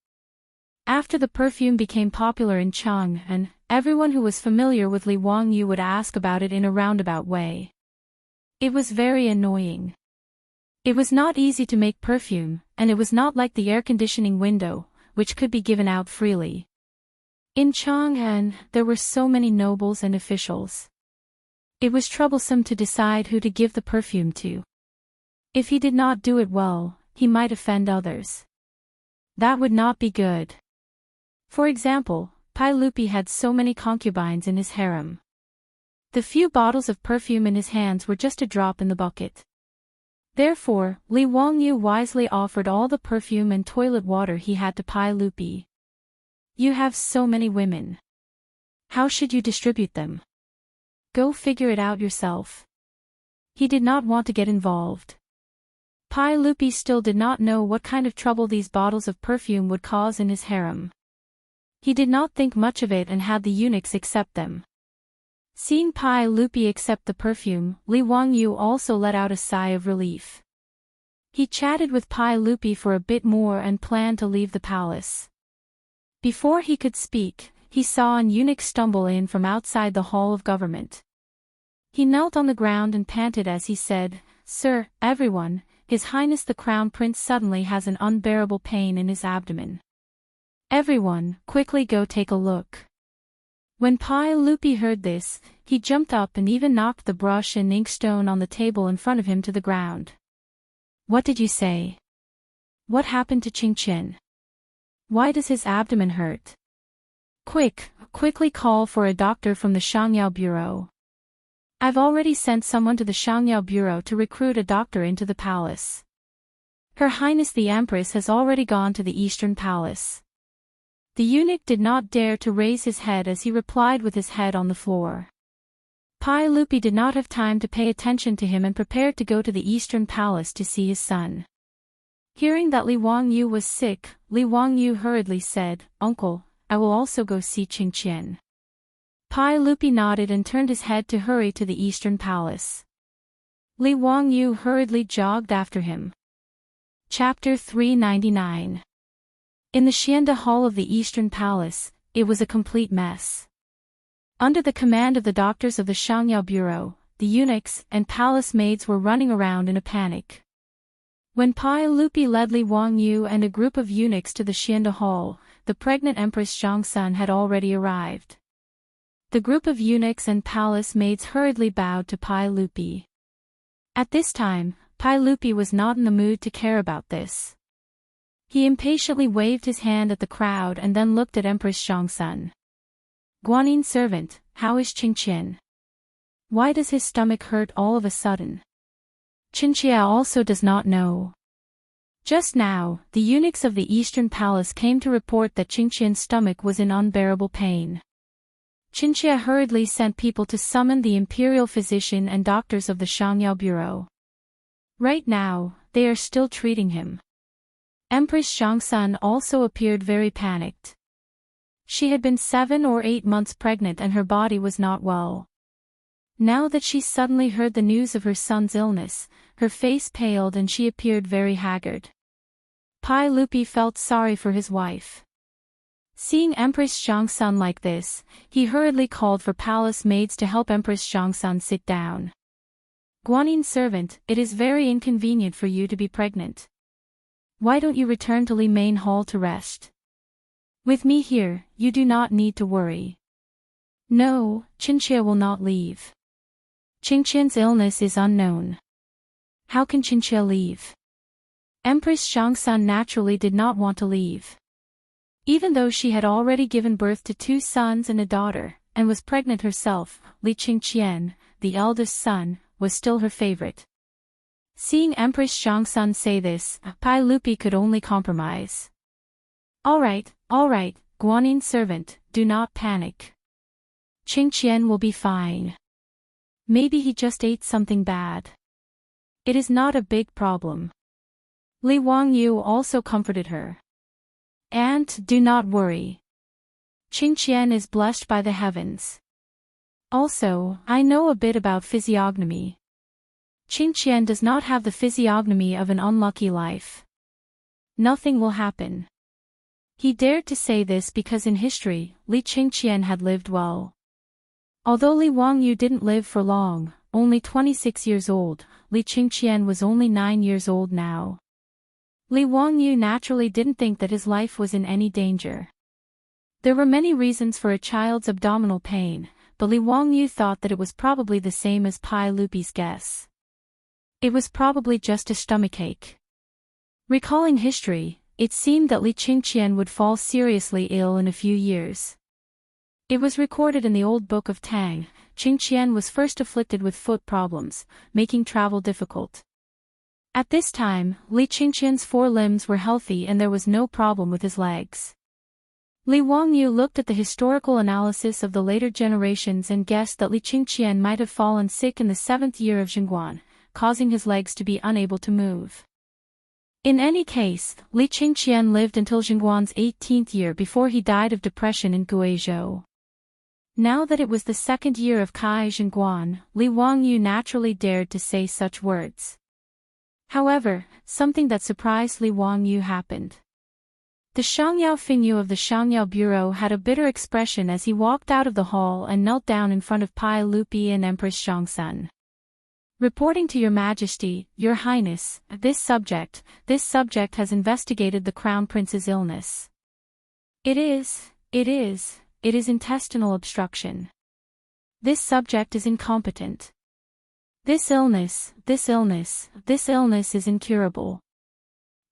After the perfume became popular in Chang'an, everyone who was familiar with Li Wangyu would ask about it in a roundabout way. It was very annoying. It was not easy to make perfume, and it was not like the air conditioning window, which could be given out freely. In Chang'an, there were so many nobles and officials. It was troublesome to decide who to give the perfume to. If he did not do it well, he might offend others. That would not be good. For example, Pai Lupi had so many concubines in his harem. The few bottles of perfume in his hands were just a drop in the bucket. Therefore, Li Wangyu wisely offered all the perfume and toilet water he had to Pai Lupi. "You have so many women. How should you distribute them? Go figure it out yourself." He did not want to get involved. Pai Lupi still did not know what kind of trouble these bottles of perfume would cause in his harem. He did not think much of it and had the eunuchs accept them. Seeing Pai Lupi accept the perfume, Li Wangyu also let out a sigh of relief. He chatted with Pai Lupi for a bit more and planned to leave the palace. Before he could speak, he saw an eunuch stumble in from outside the hall of government. He knelt on the ground and panted as he said, "Sir, everyone, His Highness the Crown Prince suddenly has an unbearable pain in his abdomen. Everyone, quickly go take a look." When Pai Lupi heard this, he jumped up and even knocked the brush and inkstone on the table in front of him to the ground. "What did you say? What happened to Qingqian? Why does his abdomen hurt? Quickly call for a doctor from the Shangyao Bureau." "I've already sent someone to the Shangyao Bureau to recruit a doctor into the palace. Her Highness the Empress has already gone to the Eastern Palace." The eunuch did not dare to raise his head as he replied with his head on the floor. Pai Lupi did not have time to pay attention to him and prepared to go to the Eastern Palace to see his son. Hearing that Li Wangyu was sick, Li Wangyu hurriedly said, "Uncle, I will also go see Qingqian." Pai Lupi nodded and turned his head to hurry to the Eastern Palace. Li Wangyu hurriedly jogged after him. Chapter 399. In the Xianda Hall of the Eastern Palace, it was a complete mess. Under the command of the doctors of the Shangyao Bureau, the eunuchs and palace maids were running around in a panic. When Pai Lupi led Li Wangyu and a group of eunuchs to the Xianda Hall, the pregnant Empress Zhongsun had already arrived. The group of eunuchs and palace maids hurriedly bowed to Pai Lupi. At this time, Pai Lupi was not in the mood to care about this. He impatiently waved his hand at the crowd and then looked at Empress Zhongsun. "Guanyin servant, how is Qingqian? Why does his stomach hurt all of a sudden?" Qingqian also does not know. Just now, the eunuchs of the Eastern Palace came to report that Qingqian's stomach was in unbearable pain. Qingqian hurriedly sent people to summon the imperial physician and doctors of the Shangyao Bureau. Right now, they are still treating him. Empress Zhongsun also appeared very panicked. She had been 7 or 8 months pregnant and her body was not well. Now that she suddenly heard the news of her son's illness, her face paled and she appeared very haggard. Pai Lupi felt sorry for his wife. Seeing Empress Zhangsun like this, he hurriedly called for palace maids to help Empress Zhangsun sit down. Guanyin servant, it is very inconvenient for you to be pregnant. Why don't you return to Li Main Hall to rest? With me here, you do not need to worry. No, Qinxie will not leave. Qingqian's illness is unknown. How can Qinxie leave? Empress Zhangsun naturally did not want to leave. Even though she had already given birth to 2 sons and a daughter, and was pregnant herself, Li Qingqian, the eldest son, was still her favorite. Seeing Empress Zhangsun say this, Pai Lupi could only compromise. All right, Guanyin servant, do not panic. Qingqian will be fine. Maybe he just ate something bad. It is not a big problem. Li Wangyu also comforted her. Aunt, do not worry. Qingqian is blessed by the heavens. Also, I know a bit about physiognomy. Qingqian does not have the physiognomy of an unlucky life. Nothing will happen. He dared to say this because in history, Li Qingqian had lived well. Although Li Wangyu didn't live for long, only 26 years old, Li Qingqian was only 9 years old now. Li Wangyu naturally didn't think that his life was in any danger. There were many reasons for a child's abdominal pain, but Li Wangyu thought that it was probably the same as Pai Lupi's guess. It was probably just a stomachache. Recalling history, it seemed that Li Qingqian would fall seriously ill in a few years. It was recorded in the old book of Tang, Qingqian was first afflicted with foot problems, making travel difficult. At this time, Li Qingqian's 4 limbs were healthy and there was no problem with his legs. Li Wangyu looked at the historical analysis of the later generations and guessed that Li Qingqian might have fallen sick in the 7th year of Jingguan, causing his legs to be unable to move. In any case, Li Qingqian lived until Jingguan's 18th year before he died of depression in Guizhou. Now that it was the 2nd year of Kai Jingguan, Li Wangyu naturally dared to say such words. However, something that surprised Li Wangyu happened. The Shangyao Fingyu of the Shangyao Bureau had a bitter expression as he walked out of the hall and knelt down in front of Pai Lupi and Empress Zhangsun. Reporting to Your Majesty, Your Highness, this subject has investigated the Crown Prince's illness. It is intestinal obstruction. This subject is incompetent. This illness is incurable.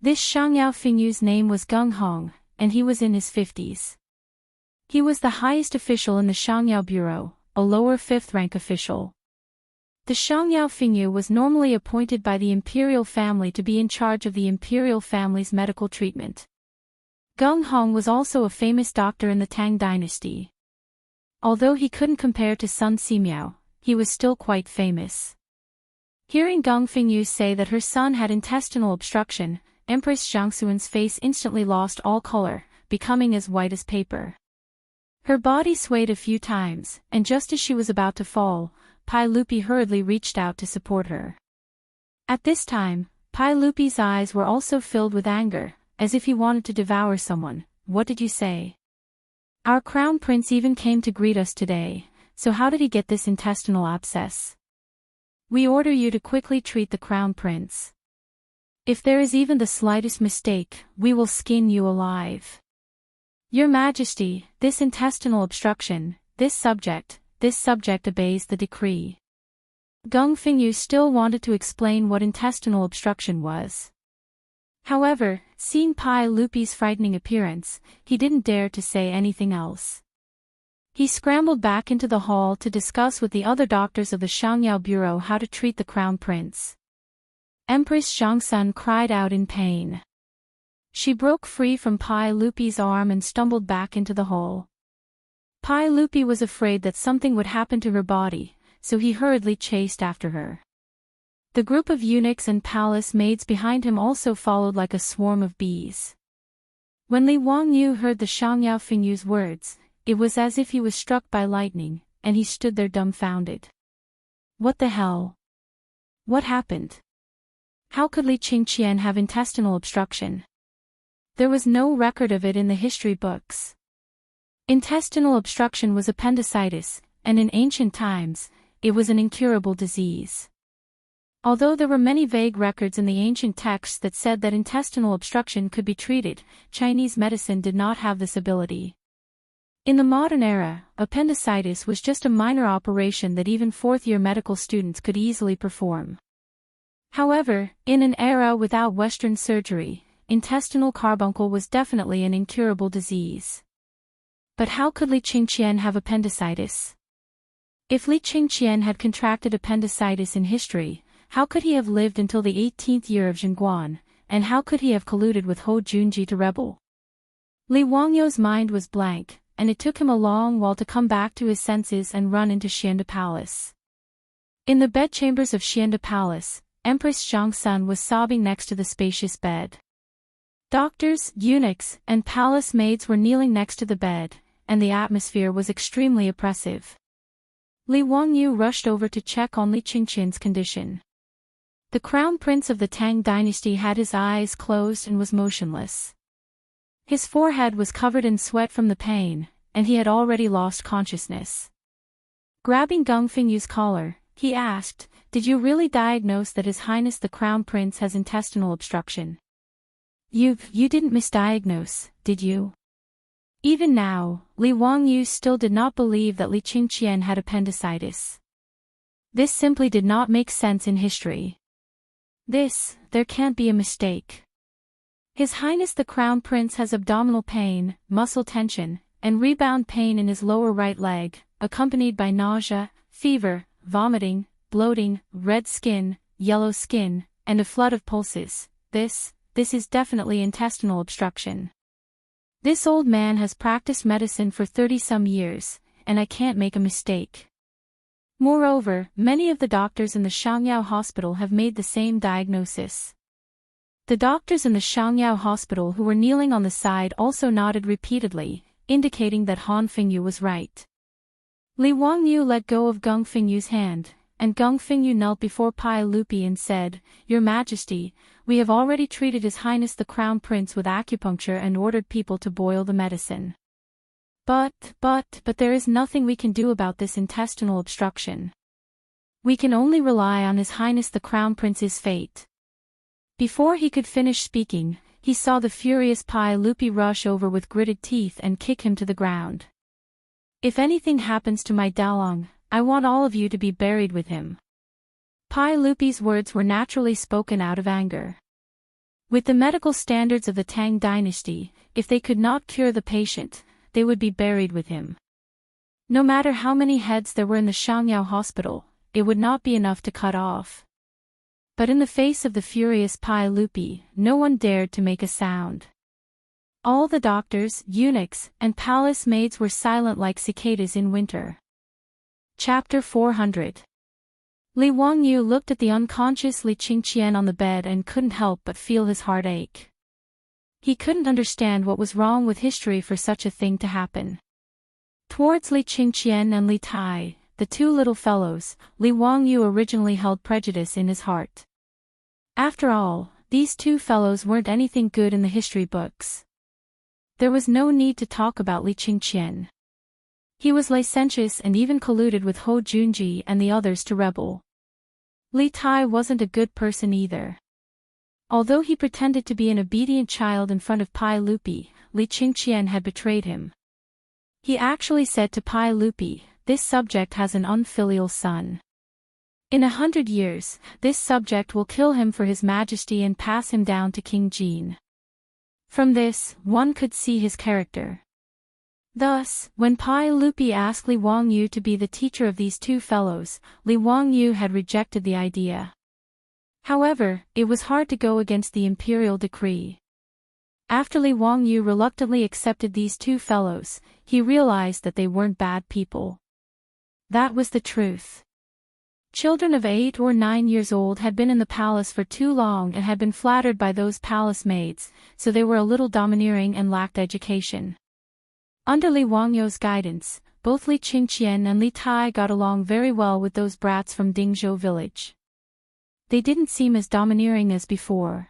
This Shangyao Fingyu's name was Gung Hong, and he was in his 50s. He was the highest official in the Shangyao Bureau, a lower 5th rank official. The Shangyao Fingyu was normally appointed by the imperial family to be in charge of the imperial family's medical treatment. Gung Hong was also a famous doctor in the Tang dynasty. Although he couldn't compare to Sun Simiao, he was still quite famous. Hearing Gung Fingyu say that her son had intestinal obstruction, Empress Zhangsun's face instantly lost all color, becoming as white as paper. Her body swayed a few times, and just as she was about to fall, Pai Lupi hurriedly reached out to support her. At this time, Pai Lupi's eyes were also filled with anger, as if he wanted to devour someone. What did you say? Our crown prince even came to greet us today, so how did he get this intestinal abscess? We order you to quickly treat the crown prince. If there is even the slightest mistake, we will skin you alive. Your Majesty, this intestinal obstruction, this subject obeys the decree. Gung Fingyu still wanted to explain what intestinal obstruction was. However, seeing Pai Lupi's frightening appearance, he didn't dare to say anything else. He scrambled back into the hall to discuss with the other doctors of the Shangyao Bureau how to treat the crown prince. Empress Zhangsun cried out in pain. She broke free from Pai Lupi's arm and stumbled back into the hall. Pai Lupi was afraid that something would happen to her body, so he hurriedly chased after her. The group of eunuchs and palace maids behind him also followed like a swarm of bees. When Li Wangyu heard the Shangyao Fingyu's words, it was as if he was struck by lightning, and he stood there dumbfounded. What the hell? What happened? How could Li Qingqian have intestinal obstruction? There was no record of it in the history books. Intestinal obstruction was appendicitis, and in ancient times, it was an incurable disease. Although there were many vague records in the ancient texts that said that intestinal obstruction could be treated, Chinese medicine did not have this ability. In the modern era, appendicitis was just a minor operation that even fourth-year medical students could easily perform. However, in an era without Western surgery, intestinal carbuncle was definitely an incurable disease. But how could Li Qingqian have appendicitis? If Li Qingqian had contracted appendicitis in history, how could he have lived until the 18th year of Zhenguan, and how could he have colluded with Hou Junji to rebel? Li Wangyou's mind was blank, and it took him a long while to come back to his senses and run into Xianda Palace. In the bedchambers of Xianda Palace, Empress Zhangsun was sobbing next to the spacious bed. Doctors, eunuchs, and palace maids were kneeling next to the bed, and the atmosphere was extremely oppressive. Li Wangyu rushed over to check on Li Qingqian's condition. The crown prince of the Tang dynasty had his eyes closed and was motionless. His forehead was covered in sweat from the pain, and he had already lost consciousness. Grabbing Geng Fingyu's collar, he asked, "Did you really diagnose that His Highness the Crown Prince has intestinal obstruction?" You didn't misdiagnose, did you?" Even now, Li Wangyu still did not believe that Li Qingqian had appendicitis. This simply did not make sense in history. There can't be a mistake. His Highness the Crown Prince has abdominal pain, muscle tension, and rebound pain in his lower right leg, accompanied by nausea, fever, vomiting, bloating, red skin, yellow skin, and a flood of pulses. This is definitely intestinal obstruction. This old man has practiced medicine for 30-some years, and I can't make a mistake. Moreover, many of the doctors in the Shangyao hospital have made the same diagnosis. The doctors in the Shangyao hospital who were kneeling on the side also nodded repeatedly, indicating that Han Fengyu was right. Li Wangyu let go of Geng Fingyu's hand, and Geng Fengyu knelt before Pai Lupi and said, "Your Majesty, we have already treated His Highness the Crown Prince with acupuncture and ordered people to boil the medicine. But there is nothing we can do about this intestinal obstruction. We can only rely on His Highness the Crown Prince's fate." Before he could finish speaking, he saw the furious Pai Lupi rush over with gritted teeth and kick him to the ground. "If anything happens to my Dalong, I want all of you to be buried with him." Pai Lupi's words were naturally spoken out of anger. With the medical standards of the Tang dynasty, if they could not cure the patient, they would be buried with him. No matter how many heads there were in the Shangyao hospital, it would not be enough to cut off. But in the face of the furious Pai Lupi, no one dared to make a sound. All the doctors, eunuchs, and palace maids were silent like cicadas in winter. Chapter 400. Li Wangyu looked at the unconscious Li Qingqian on the bed and couldn't help but feel his heart ache. He couldn't understand what was wrong with history for such a thing to happen. Towards Li Qingqian and Li Tai, the two little fellows, Li Wangyu originally held prejudice in his heart. After all, these two fellows weren't anything good in the history books. There was no need to talk about Li Qingqian. He was licentious and even colluded with Hou Junji and the others to rebel. Li Tai wasn't a good person either. Although he pretended to be an obedient child in front of Pai Lupi, Li Qingqian had betrayed him. He actually said to Pai Lupi, "This subject has an unfilial son. In 100 years, this subject will kill him for His Majesty and pass him down to King Jin." From this, one could see his character. Thus, when Pai Lupi asked Li Wangyu to be the teacher of these two fellows, Li Wangyu had rejected the idea. However, it was hard to go against the imperial decree. After Li Wangyu reluctantly accepted these two fellows, he realized that they weren't bad people. That was the truth. Children of 8 or 9 years old had been in the palace for too long and had been flattered by those palace maids, so they were a little domineering and lacked education. Under Li Wangyou's guidance, both Li Qingqian and Li Tai got along very well with those brats from Dingzhou village. They didn't seem as domineering as before.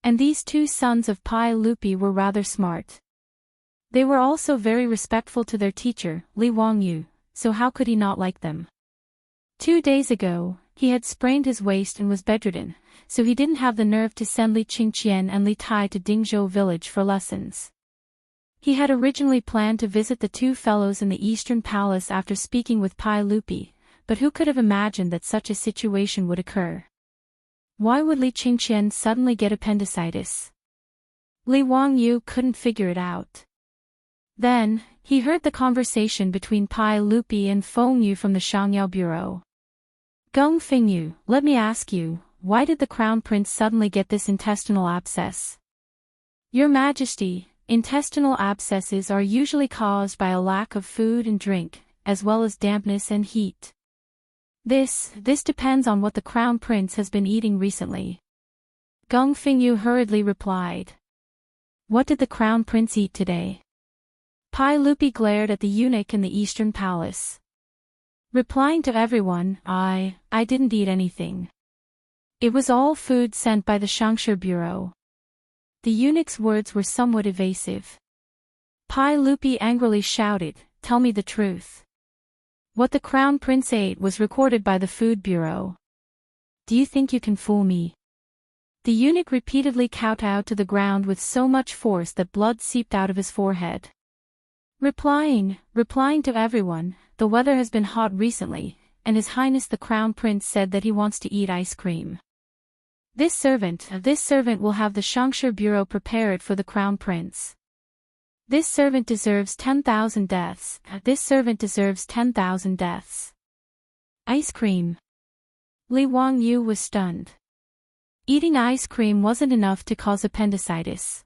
And these two sons of Pai Lupi were rather smart. They were also very respectful to their teacher, Li Wangyu, so how could he not like them? 2 days ago, he had sprained his waist and was bedridden, so he didn't have the nerve to send Li Qingqian and Li Tai to Dingzhou village for lessons. He had originally planned to visit the two fellows in the Eastern Palace after speaking with Pai Lupi, but who could have imagined that such a situation would occur? Why would Li Qingqian suddenly get appendicitis? Li Wangyu couldn't figure it out. Then, he heard the conversation between Pai Lupi and Feng Yu from the Shangyao Bureau. Geng Fengyu, let me ask you, why did the Crown Prince suddenly get this intestinal abscess? Your Majesty, intestinal abscesses are usually caused by a lack of food and drink, as well as dampness and heat. This depends on what the Crown Prince has been eating recently. Geng Fengyu hurriedly replied. What did the Crown Prince eat today? Pai Lupi glared at the eunuch in the Eastern Palace. Replying to everyone, I didn't eat anything. It was all food sent by the Shangshe Bureau. The eunuch's words were somewhat evasive. Pai Lupi angrily shouted, tell me the truth. What the Crown Prince ate was recorded by the Food Bureau. Do you think you can fool me? The eunuch repeatedly kowtowed to the ground with so much force that blood seeped out of his forehead. Replying to everyone, the weather has been hot recently, and His Highness the Crown Prince said that he wants to eat ice cream. This servant will have the Shangshe Bureau prepare it for the Crown Prince. This servant deserves 10,000 deaths. This servant deserves 10,000 deaths. Ice cream. Li Wangyu was stunned. Eating ice cream wasn't enough to cause appendicitis.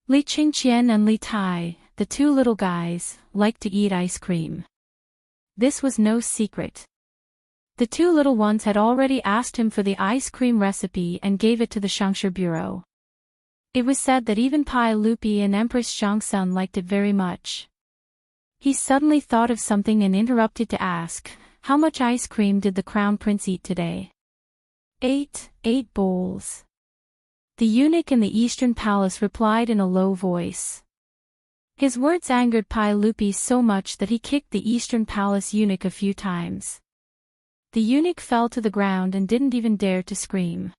Li Qingqian and Li Tai, the two little guys, liked to eat ice cream. This was no secret. The two little ones had already asked him for the ice cream recipe and gave it to the Shangshe Bureau. It was said that even Pai Lupi and Empress Zhangsun liked it very much. He suddenly thought of something and interrupted to ask, how much ice cream did the Crown Prince eat today? 8 bowls. The eunuch in the Eastern Palace replied in a low voice. His words angered Pai Lupi so much that he kicked the Eastern Palace eunuch a few times. The eunuch fell to the ground and didn't even dare to scream.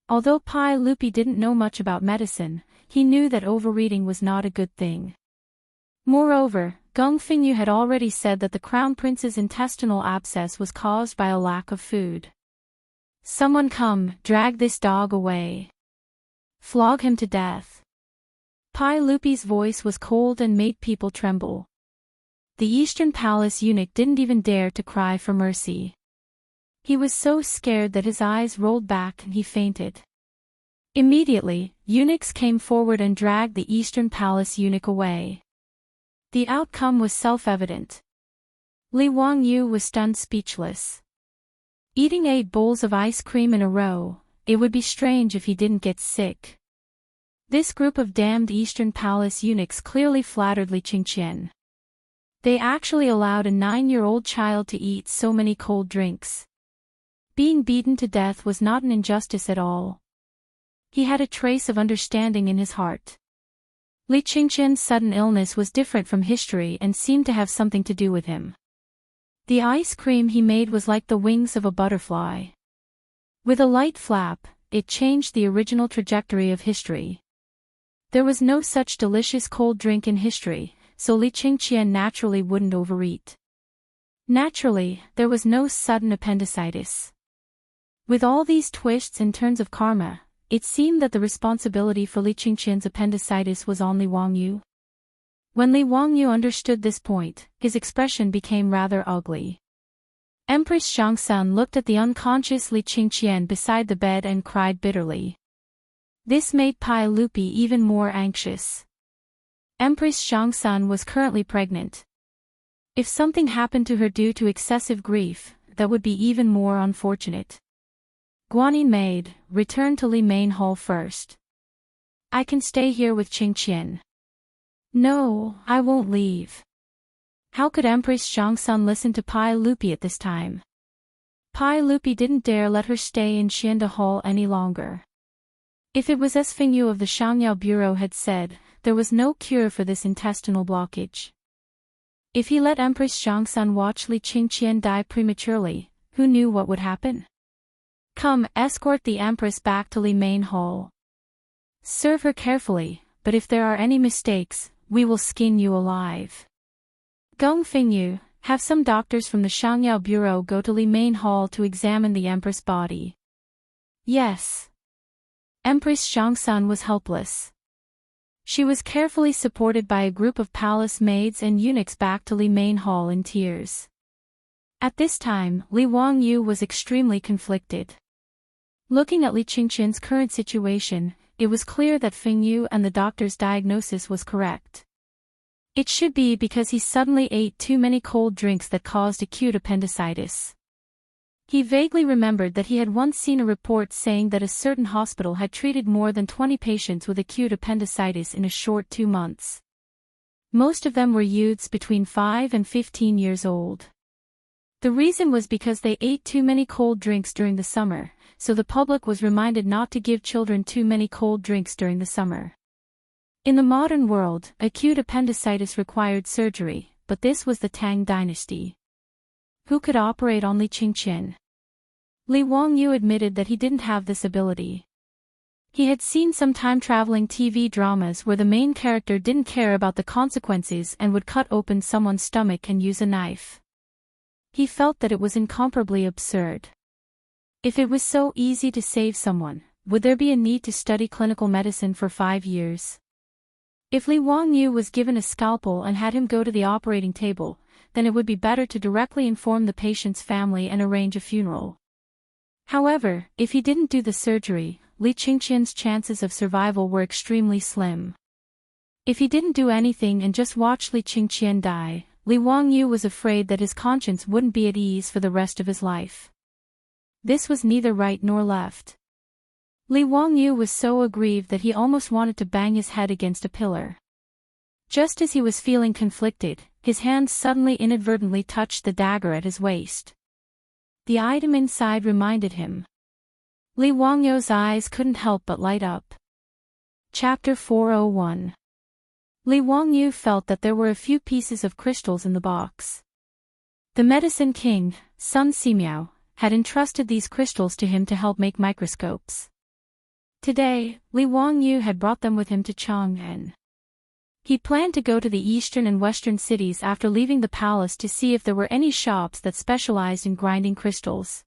Although Pai Lupi didn't know much about medicine, he knew that overeating was not a good thing. Moreover, Geng Fengyu had already said that the Crown Prince's intestinal abscess was caused by a lack of food. Someone come, drag this dog away. Flog him to death. Pai Lupi's voice was cold and made people tremble. The Eastern Palace eunuch didn't even dare to cry for mercy. He was so scared that his eyes rolled back and he fainted. Immediately, eunuchs came forward and dragged the Eastern Palace eunuch away. The outcome was self-evident. Li Wangyu was stunned speechless. Eating 8 bowls of ice cream in a row, it would be strange if he didn't get sick. This group of damned Eastern Palace eunuchs clearly flattered Li Qingqian. They actually allowed a 9-year-old child to eat so many cold drinks. Being beaten to death was not an injustice at all. He had a trace of understanding in his heart. Li Qingqian's sudden illness was different from history and seemed to have something to do with him. The ice cream he made was like the wings of a butterfly. With a light flap, it changed the original trajectory of history. There was no such delicious cold drink in history, so Li Qingqian naturally wouldn't overeat. Naturally, there was no sudden appendicitis. With all these twists and turns of karma, it seemed that the responsibility for Li Qingqian's appendicitis was on Li Wangyu. When Li Wangyu understood this point, his expression became rather ugly. Empress Zhangsun looked at the unconscious Li Qingqian beside the bed and cried bitterly. This made Pai Lupi even more anxious. Empress Zhangsun was currently pregnant. If something happened to her due to excessive grief, that would be even more unfortunate. Guanyin maid, return to Li Main Hall first. I can stay here with Qingqian. No, I won't leave. How could Empress Zhongsun listen to Pai Lupi at this time? Pai Lupi didn't dare let her stay in Xianda Hall any longer. If it was as Fingyu of the Shangyao Bureau had said, there was no cure for this intestinal blockage. If he let Empress Zhongsun watch Li Qingqian die prematurely, who knew what would happen? Come, escort the Empress back to Li Main Hall. Serve her carefully, but if there are any mistakes, we will skin you alive. Gong Fingyu, have some doctors from the Shangyao Bureau go to Li Main Hall to examine the Empress' body. Yes. Empress Zhongsun was helpless. She was carefully supported by a group of palace maids and eunuchs back to Li Main Hall in tears. At this time, Li Wangyu was extremely conflicted. Looking at Li Qingqian's current situation, it was clear that Fingyu and the doctor's diagnosis was correct. It should be because he suddenly ate too many cold drinks that caused acute appendicitis. He vaguely remembered that he had once seen a report saying that a certain hospital had treated more than 20 patients with acute appendicitis in a short 2 months. Most of them were youths between 5 and 15 years old. The reason was because they ate too many cold drinks during the summer, so the public was reminded not to give children too many cold drinks during the summer. In the modern world, acute appendicitis required surgery, but this was the Tang dynasty. Who could operate on Li Qingqian? Li Wangyu admitted that he didn't have this ability. He had seen some time-traveling TV dramas where the main character didn't care about the consequences and would cut open someone's stomach and use a knife. He felt that it was incomparably absurd. If it was so easy to save someone, would there be a need to study clinical medicine for 5 years? If Li Wangyu was given a scalpel and had him go to the operating table, then it would be better to directly inform the patient's family and arrange a funeral. However, if he didn't do the surgery, Li Qingqian's chances of survival were extremely slim. If he didn't do anything and just watched Li Qingqian die, Li Wangyu was afraid that his conscience wouldn't be at ease for the rest of his life. This was neither right nor left. Li Wangyu was so aggrieved that he almost wanted to bang his head against a pillar. Just as he was feeling conflicted, his hand suddenly inadvertently touched the dagger at his waist. The item inside reminded him. Li Wangyu's eyes couldn't help but light up. Chapter 401. Li Wangyu felt that there were a few pieces of crystals in the box. The medicine king, Sun Simiao, had entrusted these crystals to him to help make microscopes. Today, Li Wangyu had brought them with him to Chang'an. He planned to go to the eastern and western cities after leaving the palace to see if there were any shops that specialized in grinding crystals.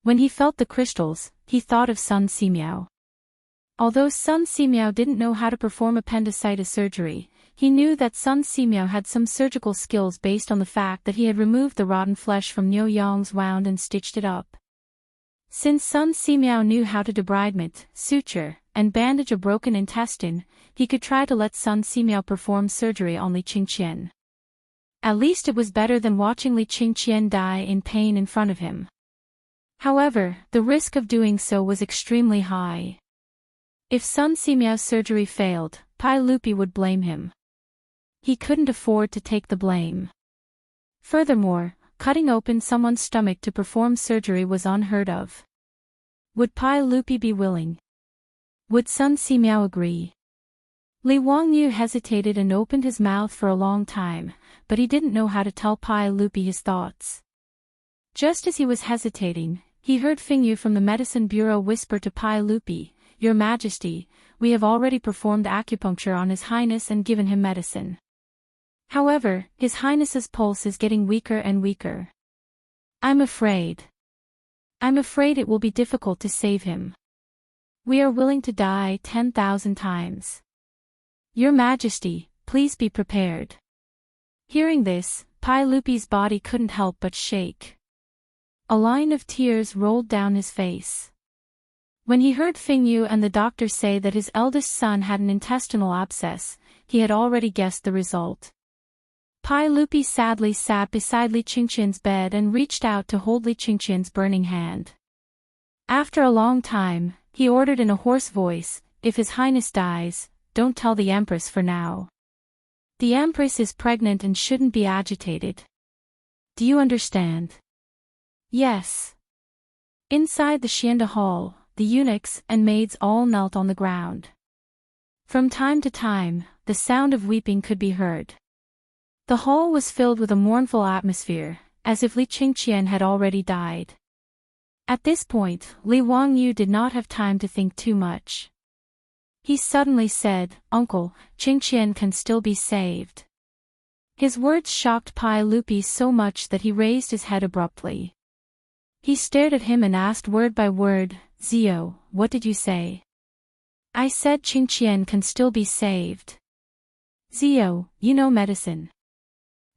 When he felt the crystals, he thought of Sun Simiao. Although Sun Simiao didn't know how to perform appendicitis surgery, he knew that Sun Simiao had some surgical skills based on the fact that he had removed the rotten flesh from Niu Yang's wound and stitched it up. Since Sun Simiao knew how to debridement, suture, and bandage a broken intestine, he could try to let Sun Simiao perform surgery on Li Qingqian. At least it was better than watching Li Qingqian die in pain in front of him. However, the risk of doing so was extremely high. If Sun Simiao's surgery failed, Pai Lupi would blame him. He couldn't afford to take the blame. Furthermore, cutting open someone's stomach to perform surgery was unheard of. Would Pai Lupi be willing? Would Sun Simiao agree? Li Wangyu hesitated and opened his mouth for a long time, but he didn't know how to tell Pai Lupi his thoughts. Just as he was hesitating, he heard Fingyu from the medicine bureau whisper to Pai Lupi, "Your Majesty, we have already performed acupuncture on His Highness and given him medicine. However, His Highness's pulse is getting weaker and weaker. I'm afraid it will be difficult to save him. We are willing to die 10,000 times. Your Majesty, please be prepared." Hearing this, Pai Lupi's body couldn't help but shake. A line of tears rolled down his face. When he heard Fingyu and the doctor say that his eldest son had an intestinal abscess, he had already guessed the result. Pai Lupi sadly sat beside Li Qingqian's bed and reached out to hold Li Qingqian's burning hand. After a long time, he ordered in a hoarse voice, "If His Highness dies, don't tell the Empress for now. The Empress is pregnant and shouldn't be agitated. Do you understand? Yes. Inside the Xianda hall, the eunuchs and maids all knelt on the ground. From time to time, the sound of weeping could be heard. The hall was filled with a mournful atmosphere, as if Li Qingqian had already died. At this point, Li Wangyu did not have time to think too much. He suddenly said, "Uncle, Qingqian can still be saved." His words shocked Pai Lupi so much that he raised his head abruptly. He stared at him and asked word by word, "Zio, what did you say?" "I said Qingqian can still be saved." "Zio, you know medicine.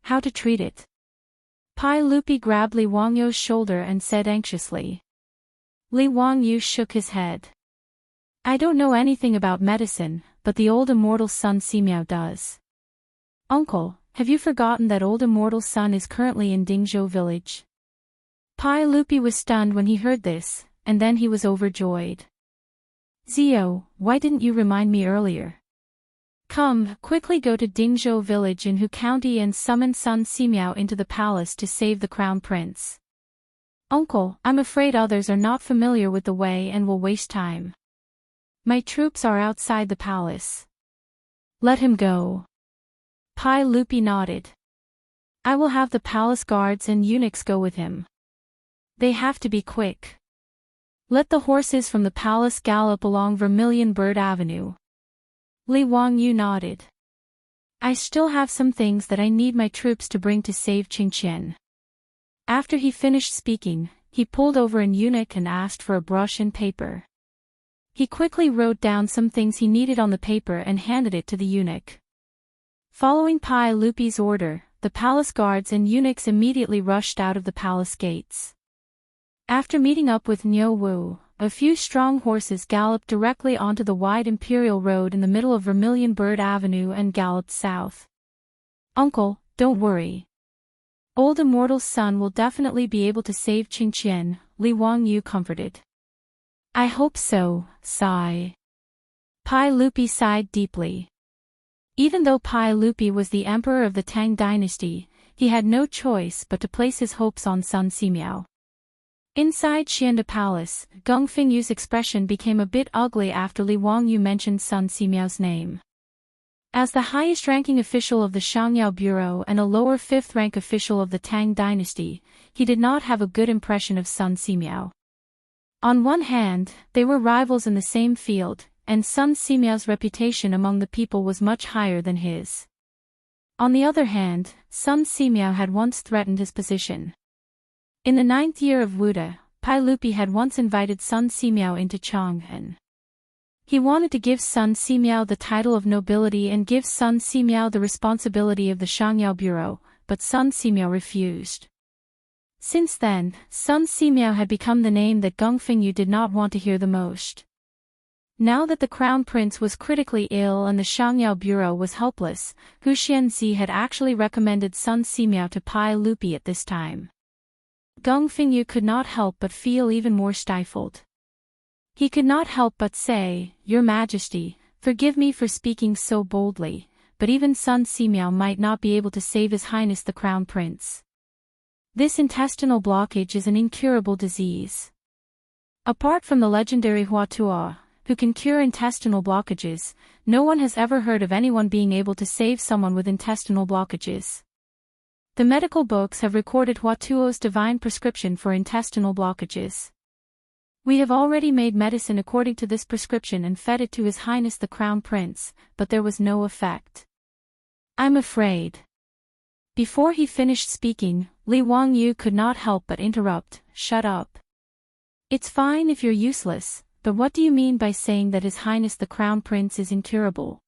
How to treat it?" Pai Lupi grabbed Li Wangyu's shoulder and said anxiously. Li Wangyu shook his head. "I don't know anything about medicine, but the old immortal son Simiao does." "Uncle, have you forgotten that old immortal son is currently in Dingzhou village?" Pai Lupi was stunned when he heard this, and then he was overjoyed. "Zio, why didn't you remind me earlier? Come, quickly go to Dingzhou village in Hu County and summon son Simiao into the palace to save the crown prince." "Uncle, I'm afraid others are not familiar with the way and will waste time. My troops are outside the palace." "Let him go." Pai Lupi nodded. "I will have the palace guards and eunuchs go with him. They have to be quick. Let the horses from the palace gallop along Vermilion Bird Avenue." Li Wangyu nodded. "I still have some things that I need my troops to bring to save Qingqian." After he finished speaking, he pulled over an eunuch and asked for a brush and paper. He quickly wrote down some things he needed on the paper and handed it to the eunuch. Following Pai Lupi's order, the palace guards and eunuchs immediately rushed out of the palace gates. After meeting up with Niu Wu, a few strong horses galloped directly onto the wide imperial road in the middle of Vermilion Bird Avenue and galloped south. "Uncle, don't worry. Old Immortal's son will definitely be able to save Qingqian," Li Wangyu comforted. "I hope so," sigh. Pai Lupi sighed deeply. Even though Pai Lupi was the emperor of the Tang dynasty, he had no choice but to place his hopes on son Simiao. Inside Xianda Palace, Geng Fingyu's expression became a bit ugly after Li Wangyu mentioned son Simiao's name. As the highest-ranking official of the Shangyao Bureau and a lower fifth-rank official of the Tang dynasty, he did not have a good impression of son Simiao. On one hand, they were rivals in the same field, and son Simiao's reputation among the people was much higher than his. On the other hand, son Simiao had once threatened his position. In the 9th year of Wuda, Pai Lupi had once invited son Simiao into Chang'an. He wanted to give son Simiao the title of nobility and give son Simiao the responsibility of the Shangyao Bureau, but son Simiao refused. Since then, son Simiao had become the name that Geng Fengyu did not want to hear the most. Now that the crown prince was critically ill and the Shangyao Bureau was helpless, Hu Xianzi had actually recommended son Simiao to Pai Lupi at this time. Geng Fengyu could not help but feel even more stifled. He could not help but say, "Your Majesty, forgive me for speaking so boldly, but even son Simiao might not be able to save His Highness the Crown Prince. This intestinal blockage is an incurable disease. Apart from the legendary Huatua, who can cure intestinal blockages, no one has ever heard of anyone being able to save someone with intestinal blockages. The medical books have recorded Huatuo's divine prescription for intestinal blockages. We have already made medicine according to this prescription and fed it to His Highness the Crown Prince, but there was no effect. I'm afraid." Before he finished speaking, Li Wangyu could not help but interrupt, "Shut up. It's fine if you're useless, but what do you mean by saying that His Highness the Crown Prince is incurable?"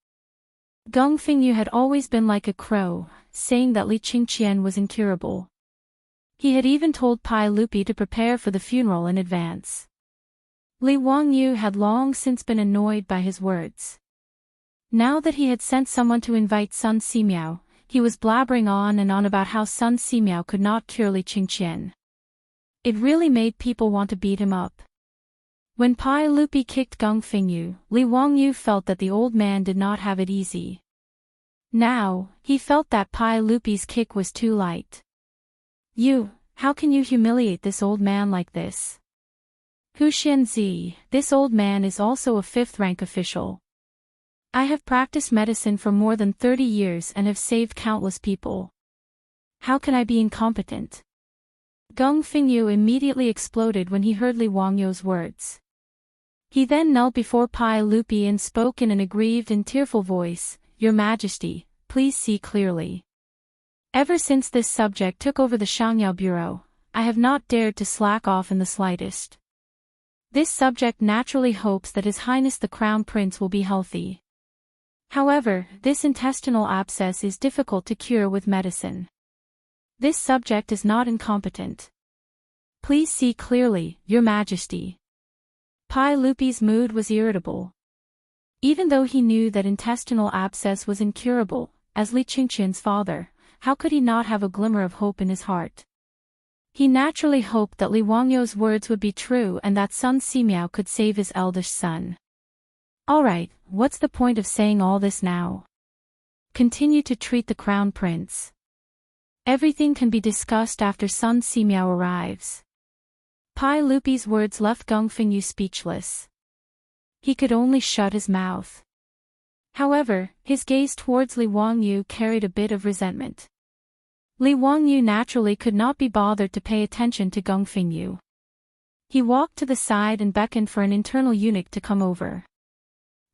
Geng Fengyu had always been like a crow, saying that Li Qingqian was incurable. He had even told Pai Lupi to prepare for the funeral in advance. Li Wangyu had long since been annoyed by his words. Now that he had sent someone to invite son Simiao, he was blabbering on and on about how son Simiao could not cure Li Qingqian. It really made people want to beat him up. When Pai Lupi kicked Geng Fengyu, Li Wangyu felt that the old man did not have it easy. Now, he felt that Pai Lupi's kick was too light. How can you humiliate this old man like this? Hu Xianzi, this old man is also a 5th-rank official. I have practiced medicine for more than 30 years and have saved countless people. How can I be incompetent? Geng Fengyu immediately exploded when he heard Li Wangyou's words. He then knelt before Pai Lupi and spoke in an aggrieved and tearful voice, Your Majesty, please see clearly. Ever since this subject took over the Shangyao Bureau, I have not dared to slack off in the slightest. This subject naturally hopes that His Highness the Crown Prince will be healthy. However, this intestinal abscess is difficult to cure with medicine. This subject is not incompetent. Please see clearly, Your Majesty. Pai Lupi's mood was irritable. Even though he knew that intestinal abscess was incurable, as Li Qingqian's father, how could he not have a glimmer of hope in his heart? He naturally hoped that Li Wangyou's words would be true and that Sun Simiao could save his eldest son. Alright, what's the point of saying all this now? Continue to treat the crown prince. Everything can be discussed after Sun Simiao arrives. Pai Lupi's words left Geng Fengyu speechless. He could only shut his mouth. However, his gaze towards Li Wangyu carried a bit of resentment. Li Wangyu naturally could not be bothered to pay attention to Geng Fengyu. He walked to the side and beckoned for an internal eunuch to come over.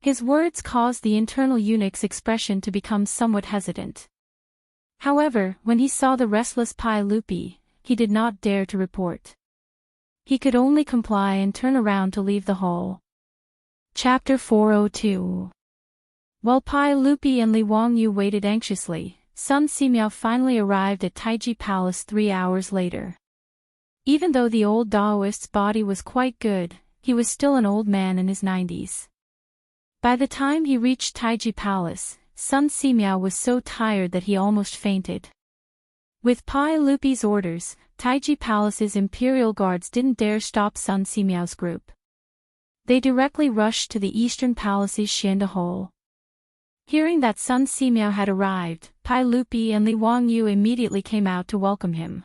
His words caused the internal eunuch's expression to become somewhat hesitant. However, when he saw the restless Pai Lupi, he did not dare to report. He could only comply and turn around to leave the hall. Chapter 402. While Pai Lupi and Li Wangyu waited anxiously, Sun Simiao finally arrived at Taiji Palace 3 hours later. Even though the old Daoist's body was quite good, he was still an old man in his 90s. By the time he reached Taiji Palace, Sun Simiao was so tired that he almost fainted. With Pai Lupi's orders, Taiji Palace's imperial guards didn't dare stop Sun Simiao's group. They directly rushed to the Eastern Palace's Xianda Hall. Hearing that Sun Simiao had arrived, Pai Lupi and Li Wangyu immediately came out to welcome him.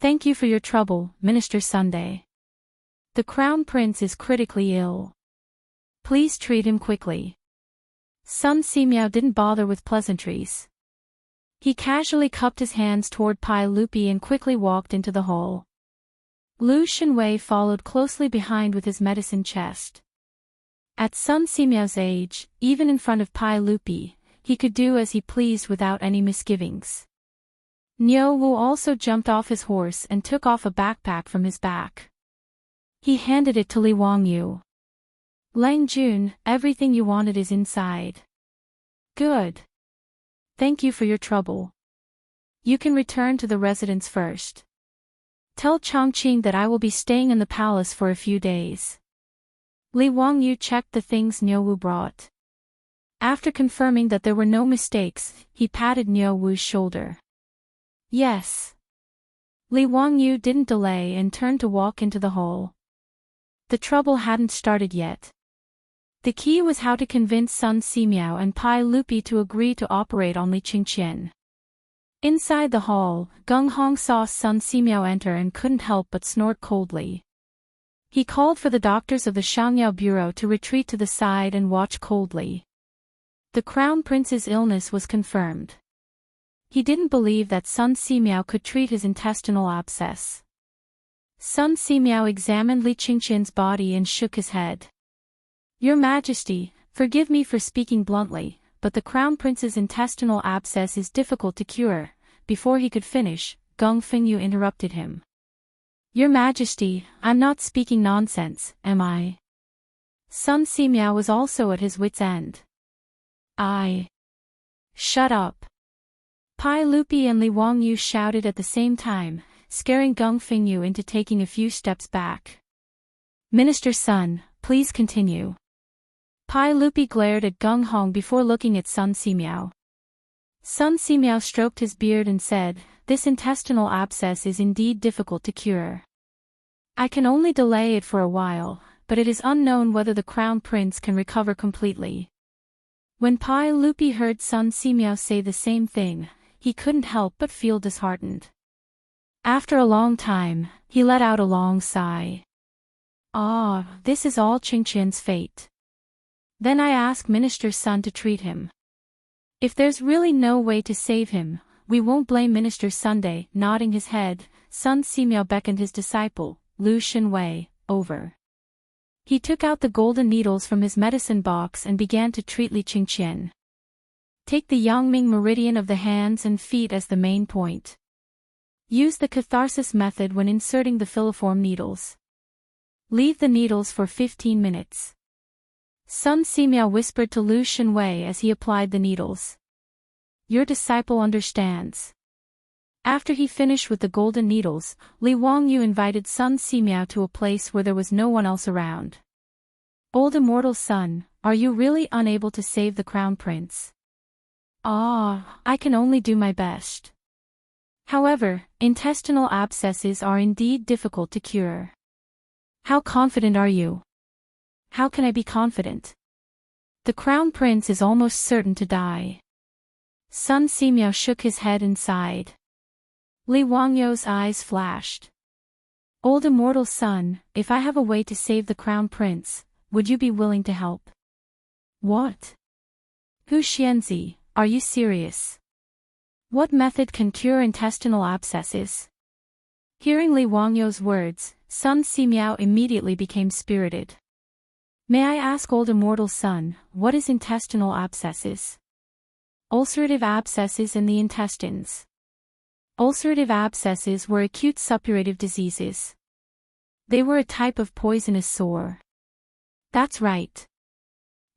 Thank you for your trouble, Minister Sunday. The Crown Prince is critically ill. Please treat him quickly. Sun Simiao didn't bother with pleasantries. He casually cupped his hands toward Pai Lupi and quickly walked into the hall. Lu Shenwei followed closely behind with his medicine chest. At Sun Simiao's age, even in front of Pai Lupi, he could do as he pleased without any misgivings. Niu Wu also jumped off his horse and took off a backpack from his back. He handed it to Li Wangyu. Lang Jun, everything you wanted is inside. Good. Thank you for your trouble. You can return to the residence first. Tell Chongqing that I will be staying in the palace for a few days. Li Wangyu checked the things Niu Wu brought. After confirming that there were no mistakes, he patted Niu Wu's shoulder. Yes. Li Wangyu didn't delay and turned to walk into the hall. The trouble hadn't started yet. The key was how to convince Sun Simiao and Pai Lupi to agree to operate on Li Qingqian. Inside the hall, Geng Hong saw Sun Simiao enter and couldn't help but snort coldly. He called for the doctors of the Shangyao Bureau to retreat to the side and watch coldly. The Crown Prince's illness was confirmed. He didn't believe that Sun Simiao could treat his intestinal abscess. Sun Simiao examined Li Qingqian's body and shook his head. Your Majesty, forgive me for speaking bluntly, but the Crown Prince's intestinal abscess is difficult to cure. Before he could finish, Geng Fengyu interrupted him. Your Majesty, I'm not speaking nonsense, am I? Sun Simiao was also at his wit's end. Shut up. Pai Lupi and Li Wangyu shouted at the same time, scaring Geng Fengyu into taking a few steps back. Minister Sun, please continue. Pai Lupi glared at Geng Hong before looking at Sun Simiao. Sun Simiao stroked his beard and said, This intestinal abscess is indeed difficult to cure. I can only delay it for a while, but it is unknown whether the Crown Prince can recover completely. When Pai Lupi heard Sun Simiao say the same thing, he couldn't help but feel disheartened. After a long time, he let out a long sigh. Ah, this is all Qingqian's fate. Then I ask Minister Sun to treat him. If there's really no way to save him, we won't blame Minister Sunday. Nodding his head, Sun Simiao beckoned his disciple, Lu Xinwei, over. He took out the golden needles from his medicine box and began to treat Li Qingqian. Take the Yangming meridian of the hands and feet as the main point. Use the catharsis method when inserting the filiform needles. Leave the needles for 15 minutes. Sun Simiao whispered to Lu Xinwei as he applied the needles. Your disciple understands. After he finished with the golden needles, Li Wangyu invited Sun Simiao to a place where there was no one else around. Old immortal son, are you really unable to save the crown prince? Ah, I can only do my best. However, intestinal abscesses are indeed difficult to cure. How confident are you? How can I be confident? The crown prince is almost certain to die. Sun Simiao shook his head and sighed. Li Wangyu's eyes flashed. Old immortal son, if I have a way to save the crown prince, would you be willing to help? What? Hu Xianzi, are you serious? What method can cure intestinal abscesses? Hearing Li Wangyu's words, Sun Simiao immediately became spirited. May I ask old immortal son, what is intestinal abscesses? Ulcerative abscesses in the intestines. Ulcerative abscesses were acute suppurative diseases. They were a type of poisonous sore. That's right.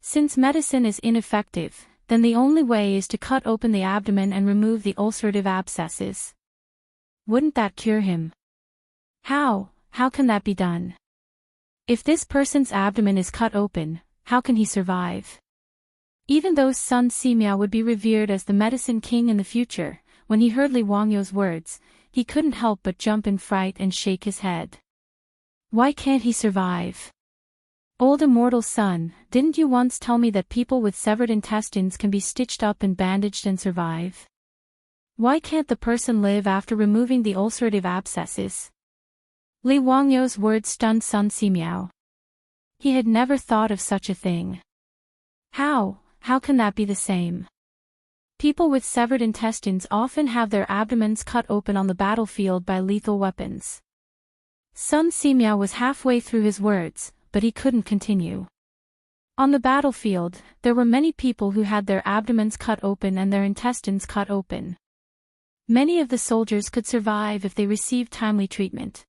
Since medicine is ineffective, then the only way is to cut open the abdomen and remove the ulcerative abscesses. Wouldn't that cure him? How can that be done? If this person's abdomen is cut open, how can he survive? Even though Sun Simiao would be revered as the medicine king in the future, when he heard Li Wangyu's words, he couldn't help but jump in fright and shake his head. Why can't he survive? Old immortal son, didn't you once tell me that people with severed intestines can be stitched up and bandaged and survive? Why can't the person live after removing the ulcerative abscesses? Li Wangyu's words stunned Sun Simiao. He had never thought of such a thing. How can that be the same? People with severed intestines often have their abdomens cut open on the battlefield by lethal weapons. Sun Simiao was halfway through his words, but he couldn't continue. On the battlefield, there were many people who had their abdomens cut open and their intestines cut open. Many of the soldiers could survive if they received timely treatment.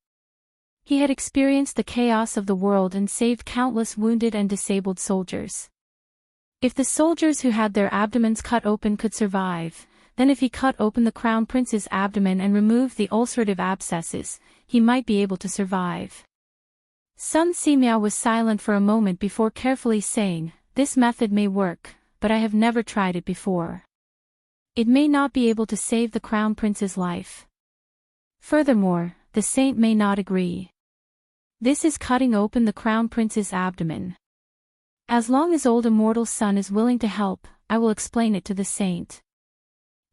He had experienced the chaos of the world and saved countless wounded and disabled soldiers. If the soldiers who had their abdomens cut open could survive, then if he cut open the crown prince's abdomen and removed the ulcerative abscesses, he might be able to survive. Sun Simiao was silent for a moment before carefully saying, this method may work, but I have never tried it before. It may not be able to save the crown prince's life. Furthermore, the saint may not agree. This is cutting open the crown prince's abdomen. As long as old immortal son is willing to help, I will explain it to the saint.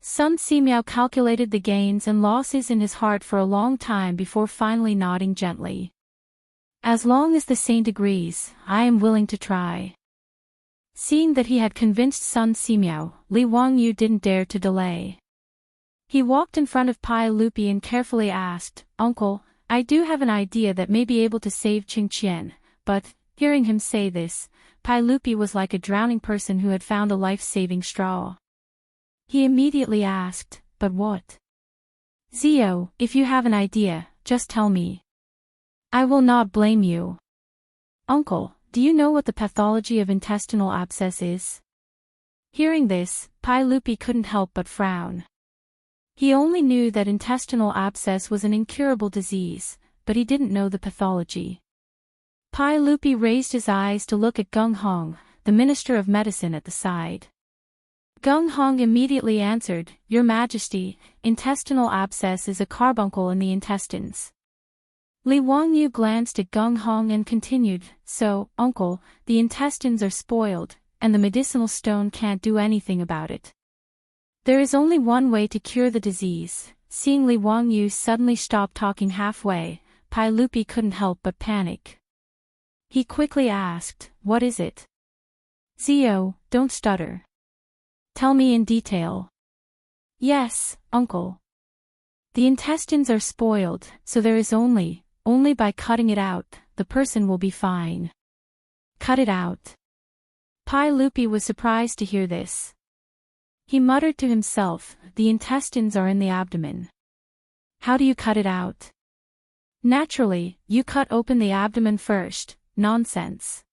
Sun Simiao calculated the gains and losses in his heart for a long time before finally nodding gently. As long as the saint agrees, I am willing to try. Seeing that he had convinced Sun Simiao, Li Wangyu didn't dare to delay. He walked in front of Pai Lupi and carefully asked, Uncle, I do have an idea that may be able to save Qingqian, but, hearing him say this, Pai Lupi was like a drowning person who had found a life-saving straw. He immediately asked, but what? Zio, if you have an idea, just tell me. I will not blame you. Uncle, do you know what the pathology of intestinal abscess is? Hearing this, Pai Lupi couldn't help but frown. He only knew that intestinal abscess was an incurable disease, but he didn't know the pathology. Pai Lupi raised his eyes to look at Gung Hong, the Minister of Medicine at the side. Gung Hong immediately answered, Your Majesty, intestinal abscess is a carbuncle in the intestines. Li Wangyu glanced at Gung Hong and continued, So, Uncle, the intestines are spoiled, and the medicinal stone can't do anything about it. There is only one way to cure the disease. Seeing Li Wangyu suddenly stop talking halfway, Pai Lupi couldn't help but panic. He quickly asked, "What is it?" "Zio, don't stutter. Tell me in detail." "Yes, uncle. The intestines are spoiled, so there is only by cutting it out, the person will be fine." "Cut it out?" Pai Lupi was surprised to hear this. He muttered to himself, "The intestines are in the abdomen. How do you cut it out?" "Naturally, you cut open the abdomen first." "Nonsense."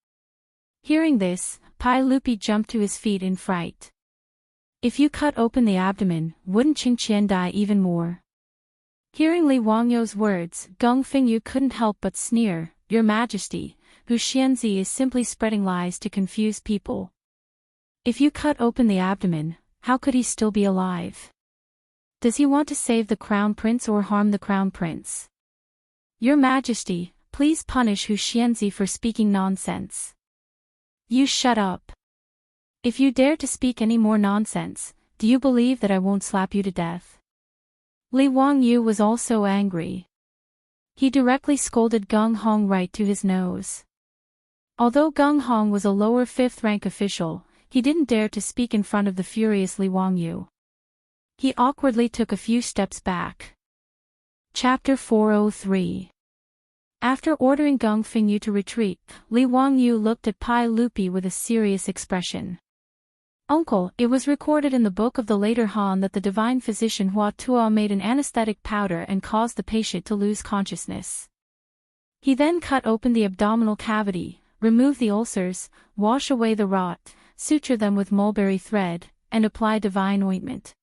Hearing this, Pai Lupi jumped to his feet in fright. "If you cut open the abdomen, wouldn't Qingqian die even more?" Hearing Li Wangyu's words, Geng Fengyu couldn't help but sneer, "Your Majesty, Hu Xianzi is simply spreading lies to confuse people. If you cut open the abdomen, how could he still be alive? Does he want to save the Crown Prince or harm the Crown Prince? Your Majesty, please punish Hu Xianzi for speaking nonsense." "You shut up. If you dare to speak any more nonsense, do you believe that I won't slap you to death?" Li Wangyu was also angry. He directly scolded Geng Hong right to his nose. Although Geng Hong was a lower 5th rank official, he didn't dare to speak in front of the furious Li Wangyu. He awkwardly took a few steps back. Chapter 403. After ordering Geng Fengyu to retreat, Li Wangyu looked at Pai Lupi with a serious expression. "Uncle, it was recorded in the book of the later Han that the divine physician Hua Tuo made an anesthetic powder and caused the patient to lose consciousness. He then cut open the abdominal cavity, remove the ulcers, wash away the rot, suture them with mulberry thread, and apply divine ointment.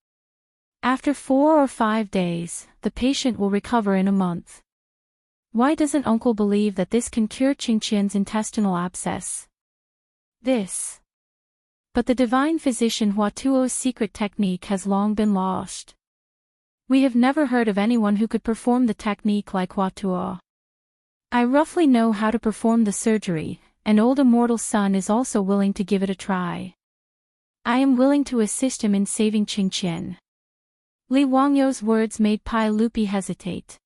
After 4 or 5 days, the patient will recover in a month. Why doesn't uncle believe that this can cure Qingqian's intestinal abscess?" But the divine physician Hua Tuo's secret technique has long been lost. We have never heard of anyone who could perform the technique like Hua Tuo. I roughly know how to perform the surgery, and old Immortal's son is also willing to give it a try. I am willing to assist him in saving Qingqian. Li Wangyu's words made Pai Lupi hesitate.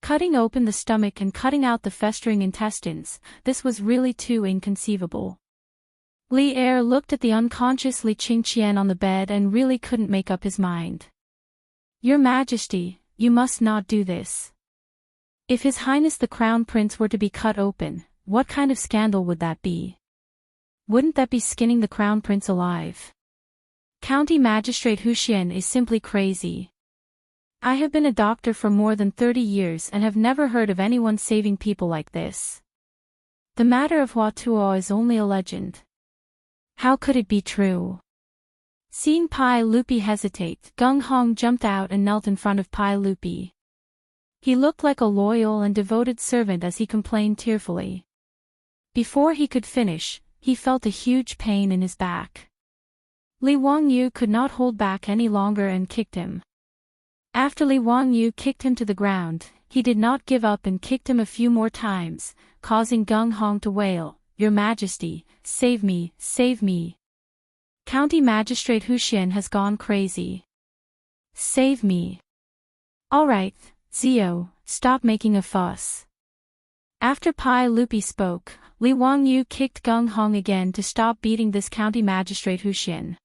Cutting open the stomach and cutting out the festering intestines, this was really too inconceivable. Li Er looked at the unconscious Li Qingqian on the bed and really couldn't make up his mind. "Your Majesty, you must not do this. If His Highness the Crown Prince were to be cut open, what kind of scandal would that be? Wouldn't that be skinning the Crown Prince alive? County Magistrate Hu Xian is simply crazy. I have been a doctor for more than 30 years and have never heard of anyone saving people like this. The matter of Hua Tuo is only a legend. How could it be true?" Seeing Pai Lupi hesitate, Geng Hong jumped out and knelt in front of Pai Lupi. He looked like a loyal and devoted servant as he complained tearfully. Before he could finish, he felt a huge pain in his back. Li Wangyu could not hold back any longer and kicked him. After Li Wangyu kicked him to the ground, he did not give up and kicked him a few more times, causing Geng Hong to wail, "Your Majesty, save me, save me. County Magistrate Hu Xian has gone crazy. Save me." "All right, Zio, stop making a fuss." After Pai Lupi spoke, Li Wangyu kicked Geng Hong again to stop beating this County Magistrate Hu Xian.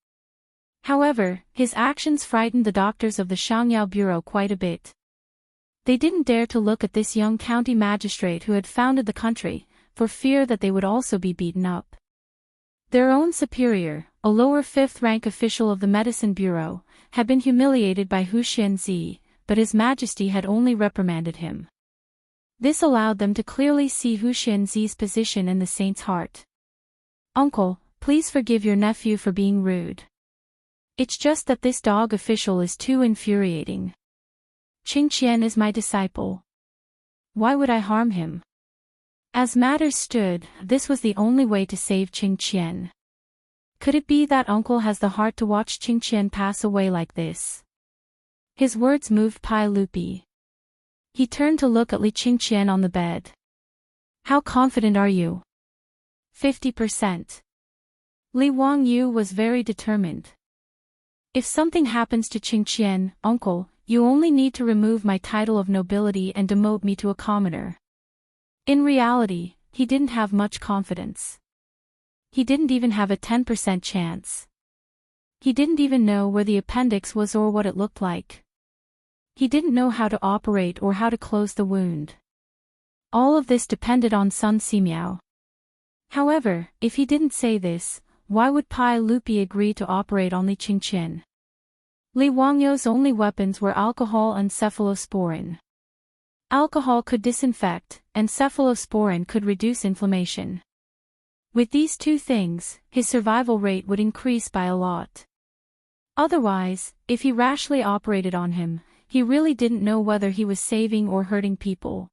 However, his actions frightened the doctors of the Shangyao Bureau quite a bit. They didn't dare to look at this young county magistrate who had founded the country, for fear that they would also be beaten up. Their own superior, a lower 5th rank official of the Medicine Bureau, had been humiliated by Hu Xianzi, but His Majesty had only reprimanded him. This allowed them to clearly see Hu Xianzi's position in the saint's heart. "Uncle, please forgive your nephew for being rude. It's just that this dog official is too infuriating. Qingqian is my disciple. Why would I harm him?" As matters stood, this was the only way to save Qingqian. Could it be that uncle has the heart to watch Qingqian pass away like this? His words moved Pai Lupi. He turned to look at Li Qingqian on the bed. "How confident are you?" 50%. Li Wangyu was very determined. If something happens to Qingqian, uncle, you only need to remove my title of nobility and demote me to a commoner. In reality, he didn't have much confidence. He didn't even have a 10% chance. He didn't even know where the appendix was or what it looked like. He didn't know how to operate or how to close the wound. All of this depended on Sun Simiao. However, if he didn't say this, why would Pai Lupi agree to operate on Li Qingqian? Li Wangyu's only weapons were alcohol and cephalosporin. Alcohol could disinfect, and cephalosporin could reduce inflammation. With these two things, his survival rate would increase by a lot. Otherwise, if he rashly operated on him, he really didn't know whether he was saving or hurting people.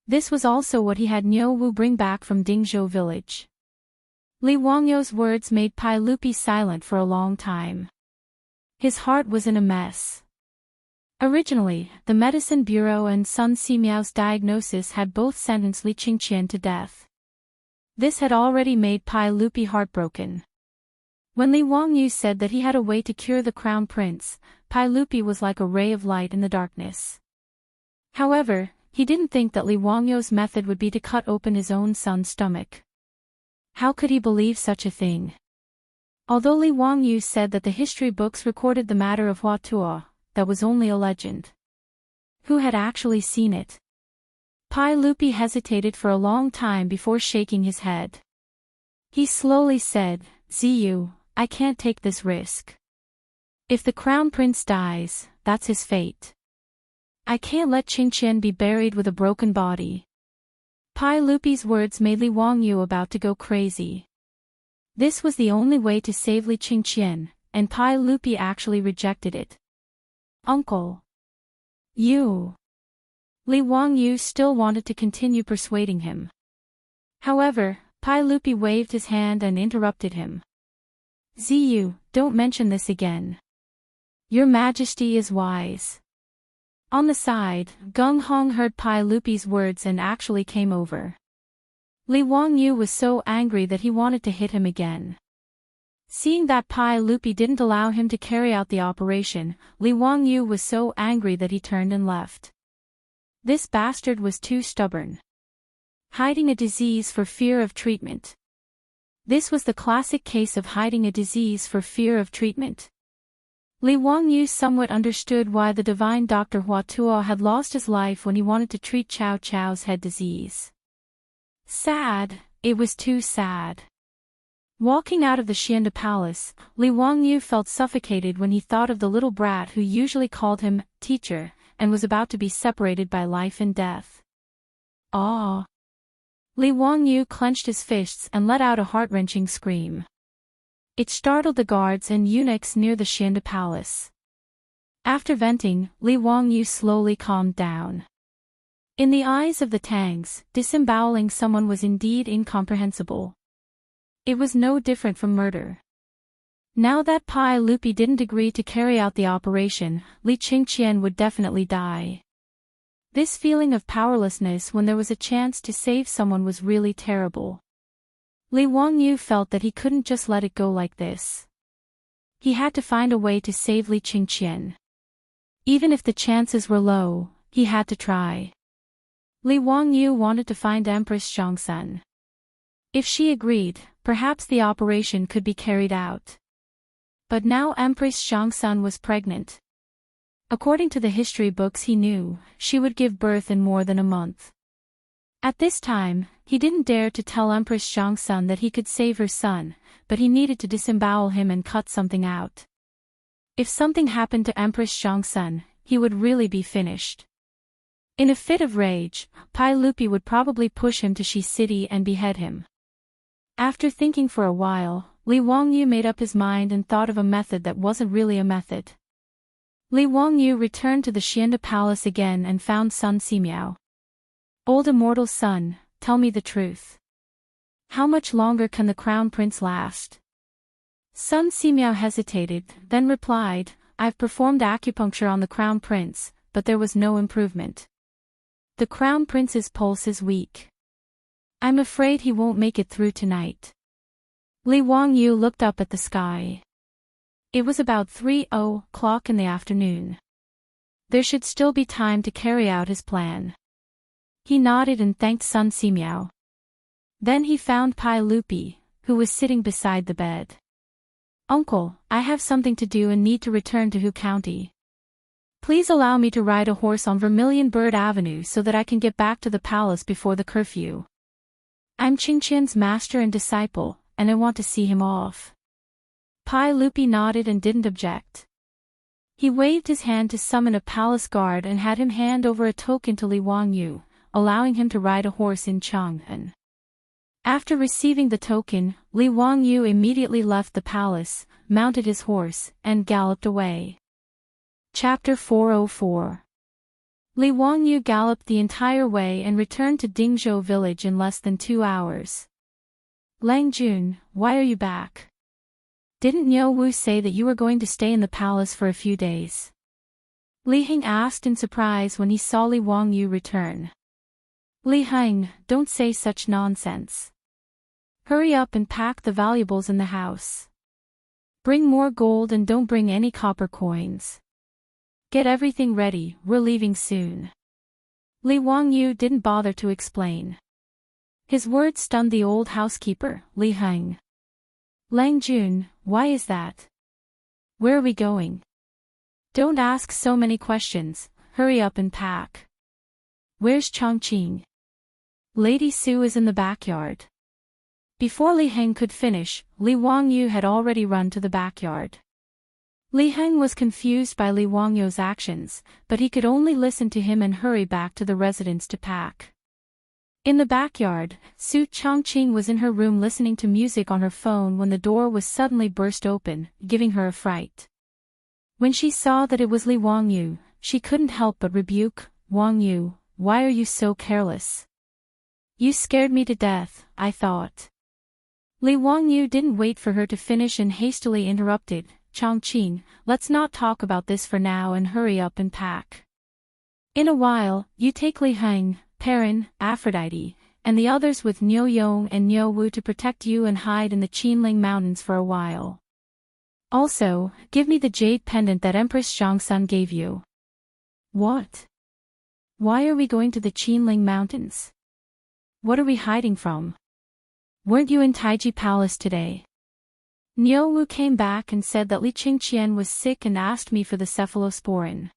This was also what he had Niu Wu bring back from Dingzhou village. Li Wangyu's words made Pai Lupi silent for a long time. His heart was in a mess. Originally, the Medicine Bureau and Sun Simiao's diagnosis had both sentenced Li Qingqian to death. This had already made Pai Lupi heartbroken. When Li Wangyu said that he had a way to cure the crown prince, Pai Lupi was like a ray of light in the darkness. However, he didn't think that Li Wangyu's method would be to cut open his own son's stomach. How could he believe such a thing? Although Li Wangyu said that the history books recorded the matter of Hua Tuo, that was only a legend. Who had actually seen it? Pai Lupi hesitated for a long time before shaking his head. He slowly said, "Ziyu, I can't take this risk. If the crown prince dies, that's his fate. I can't let Qingqian be buried with a broken body." Pai Lupi's words made Li Wangyu about to go crazy. This was the only way to save Li Qingqian, and Pai Lupi actually rejected it. "Uncle. You." Li Wangyu still wanted to continue persuading him. However, Pai Lupi waved his hand and interrupted him. "Ziyu, don't mention this again. Your Majesty is wise." On the side, Gung Hong heard Pai Lupi's words and actually came over. Li Wangyu was so angry that he wanted to hit him again. Seeing that Pai Lupi didn't allow him to carry out the operation, Li Wangyu was so angry that he turned and left. This bastard was too stubborn. Hiding a disease for fear of treatment. This was the classic case of hiding a disease for fear of treatment. Li Wangyu somewhat understood why the divine Dr. Hua Tuo had lost his life when he wanted to treat Cao Cao's head disease. Sad, it was too sad. Walking out of the Xianda Palace, Li Wangyu felt suffocated when he thought of the little brat who usually called him teacher, and was about to be separated by life and death. Ah! Li Wangyu clenched his fists and let out a heart-wrenching scream. It startled the guards and eunuchs near the Xianda Palace. After venting, Li Wangyu slowly calmed down. In the eyes of the Tangs, disemboweling someone was indeed incomprehensible. It was no different from murder. Now that Pai Lupi didn't agree to carry out the operation, Li Qingqian would definitely die. This feeling of powerlessness when there was a chance to save someone was really terrible. Li Wangyu felt that he couldn't just let it go like this. He had to find a way to save Li Qingqian. Even if the chances were low, he had to try. Li Wangyu wanted to find Empress Zhongsun. If she agreed, perhaps the operation could be carried out. But now Empress Zhongsun was pregnant. According to the history books he knew, she would give birth in more than a month. At this time, he didn't dare to tell Empress Zhongsun that he could save her son, but he needed to disembowel him and cut something out. If something happened to Empress Zhongsun, he would really be finished. In a fit of rage, Pai Lupi would probably push him to Shi City and behead him. After thinking for a while, Li Wangyu made up his mind and thought of a method that wasn't really a method. Li Wangyu returned to the Xianda Palace again and found Sun Simiao. "Old immortal son, tell me the truth. How much longer can the crown prince last?" Sun Simiao hesitated, then replied, "I've performed acupuncture on the crown prince, but there was no improvement. The crown prince's pulse is weak. I'm afraid he won't make it through tonight." Li Wangyu looked up at the sky. It was about 3:00 in the afternoon. There should still be time to carry out his plan. He nodded and thanked Sun Simiao. Then he found Pai Lupi, who was sitting beside the bed. "Uncle, I have something to do and need to return to Hu County. Please allow me to ride a horse on Vermilion Bird Avenue so that I can get back to the palace before the curfew. I'm Qingqian's master and disciple, and I want to see him off." Pai Lupi nodded and didn't object. He waved his hand to summon a palace guard and had him hand over a token to Li Wangyu, allowing him to ride a horse in Chang'an. After receiving the token, Li Wangyu immediately left the palace, mounted his horse, and galloped away. Chapter 404. Li Wangyu galloped the entire way and returned to Dingzhou village in less than 2 hours. "Lang Jun, why are you back? Didn't Niu Wu say that you were going to stay in the palace for a few days?" Li Heng asked in surprise when he saw Li Wangyu return. "Li Heng, don't say such nonsense. Hurry up and pack the valuables in the house. Bring more gold and don't bring any copper coins. Get everything ready, we're leaving soon." Li Wangyu didn't bother to explain. His words stunned the old housekeeper, Li Heng. "Lang Jun, why is that? Where are we going? Don't ask so many questions, hurry up and pack. Where's Chongqing?" "Lady Su is in the backyard." Before Li Heng could finish, Li Wangyu had already run to the backyard. Li Heng was confused by Li Wangyu's actions, but he could only listen to him and hurry back to the residence to pack. In the backyard, Su Chongqing was in her room listening to music on her phone when the door was suddenly burst open, giving her a fright. When she saw that it was Li Wangyu, she couldn't help but rebuke, "Wangyu, why are you so careless? You scared me to death, I thought." Li Wangyu didn't wait for her to finish and hastily interrupted, "Chongqing, let's not talk about this for now and hurry up and pack. In a while, you take Li Heng, Perrin, Aphrodite, and the others with Niu Yong and Niu Wu to protect you and hide in the Qinling Mountains for a while. Also, give me the jade pendant that Empress Zhongsun gave you." "What? Why are we going to the Qinling Mountains? What are we hiding from? Weren't you in Taiji Palace today?" Niu Wu came back and said that Li Qingqian was sick and asked me for the cephalosporin.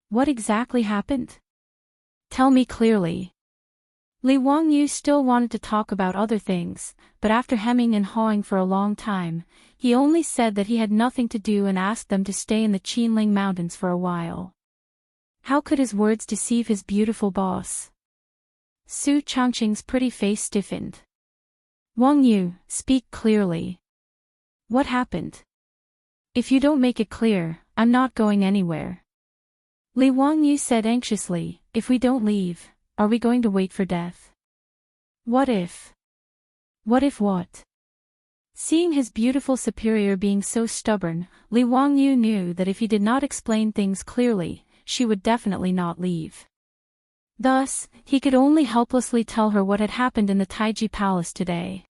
"What exactly happened? Tell me clearly." Li Wangyu still wanted to talk about other things, but after hemming and hawing for a long time, he only said that he had nothing to do and asked them to stay in the Qinling Mountains for a while. How could his words deceive his beautiful boss? Su Chongqing's pretty face stiffened. "Wangyu, speak clearly. What happened? If you don't make it clear, I'm not going anywhere." Li Wangyu said anxiously, "If we don't leave, are we going to wait for death? What if? What if what?" Seeing his beautiful superior being so stubborn, Li Wangyu knew that if he did not explain things clearly, she would definitely not leave. Thus, he could only helplessly tell her what had happened in the Taiji Palace today.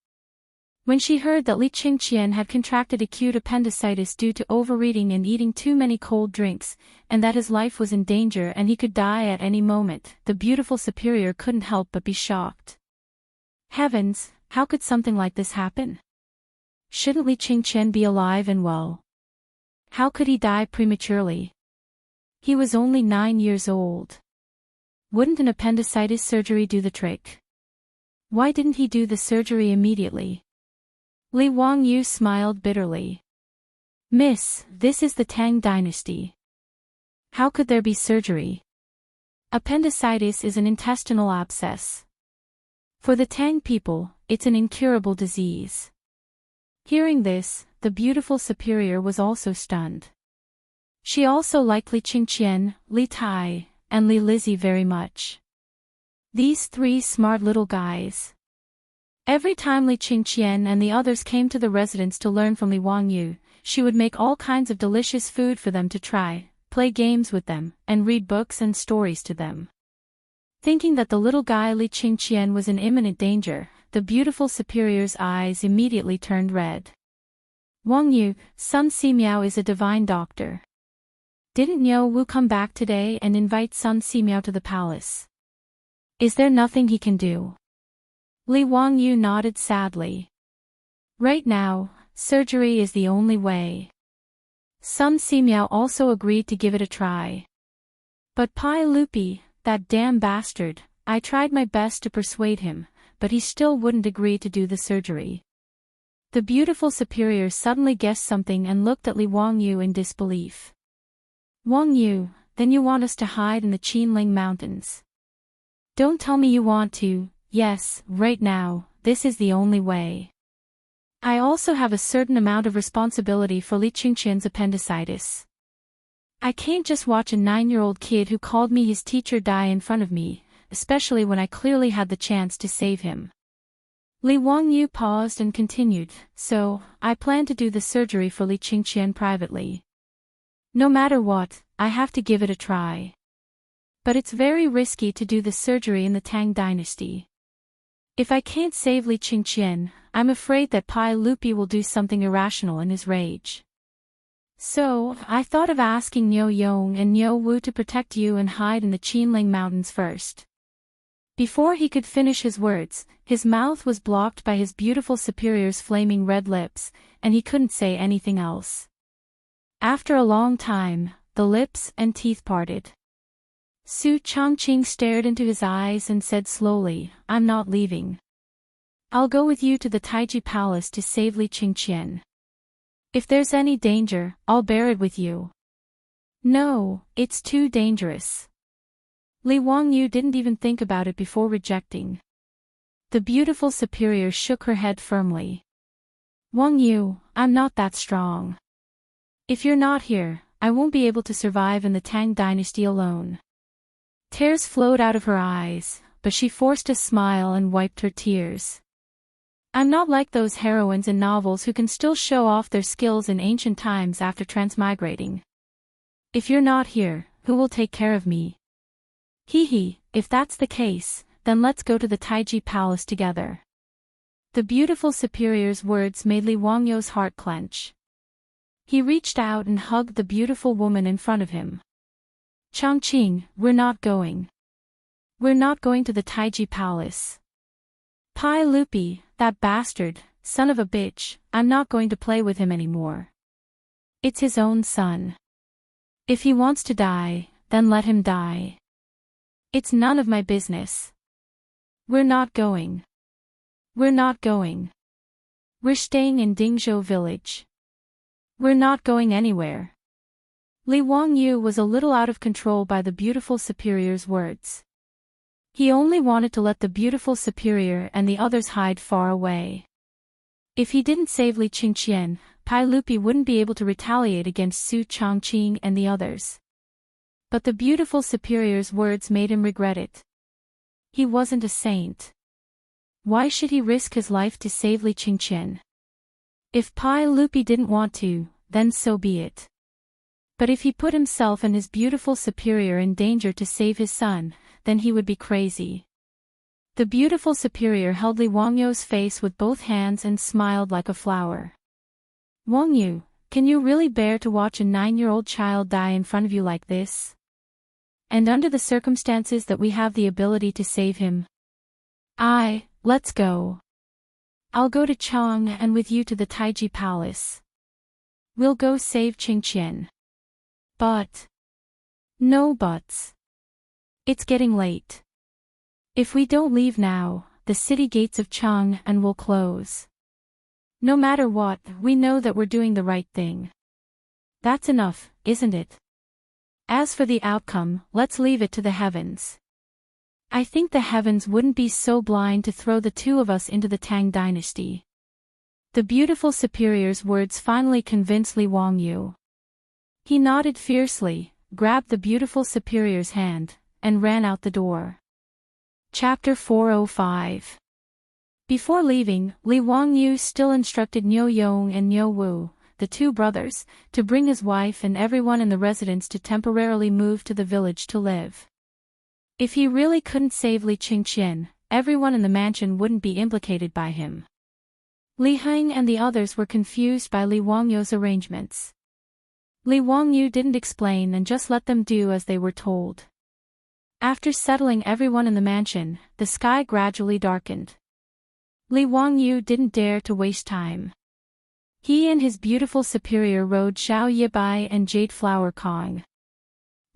When she heard that Li Qingqian had contracted acute appendicitis due to overeating and eating too many cold drinks, and that his life was in danger and he could die at any moment, the beautiful superior couldn't help but be shocked. Heavens, how could something like this happen? Shouldn't Li Qingqian be alive and well? How could he die prematurely? He was only 9 years old. Wouldn't an appendicitis surgery do the trick? Why didn't he do the surgery immediately? Li Wangyu smiled bitterly. "Miss, this is the Tang dynasty. How could there be surgery? Appendicitis is an intestinal abscess. For the Tang people, it's an incurable disease." Hearing this, the beautiful superior was also stunned. She also liked Li Qingqian, Li Tai, and Li Lizzie very much. These 3 smart little guys. Every time Li Qingqian and the others came to the residence to learn from Li Wangyu, she would make all kinds of delicious food for them to try, play games with them, and read books and stories to them. Thinking that the little guy Li Qingqian was in imminent danger, the beautiful superior's eyes immediately turned red. Wang Yu, Sun Simiao is a divine doctor. Didn't Niu Wu come back today and invite Sun Simiao to the palace? Is there nothing he can do? Li Wangyu nodded sadly. Right now, surgery is the only way. Sun Simiao also agreed to give it a try. But Pai Lupi, that damn bastard, I tried my best to persuade him, but he still wouldn't agree to do the surgery. The beautiful superior suddenly guessed something and looked at Li Wangyu in disbelief. Wang Yu, then you want us to hide in the Qinling Mountains? Don't tell me you want to. Yes, right now, this is the only way. I also have a certain amount of responsibility for Li Qingqian's appendicitis. I can't just watch a 9-year-old kid who called me his teacher die in front of me, especially when I clearly had the chance to save him. Li Wangyu paused and continued, so, I plan to do the surgery for Li Qingqian privately. No matter what, I have to give it a try. But it's very risky to do the surgery in the Tang dynasty. If I can't save Li Qingqian, I'm afraid that Pai Lupi will do something irrational in his rage. So, I thought of asking Niu Yong and Niu Wu to protect you and hide in the Qinling Mountains first. Before he could finish his words, his mouth was blocked by his beautiful superior's flaming red lips, and he couldn't say anything else. After a long time, the lips and teeth parted. Su Chongqing stared into his eyes and said slowly, I'm not leaving. I'll go with you to the Taiji Palace to save Li Qingqian. If there's any danger, I'll bear it with you. No, it's too dangerous. Li Wangyu didn't even think about it before rejecting. The beautiful superior shook her head firmly. Wang Yu, I'm not that strong. If you're not here, I won't be able to survive in the Tang dynasty alone. Tears flowed out of her eyes, but she forced a smile and wiped her tears. I'm not like those heroines in novels who can still show off their skills in ancient times after transmigrating. If you're not here, who will take care of me? Hee, if that's the case, then let's go to the Taiji Palace together. The beautiful superior's words made Li Wangyu's heart clench. He reached out and hugged the beautiful woman in front of him. Chongqing, we're not going. We're not going to the Taiji Palace. Pai Lupi, that bastard, son of a bitch, I'm not going to play with him anymore. It's his own son. If he wants to die, then let him die. It's none of my business. We're not going. We're not going. We're staying in Dingzhou village. We're not going anywhere. Li Wangyu was a little out of control by the beautiful superior's words. He only wanted to let the beautiful superior and the others hide far away. If he didn't save Li Qingqian, Pai Lupi wouldn't be able to retaliate against Su Chongqing and the others. But the beautiful superior's words made him regret it. He wasn't a saint. Why should he risk his life to save Li Qingqian? If Pai Lupi didn't want to, then so be it. But if he put himself and his beautiful superior in danger to save his son, then he would be crazy. The beautiful superior held Li Wangyu's face with both hands and smiled like a flower. Wangyu, can you really bear to watch a 9-year-old child die in front of you like this? And under the circumstances that we have the ability to save him? Let's go. I'll go to Chang and with you to the Taiji Palace. We'll go save Qingqian. But. No buts. It's getting late. If we don't leave now, the city gates of Chang'an will close. No matter what, we know that we're doing the right thing. That's enough, isn't it? As for the outcome, let's leave it to the heavens. I think the heavens wouldn't be so blind to throw the two of us into the Tang dynasty. The beautiful superior's words finally convinced Li Wangyu. He nodded fiercely, grabbed the beautiful superior's hand, and ran out the door. Chapter 405. Before leaving, Li Wangyu still instructed Niu Yong and Niu Wu, the two brothers, to bring his wife and everyone in the residence to temporarily move to the village to live. If he really couldn't save Li Qingqian, everyone in the mansion wouldn't be implicated by him. Li Heng and the others were confused by Li Wangyu's arrangements. Li Wangyu didn't explain and just let them do as they were told. After settling everyone in the mansion, the sky gradually darkened. Li Wangyu didn't dare to waste time. He and his beautiful superior rode Xiao Yibai and Jade Flower Kong.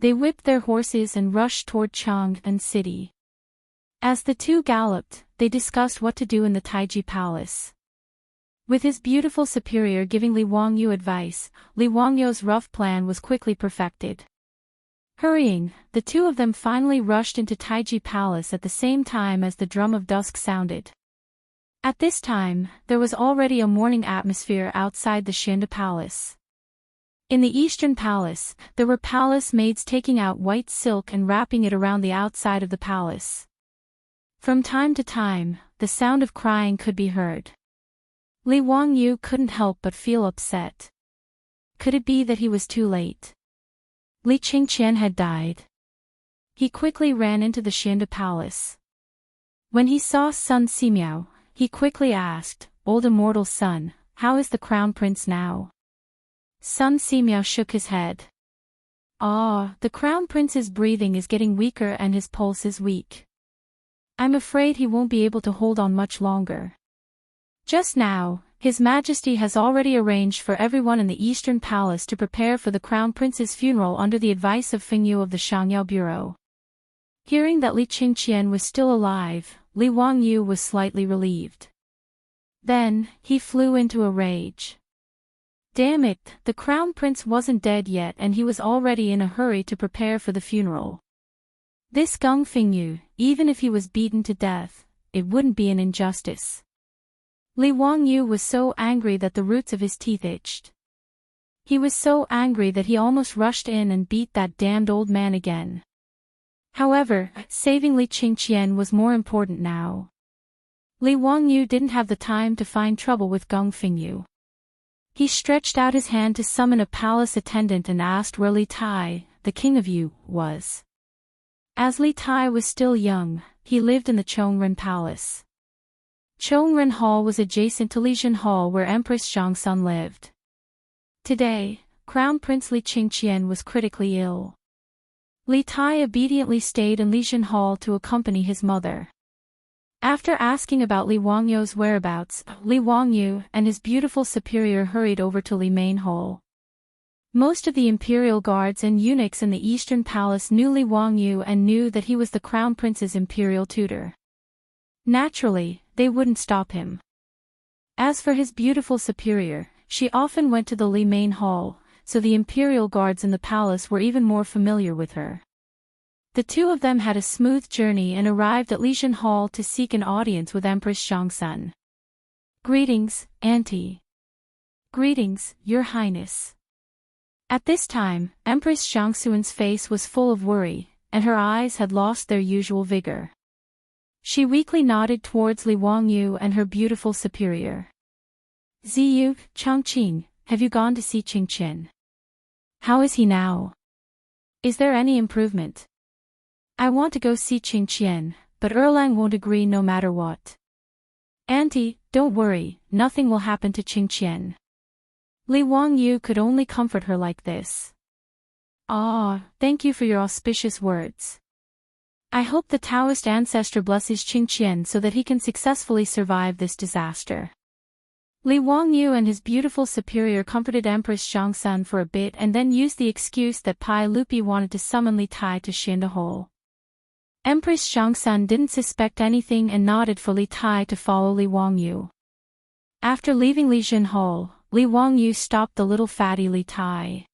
They whipped their horses and rushed toward Chang'an City. As the two galloped, they discussed what to do in the Taiji Palace. With his beautiful superior giving Li Wangyu advice, Li Wangyu's rough plan was quickly perfected. Hurrying, the two of them finally rushed into Taiji Palace at the same time as the drum of dusk sounded. At this time, there was already a morning atmosphere outside the Xinda Palace. In the Eastern Palace, there were palace maids taking out white silk and wrapping it around the outside of the palace. From time to time, the sound of crying could be heard. Li Wangyu couldn't help but feel upset. Could it be that he was too late? Li Qingqian had died. He quickly ran into the Xinda Palace. When he saw Sun Simiao, he quickly asked, "Old immortal son, how is the crown prince now?" Sun Simiao shook his head. The crown prince's breathing is getting weaker and his pulse is weak. I'm afraid he won't be able to hold on much longer. Just now, His Majesty has already arranged for everyone in the Eastern Palace to prepare for the Crown Prince's funeral under the advice of Feng Yu of the Shangyao Bureau. Hearing that Li Qingqian was still alive, Li Wangyu was slightly relieved. Then, he flew into a rage. Damn it, the Crown Prince wasn't dead yet and he was already in a hurry to prepare for the funeral. This Gung Fengyu, even if he was beaten to death, it wouldn't be an injustice. Li Wangyu was so angry that the roots of his teeth itched. He was so angry that he almost rushed in and beat that damned old man again. However, saving Li Qingqian was more important now. Li Wangyu didn't have the time to find trouble with Gung Fengyu. He stretched out his hand to summon a palace attendant and asked where Li Tai, the king of Yu, was. As Li Tai was still young, he lived in the Chongren Palace. Chongren Hall was adjacent to Lijin Hall where Empress Zhangsun lived. Today, Crown Prince Li Qingqian was critically ill. Li Tai obediently stayed in Lijin Hall to accompany his mother. After asking about Li Wangyu's whereabouts, Li Wangyu and his beautiful superior hurried over to Li Main Hall. Most of the imperial guards and eunuchs in the Eastern Palace knew Li Wangyu and knew that he was the Crown Prince's imperial tutor. Naturally, they wouldn't stop him. As for his beautiful superior, she often went to the Li Main Hall, so the imperial guards in the palace were even more familiar with her. The two of them had a smooth journey and arrived at Lijin Hall to seek an audience with Empress Zhangsun. "Greetings, Auntie." "Greetings, Your Highness." At this time, Empress Zhangsun's face was full of worry, and her eyes had lost their usual vigor. She weakly nodded towards Li Wangyu and her beautiful superior. "Ziyu, Chongqing, have you gone to see Qingqian? How is he now? Is there any improvement? I want to go see Qingqian, but Erlang won't agree no matter what." "Auntie, don't worry, nothing will happen to Qingqian." Li Wangyu could only comfort her like this. Thank you for your auspicious words. I hope the Taoist ancestor blesses Qingqian so that he can successfully survive this disaster. Li Wangyu and his beautiful superior comforted Empress Zhangsun for a bit and then used the excuse that Pai Lupi wanted to summon Li Tai to Xinda Hall. Empress Zhangsun didn't suspect anything and nodded for Li Tai to follow Li Wangyu. After leaving Lijin Hall, Li Wangyu stopped the little fatty Li Tai.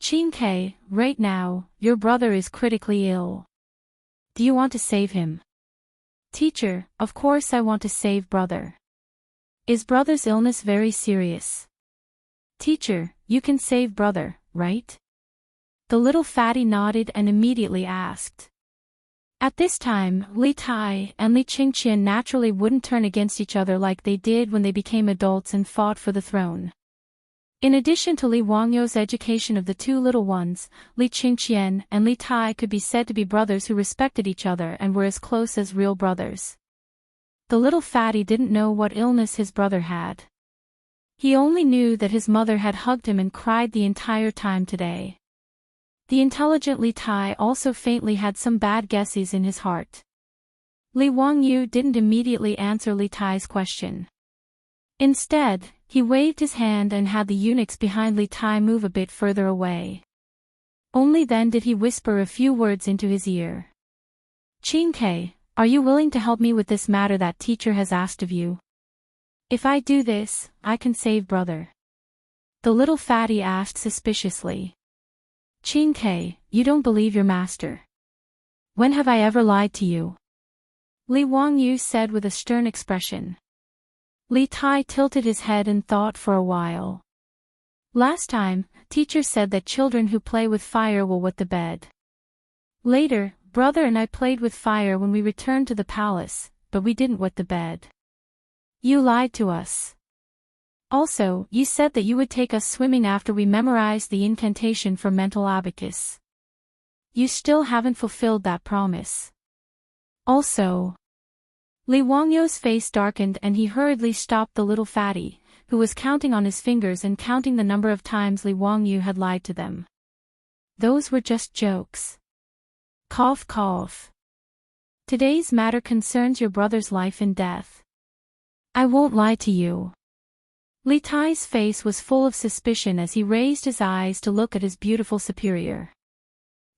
"Qingke, right now, your brother is critically ill. Do you want to save him?" "Teacher, of course I want to save brother. Is brother's illness very serious?" "Teacher, you can save brother, right?" The little fatty nodded and immediately asked. At this time, Li Tai and Li Qingqian naturally wouldn't turn against each other like they did when they became adults and fought for the throne. In addition to Li Wangyou's education of the two little ones, Li Qingqian and Li Tai could be said to be brothers who respected each other and were as close as real brothers. The little fatty didn't know what illness his brother had. He only knew that his mother had hugged him and cried the entire time today. The intelligent Li Tai also faintly had some bad guesses in his heart. Li Wangyou didn't immediately answer Li Tai's question. Instead, he waved his hand and had the eunuchs behind Li Tai move a bit further away. Only then did he whisper a few words into his ear. "Qingke, are you willing to help me with this matter that teacher has asked of you? If I do this, I can save brother." The little fatty asked suspiciously. "Qingke, you don't believe your master. When have I ever lied to you?" Li Wangyou said with a stern expression. Li Tai tilted his head and thought for a while. "Last time, teacher said that children who play with fire will wet the bed. Later, brother and I played with fire when we returned to the palace, but we didn't wet the bed. You lied to us. Also, you said that you would take us swimming after we memorized the incantation for mental abacus. You still haven't fulfilled that promise. Also..." Li Wangyou's face darkened and he hurriedly stopped the little fatty, who was counting on his fingers and counting the number of times Li Wangyou had lied to them. "Those were just jokes. Cough cough. Today's matter concerns your brother's life and death. I won't lie to you." Li Tai's face was full of suspicion as he raised his eyes to look at his beautiful superior.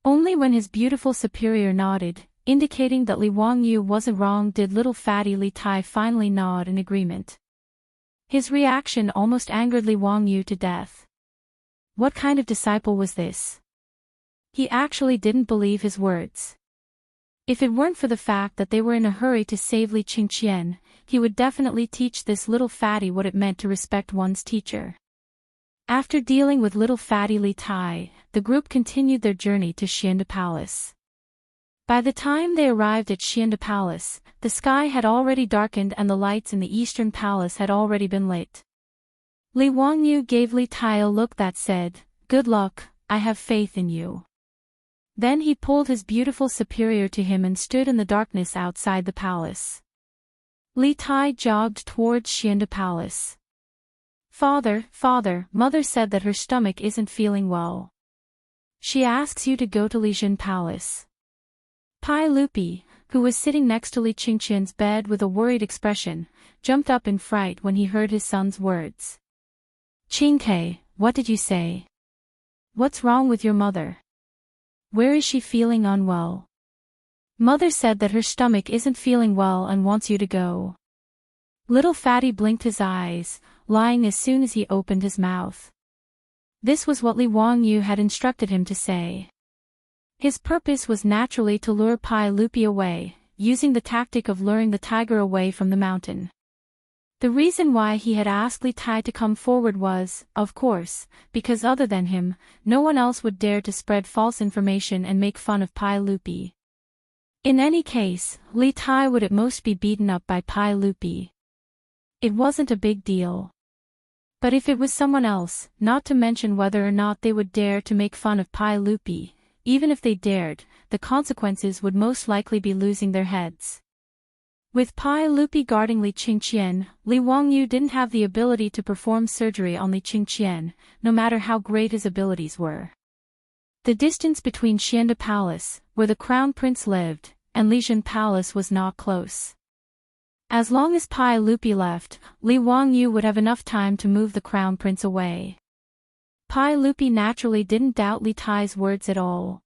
Only when his beautiful superior nodded, indicating that Li Wangyou wasn't wrong, did little fatty Li Tai finally nod in agreement. His reaction almost angered Li Wangyou to death. What kind of disciple was this? He actually didn't believe his words. If it weren't for the fact that they were in a hurry to save Li Qingqian, he would definitely teach this little fatty what it meant to respect one's teacher. After dealing with little fatty Li Tai, the group continued their journey to Xianda Palace. By the time they arrived at Xianda Palace, the sky had already darkened and the lights in the Eastern Palace had already been lit. Li Wangyou gave Li Tai a look that said, "Good luck, I have faith in you." Then he pulled his beautiful superior to him and stood in the darkness outside the palace. Li Tai jogged towards Xianda Palace. Father, Mother said that her stomach isn't feeling well. She asks you to go to Lijin Palace." Pai Lupi, who was sitting next to Li Qingqian's bed with a worried expression, jumped up in fright when he heard his son's words. "Qingke, what did you say? What's wrong with your mother? Where is she feeling unwell?" "Mother said that her stomach isn't feeling well and wants you to go." Little fatty blinked his eyes, lying as soon as he opened his mouth. This was what Li Wangyou had instructed him to say. His purpose was naturally to lure Pai Lupi away, using the tactic of luring the tiger away from the mountain. The reason why he had asked Li Tai to come forward was, of course, because other than him, no one else would dare to spread false information and make fun of Pai Lupi. In any case, Li Tai would at most be beaten up by Pai Lupi. It wasn't a big deal. But if it was someone else, not to mention whether or not they would dare to make fun of Pai Lupi, even if they dared, the consequences would most likely be losing their heads. With Pai Lupi guarding Li Qingqian, Li Wangyou didn't have the ability to perform surgery on Li Qingqian, no matter how great his abilities were. The distance between Xianda Palace, where the crown prince lived, and Lijin Palace was not close. As long as Pai Lupi left, Li Wangyou would have enough time to move the crown prince away. Pai Lupi naturally didn't doubt Li Tai's words at all.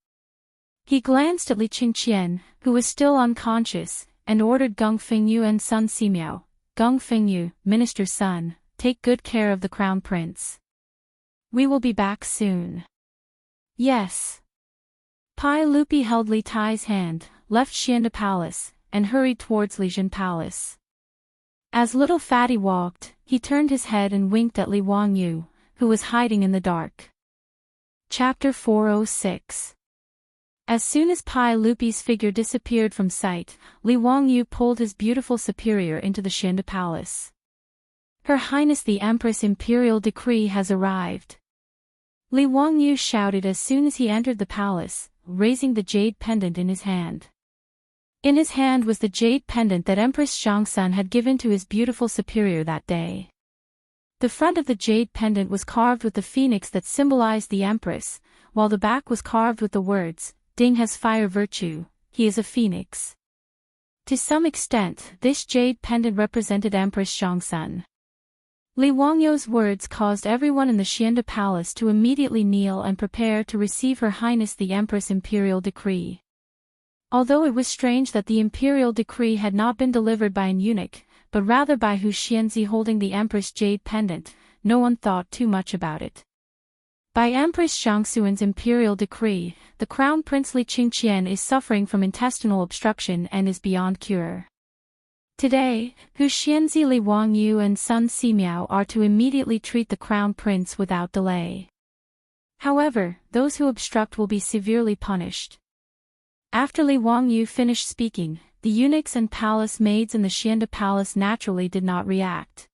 He glanced at Li Qingqian, who was still unconscious, and ordered Geng Fengyu and Sun Simiao, "Geng Fengyu, minister's son, take good care of the crown prince. We will be back soon." "Yes." Pai Lupi held Li Tai's hand, left Xianda Palace, and hurried towards Lijin Palace. As little fatty walked, he turned his head and winked at Li Wangyou, who was hiding in the dark. Chapter 406. As soon as Pai Lupi's figure disappeared from sight, Li Wangyou pulled his beautiful superior into the Xianda Palace. Her Highness the Empress Imperial Decree has arrived. Li Wangyu shouted as soon as he entered the palace, raising the jade pendant in his hand. In his hand was the jade pendant that Empress Zhangsun had given to his beautiful superior that day. The front of the jade pendant was carved with the phoenix that symbolized the Empress, while the back was carved with the words, Ding has fire virtue, he is a phoenix. To some extent, this jade pendant represented Empress Zhangsun. Li Wangyu's words caused everyone in the Xianda Palace to immediately kneel and prepare to receive Her Highness the Empress Imperial Decree. Although it was strange that the Imperial Decree had not been delivered by an eunuch, but rather by Hu Xianzi holding the Empress Jade Pendant, no one thought too much about it. By Empress Zhangxuan's Imperial Decree, the Crown Prince Li Qingqian is suffering from intestinal obstruction and is beyond cure. Today, Hu Xianzi, Li Wangyu and Sun Simiao are to immediately treat the Crown Prince without delay. However, those who obstruct will be severely punished. After Li Wangyu finished speaking, the eunuchs and palace maids in the Xianda Palace naturally did not react.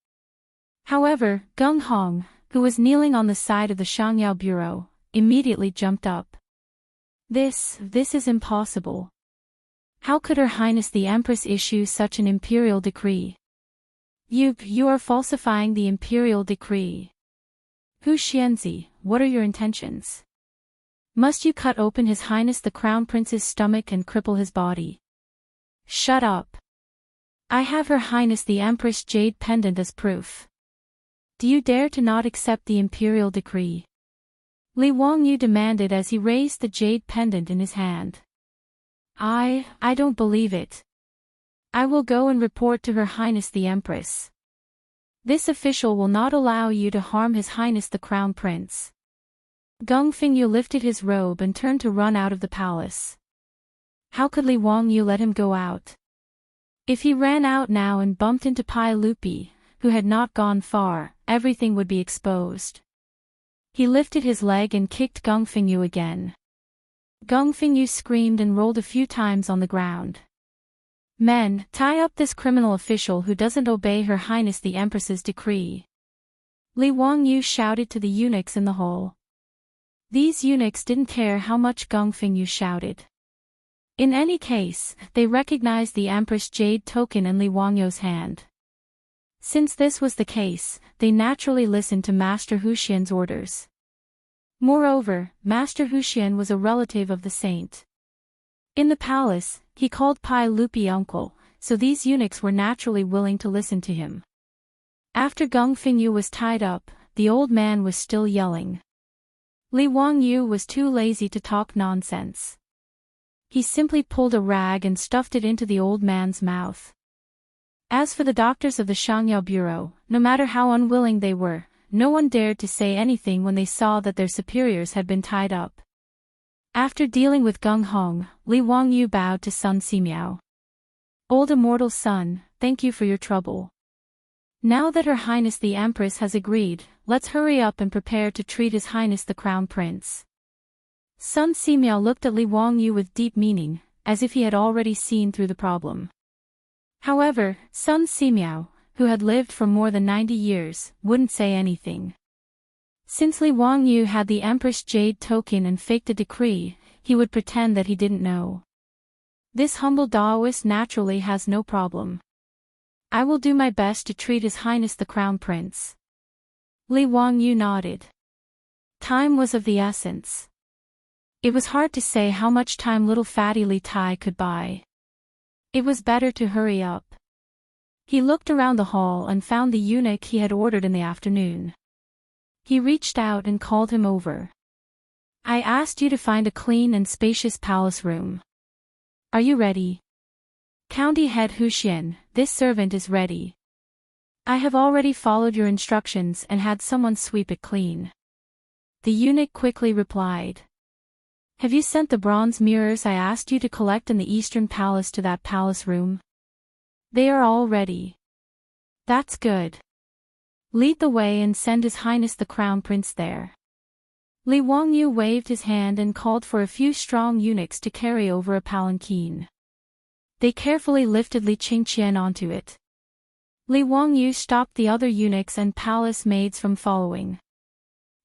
However, Gung Hong, who was kneeling on the side of the Shangyao Bureau, immediately jumped up. This is impossible. How could Her Highness the Empress issue such an imperial decree? You are falsifying the imperial decree. Hu Xianzi, what are your intentions? Must you cut open His Highness the Crown Prince's stomach and cripple his body? Shut up. I have Her Highness the Empress Jade Pendant as proof. Do you dare to not accept the imperial decree? Li Wangyu demanded as he raised the jade pendant in his hand. I don't believe it. I will go and report to Her Highness the Empress. This official will not allow you to harm His Highness the Crown Prince. Geng Fengyu lifted his robe and turned to run out of the palace. How could Li Wangyu let him go out? If he ran out now and bumped into Pai Lupi, who had not gone far, everything would be exposed. He lifted his leg and kicked Geng Fengyu again. Geng Fengyu screamed and rolled a few times on the ground. Men, tie up this criminal official who doesn't obey Her Highness the Empress's decree. Li Wangyu shouted to the eunuchs in the hall. These eunuchs didn't care how much Geng Fengyu shouted. In any case, they recognized the Empress Jade token in Li Wangyu's hand. Since this was the case, they naturally listened to Master Hu Xian's orders. Moreover, Master Hu Xian was a relative of the saint. In the palace, he called Pai Lupi uncle, so these eunuchs were naturally willing to listen to him. After Geng Fengyu was tied up, the old man was still yelling. Li Wangyu was too lazy to talk nonsense. He simply pulled a rag and stuffed it into the old man's mouth. As for the doctors of the Shangyao Bureau, no matter how unwilling they were, no one dared to say anything when they saw that their superiors had been tied up. After dealing with Geng Hong, Li Wangyu bowed to Sun Simiao. Old immortal son, thank you for your trouble. Now that Her Highness the Empress has agreed, let's hurry up and prepare to treat His Highness the Crown Prince. Sun Simiao looked at Li Wangyu with deep meaning, as if he had already seen through the problem. However, Sun Simiao, who had lived for more than 90 years, wouldn't say anything. Since Li Wangyu had the Empress Jade token and faked a decree, he would pretend that he didn't know. This humble Daoist naturally has no problem. I will do my best to treat His Highness the Crown Prince. Li Wangyu nodded. Time was of the essence. It was hard to say how much time little fatty Li Tai could buy. It was better to hurry up. He looked around the hall and found the eunuch he had ordered in the afternoon. He reached out and called him over. I asked you to find a clean and spacious palace room. Are you ready? County Head Hu Xian, this servant is ready. I have already followed your instructions and had someone sweep it clean. The eunuch quickly replied. Have you sent the bronze mirrors I asked you to collect in the Eastern Palace to that palace room? They are all ready. That's good. Lead the way and send His Highness the Crown Prince there. Li Wangyu waved his hand and called for a few strong eunuchs to carry over a palanquin. They carefully lifted Li Qingqian onto it. Li Wangyu stopped the other eunuchs and palace maids from following.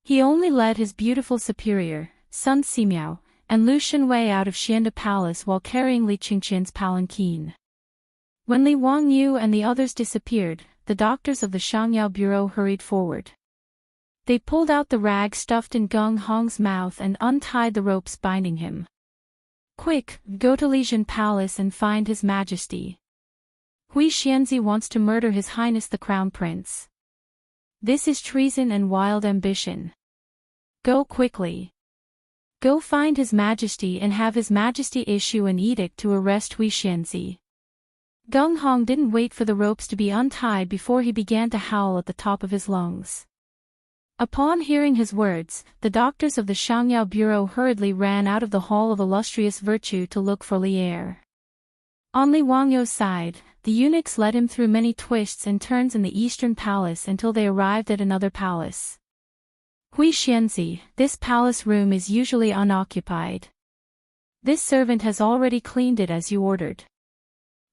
He only led his beautiful superior, Sun Simiao, and Lu Shenwei out of Xianda Palace while carrying Li Qingqian's palanquin. When Li Wangyu and the others disappeared, the doctors of the Shangyao Bureau hurried forward. They pulled out the rag stuffed in Gung Hong's mouth and untied the ropes binding him. Quick, go to Lijian Palace and find His Majesty. Hui Xianzi wants to murder His Highness the Crown Prince. This is treason and wild ambition. Go quickly. Go find His Majesty and have His Majesty issue an edict to arrest Hui Xianzi. Gung Hong didn't wait for the ropes to be untied before he began to howl at the top of his lungs. Upon hearing his words, the doctors of the Shangyao Bureau hurriedly ran out of the Hall of Illustrious Virtue to look for Li Er. On Li Wangyu's side, the eunuchs led him through many twists and turns in the Eastern Palace until they arrived at another palace. Hui Xianzi, this palace room is usually unoccupied. This servant has already cleaned it as you ordered.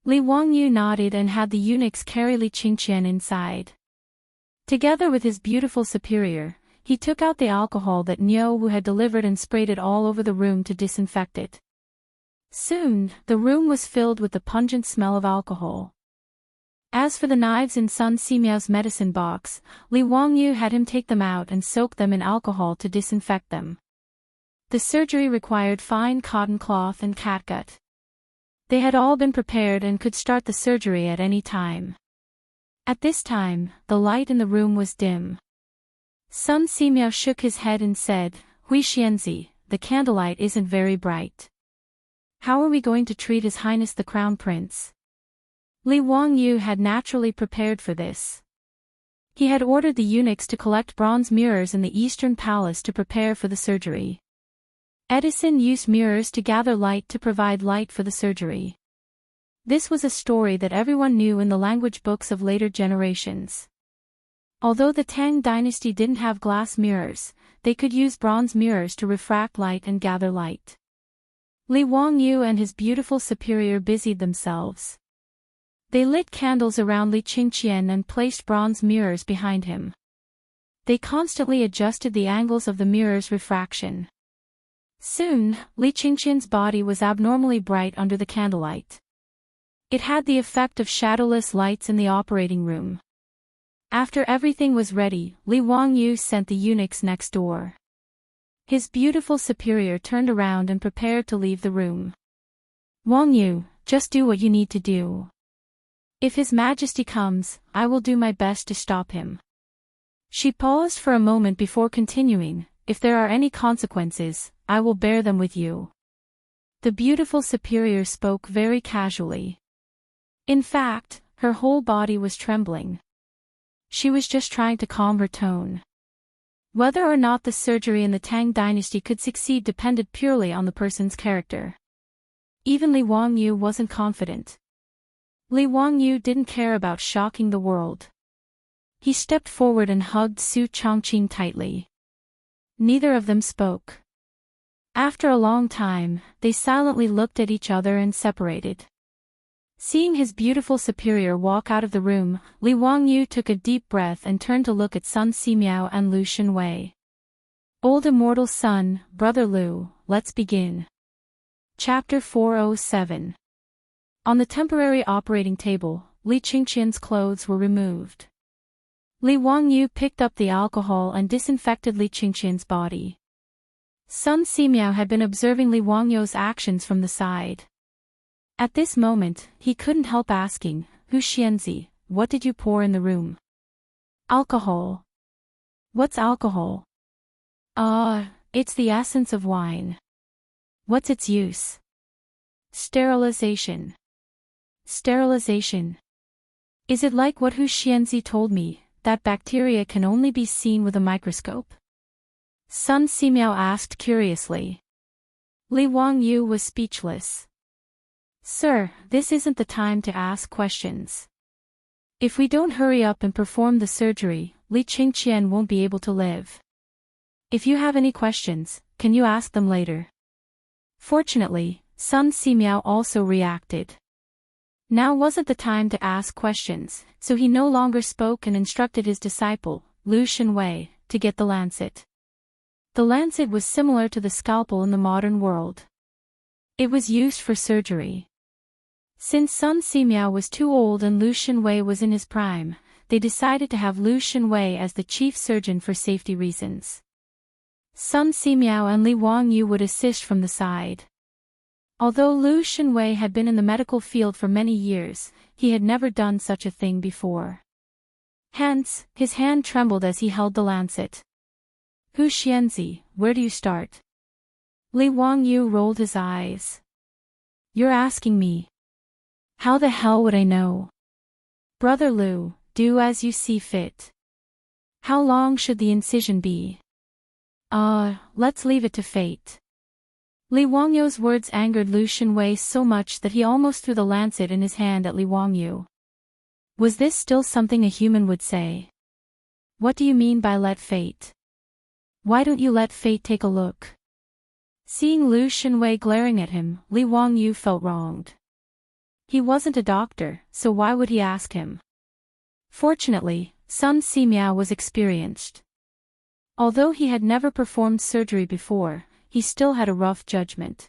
Li Wangyu nodded and had the eunuchs carry Li Qingqian inside. Together with his beautiful superior, he took out the alcohol that Niu Wu had delivered and sprayed it all over the room to disinfect it. Soon, the room was filled with the pungent smell of alcohol. As for the knives in Sun Simiao's medicine box, Li Wangyu had him take them out and soak them in alcohol to disinfect them. The surgery required fine cotton cloth and catgut. They had all been prepared and could start the surgery at any time. At this time, the light in the room was dim. Sun Simiao shook his head and said, Hui Xianzi, the candlelight isn't very bright. How are we going to treat His Highness the Crown Prince? Li Wangyu had naturally prepared for this. He had ordered the eunuchs to collect bronze mirrors in the Eastern Palace to prepare for the surgery. Edison used mirrors to gather light to provide light for the surgery. This was a story that everyone knew in the language books of later generations. Although the Tang dynasty didn't have glass mirrors, they could use bronze mirrors to refract light and gather light. Li Wangyu and his beautiful superior busied themselves. They lit candles around Li Qingqian and placed bronze mirrors behind him. They constantly adjusted the angles of the mirror's refraction. Soon, Li Qingqian's body was abnormally bright under the candlelight. It had the effect of shadowless lights in the operating room. After everything was ready, Li Wangyu sent the eunuchs next door. His beautiful superior turned around and prepared to leave the room. Wangyu, just do what you need to do. If His Majesty comes, I will do my best to stop him. She paused for a moment before continuing, if there are any consequences, I will bear them with you. The beautiful superior spoke very casually. In fact, her whole body was trembling. She was just trying to calm her tone. Whether or not the surgery in the Tang dynasty could succeed depended purely on the person's character. Even Li Wangyu wasn't confident. Li Wangyu didn't care about shocking the world. He stepped forward and hugged Su Chongqing tightly. Neither of them spoke. After a long time, they silently looked at each other and separated. Seeing his beautiful superior walk out of the room, Li Wangyu took a deep breath and turned to look at Sun Simiao and Lu Shenwei. Old Immortal Son, Brother Lu, let's begin. Chapter 407. On the temporary operating table, Li Qingqian's clothes were removed. Li Wangyu picked up the alcohol and disinfected Li Qingqian's body. Sun Simiao had been observing Li Wangyu's actions from the side. At this moment, he couldn't help asking, Hu Xianzi, what did you pour in the room? Alcohol. What's alcohol? It's the essence of wine. What's its use? Sterilization. Sterilization. Is it like what Hu Xianzi told me, that bacteria can only be seen with a microscope? Sun Simiao asked curiously. Li Wangyu was speechless. Sir, this isn't the time to ask questions. If we don't hurry up and perform the surgery, Li Qingqian won't be able to live. If you have any questions, can you ask them later? Fortunately, Sun Simiao also reacted. Now wasn't the time to ask questions, so he no longer spoke and instructed his disciple, Lu Shenwei, to get the lancet. The lancet was similar to the scalpel in the modern world. It was used for surgery. Since Sun Simiao was too old and Lu Shenwei was in his prime, they decided to have Lu Shenwei as the chief surgeon for safety reasons. Sun Simiao and Li Wangyu would assist from the side. Although Lu Shenwei had been in the medical field for many years, he had never done such a thing before. Hence, his hand trembled as he held the lancet. Hu Xianzi, where do you start? Li Wangyu rolled his eyes. You're asking me. How the hell would I know? Brother Lu, do as you see fit. How long should the incision be? Let's leave it to fate. Li Wangyu's words angered Lu Shenwei so much that he almost threw the lancet in his hand at Li Wangyu. Was this still something a human would say? What do you mean by let fate? Why don't you let fate take a look? Seeing Lu Shenwei glaring at him, Li Wangyu felt wronged. He wasn't a doctor, so why would he ask him? Fortunately, Sun Simiao was experienced. Although he had never performed surgery before, he still had a rough judgment.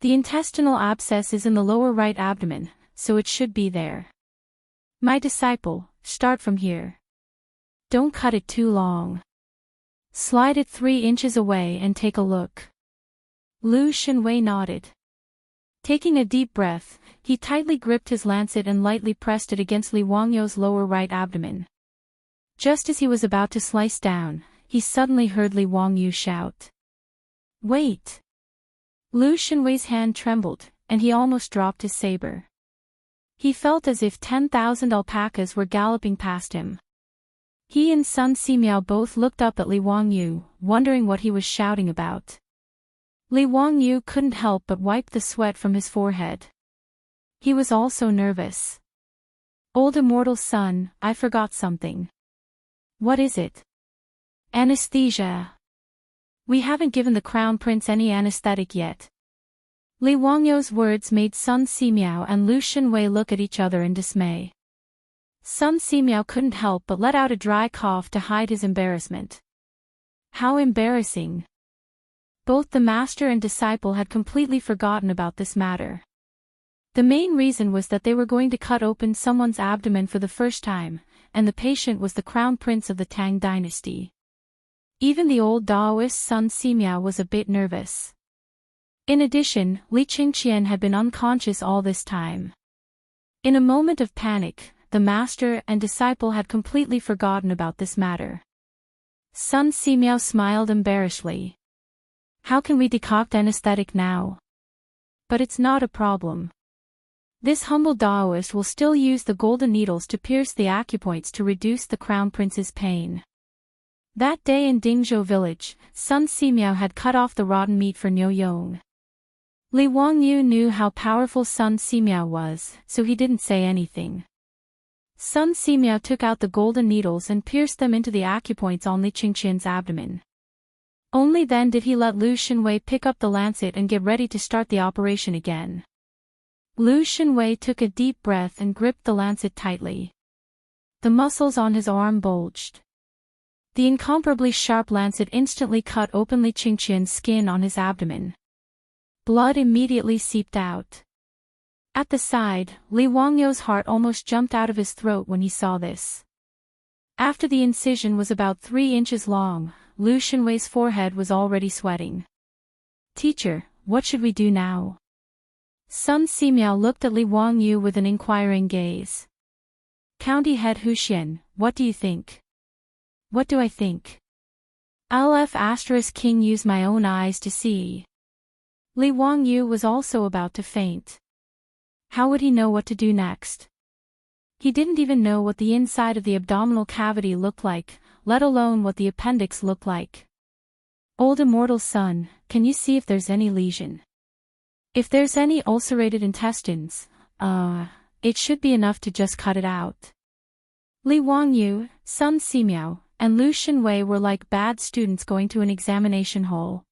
The intestinal abscess is in the lower right abdomen, so it should be there. My disciple, start from here. Don't cut it too long. Slide it 3 inches away and take a look. Lu Shenwei nodded. Taking a deep breath, he tightly gripped his lancet and lightly pressed it against Li Wangyu's lower right abdomen. Just as he was about to slice down, he suddenly heard Li Wangyu shout. Wait! Lu Shenwei's hand trembled, and he almost dropped his saber. He felt as if 10,000 alpacas were galloping past him. He and Sun Simiao both looked up at Li Wangyu, wondering what he was shouting about. Li Wangyu couldn't help but wipe the sweat from his forehead. He was also nervous. Old Immortal son, I forgot something. What is it? Anesthesia. We haven't given the Crown Prince any anesthetic yet. Li Wangyu's words made Sun Simiao and Lu Shenwei look at each other in dismay. Sun Simiao couldn't help but let out a dry cough to hide his embarrassment. How embarrassing. Both the master and disciple had completely forgotten about this matter. The main reason was that they were going to cut open someone's abdomen for the first time, and the patient was the crown prince of the Tang dynasty. Even the old Daoist Sun Simiao was a bit nervous. In addition, Li Qingqian had been unconscious all this time. In a moment of panic, the master and disciple had completely forgotten about this matter. Sun Simiao smiled embarrassedly. How can we decoct anesthetic now? But it's not a problem. This humble Daoist will still use the golden needles to pierce the acupoints to reduce the crown prince's pain. That day in Dingzhou village, Sun Simiao had cut off the rotten meat for Niu Yong. Li Wangyu knew how powerful Sun Simiao was, so he didn't say anything. Sun Simiao took out the golden needles and pierced them into the acupoints on Li Qingqian's abdomen. Only then did he let Lu Shenwei pick up the lancet and get ready to start the operation again. Lu Shenwei took a deep breath and gripped the lancet tightly. The muscles on his arm bulged. The incomparably sharp lancet instantly cut open Li Qingqian's skin on his abdomen. Blood immediately seeped out. At the side, Li Wangyu's heart almost jumped out of his throat when he saw this. After the incision was about 3 inches long, Lu Shenwei's forehead was already sweating. Teacher, what should we do now? Sun Simiao looked at Li Wangyu with an inquiring gaze. County head Huxian, what do you think? What do I think? LF** king use my own eyes to see. Li Wangyu was also about to faint. How would he know what to do next? He didn't even know what the inside of the abdominal cavity looked like, let alone what the appendix looked like. Old Immortal son, can you see if there's any lesion? If there's any ulcerated intestines, it should be enough to just cut it out. Li Wangyu, Sun Simiao, and Lu Shenwei were like bad students going to an examination hall.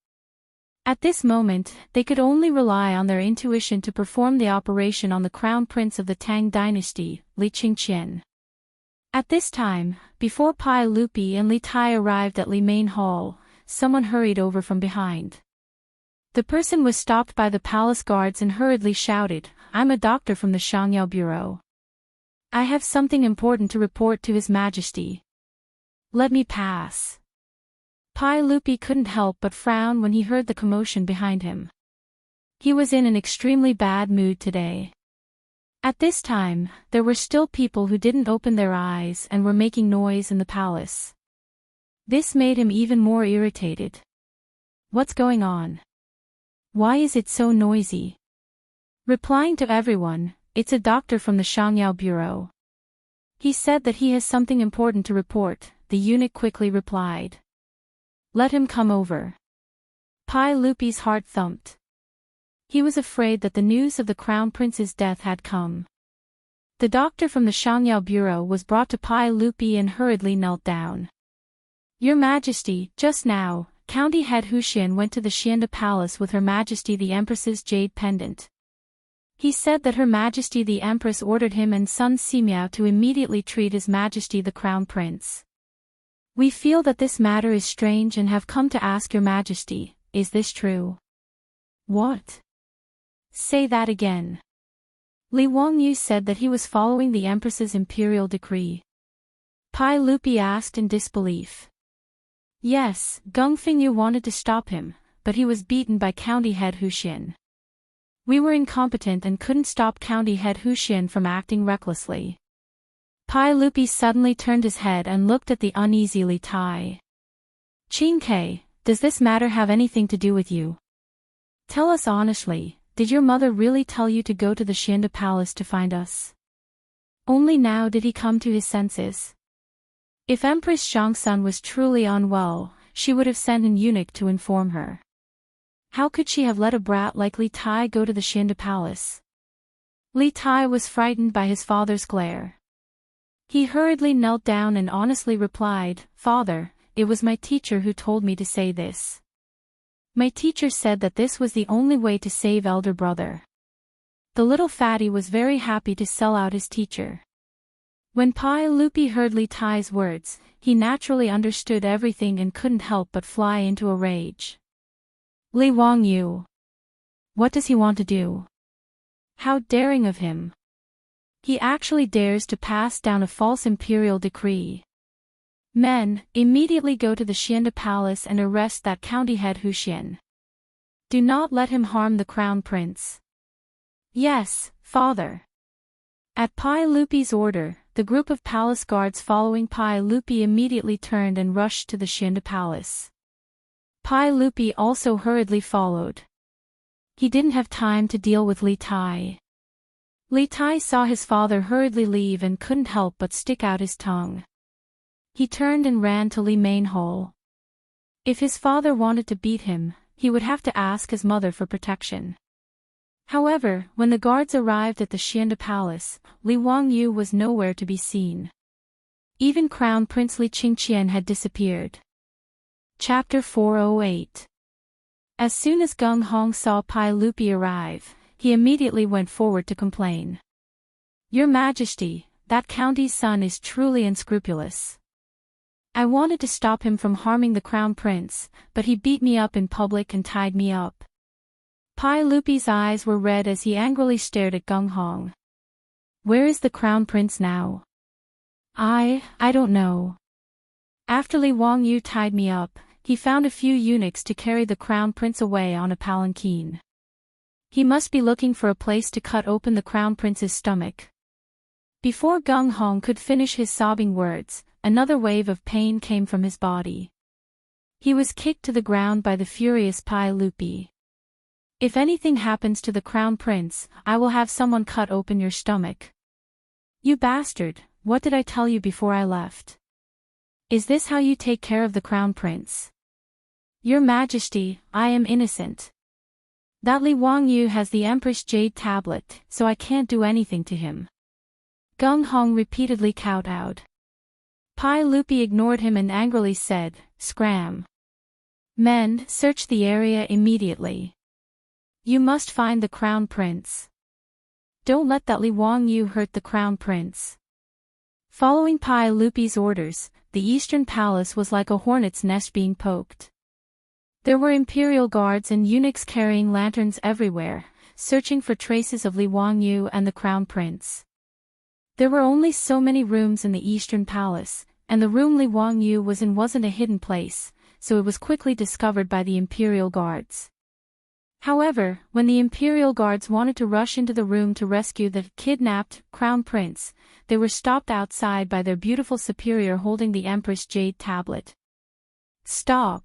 At this moment, they could only rely on their intuition to perform the operation on the crown prince of the Tang dynasty, Li Qingqian. At this time, before Pai Lupi and Li Tai arrived at Li Main Hall, someone hurried over from behind. The person was stopped by the palace guards and hurriedly shouted, "I'm a doctor from the Shangyao Bureau. I have something important to report to His Majesty. Let me pass." Pai Lupi couldn't help but frown when he heard the commotion behind him. He was in an extremely bad mood today. At this time, there were still people who didn't open their eyes and were making noise in the palace. This made him even more irritated. What's going on? Why is it so noisy? Replying to everyone, "It's a doctor from the Shangyao Bureau. He said that he has something important to report," the eunuch quickly replied. "Let him come over." Pai Lupi's heart thumped. He was afraid that the news of the crown prince's death had come. The doctor from the Shangyao Bureau was brought to Pai Lupi and hurriedly knelt down. "Your Majesty, just now, County Head Huxian went to the Xianda Palace with Her Majesty the Empress's jade pendant. He said that Her Majesty the Empress ordered him and son Simiao to immediately treat His Majesty the Crown Prince. We feel that this matter is strange and have come to ask Your Majesty, is this true?" "What? Say that again." Li Wangyu said that he was following the Empress's imperial decree. Pai Lupi asked in disbelief. Yes, Geng Fengyu wanted to stop him, but he was beaten by County Head Huxian. We were incompetent and couldn't stop County Head Huxian from acting recklessly. Pai Lupi suddenly turned his head and looked at the uneasy Li Tai. "Qing Ke, does this matter have anything to do with you? Tell us honestly, did your mother really tell you to go to the Xianda Palace to find us? Only now did he come to his senses. If Empress Xiangsun was truly unwell, she would have sent an eunuch to inform her. How could she have let a brat like Li Tai go to the Xianda Palace?" Li Tai was frightened by his father's glare. He hurriedly knelt down and honestly replied, "Father, it was my teacher who told me to say this. My teacher said that this was the only way to save elder brother." The little fatty was very happy to sell out his teacher. When Pai Lupi heard Li Tai's words, he naturally understood everything and couldn't help but fly into a rage. "Li Wangyu! What does he want to do? How daring of him! He actually dares to pass down a false imperial decree. Men, immediately go to the Xianda Palace and arrest that county head Huxian. Do not let him harm the crown prince." "Yes, father." At Pai Lupi's order, the group of palace guards following Pai Lupi immediately turned and rushed to the Xianda Palace. Pai Lupi also hurriedly followed. He didn't have time to deal with Li Tai. Li Tai saw his father hurriedly leave and couldn't help but stick out his tongue. He turned and ran to Li Main Hall. If his father wanted to beat him, he would have to ask his mother for protection. However, when the guards arrived at the Xianda Palace, Li Wangyu was nowhere to be seen. Even Crown Prince Li Qingqian had disappeared. Chapter 408. As soon as Geng Hong saw Pai Lupi arrive, he immediately went forward to complain. "Your Majesty, that county's son is truly unscrupulous. I wanted to stop him from harming the crown prince, but he beat me up in public and tied me up." Pai Lupi's eyes were red as he angrily stared at Geng Hong. "Where is the crown prince now?" I don't know. After Li Wangyu tied me up, he found a few eunuchs to carry the crown prince away on a palanquin. He must be looking for a place to cut open the crown prince's stomach." Before Geng Hong could finish his sobbing words, another wave of pain came from his body. He was kicked to the ground by the furious Pai Lupi. "If anything happens to the crown prince, I will have someone cut open your stomach." "You bastard, what did I tell you before I left? Is this how you take care of the crown prince?" "Your Majesty, I am innocent. That Li Wangyu has the Empress Jade tablet, so I can't do anything to him." Geng Hong repeatedly kowtowed. Pai Lupi ignored him and angrily said, "Scram. Men, search the area immediately. You must find the crown prince. Don't let that Li Wangyu hurt the crown prince. Following Pai Lupi's orders, the eastern palace was like a hornet's nest being poked. There were imperial guards and eunuchs carrying lanterns everywhere, searching for traces of Li Wangyu and the crown prince. There were only so many rooms in the eastern palace, and the room Li Wangyu was in wasn't a hidden place, so it was quickly discovered by the imperial guards. However, when the imperial guards wanted to rush into the room to rescue the kidnapped crown prince, they were stopped outside by their beautiful superior holding the Empress Jade Tablet. Stop!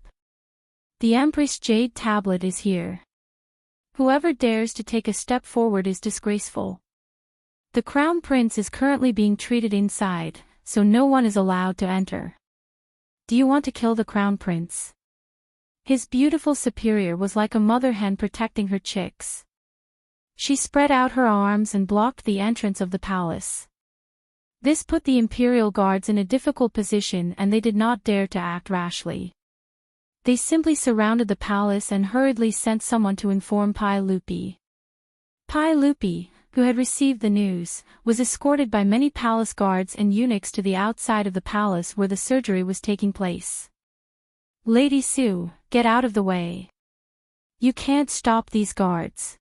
The Empress Jade Tablet is here. Whoever dares to take a step forward is disgraceful. The crown prince is currently being treated inside, so no one is allowed to enter. Do you want to kill the crown prince? His beautiful superior was like a mother hen protecting her chicks. She spread out her arms and blocked the entrance of the palace. This put the imperial guards in a difficult position and they did not dare to act rashly. They simply surrounded the palace and hurriedly sent someone to inform Pai Lupi. Pai Lupi, who had received the news, was escorted by many palace guards and eunuchs to the outside of the palace where the surgery was taking place. Lady Su, get out of the way. You can't stop these guards.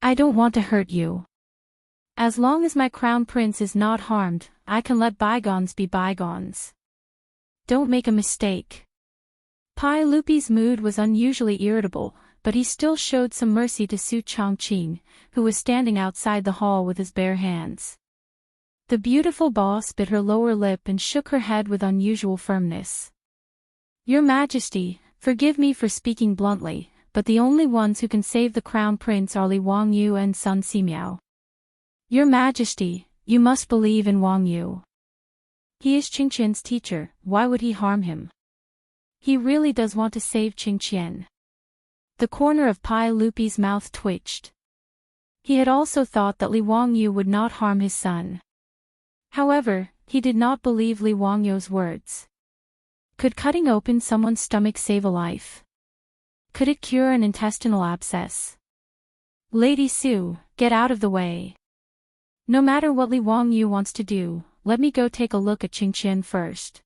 I don't want to hurt you. As long as my crown prince is not harmed, I can let bygones be bygones. Don't make a mistake. Pai Lupi's mood was unusually irritable, but he still showed some mercy to Su Chongqing, who was standing outside the hall with his bare hands. The beautiful boss bit her lower lip and shook her head with unusual firmness. Your Majesty, forgive me for speaking bluntly, but the only ones who can save the crown prince are Li Wangyu and Sun Simiao. Your Majesty, you must believe in Wangyu. He is Qingqian's teacher, why would he harm him? He really does want to save Qingqian. The corner of Pai Lupi's mouth twitched. He had also thought that Li Wangyu would not harm his son. However, he did not believe Li Wangyu's words. Could cutting open someone's stomach save a life? Could it cure an intestinal abscess? Lady Su, get out of the way. No matter what Li Wangyu wants to do, let me go take a look at Qingqian first.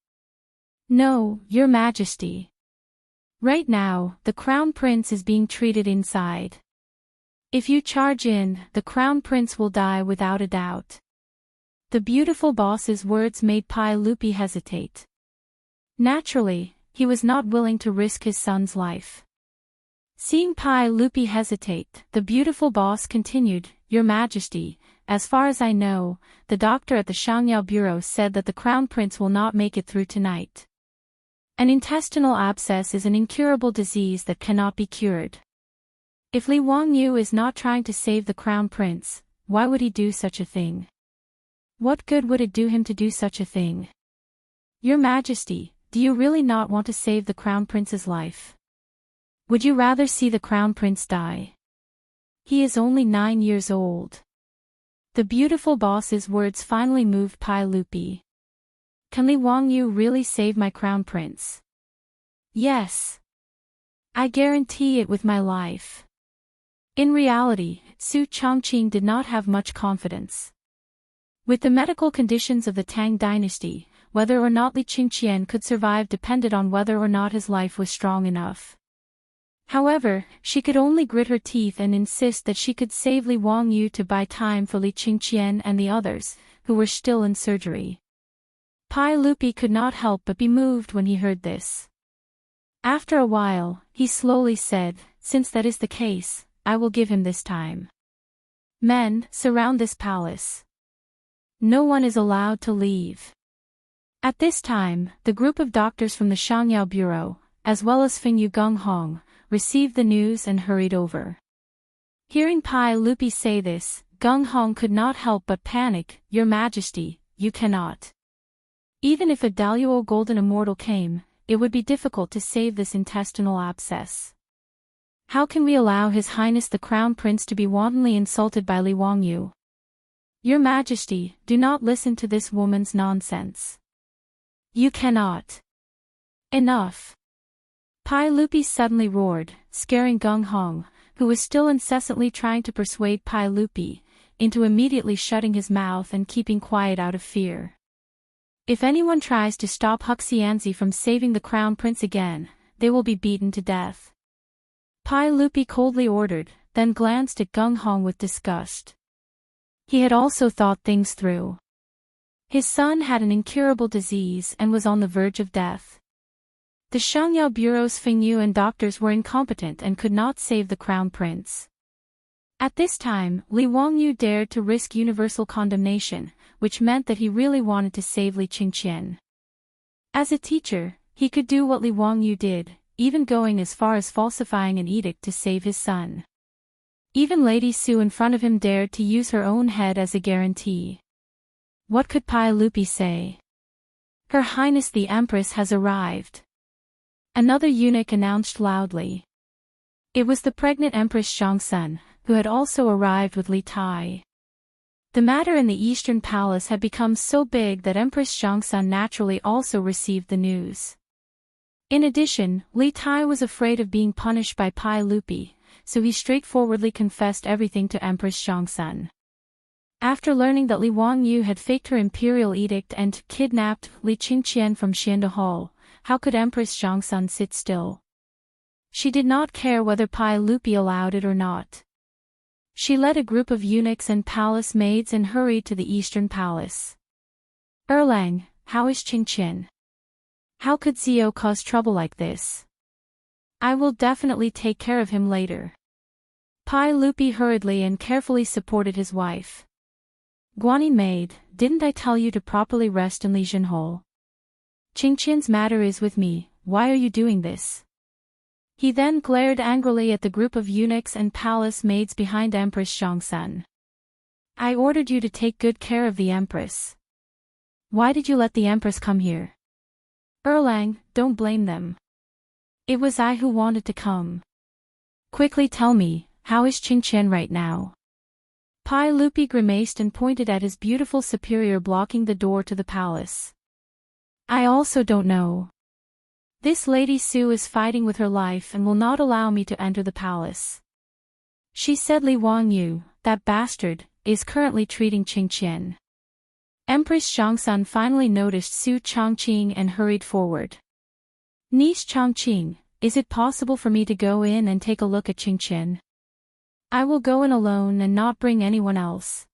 No, Your Majesty. Right now, the crown prince is being treated inside. If you charge in, the crown prince will die without a doubt. The beautiful boss's words made Pai Lupi hesitate. Naturally, he was not willing to risk his son's life. Seeing Pai Lupi hesitate, the beautiful boss continued, Your Majesty, as far as I know, the doctor at the Shangyao Bureau said that the crown prince will not make it through tonight. An intestinal abscess is an incurable disease that cannot be cured. If Li Wangyu is not trying to save the crown prince, why would he do such a thing? What good would it do him to do such a thing? Your Majesty, do you really not want to save the crown prince's life? Would you rather see the crown prince die? He is only 9 years old. The beautiful boss's words finally moved Pai Lupi. Can Li Wangyu really save my crown prince? Yes. I guarantee it with my life. In reality, Su Chongqing did not have much confidence. With the medical conditions of the Tang dynasty, whether or not Li Qingqian could survive depended on whether or not his life was strong enough. However, she could only grit her teeth and insist that she could save Li Wangyu to buy time for Li Qingqian and the others, who were still in surgery. Pai Lupi could not help but be moved when he heard this. After a while, he slowly said, Since that is the case, I will give him this time. Men, surround this palace. No one is allowed to leave. At this time, the group of doctors from the Shangyao Bureau, as well as Fingyu Gonghong, received the news and hurried over. Hearing Pai Lupi say this, Gonghong could not help but panic, Your Majesty, you cannot. Even if a Daluo golden immortal came, it would be difficult to save this intestinal abscess. How can we allow His Highness the Crown Prince to be wantonly insulted by Li Wangyu? Your Majesty, do not listen to this woman's nonsense. You cannot. Enough. Pai Lupi suddenly roared, scaring Gung Hong, who was still incessantly trying to persuade Pai Lupi, into immediately shutting his mouth and keeping quiet out of fear. If anyone tries to stop Wuxia from saving the crown prince again, they will be beaten to death. Pai Lupi coldly ordered, then glanced at Gung Hong with disgust. He had also thought things through. His son had an incurable disease and was on the verge of death. The Shangyao Bureau's Fengyu and doctors were incompetent and could not save the crown prince. At this time, Li Wangyu dared to risk universal condemnation, which meant that he really wanted to save Li Qingqian. As a teacher, he could do what Li Wangyu did, even going as far as falsifying an edict to save his son. Even Lady Su in front of him dared to use her own head as a guarantee. What could Pai Lupi say? Her Highness the Empress has arrived. Another eunuch announced loudly. It was the pregnant Empress Zhongsun, who had also arrived with Li Tai. The matter in the Eastern Palace had become so big that Empress Zhongsun naturally also received the news. In addition, Li Tai was afraid of being punished by Pai Lupi, so he straightforwardly confessed everything to Empress Zhongsun. After learning that Li Wangyu had faked her imperial edict and kidnapped Li Qingqian from Xianda Hall, how could Empress Zhongsun sit still? She did not care whether Pai Lupi allowed it or not. She led a group of eunuchs and palace maids and hurried to the Eastern Palace. Erlang, how is Qingqian? How could Zio cause trouble like this? I will definitely take care of him later. Pai Lupi hurriedly and carefully supported his wife. Guanyin maid, didn't I tell you to properly rest in Lijin Hall? Qingqian's matter is with me, why are you doing this? He then glared angrily at the group of eunuchs and palace maids behind Empress Zhongsun. I ordered you to take good care of the Empress. Why did you let the Empress come here? Erlang, don't blame them. It was I who wanted to come. Quickly tell me, how is Qingqian right now? Pai Lupi grimaced and pointed at his beautiful superior blocking the door to the palace. I also don't know. This Lady Su is fighting with her life and will not allow me to enter the palace. She said Li Wangyu, that bastard, is currently treating Qingqian. Empress Zhongsun finally noticed Su Chongqing and hurried forward. Niece Chongqing, is it possible for me to go in and take a look at Qingqian? I will go in alone and not bring anyone else.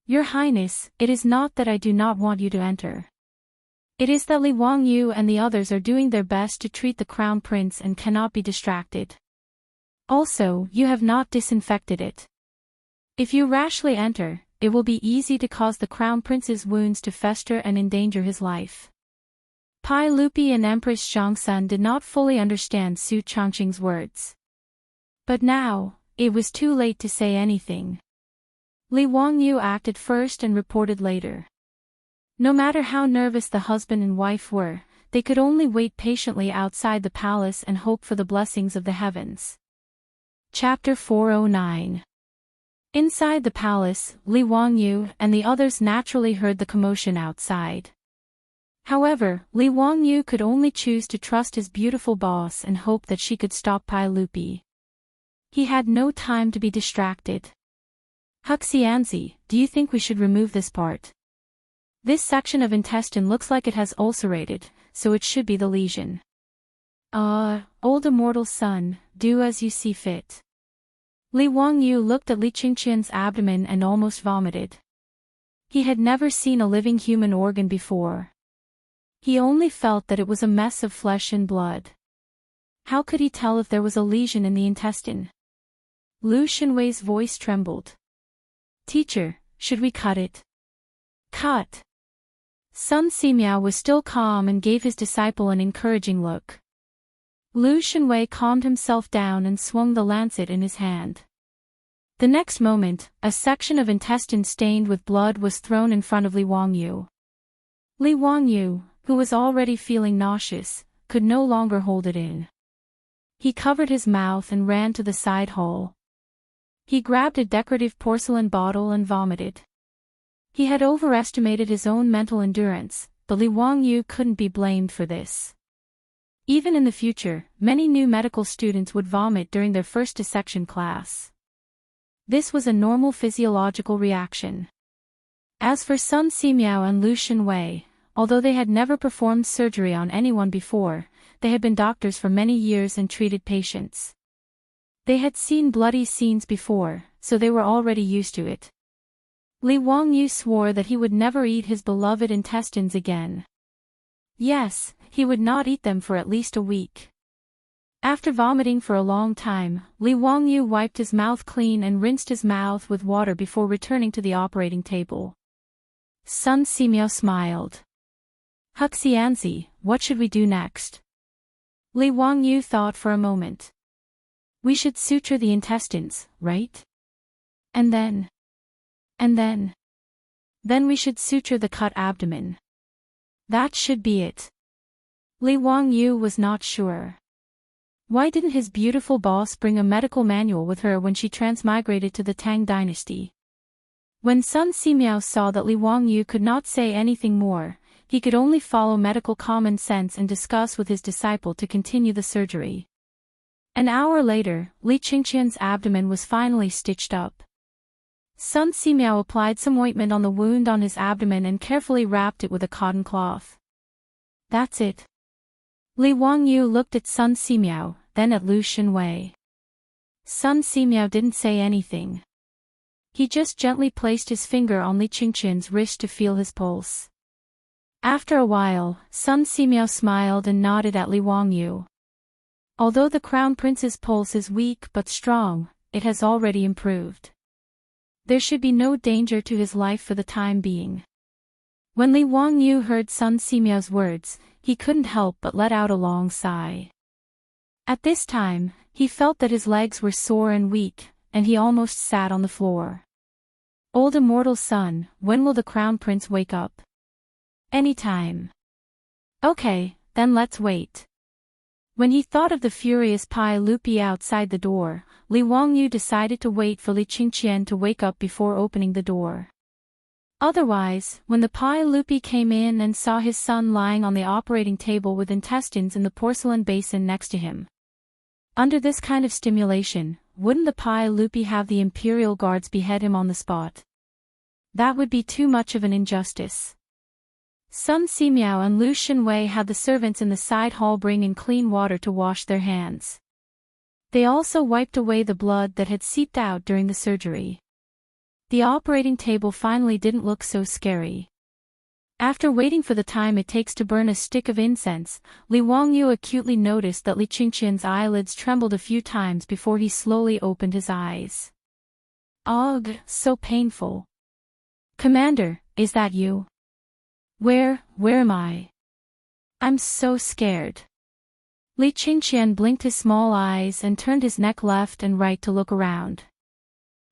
Your Highness, it is not that I do not want you to enter. It is that Li Wangyu and the others are doing their best to treat the crown prince and cannot be distracted. Also, you have not disinfected it. If you rashly enter, it will be easy to cause the crown prince's wounds to fester and endanger his life. Pai Lupi and Empress Zhongsun did not fully understand Su Chongqing's words. But now, it was too late to say anything. Li Wangyu acted first and reported later. No matter how nervous the husband and wife were, they could only wait patiently outside the palace and hope for the blessings of the heavens. Chapter 409. Inside the palace, Li Wangyu and the others naturally heard the commotion outside. However, Li Wangyu could only choose to trust his beautiful boss and hope that she could stop Pai Lupi. He had no time to be distracted. Wuxia, do you think we should remove this part? This section of intestine looks like it has ulcerated, so it should be the lesion. Old immortal son, do as you see fit. Li Wangyu looked at Li Qingqian's abdomen and almost vomited. He had never seen a living human organ before. He only felt that it was a mess of flesh and blood. How could he tell if there was a lesion in the intestine? Lu Xinwei's voice trembled. Teacher, should we cut it? Cut. Sun Simiao was still calm and gave his disciple an encouraging look. Lu Xinwei calmed himself down and swung the lancet in his hand. The next moment, a section of intestine stained with blood was thrown in front of Li Wangyu. Li Wangyu, who was already feeling nauseous, could no longer hold it in. He covered his mouth and ran to the side hall. He grabbed a decorative porcelain bottle and vomited. He had overestimated his own mental endurance, but Li Wangyu couldn't be blamed for this. Even in the future, many new medical students would vomit during their first dissection class. This was a normal physiological reaction. As for Sun Simiao and Lu Shenwei, although they had never performed surgery on anyone before, they had been doctors for many years and treated patients. They had seen bloody scenes before, so they were already used to it. Li Wangyu swore that he would never eat his beloved intestines again. Yes, he would not eat them for at least a week. After vomiting for a long time, Li Wangyu wiped his mouth clean and rinsed his mouth with water before returning to the operating table. Sun Simiao smiled. Huxianzi, what should we do next? Li Wangyu thought for a moment. We should suture the intestines, right? And then we should suture the cut abdomen. That should be it. Li Wangyu was not sure. Why didn't his beautiful boss bring a medical manual with her when she transmigrated to the Tang dynasty? When Sun Simiao saw that Li Wangyu could not say anything more, he could only follow medical common sense and discuss with his disciple to continue the surgery. An hour later, Li Qingqian's abdomen was finally stitched up. Sun Simiao applied some ointment on the wound on his abdomen and carefully wrapped it with a cotton cloth. That's it. Li Wangyu looked at Sun Simiao, then at Lu Shenwei. Sun Simiao didn't say anything. He just gently placed his finger on Li Qingqian's wrist to feel his pulse. After a while, Sun Simiao smiled and nodded at Li Wangyu. Although the Crown Prince's pulse is weak but strong, it has already improved. There should be no danger to his life for the time being. When Li Wangyu heard Sun Simiao's words, he couldn't help but let out a long sigh. At this time, he felt that his legs were sore and weak, and he almost sat on the floor. Old Immortal son, when will the Crown Prince wake up? Anytime. Okay, then let's wait. When he thought of the furious Pai Lupi outside the door, Li Wangyu decided to wait for Li Qingqian to wake up before opening the door. Otherwise, when the Pai Lupi came in and saw his son lying on the operating table with intestines in the porcelain basin next to him. Under this kind of stimulation, wouldn't the Pai Lupi have the imperial guards behead him on the spot? That would be too much of an injustice. Sun Simiao and Lu Shenwei had the servants in the side hall bring in clean water to wash their hands. They also wiped away the blood that had seeped out during the surgery. The operating table finally didn't look so scary. After waiting for the time it takes to burn a stick of incense, Li Wangyu acutely noticed that Li Qingqian's eyelids trembled a few times before he slowly opened his eyes. Ugh, so painful. Commander, is that you? Where am I? I'm so scared. Li Qingqian blinked his small eyes and turned his neck left and right to look around.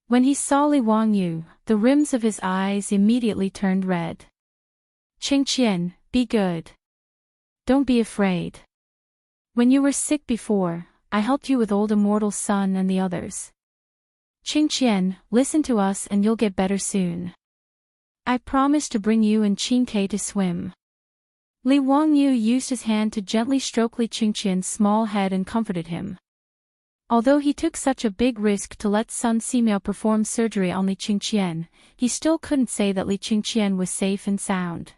When he saw Li Wangyu, the rims of his eyes immediately turned red. Qingqian, be good. Don't be afraid. When you were sick before, I helped you with old Immortal Sun and the others. Qingqian, listen to us and you'll get better soon. I promise to bring you and Qingke to swim. Li Wangyu used his hand to gently stroke Li Qingqian's small head and comforted him. Although he took such a big risk to let Sun Simiao perform surgery on Li Qingqian, he still couldn't say that Li Qingqian was safe and sound.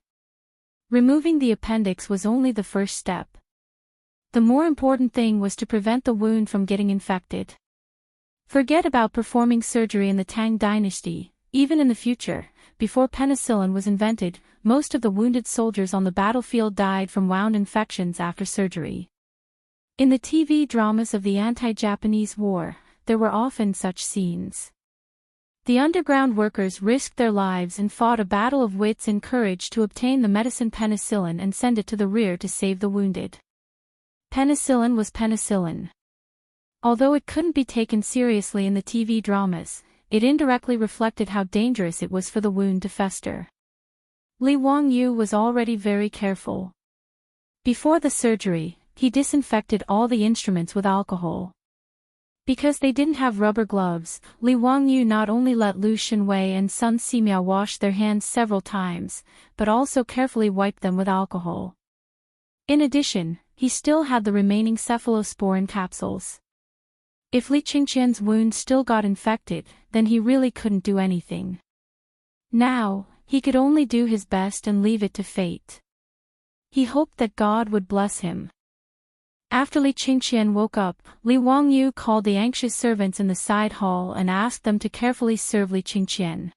Removing the appendix was only the first step. The more important thing was to prevent the wound from getting infected. Forget about performing surgery in the Tang dynasty. Even in the future, before penicillin was invented, most of the wounded soldiers on the battlefield died from wound infections after surgery. In the TV dramas of the anti-Japanese war, there were often such scenes. The underground workers risked their lives and fought a battle of wits and courage to obtain the medicine penicillin and send it to the rear to save the wounded. Penicillin was penicillin. Although it couldn't be taken seriously in the TV dramas, it indirectly reflected how dangerous it was for the wound to fester. Li Wangyu was already very careful. Before the surgery, he disinfected all the instruments with alcohol. Because they didn't have rubber gloves, Li Wangyu not only let Lu Shenwei and Sun Simiao wash their hands several times, but also carefully wiped them with alcohol. In addition, he still had the remaining cephalosporin capsules. If Li Qingqian's wound still got infected, then he really couldn't do anything. Now, he could only do his best and leave it to fate. He hoped that God would bless him. After Li Qingqian woke up, Li Wangyu called the anxious servants in the side hall and asked them to carefully serve Li Qingqian.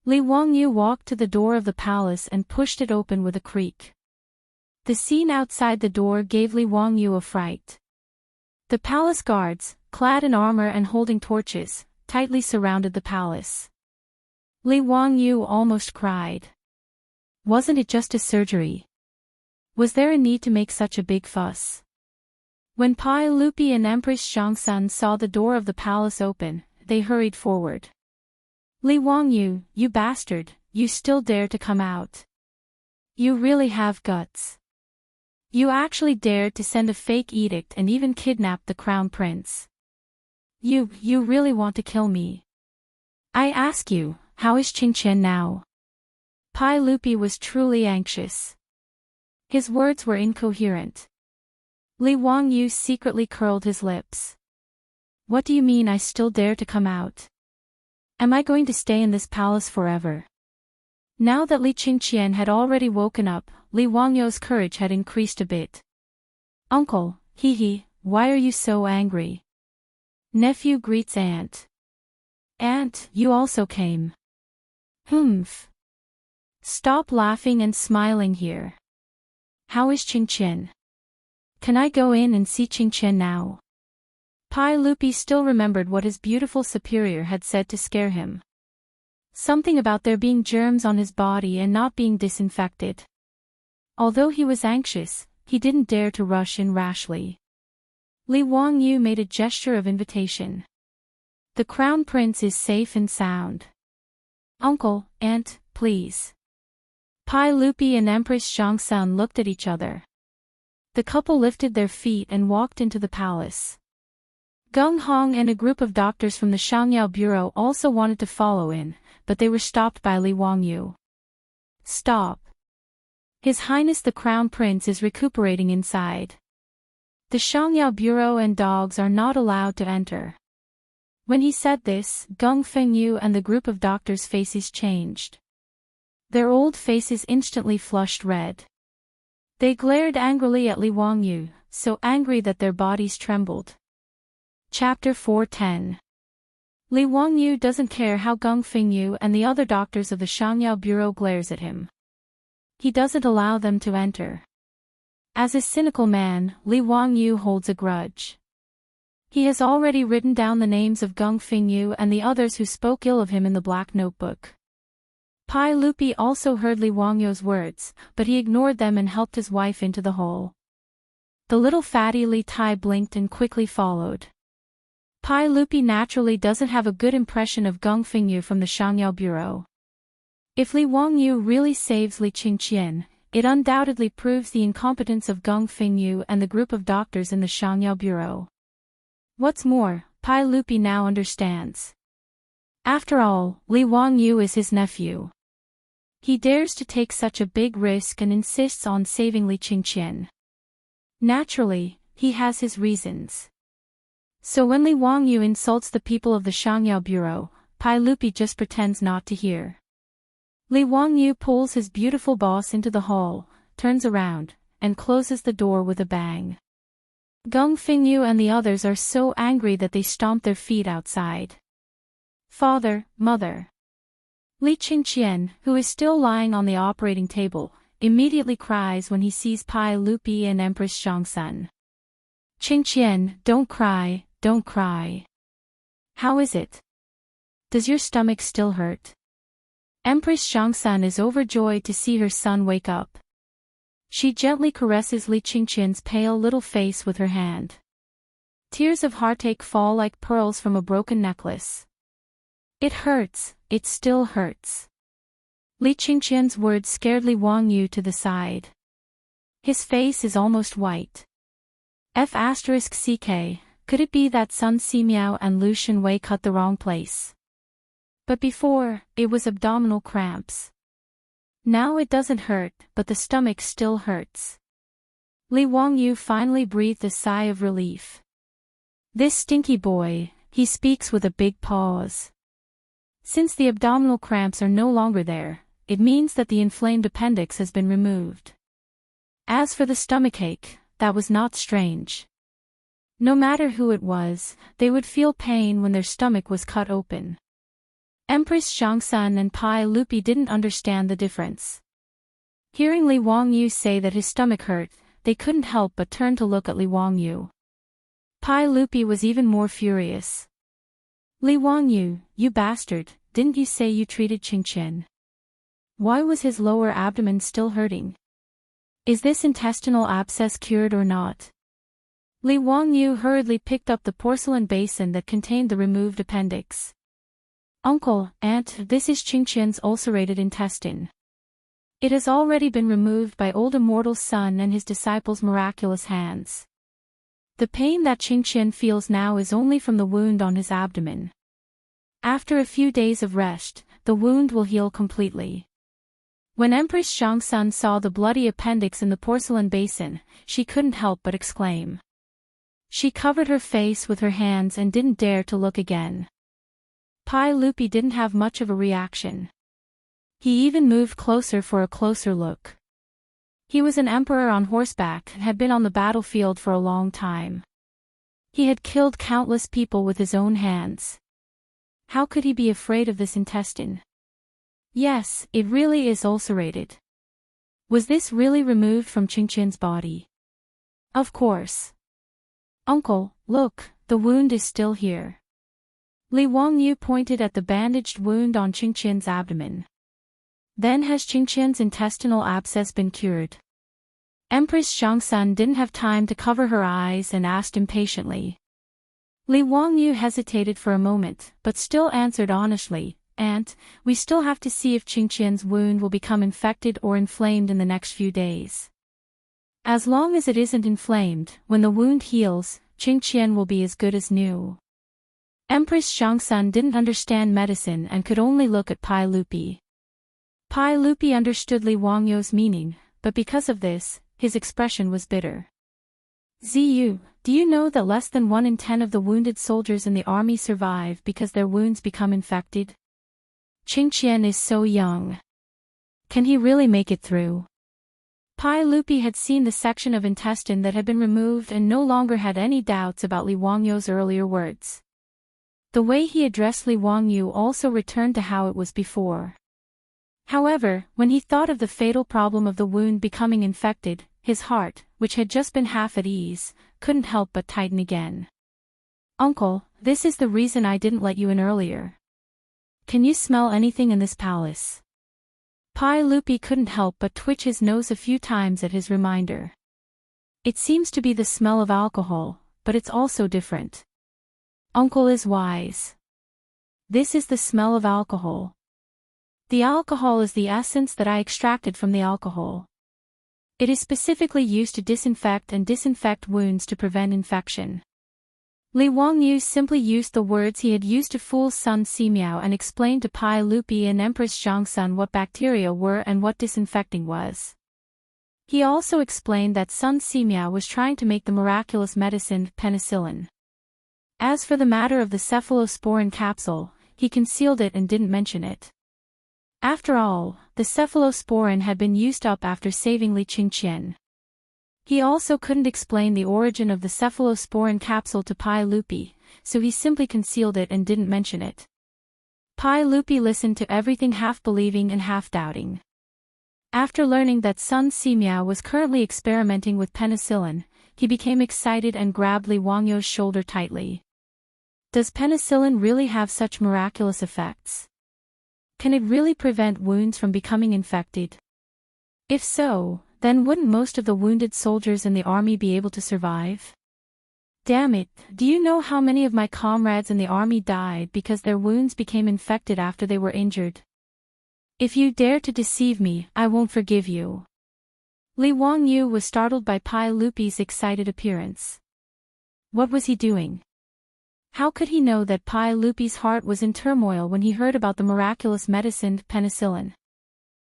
Li Wangyu walked to the door of the palace and pushed it open with a creak. The scene outside the door gave Li Wangyu a fright. The palace guards, clad in armor and holding torches, tightly surrounded the palace. Li Wangyu almost cried. Wasn't it just a surgery? Was there a need to make such a big fuss? When Pai Lupi and Empress Xiangsun saw the door of the palace open, they hurried forward. Li Wangyu, you bastard, you still dare to come out. You really have guts. You actually dared to send a fake edict and even kidnap the crown prince. You really want to kill me. I ask you, how is Qingqian now? Pai Lupi was truly anxious. His words were incoherent. Li Wangyu secretly curled his lips. What do you mean I still dare to come out? Am I going to stay in this palace forever? Now that Li Qingqian had already woken up, Li Wangyu's courage had increased a bit. Uncle, why are you so angry? Nephew greets aunt. Aunt, you also came. Humph. Stop laughing and smiling here. How is Qingqian? Can I go in and see Qingqian now? Pai Lupi still remembered what his beautiful superior had said to scare him. Something about there being germs on his body and not being disinfected. Although he was anxious, he didn't dare to rush in rashly. Li Wangyu made a gesture of invitation. The crown prince is safe and sound. Uncle, aunt, please. Pai Lupi and Empress Xiangsun looked at each other. The couple lifted their feet and walked into the palace. Gung Hong and a group of doctors from the Shangyao Bureau also wanted to follow in, but they were stopped by Li Wangyu. Stop. His Highness the Crown Prince is recuperating inside. The Shangyao Bureau and dogs are not allowed to enter. When he said this, Gung Fengyu and the group of doctors' faces changed. Their old faces instantly flushed red. They glared angrily at Li Wangyu, so angry that their bodies trembled. Chapter 410. Li Wangyu doesn't care how Gung Fengyu and the other doctors of the Shangyao Bureau glares at him. He doesn't allow them to enter. As a cynical man, Li Wangyu holds a grudge. He has already written down the names of Gung Fengyu and the others who spoke ill of him in the black notebook. Pai Lupi also heard Li Wangyu's words, but he ignored them and helped his wife into the hole. The little fatty Li Tai blinked and quickly followed. Pai Lupi naturally doesn't have a good impression of Gung Fengyu from the Shangyao Bureau. If Li Wangyu really saves Li Qingqian, it undoubtedly proves the incompetence of Gung Fengyu and the group of doctors in the Shangyao Bureau. What's more, Pai Lupi now understands. After all, Li Wangyu is his nephew. He dares to take such a big risk and insists on saving Li Qingqian. Naturally, he has his reasons. So when Li Wangyu insults the people of the Shangyao Bureau, Pai Lupi just pretends not to hear. Li Wangyu pulls his beautiful boss into the hall, turns around, and closes the door with a bang. Gung Fengyu and the others are so angry that they stomp their feet outside. Father, mother. Li Qingqian, who is still lying on the operating table, immediately cries when he sees Pai Lupi and Empress Xiangsun. Qingqian, don't cry, don't cry. How is it? Does your stomach still hurt? Empress Xiangsun is overjoyed to see her son wake up. She gently caresses Li Qingqian's pale little face with her hand. Tears of heartache fall like pearls from a broken necklace. It hurts, it still hurts. Li Qingqian's words scared Li Wangyu to the side. His face is almost white. F***ck, could it be that Sun Simiao and Lu Shenwei cut the wrong place? But before, it was abdominal cramps. Now it doesn't hurt, but the stomach still hurts. Li Wangyu finally breathed a sigh of relief. This stinky boy, he speaks with a big pause. Since the abdominal cramps are no longer there, it means that the inflamed appendix has been removed. As for the stomachache, that was not strange. No matter who it was, they would feel pain when their stomach was cut open. Empress Xiangsun and Pai Lupi didn't understand the difference. Hearing Li Wangyu say that his stomach hurt, they couldn't help but turn to look at Li Wangyu. Pai Lupi was even more furious. Li Wangyu, you bastard, didn't you say you treated Qingqian? Why was his lower abdomen still hurting? Is this intestinal abscess cured or not? Li Wangyu hurriedly picked up the porcelain basin that contained the removed appendix. Uncle, aunt, this is Qingqian's ulcerated intestine. It has already been removed by old Immortal's son and his disciples' miraculous hands. The pain that Qingqian feels now is only from the wound on his abdomen. After a few days of rest, the wound will heal completely. When Empress Xiangsun saw the bloody appendix in the porcelain basin, she couldn't help but exclaim. She covered her face with her hands and didn't dare to look again. Pai Lupi didn't have much of a reaction. He even moved closer for a closer look. He was an emperor on horseback and had been on the battlefield for a long time. He had killed countless people with his own hands. How could he be afraid of this intestine? Yes, it really is ulcerated. Was this really removed from Qingqian's body? Of course. Uncle, look, the wound is still here. Li Wangyu pointed at the bandaged wound on Qingqian's abdomen. Then has Qingqian's intestinal abscess been cured? Empress Xiangsun didn't have time to cover her eyes and asked impatiently. Li Wangyu hesitated for a moment, but still answered honestly, Aunt, we still have to see if Qingqian's wound will become infected or inflamed in the next few days. As long as it isn't inflamed, when the wound heals, Qingqian will be as good as new. Empress Xiangsun didn't understand medicine and could only look at Pai Lupi. Pai Lupi understood Li Wangyu's meaning, but because of this, his expression was bitter. Ziyu, do you know that less than 1 in 10 of the wounded soldiers in the army survive because their wounds become infected? Qingqian is so young. Can he really make it through? Pai Lupi had seen the section of intestine that had been removed and no longer had any doubts about Li Wangyu's earlier words. The way he addressed Li Wangyu also returned to how it was before. However, when he thought of the fatal problem of the wound becoming infected, his heart, which had just been half at ease, couldn't help but tighten again. Uncle, this is the reason I didn't let you in earlier. Can you smell anything in this palace? Pai Lupi couldn't help but twitch his nose a few times at his reminder. It seems to be the smell of alcohol, but it's also different. Uncle is wise. This is the smell of alcohol. The alcohol is the essence that I extracted from the alcohol. It is specifically used to disinfect wounds to prevent infection. Li Wangyu simply used the words he had used to fool Sun Simiao and explained to Pai Lupi and Empress Xiangsun what bacteria were and what disinfecting was. He also explained that Sun Simiao was trying to make the miraculous medicine, penicillin. As for the matter of the cephalosporin capsule, he concealed it and didn't mention it. After all, the cephalosporin had been used up after saving Li Qingqian. He also couldn't explain the origin of the cephalosporin capsule to Pai Lupi, so he simply concealed it and didn't mention it. Pai Lupi listened to everything half believing and half doubting. After learning that Sun Simiao was currently experimenting with penicillin, he became excited and grabbed Li Wangyu's shoulder tightly. Does penicillin really have such miraculous effects? Can it really prevent wounds from becoming infected? If so, then wouldn't most of the wounded soldiers in the army be able to survive? Damn it, do you know how many of my comrades in the army died because their wounds became infected after they were injured? If you dare to deceive me, I won't forgive you. Li Wangyu was startled by Pai Lupi's excited appearance. What was he doing? How could he know that Pai Lupi's heart was in turmoil when he heard about the miraculous medicine, penicillin?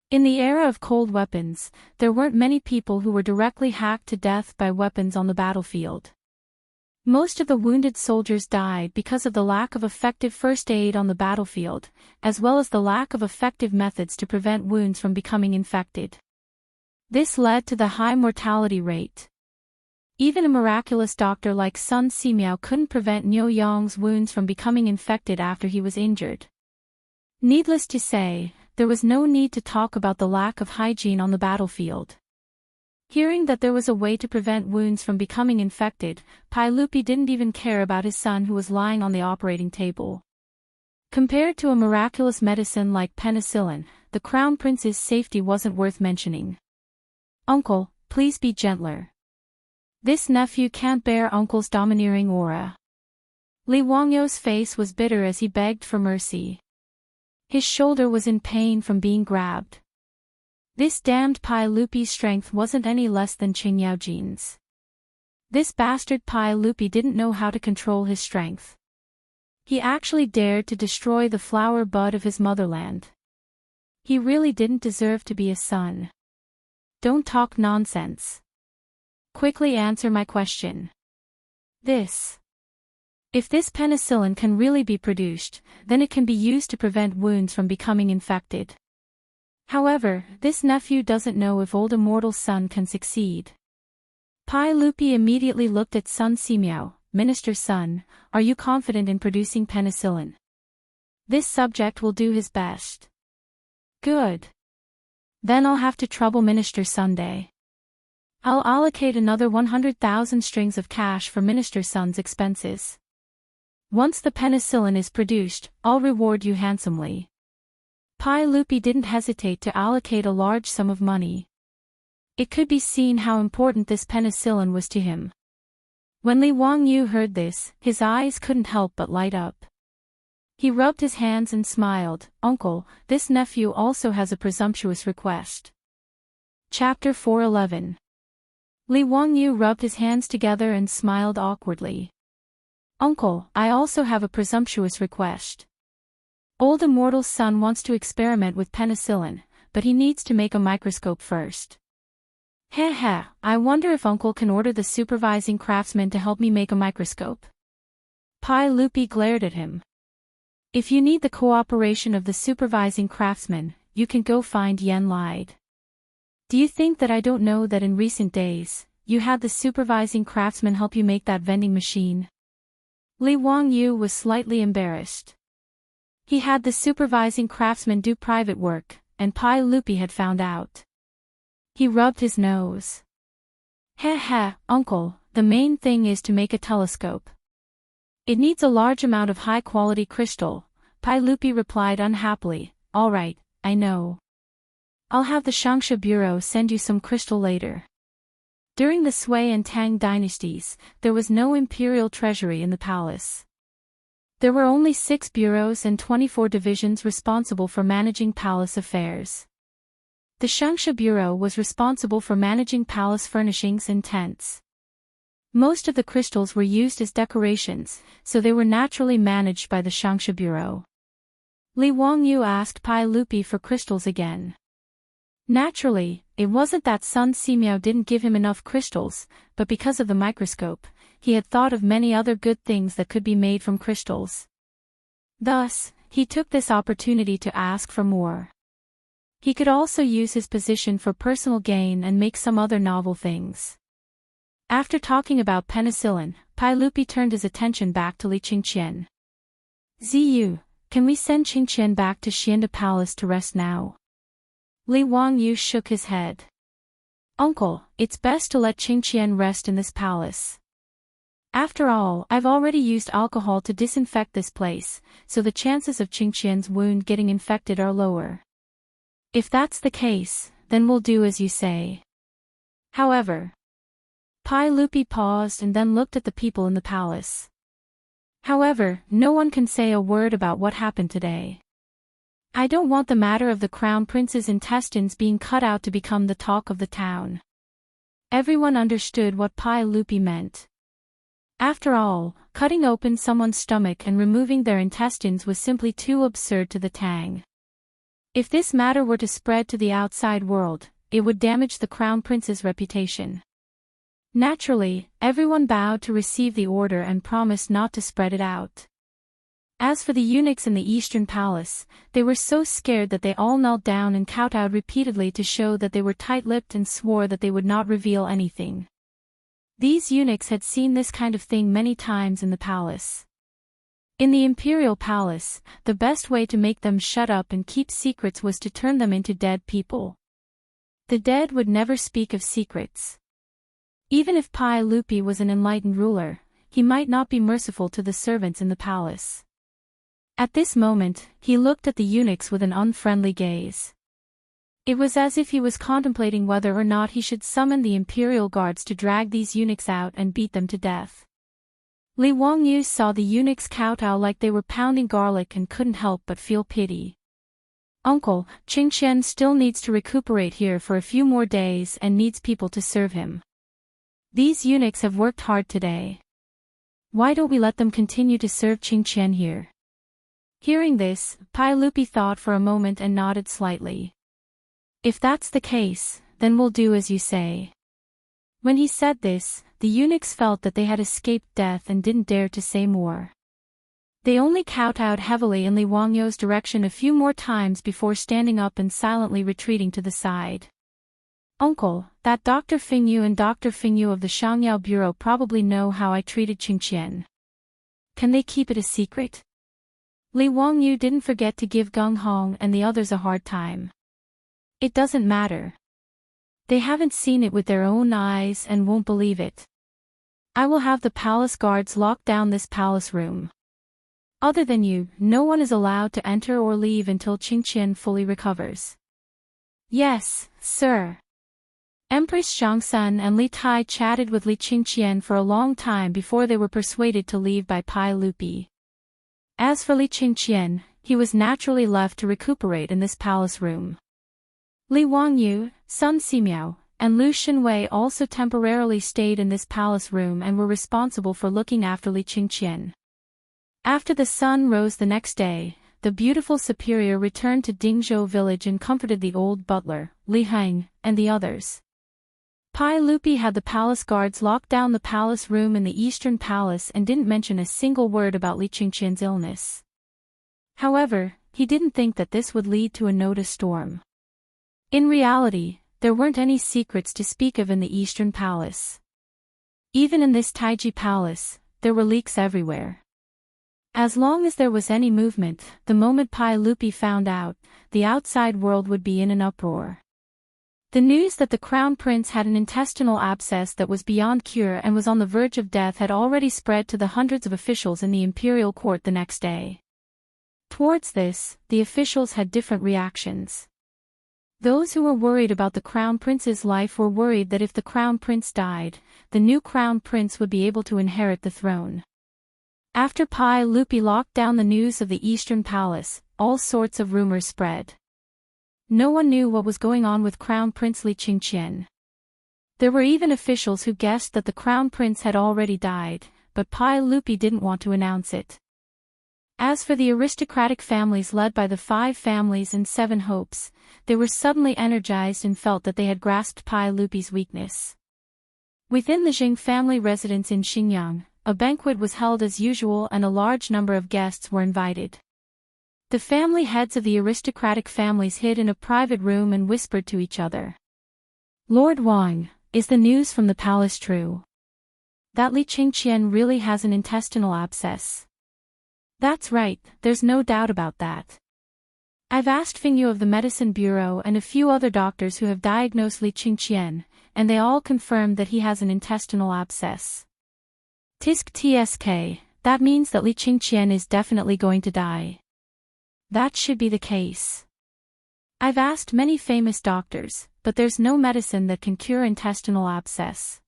In the era of cold weapons, there weren't many people who were directly hacked to death by weapons on the battlefield. Most of the wounded soldiers died because of the lack of effective first aid on the battlefield, as well as the lack of effective methods to prevent wounds from becoming infected. This led to the high mortality rate. Even a miraculous doctor like Sun Simiao couldn't prevent Niu Yang's wounds from becoming infected after he was injured. Needless to say, there was no need to talk about the lack of hygiene on the battlefield. Hearing that there was a way to prevent wounds from becoming infected, Pai Lupi didn't even care about his son who was lying on the operating table. Compared to a miraculous medicine like penicillin, the Crown Prince's safety wasn't worth mentioning. "Uncle, please be gentler. This nephew can't bear Uncle's domineering aura." Li Wangyou's face was bitter as he begged for mercy. His shoulder was in pain from being grabbed. This damned Pai Lupi's strength wasn't any less than Qing Yaojin's. This bastard Pai Lupi didn't know how to control his strength. He actually dared to destroy the flower bud of his motherland. He really didn't deserve to be a son. "Don't talk nonsense. Quickly answer my question. If this penicillin can really be produced, then it can be used to prevent wounds from becoming infected. However, this nephew doesn't know if old Immortal's son can succeed." Pai Lupi immediately looked at Sun Simiao. "Minister's son, are you confident in producing penicillin?" "This subject will do his best." "Good. Then I'll have to trouble Minister Sunday. I'll allocate another 100,000 strings of cash for Minister Sun's expenses. Once the penicillin is produced, I'll reward you handsomely." Pai Lupi didn't hesitate to allocate a large sum of money. It could be seen how important this penicillin was to him. When Li Wangyu heard this, his eyes couldn't help but light up. He rubbed his hands and smiled. "Uncle, this nephew also has a presumptuous request." Chapter 411. Li Wangyu rubbed his hands together and smiled awkwardly. "Uncle, I also have a presumptuous request. Old Immortal's son wants to experiment with penicillin, but he needs to make a microscope first." Heh, I wonder if Uncle can order the supervising craftsman to help me make a microscope." Pai Lupi glared at him. "If you need the cooperation of the supervising craftsman, you can go find Yen Lide. Do you think that I don't know that in recent days, you had the supervising craftsman help you make that vending machine?" Li Wangyu was slightly embarrassed. He had the supervising craftsman do private work, and Pai Lupi had found out. He rubbed his nose. Heh, Uncle, the main thing is to make a telescope. It needs a large amount of high-quality crystal, Pai Lupi replied unhappily. "All right, I know. I'll have the Shangsha Bureau send you some crystal later." During the Sui and Tang dynasties, there was no imperial treasury in the palace. There were only 6 bureaus and 24 divisions responsible for managing palace affairs. The Shangsha Bureau was responsible for managing palace furnishings and tents. Most of the crystals were used as decorations, so they were naturally managed by the Shangsha Bureau. Li Wangyu asked Pai Lupi for crystals again. Naturally, it wasn't that Sun Simiao didn't give him enough crystals, but because of the microscope, he had thought of many other good things that could be made from crystals. Thus, he took this opportunity to ask for more. He could also use his position for personal gain and make some other novel things. After talking about penicillin, Pai Lupi turned his attention back to Li Qingqian. "Ziyu, can we send Qingqian back to Xianda Palace to rest now?" Li Wangyu shook his head. "Uncle, it's best to let Qingqian rest in this palace. After all, I've already used alcohol to disinfect this place, so the chances of Qingqian's wound getting infected are lower. If that's the case, then we'll do as you say." However, Pai Lupi paused and then looked at the people in the palace. "However, no one can say a word about what happened today. I don't want the matter of the Crown Prince's intestines being cut out to become the talk of the town." Everyone understood what Pai Lupi meant. After all, cutting open someone's stomach and removing their intestines was simply too absurd to the Tang. If this matter were to spread to the outside world, it would damage the crown prince's reputation. Naturally, everyone bowed to receive the order and promised not to spread it out. As for the eunuchs in the eastern palace, they were so scared that they all knelt down and kowtowed repeatedly to show that they were tight-lipped and swore that they would not reveal anything. These eunuchs had seen this kind of thing many times in the palace. In the imperial palace, the best way to make them shut up and keep secrets was to turn them into dead people. The dead would never speak of secrets. Even if Pai Lupi was an enlightened ruler, he might not be merciful to the servants in the palace. At this moment, he looked at the eunuchs with an unfriendly gaze. It was as if he was contemplating whether or not he should summon the imperial guards to drag these eunuchs out and beat them to death. Li Wangyu saw the eunuchs kowtow like they were pounding garlic and couldn't help but feel pity. Uncle, Qingqian still needs to recuperate here for a few more days and needs people to serve him. These eunuchs have worked hard today. Why don't we let them continue to serve Qingqian here? Hearing this, Pai Lupi thought for a moment and nodded slightly. If that's the case, then we'll do as you say. When he said this, the eunuchs felt that they had escaped death and didn't dare to say more. They only kowtowed heavily in Li Wangyu's direction a few more times before standing up and silently retreating to the side. Uncle, that Dr. Fingyu and Dr. Fingyu of the Shangyao Bureau probably know how I treated Qingqian. Can they keep it a secret? Li Wangyu didn't forget to give Gung Hong and the others a hard time. It doesn't matter. They haven't seen it with their own eyes and won't believe it. I will have the palace guards lock down this palace room. Other than you, no one is allowed to enter or leave until Qingqian fully recovers. Yes, sir. Empress Xiangsun and Li Tai chatted with Li Qingqian for a long time before they were persuaded to leave by Pai Lupi. As for Li Qingqian, he was naturally left to recuperate in this palace room. Li Wangyu, Sun Simiao, and Lu Xinwei also temporarily stayed in this palace room and were responsible for looking after Li Qingqian. After the sun rose the next day, the beautiful superior returned to Dingzhou village and comforted the old butler, Li Heng, and the others. Pai Lupi had the palace guards lock down the palace room in the eastern palace and didn't mention a single word about Li Qingqian's illness. However, he didn't think that this would lead to a notice storm. In reality, there weren't any secrets to speak of in the eastern palace. Even in this Taiji palace, there were leaks everywhere. As long as there was any movement, the moment Pai Lupi found out, the outside world would be in an uproar. The news that the crown prince had an intestinal abscess that was beyond cure and was on the verge of death had already spread to the hundreds of officials in the imperial court the next day. Towards this, the officials had different reactions. Those who were worried about the crown prince's life were worried that if the crown prince died, the new crown prince would be able to inherit the throne. After Pai Lupi locked down the news of the eastern palace, all sorts of rumors spread. No one knew what was going on with Crown Prince Li Qingqian. There were even officials who guessed that the crown prince had already died, but Pai Lupi didn't want to announce it. As for the aristocratic families led by the 5 families and 7 hopes, they were suddenly energized and felt that they had grasped Pai Lupi's weakness. Within the Jing family residence in Xinjiang, a banquet was held as usual and a large number of guests were invited. The family heads of the aristocratic families hid in a private room and whispered to each other. Lord Wang, is the news from the palace true? That Li Qingqian really has an intestinal abscess. That's right, there's no doubt about that. I've asked Fingyu of the Medicine Bureau and a few other doctors who have diagnosed Li Qingqian, and they all confirmed that he has an intestinal abscess. Tisk tsk, that means that Li Qingqian is definitely going to die. That should be the case. I've asked many famous doctors, but there's no medicine that can cure intestinal abscess.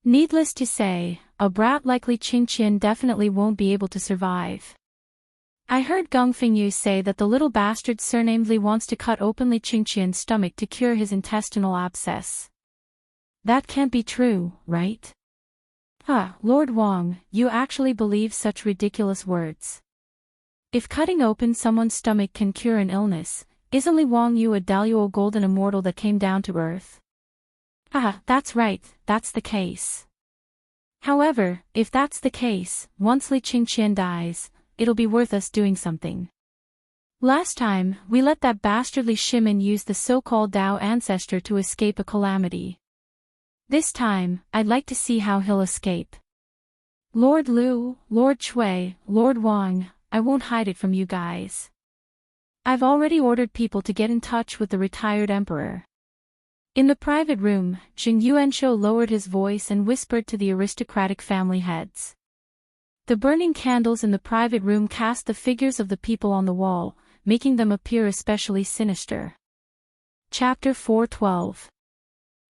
Needless to say, a brat like Li Qingqian definitely won't be able to survive. I heard Geng Fingyu say that the little bastard surnamed Li wants to cut open Li Qingqian's stomach to cure his intestinal abscess. That can't be true, right? Lord Wang, you actually believe such ridiculous words. If cutting open someone's stomach can cure an illness, Isn't Li Wangyu a Daluo golden immortal that came down to earth? Ah, that's right, that's the case. However, if that's the case, once Li Qingqian dies, it'll be worth us doing something. Last time, we let that bastardly Shimin use the so-called Dao ancestor to escape a calamity. This time, I'd like to see how he'll escape. Lord Lu, Lord Chui, Lord Wang, I won't hide it from you guys. I've already ordered people to get in touch with the retired emperor. In the private room, Jing Yuanshou lowered his voice and whispered to the aristocratic family heads. The burning candles in the private room cast the figures of the people on the wall, making them appear especially sinister. Chapter 412.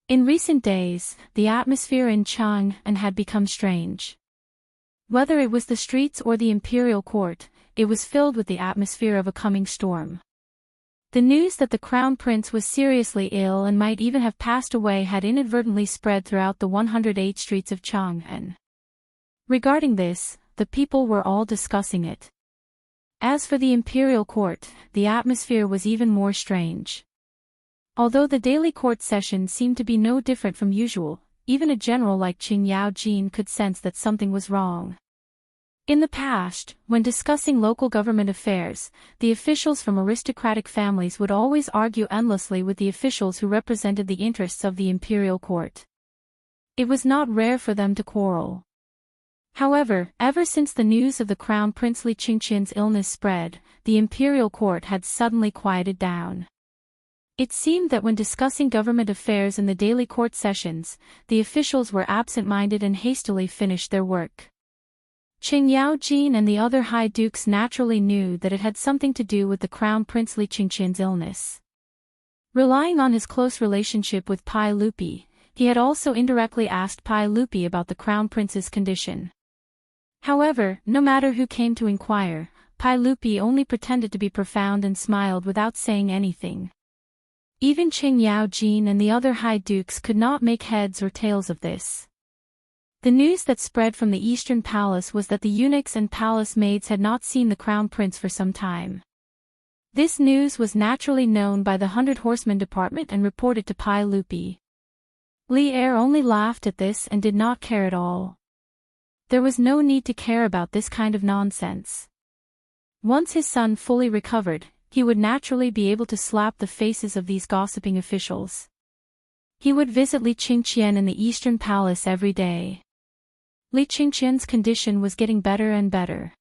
In recent days, the atmosphere in Chang'an had become strange. Whether it was the streets or the imperial court, it was filled with the atmosphere of a coming storm. The news that the crown prince was seriously ill and might even have passed away had inadvertently spread throughout the 108 streets of Chang'an. Regarding this, the people were all discussing it. As for the imperial court, the atmosphere was even more strange. Although the daily court session seemed to be no different from usual, even a general like Qin Yaojin could sense that something was wrong. In the past, when discussing local government affairs, the officials from aristocratic families would always argue endlessly with the officials who represented the interests of the imperial court. It was not rare for them to quarrel. However, ever since the news of the crown prince Li Qingqian's illness spread, the imperial court had suddenly quieted down. It seemed that when discussing government affairs in the daily court sessions, the officials were absent-minded and hastily finished their work. Qin Yaojin and the other high dukes naturally knew that it had something to do with the crown prince Li Qingqian's illness. Relying on his close relationship with Pai Lupi, he had also indirectly asked Pai Lupi about the crown prince's condition. However, no matter who came to inquire, Pai Lupi only pretended to be profound and smiled without saying anything. Even Qin Yaojin and the other high dukes could not make heads or tails of this. The news that spread from the eastern palace was that the eunuchs and palace maids had not seen the crown prince for some time. This news was naturally known by the 100 Horsemen department and reported to Pai Lupi. Li Er only laughed at this and did not care at all. There was no need to care about this kind of nonsense. Once his son fully recovered, he would naturally be able to slap the faces of these gossiping officials. He would visit Li Qingqian in the eastern palace every day. Li Qingqian's condition was getting better and better.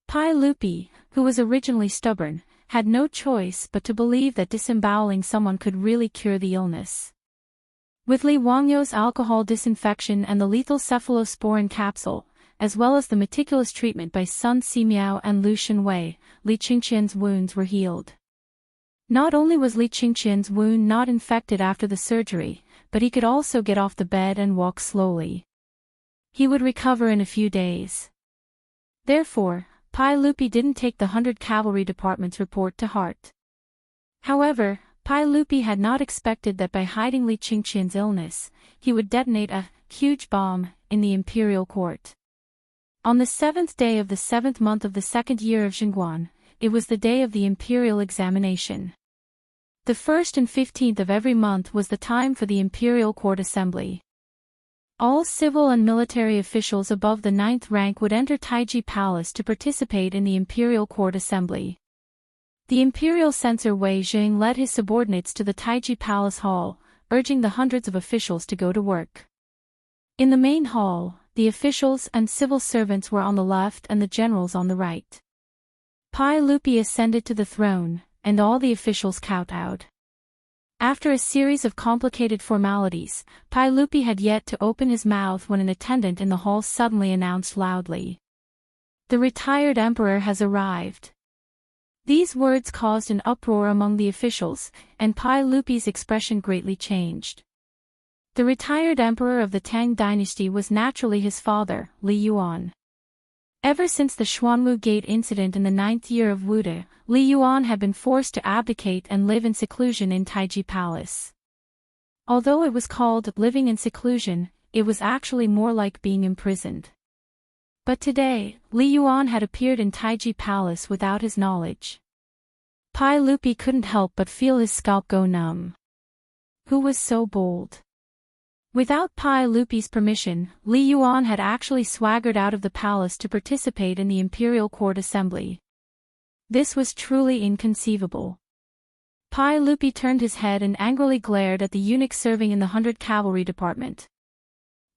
Pai Lupi, who was originally stubborn, had no choice but to believe that disemboweling someone could really cure the illness. With Li Wangyu's alcohol disinfection and the lethal cephalosporin capsule, as well as the meticulous treatment by Sun Simiao and Lu Shenwei, Li Qingqian's wounds were healed. Not only was Li Qingqian's wound not infected after the surgery, but he could also get off the bed and walk slowly. He would recover in a few days. Therefore, Pai Lupi didn't take the 100 Cavalry Department's report to heart. However, Pai Lupi had not expected that by hiding Li Qingqian's illness, he would detonate a huge bomb in the imperial court. On the 7th day of the 7th month of the 2nd year of Xinguan, it was the day of the imperial examination. The 1st and 15th of every month was the time for the imperial court assembly. All civil and military officials above the 9th rank would enter Taiji Palace to participate in the imperial court assembly. The imperial censor Wei Jing led his subordinates to the Taiji Palace Hall, urging the hundreds of officials to go to work. In the main hall, the officials and civil servants were on the left and the generals on the right. Pai Lupi ascended to the throne, and all the officials kowtowed. After a series of complicated formalities, Pai Lupi had yet to open his mouth when an attendant in the hall suddenly announced loudly, "The retired emperor has arrived." These words caused an uproar among the officials, and Pai Lupi's expression greatly changed. The retired emperor of the Tang dynasty was naturally his father, Li Yuan. Ever since the Xuanwu Gate incident in the 9th year of Wude, Li Yuan had been forced to abdicate and live in seclusion in Taiji Palace. Although it was called living in seclusion, it was actually more like being imprisoned. But today, Li Yuan had appeared in Taiji Palace without his knowledge. Pai Lupi couldn't help but feel his scalp go numb. Who was so bold? Without Pai Lupi's permission, Li Yuan had actually swaggered out of the palace to participate in the imperial court assembly. This was truly inconceivable. Pai Lupi turned his head and angrily glared at the eunuch serving in the 100 Cavalry Department.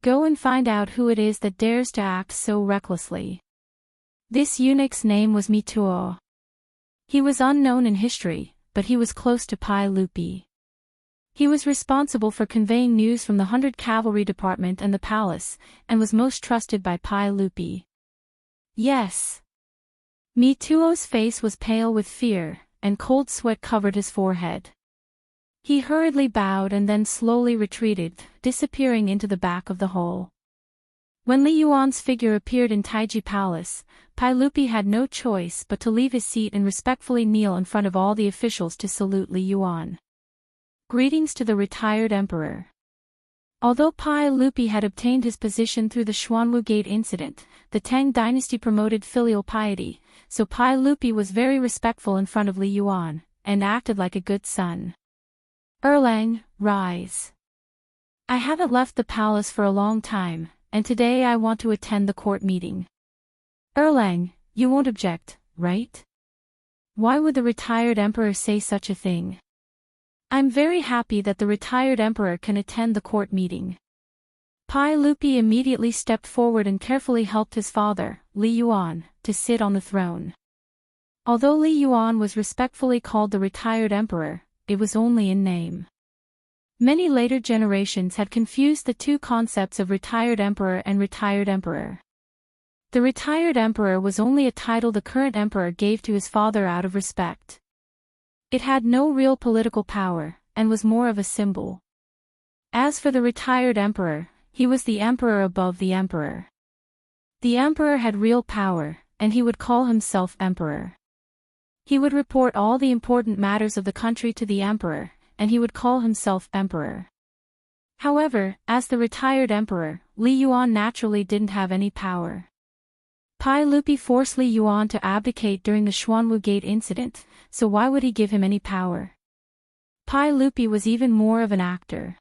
Go and find out who it is that dares to act so recklessly. This eunuch's name was Mituo. He was unknown in history, but he was close to Pai Lupi. He was responsible for conveying news from the 100 Cavalry Department and the palace, and was most trusted by Pai Lupi. Yes. Mituo's face was pale with fear, and cold sweat covered his forehead. He hurriedly bowed and then slowly retreated, disappearing into the back of the hall. When Li Yuan's figure appeared in Taiji Palace, Pai Lupi had no choice but to leave his seat and respectfully kneel in front of all the officials to salute Li Yuan. Greetings to the retired emperor. Although Pai Lupi had obtained his position through the Xuanwu Gate incident, the Tang dynasty promoted filial piety, so Pai Lupi was very respectful in front of Li Yuan, and acted like a good son. Erlang, rise. I haven't left the palace for a long time, and today I want to attend the court meeting. Erlang, you won't object, right? Why would the retired emperor say such a thing? I'm very happy that the retired emperor can attend the court meeting. Pai Lupi immediately stepped forward and carefully helped his father, Li Yuan, to sit on the throne. Although Li Yuan was respectfully called the retired emperor, it was only in name. Many later generations had confused the two concepts of retired emperor and retired emperor. The retired emperor was only a title the current emperor gave to his father out of respect. It had no real political power, and was more of a symbol. As for the retired emperor, he was the emperor above the emperor. The emperor had real power, and he would call himself emperor. He would report all the important matters of the country to the emperor, and he would call himself emperor. However, as the retired emperor, Li Yuan naturally didn't have any power. Pai Lupi forced Li Yuan to abdicate during the Xuanwu Gate incident, so why would he give him any power? Pai Lupi was even more of an actor.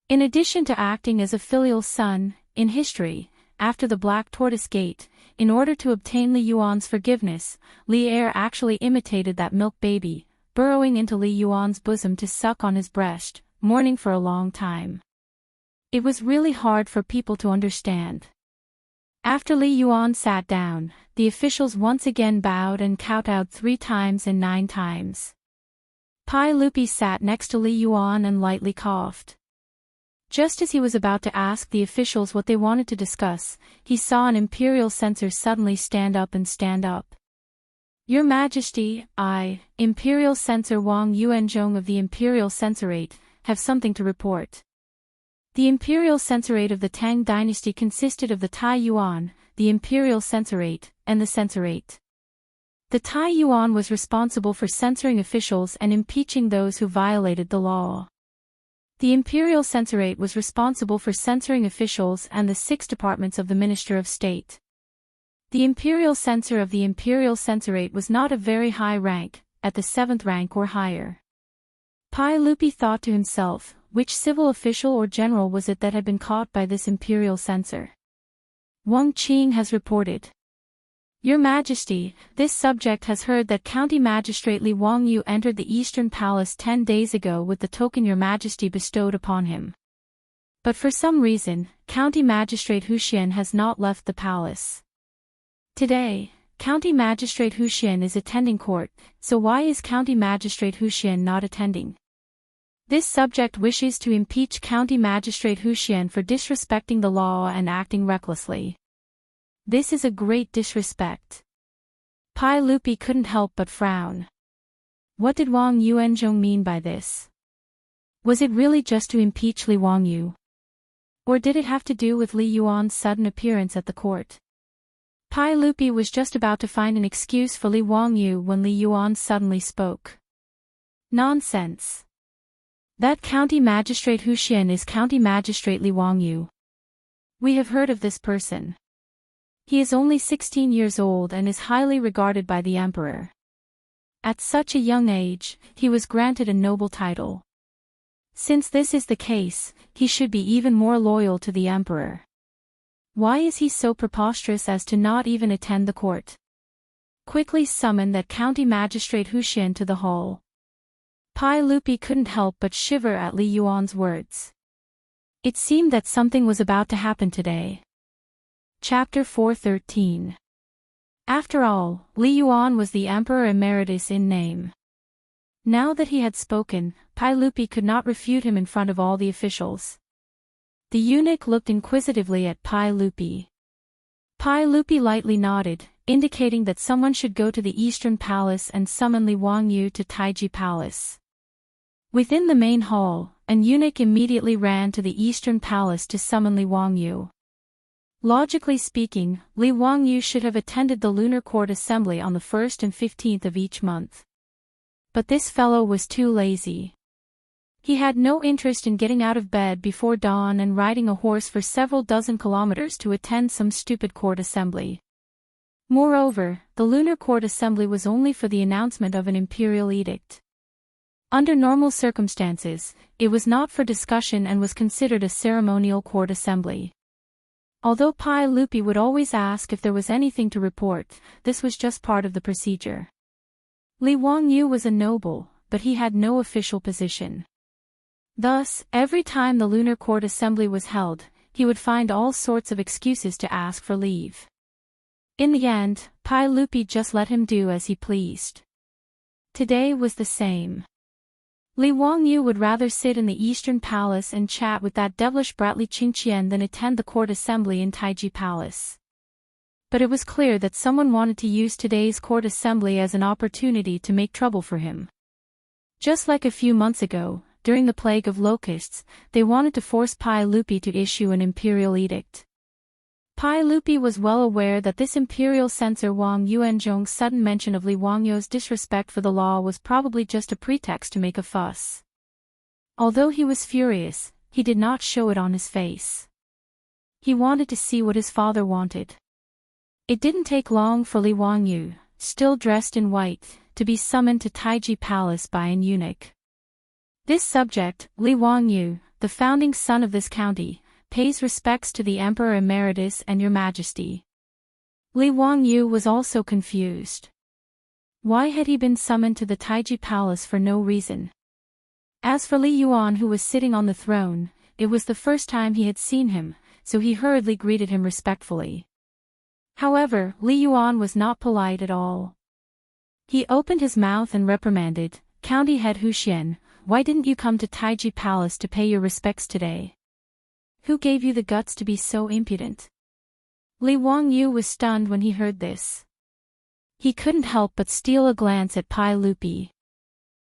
In addition to acting as a filial son, in history, after the Black Tortoise Gate, in order to obtain Li Yuan's forgiveness, Li Er actually imitated that milk baby, burrowing into Li Yuan's bosom to suck on his breast, mourning for a long time. It was really hard for people to understand. After Li Yuan sat down, the officials once again bowed and kowtowed 3 times and 9 times. Pai Lupi sat next to Li Yuan and lightly coughed. Just as he was about to ask the officials what they wanted to discuss, he saw an imperial censor suddenly stand up. Your Majesty, I, Imperial Censor Wang Yuanzhong of the Imperial Censorate, have something to report. The Imperial Censorate of the Tang dynasty consisted of the Tai Yuan, the Imperial Censorate, and the Censorate. The Tai Yuan was responsible for censoring officials and impeaching those who violated the law. The Imperial Censorate was responsible for censoring officials and the 6 departments of the Minister of State. The Imperial Censor of the Imperial Censorate was not of very high rank, at the 7th rank or higher. Pai Lupi thought to himself, which civil official or general was it that had been caught by this imperial censor? Wang Qing has reported. Your Majesty, this subject has heard that County Magistrate Li Wangyu entered the Eastern Palace 10 days ago with the token Your Majesty bestowed upon him. But for some reason, County Magistrate Huxian has not left the palace. Today, County Magistrate Huxian is attending court, so why is County Magistrate Huxian not attending? This subject wishes to impeach County Magistrate Huxian for disrespecting the law and acting recklessly. This is a great disrespect. Pai Lupi couldn't help but frown. What did Wang Yuanzhong mean by this? Was it really just to impeach Li Wangyu? Or did it have to do with Li Yuan's sudden appearance at the court? Pai Lupi was just about to find an excuse for Li Wangyu when Li Yuan suddenly spoke. Nonsense. That County Magistrate Huxian is County Magistrate Li Wangyu. We have heard of this person. He is only 16 years old and is highly regarded by the emperor. At such a young age, he was granted a noble title. Since this is the case, he should be even more loyal to the emperor. Why is he so preposterous as to not even attend the court? Quickly summon that county magistrate Wuxia to the hall. Pai Lupi couldn't help but shiver at Li Yuan's words. It seemed that something was about to happen today. Chapter 413. After all, Li Yuan was the Emperor Emeritus in name. Now that he had spoken, Pai Lupi could not refute him in front of all the officials. The eunuch looked inquisitively at Pai Lupi. Pai Lupi lightly nodded, indicating that someone should go to the Eastern Palace and summon Li Wangyu to Taiji Palace. Within the main hall, an eunuch immediately ran to the Eastern Palace to summon Li Wangyu. Logically speaking, Li Wangyu should have attended the lunar court assembly on the 1st and 15th of each month. But this fellow was too lazy. He had no interest in getting out of bed before dawn and riding a horse for several dozen kilometers to attend some stupid court assembly. Moreover, the lunar court assembly was only for the announcement of an imperial edict. Under normal circumstances, it was not for discussion and was considered a ceremonial court assembly. Although Pai Lupi would always ask if there was anything to report, this was just part of the procedure. Li Wangyu was a noble, but he had no official position. Thus, every time the lunar court assembly was held, he would find all sorts of excuses to ask for leave. In the end, Pai Lupi just let him do as he pleased. Today was the same. Li Wangyu would rather sit in the Eastern Palace and chat with that devilish brat Li Qingqian than attend the court assembly in Taiji Palace. But it was clear that someone wanted to use today's court assembly as an opportunity to make trouble for him. Just like a few months ago, during the plague of locusts, they wanted to force Pai Lupi to issue an imperial edict. Pai Lupi was well aware that this imperial censor Wang Yuanzhong's sudden mention of Li Wangyu's disrespect for the law was probably just a pretext to make a fuss. Although he was furious, he did not show it on his face. He wanted to see what his father wanted. It didn't take long for Li Wangyu, still dressed in white, to be summoned to Taiji Palace by an eunuch. This subject, Li Wangyu, the founding son of this county, pays respects to the Emperor Emeritus and Your Majesty. Li Wangyu was also confused. Why had he been summoned to the Taiji Palace for no reason? As for Li Yuan, who was sitting on the throne, it was the first time he had seen him, so he hurriedly greeted him respectfully. However, Li Yuan was not polite at all. He opened his mouth and reprimanded, "County head Wuxia, why didn't you come to Taiji Palace to pay your respects today? Who gave you the guts to be so impudent?" Li Wangyu was stunned when he heard this. He couldn't help but steal a glance at Pai Lupi.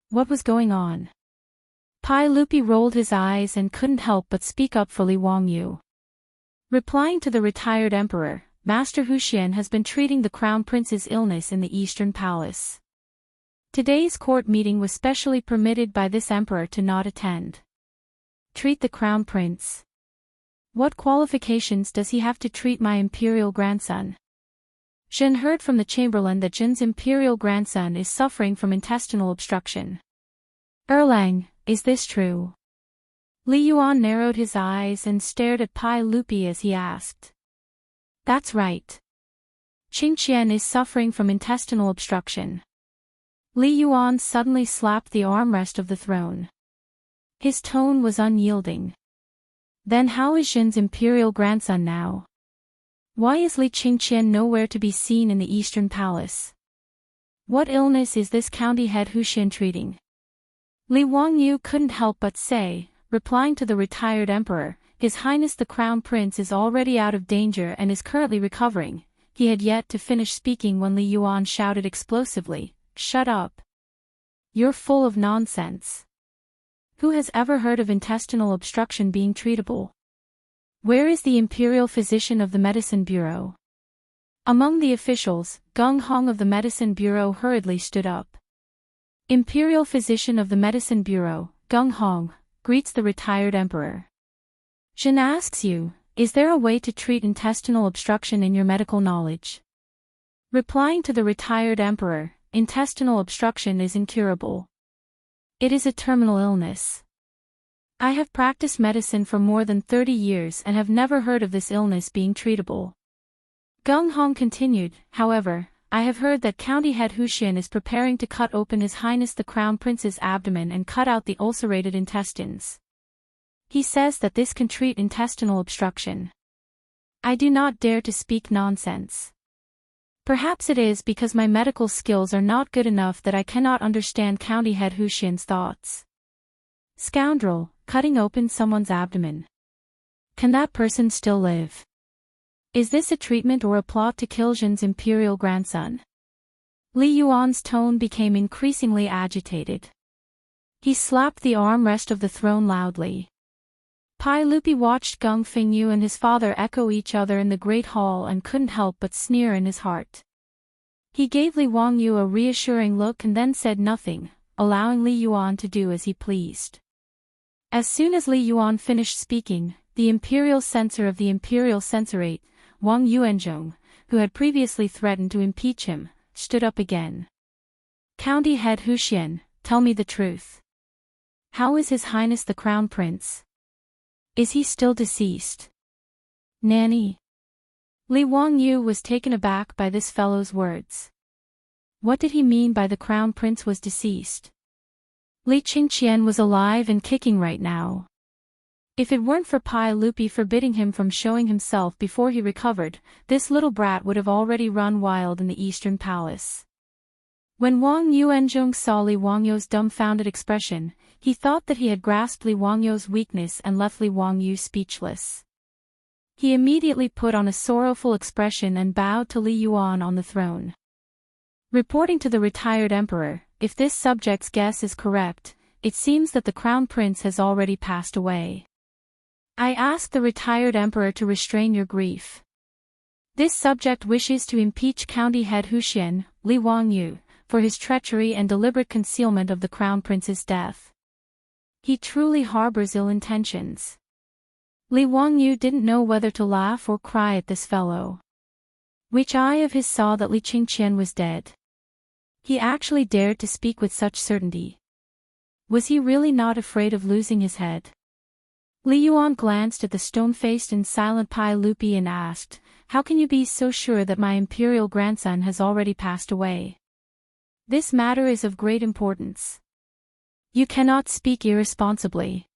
What was going on? Pai Lupi rolled his eyes and couldn't help but speak up for Li Wangyu. Replying to the retired emperor, Master Wuxia has been treating the crown prince's illness in the Eastern Palace. Today's court meeting was specially permitted by this emperor to not attend. Treat the crown prince. What qualifications does he have to treat my imperial grandson? Zhen heard from the chamberlain that Zhen's imperial grandson is suffering from intestinal obstruction. Erlang, is this true? Li Yuan narrowed his eyes and stared at Pai Lupi as he asked. That's right. Qingqian is suffering from intestinal obstruction. Li Yuan suddenly slapped the armrest of the throne. His tone was unyielding. Then how is Zhen's imperial grandson now? Why is Li Qingqian nowhere to be seen in the Eastern Palace? What illness is this county head Wuxia treating? Li Wangyu couldn't help but say, replying to the retired emperor, His Highness the Crown Prince is already out of danger and is currently recovering. He had yet to finish speaking when Li Yuan shouted explosively, "Shut up! You're full of nonsense. Who has ever heard of intestinal obstruction being treatable? Where is the imperial physician of the medicine bureau?" Among the officials, Gung Hong of the medicine bureau hurriedly stood up. Imperial physician of the medicine bureau, Gung Hong, greets the retired emperor. Zhen asks you, is there a way to treat intestinal obstruction in your medical knowledge? Replying to the retired emperor, intestinal obstruction is incurable. It is a terminal illness. I have practiced medicine for more than 30 years and have never heard of this illness being treatable. Gung Hong continued, however, I have heard that County Head Huxian is preparing to cut open His Highness the Crown Prince's abdomen and cut out the ulcerated intestines. He says that this can treat intestinal obstruction. I do not dare to speak nonsense. Perhaps it is because my medical skills are not good enough that I cannot understand County Head Huxian's thoughts. Scoundrel, cutting open someone's abdomen. Can that person still live? Is this a treatment or a plot to kill Jin's imperial grandson? Li Yuan's tone became increasingly agitated. He slapped the armrest of the throne loudly. Pai Lupi watched Gung Fengyu and his father echo each other in the great hall and couldn't help but sneer in his heart. He gave Li Wangyu a reassuring look and then said nothing, allowing Li Yuan to do as he pleased. As soon as Li Yuan finished speaking, the imperial censor of the imperial censorate, Wang Yuanzhong, who had previously threatened to impeach him, stood up again. County Head Huxian, tell me the truth. How is His Highness the Crown Prince? Is he still deceased? Nanny. Li Wangyu was taken aback by this fellow's words. What did he mean by the Crown Prince was deceased? Li Qingqian was alive and kicking right now. If it weren't for Pai Lupi forbidding him from showing himself before he recovered, this little brat would have already run wild in the Eastern Palace. When Wang Yuanzhong saw Li Wangyu's dumbfounded expression, he thought that he had grasped Li Wangyu's weakness and left Li Wangyu speechless. He immediately put on a sorrowful expression and bowed to Li Yuan on the throne. Reporting to the retired emperor, if this subject's guess is correct, it seems that the Crown Prince has already passed away. I ask the retired emperor to restrain your grief. This subject wishes to impeach County Head Huxian, Li Wangyu, for his treachery and deliberate concealment of the Crown Prince's death. He truly harbors ill intentions. Li Wangyu didn't know whether to laugh or cry at this fellow. Which eye of his saw that Li Qingqian was dead? He actually dared to speak with such certainty. Was he really not afraid of losing his head? Li Yuan glanced at the stone-faced and silent Pai Lupi and asked, how can you be so sure that my imperial grandson has already passed away? This matter is of great importance. You cannot speak irresponsibly.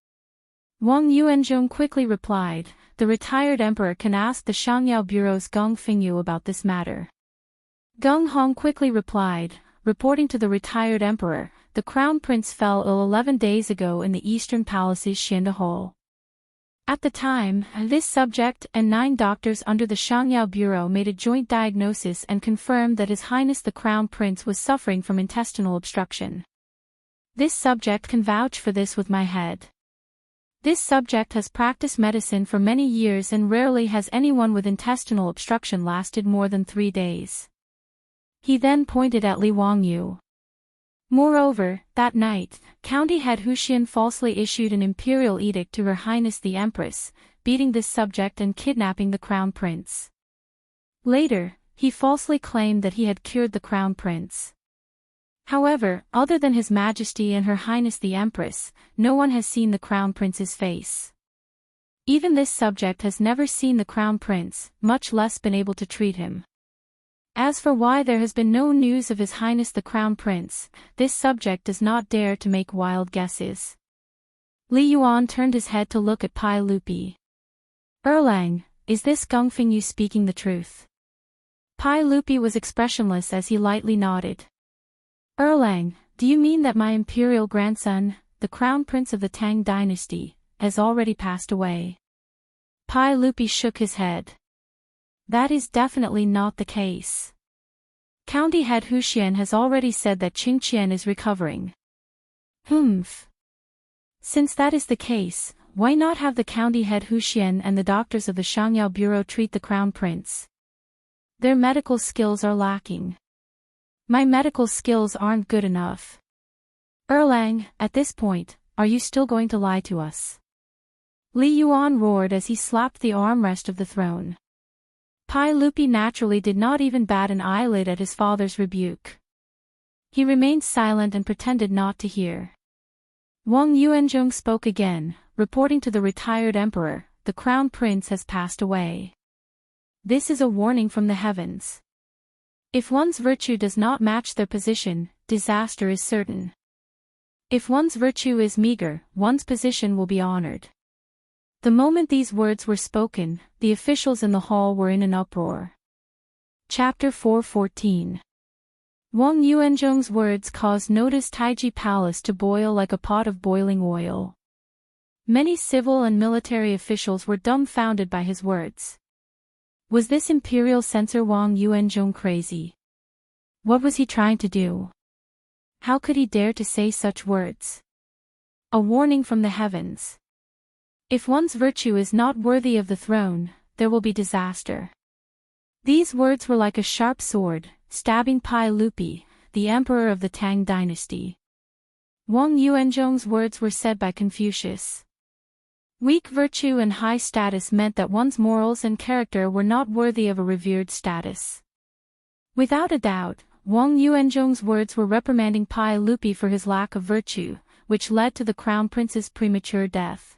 Wang Yuanzhong quickly replied, the retired emperor can ask the Shangyao Bureau's Gung Fengyu about this matter. Gung Hong quickly replied, reporting to the retired emperor, the Crown Prince fell ill 11 days ago in the Eastern Palace's Xianda Hall. At the time, this subject and 9 doctors under the Shangyao Bureau made a joint diagnosis and confirmed that His Highness the Crown Prince was suffering from intestinal obstruction. This subject can vouch for this with my head. This subject has practiced medicine for many years and rarely has anyone with intestinal obstruction lasted more than 3 days. He then pointed at Li Wangyu. Moreover, that night, County Head Huxian falsely issued an imperial edict to Her Highness the Empress, beating this subject and kidnapping the Crown Prince. Later, he falsely claimed that he had cured the Crown Prince. However, other than His Majesty and Her Highness the Empress, no one has seen the Crown Prince's face. Even this subject has never seen the Crown Prince, much less been able to treat him. As for why there has been no news of His Highness the Crown Prince, this subject does not dare to make wild guesses. Li Yuan turned his head to look at Pai Lupi. Erlang, is this Gung Fengyu speaking the truth? Pai Lupi was expressionless as he lightly nodded. Erlang, do you mean that my imperial grandson, the Crown Prince of the Tang dynasty, has already passed away? Pai Lupi shook his head. That is definitely not the case. County Head Huxian has already said that Qingqian is recovering. Humph. Since that is the case, why not have the County Head Huxian and the doctors of the Shangyao Bureau treat the Crown Prince? Their medical skills are lacking. My medical skills aren't good enough. Erlang, at this point, are you still going to lie to us? Li Yuan roared as he slapped the armrest of the throne. Pai Lupi naturally did not even bat an eyelid at his father's rebuke. He remained silent and pretended not to hear. Wang Yuanzhong spoke again, reporting to the retired emperor, "The crown prince has passed away. This is a warning from the heavens. If one's virtue does not match their position, disaster is certain. If one's virtue is meager, one's position will be honored." The moment these words were spoken, the officials in the hall were in an uproar. Chapter 4:14. Wang Yuanzhong's words caused Noda's Taiji palace to boil like a pot of boiling oil. Many civil and military officials were dumbfounded by his words. Was this imperial censor Wang Yuanzhong crazy? What was he trying to do? How could he dare to say such words? A warning from the heavens. If one's virtue is not worthy of the throne, there will be disaster. These words were like a sharp sword, stabbing Pai Lupi, the emperor of the Tang dynasty. Wang Yuanzhong's words were said by Confucius. Weak virtue and high status meant that one's morals and character were not worthy of a revered status. Without a doubt, Wang Yuanzhong's words were reprimanding Pai Lupi for his lack of virtue, which led to the crown prince's premature death.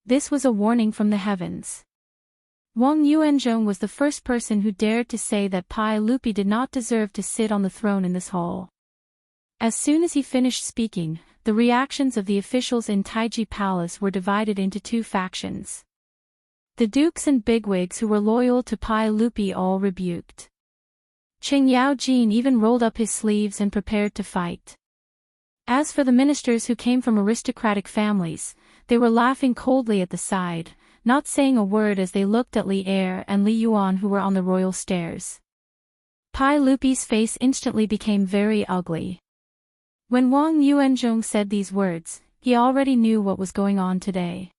This was a warning from the heavens. Wang Yuanzhong was the first person who dared to say that Pai Lupi did not deserve to sit on the throne in this hall. As soon as he finished speaking, the reactions of the officials in Taiji Palace were divided into two factions. The dukes and bigwigs who were loyal to Pai Lupi all rebuked. Qing Yaojin even rolled up his sleeves and prepared to fight. As for the ministers who came from aristocratic families, they were laughing coldly at the side, not saying a word as they looked at Li Er and Li Yuan who were on the royal stairs. Pai Lupi's face instantly became very ugly. When Wang Yuanzhong said these words, he already knew what was going on today.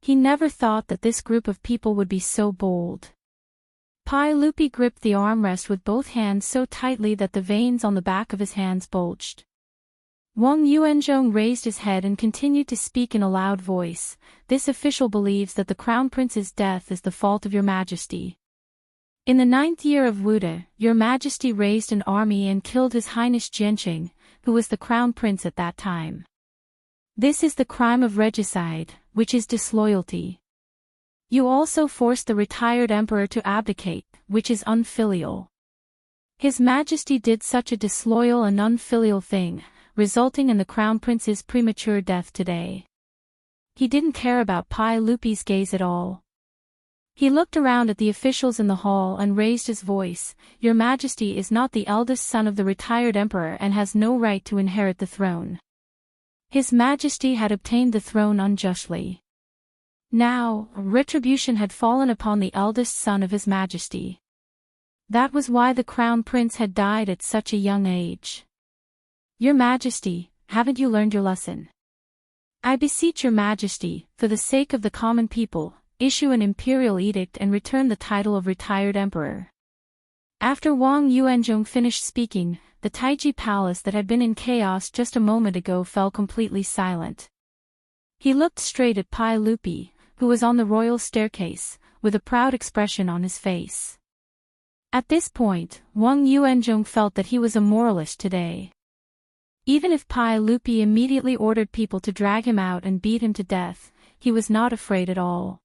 He never thought that this group of people would be so bold. Pai Lupi gripped the armrest with both hands so tightly that the veins on the back of his hands bulged. Wang Yuanzhong raised his head and continued to speak in a loud voice. "This official believes that the crown prince's death is the fault of your majesty. In the 9th year of Wuda, your majesty raised an army and killed His Highness Jianqing, who was the crown prince at that time. This is the crime of regicide, which is disloyalty. You also forced the retired emperor to abdicate, which is unfilial. His majesty did such a disloyal and unfilial thing, resulting in the crown prince's premature death today." He didn't care about Pai Lupi's gaze at all. He looked around at the officials in the hall and raised his voice. "Your majesty is not the eldest son of the retired emperor and has no right to inherit the throne. His majesty had obtained the throne unjustly. Now, retribution had fallen upon the eldest son of his majesty. That was why the crown prince had died at such a young age. Your majesty, haven't you learned your lesson? I beseech your majesty, for the sake of the common people, issue an imperial edict and return the title of retired emperor." After Wang Yuanzhong finished speaking, the Taiji palace that had been in chaos just a moment ago fell completely silent. He looked straight at Pai Lupi, who was on the royal staircase, with a proud expression on his face. At this point, Wang Yuanzhong felt that he was a moralist today. Even if Pai Lupi immediately ordered people to drag him out and beat him to death, he was not afraid at all.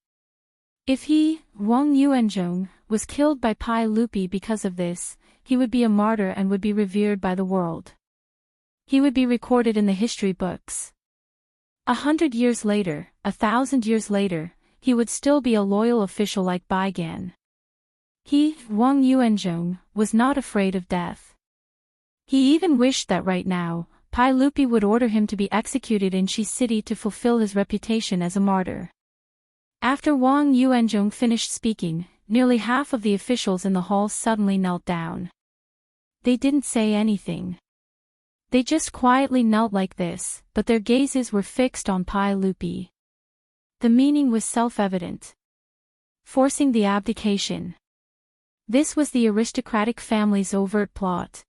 If he, Wang Yuanzhong, was killed by Pai Lupi because of this, he would be a martyr and would be revered by the world. He would be recorded in the history books. 100 years later, 1,000 years later, he would still be a loyal official like Bai Gan. He, Wang Yuanzhong, was not afraid of death. He even wished that right now, Pai Lupi would order him to be executed in Shi City to fulfill his reputation as a martyr. After Wang Yuanzhong finished speaking, nearly half of the officials in the hall suddenly knelt down. They didn't say anything. They just quietly knelt like this, but their gazes were fixed on Pai Lupi. The meaning was self-evident. Forcing the abdication. This was the aristocratic family's overt plot.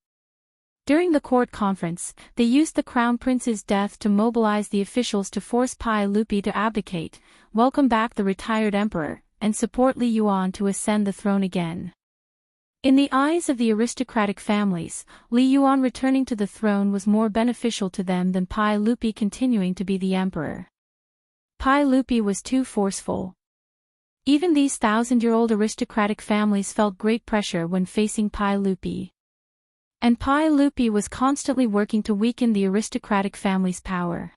During the court conference, they used the crown prince's death to mobilize the officials to force Pai Lupi to abdicate, welcome back the retired emperor, and support Li Yuan to ascend the throne again. In the eyes of the aristocratic families, Li Yuan returning to the throne was more beneficial to them than Pai Lupi continuing to be the emperor. Pai Lupi was too forceful. Even these thousand-year-old aristocratic families felt great pressure when facing Pai Lupi. And Pai Lupi was constantly working to weaken the aristocratic family's power.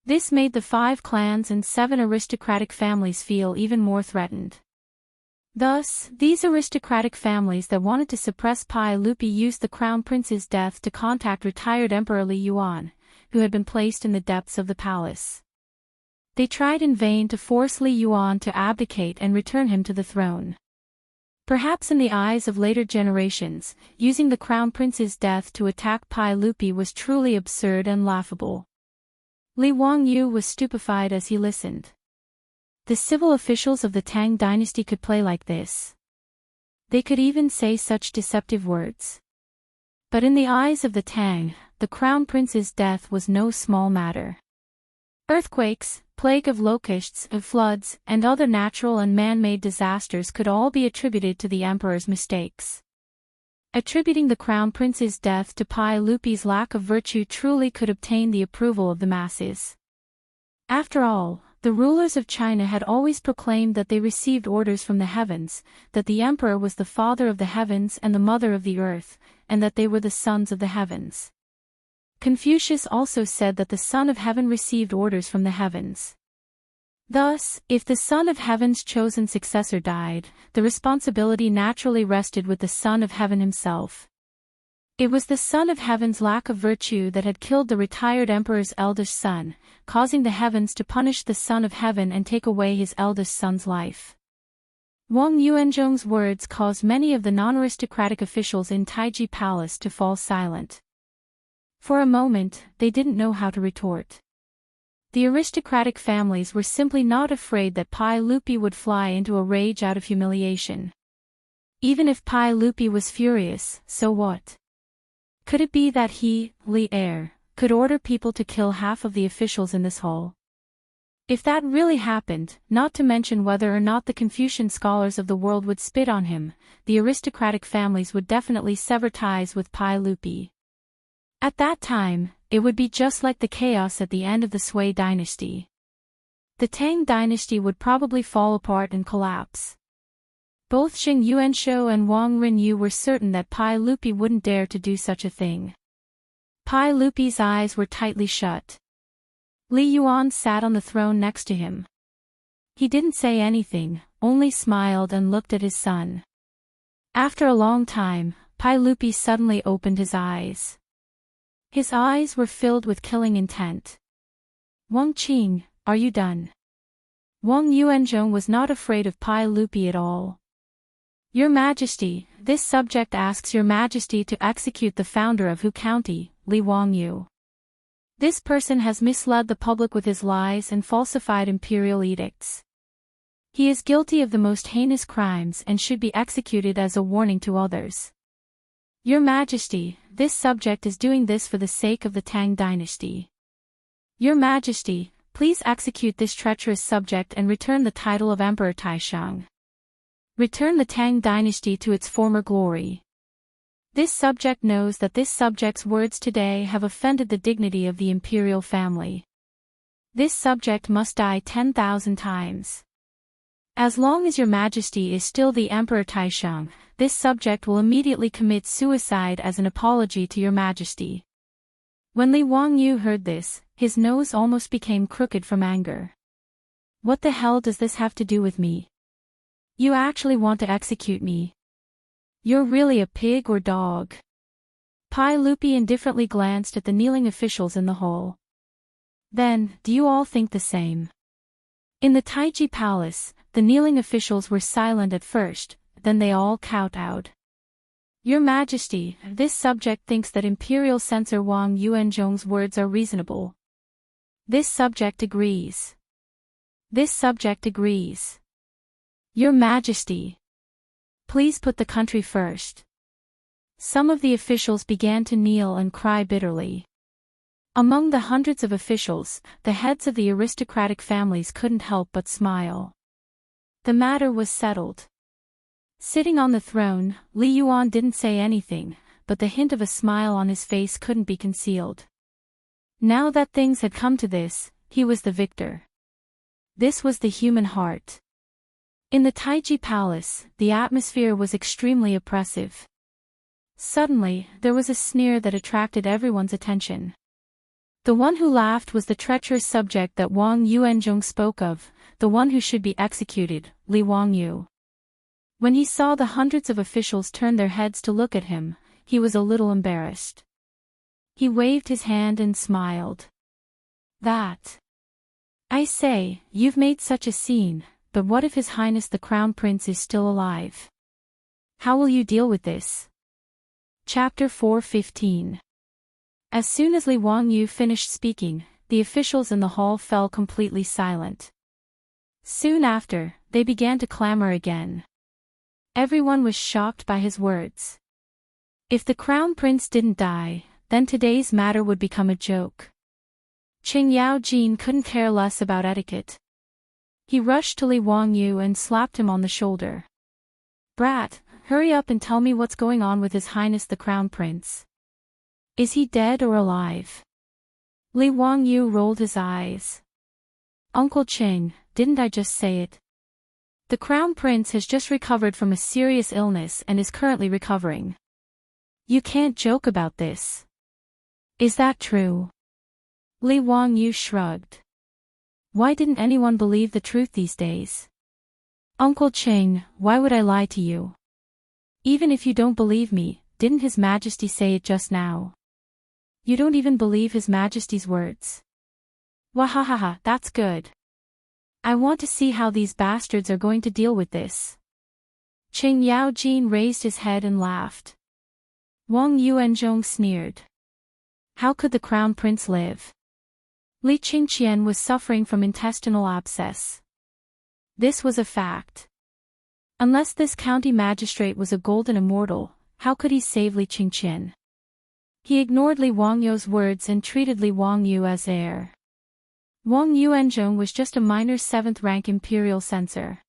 This made the 5 clans and 7 aristocratic families feel even more threatened. Thus, these aristocratic families that wanted to suppress Pai Lupi used the crown prince's death to contact retired Emperor Li Yuan, who had been placed in the depths of the palace. They tried in vain to force Li Yuan to abdicate and return him to the throne. Perhaps in the eyes of later generations, using the crown prince's death to attack Pai Lupi was truly absurd and laughable. Li Wangyu was stupefied as he listened. The civil officials of the Tang dynasty could play like this. They could even say such deceptive words. But in the eyes of the Tang, the crown prince's death was no small matter. Earthquakes, plague of locusts, of floods, and other natural and man-made disasters could all be attributed to the emperor's mistakes. Attributing the crown prince's death to Pai Lupi's lack of virtue truly could obtain the approval of the masses. After all, the rulers of China had always proclaimed that they received orders from the heavens, that the emperor was the father of the heavens and the mother of the earth, and that they were the sons of the heavens. Confucius also said that the Son of Heaven received orders from the heavens. Thus, if the Son of Heaven's chosen successor died, the responsibility naturally rested with the Son of Heaven himself. It was the Son of Heaven's lack of virtue that had killed the retired emperor's eldest son, causing the heavens to punish the Son of Heaven and take away his eldest son's life. Wang Yuanzhong's words caused many of the non-aristocratic officials in Taiji Palace to fall silent. For a moment, they didn't know how to retort. The aristocratic families were simply not afraid that Pai Lupi would fly into a rage out of humiliation. Even if Pai Lupi was furious, so what? Could it be that he, Li Heir, could order people to kill half of the officials in this hall? If that really happened, not to mention whether or not the Confucian scholars of the world would spit on him, the aristocratic families would definitely sever ties with Pai Lupi. At that time, it would be just like the chaos at the end of the Sui dynasty. The Tang dynasty would probably fall apart and collapse. Both Xing Yuanshou and Wang Rinyu were certain that Pai Lupi wouldn't dare to do such a thing. Pai Lupi's eyes were tightly shut. Li Yuan sat on the throne next to him. He didn't say anything, only smiled and looked at his son. After a long time, Pai Lupi suddenly opened his eyes. His eyes were filled with killing intent. Wang Qing, are you done? Wang Yuanzhong was not afraid of Pai Lupi at all. Your Majesty, this subject asks Your Majesty to execute the founder of Hu County, Li Wangyu. This person has misled the public with his lies and falsified imperial edicts. He is guilty of the most heinous crimes and should be executed as a warning to others. Your Majesty, this subject is doing this for the sake of the Tang dynasty. Your Majesty, please execute this treacherous subject and return the title of Emperor Taishang. Return the Tang dynasty to its former glory. This subject knows that this subject's words today have offended the dignity of the imperial family. This subject must die 10,000 times. As long as Your Majesty is still the Emperor Taishang, this subject will immediately commit suicide as an apology to Your Majesty. When Li Wangyu heard this, his nose almost became crooked from anger. What the hell does this have to do with me? You actually want to execute me? You're really a pig or dog? Pai Lupi indifferently glanced at the kneeling officials in the hall. Then, do you all think the same? In the Taiji Palace, the kneeling officials were silent at first, then they all kowtowed. Your Majesty, this subject thinks that Imperial Censor Wang Yuanzhong's words are reasonable. This subject agrees. This subject agrees. Your Majesty, please put the country first. Some of the officials began to kneel and cry bitterly. Among the hundreds of officials, the heads of the aristocratic families couldn't help but smile. The matter was settled. Sitting on the throne, Li Yuan didn't say anything, but the hint of a smile on his face couldn't be concealed. Now that things had come to this, he was the victor. This was the human heart. In the Taiji Palace, the atmosphere was extremely oppressive. Suddenly, there was a sneer that attracted everyone's attention. The one who laughed was the treacherous subject that Wang Yuanzhong spoke of, the one who should be executed, Li Wangyu. When he saw the hundreds of officials turn their heads to look at him, he was a little embarrassed. He waved his hand and smiled. I say, you've made such a scene, but what if His Highness the Crown Prince is still alive? How will you deal with this? Chapter 4:15. As soon as Li Wangyu finished speaking, the officials in the hall fell completely silent. Soon after, they began to clamor again. Everyone was shocked by his words. If the Crown Prince didn't die, then today's matter would become a joke. Qing Yaojin couldn't care less about etiquette. He rushed to Li Wangyu and slapped him on the shoulder. Brat, hurry up and tell me what's going on with His Highness the Crown Prince. Is he dead or alive? Li Wangyu rolled his eyes. Uncle Qing, didn't I just say it? The Crown Prince has just recovered from a serious illness and is currently recovering. You can't joke about this. Is that true? Li Wangyu shrugged. Why didn't anyone believe the truth these days? Uncle Qing, why would I lie to you? Even if you don't believe me, didn't His Majesty say it just now? You don't even believe His Majesty's words. Wahahaha, that's good. I want to see how these bastards are going to deal with this. Qing Yaojin raised his head and laughed. Wang Yuanzhong sneered. How could the Crown Prince live? Li Qingqian was suffering from intestinal abscess. This was a fact. Unless this county magistrate was a golden immortal, how could he save Li Qingqian? He ignored Li Wangyu's words and treated Li Wangyu as heir. Wang Yuanzhong was just a minor 7th-rank imperial censor.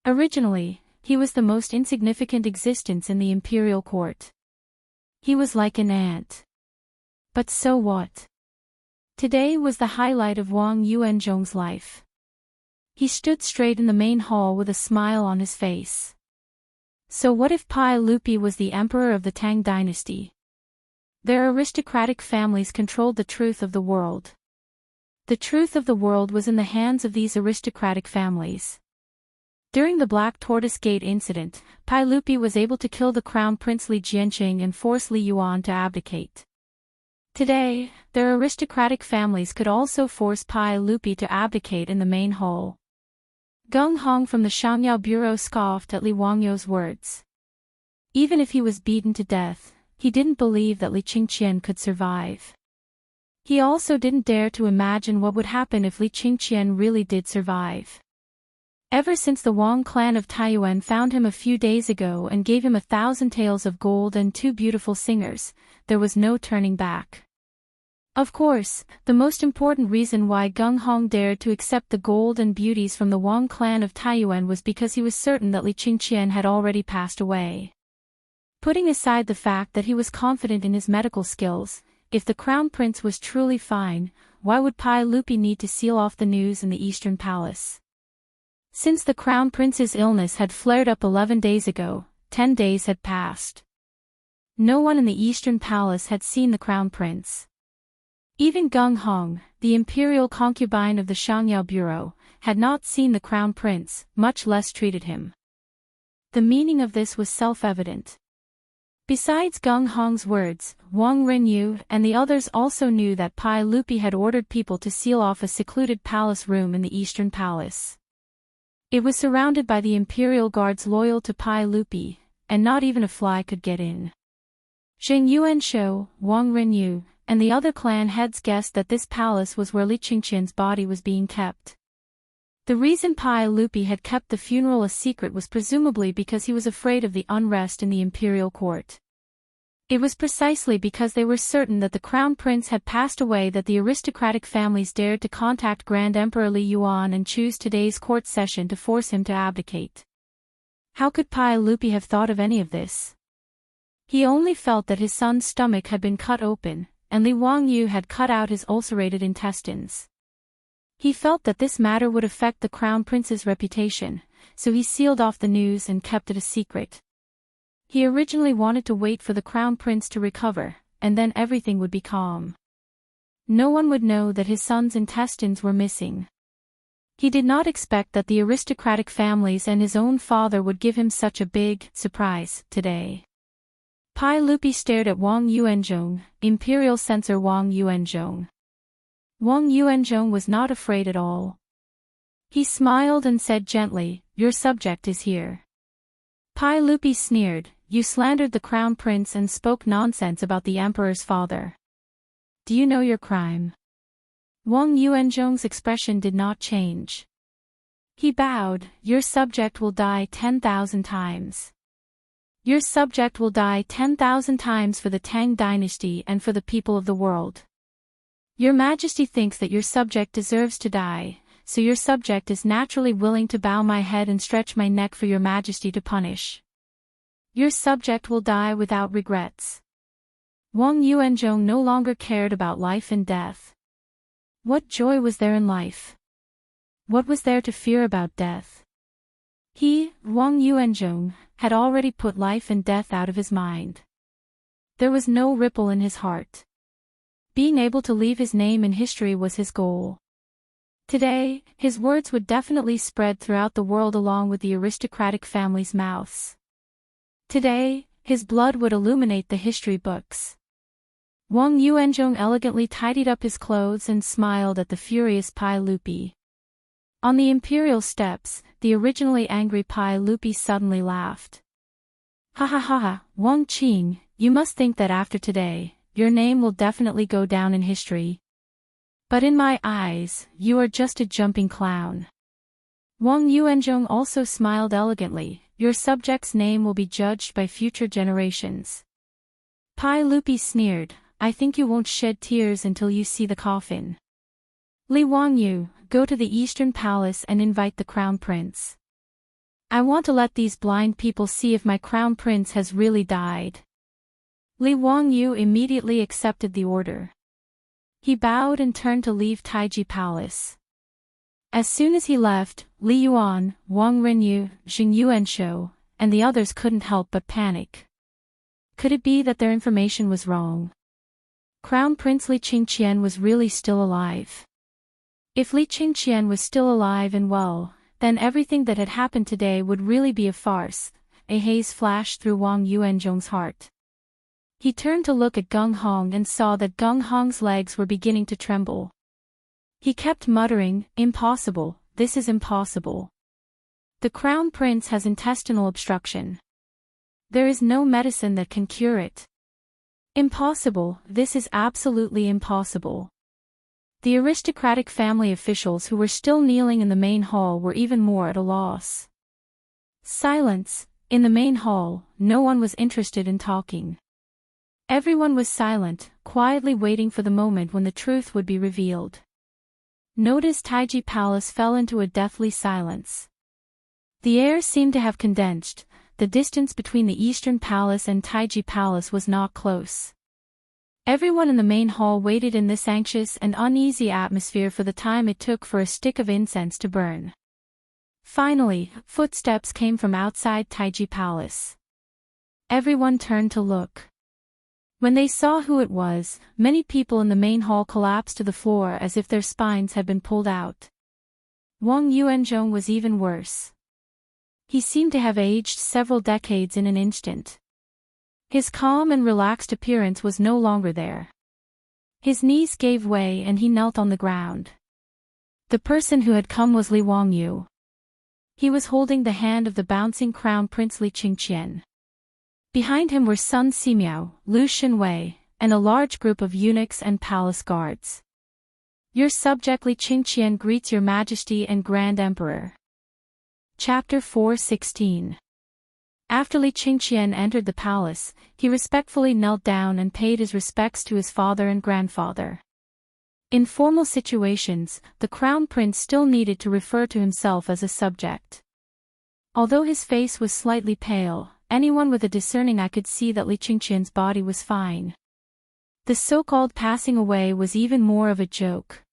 Originally, he was the most insignificant existence in the imperial court. He was like an ant. But so what? Today was the highlight of Wang Yuanzhong's life. He stood straight in the main hall with a smile on his face. So what if Pai Lupi was the emperor of the Tang dynasty? Their aristocratic families controlled the truth of the world. The truth of the world was in the hands of these aristocratic families. During the Black Tortoise Gate incident, Pai Lupi was able to kill the Crown Prince Li Jianqing and force Li Yuan to abdicate. Today, their aristocratic families could also force Pai Lupi to abdicate in the main hall. Gung Hong from the Shangyao Bureau scoffed at Li Wangyu's words. Even if he was beaten to death, he didn't believe that Li Qingqian could survive. He also didn't dare to imagine what would happen if Li Qingqian really did survive. Ever since the Wang clan of Taiyuan found him a few days ago and gave him 1,000 taels of gold and 2 beautiful singers, there was no turning back. Of course, the most important reason why Gung Hong dared to accept the gold and beauties from the Wang clan of Taiyuan was because he was certain that Li Qingqian had already passed away. Putting aside the fact that he was confident in his medical skills, if the Crown Prince was truly fine, why would Pai Lupi need to seal off the news in the Eastern Palace? Since the Crown Prince's illness had flared up 11 days ago, 10 days had passed. No one in the Eastern Palace had seen the Crown Prince. Even Gung Hong, the imperial concubine of the Shangyao Bureau, had not seen the Crown Prince, much less treated him. The meaning of this was self-evident. Besides Gung Hong's words, Wang Renyu and the others also knew that Pai Lupi had ordered people to seal off a secluded palace room in the Eastern Palace. It was surrounded by the imperial guards loyal to Pai Lupi, and not even a fly could get in. Zheng Yuanshou, Wang Renyu, and the other clan heads guessed that this palace was where Li Qingqian's body was being kept. The reason Pai Lupi had kept the funeral a secret was presumably because he was afraid of the unrest in the imperial court. It was precisely because they were certain that the Crown Prince had passed away that the aristocratic families dared to contact Grand Emperor Li Yuan and choose today's court session to force him to abdicate. How could Pai Lupi have thought of any of this? He only felt that his son's stomach had been cut open, and Li Wangyu had cut out his ulcerated intestines. He felt that this matter would affect the crown prince's reputation, so he sealed off the news and kept it a secret. He originally wanted to wait for the crown prince to recover, and then everything would be calm. No one would know that his son's intestines were missing. He did not expect that the aristocratic families and his own father would give him such a big surprise today. Pai Lupi stared at Wang Yuanzhong, Imperial Censor Wang Yuanzhong. Wang Yuanzhong was not afraid at all. He smiled and said gently, "Your subject is here." Pai Lupi sneered, "You slandered the crown prince and spoke nonsense about the emperor's father. Do you know your crime?" Wang Yuanzhong's expression did not change. He bowed, "Your subject will die 10,000 times. Your subject will die 10,000 times for the Tang dynasty and for the people of the world. Your Majesty thinks that your subject deserves to die, so your subject is naturally willing to bow my head and stretch my neck for your Majesty to punish. Your subject will die without regrets." Wang Yuanzhong no longer cared about life and death. What joy was there in life? What was there to fear about death? He, Wang Yuanzhong, had already put life and death out of his mind. There was no ripple in his heart. Being able to leave his name in history was his goal. Today, his words would definitely spread throughout the world along with the aristocratic family's mouths. Today, his blood would illuminate the history books. Wang Yuanzhong elegantly tidied up his clothes and smiled at the furious Pai Lupi. On the imperial steps, the originally angry Pai Lupi suddenly laughed. "Ha ha ha ha, Wang Qing, you must think that after today, your name will definitely go down in history. But in my eyes, you are just a jumping clown." Wang Yuanzhong also smiled elegantly, "Your subject's name will be judged by future generations." Pai Lupi sneered, "I think you won't shed tears until you see the coffin. Li Wangyu, go to the Eastern Palace and invite the crown prince. I want to let these blind people see if my crown prince has really died." Li Wangyu immediately accepted the order. He bowed and turned to leave Taiji Palace. As soon as he left, Li Yuan, Wang Renyu, Xing Yuanshou, and the others couldn't help but panic. Could it be that their information was wrong? Crown Prince Li Qingqian was really still alive. If Li Qingqian was still alive and well, then everything that had happened today would really be a farce. A haze flashed through Wang Yuanzhong's heart. He turned to look at Gung Hong and saw that Gung Hong's legs were beginning to tremble. He kept muttering, "Impossible, this is impossible. The crown prince has intestinal obstruction. There is no medicine that can cure it. Impossible, this is absolutely impossible." The aristocratic family officials who were still kneeling in the main hall were even more at a loss. Silence. In the main hall, no one was interested in talking. Everyone was silent, quietly waiting for the moment when the truth would be revealed. Notice Taiji Palace fell into a deathly silence. The air seemed to have condensed. The distance between the Eastern Palace and Taiji Palace was not close. Everyone in the main hall waited in this anxious and uneasy atmosphere for the time it took for a stick of incense to burn. Finally, footsteps came from outside Taiji Palace. Everyone turned to look. When they saw who it was, many people in the main hall collapsed to the floor as if their spines had been pulled out. Wang Yuanzhong was even worse. He seemed to have aged several decades in an instant. His calm and relaxed appearance was no longer there. His knees gave way and he knelt on the ground. The person who had come was Li Wangyu. He was holding the hand of the bouncing crown prince Li Qingqian. Behind him were Sun Simiao, Lu Xinwei, and a large group of eunuchs and palace guards. "Your subject Li Qingqian greets your majesty and grand emperor." Chapter 4:16. After Li Qingqian entered the palace, he respectfully knelt down and paid his respects to his father and grandfather. In formal situations, the crown prince still needed to refer to himself as a subject. Although his face was slightly pale, anyone with a discerning eye could see that Li Qingqian's body was fine. The so-called passing away was even more of a joke.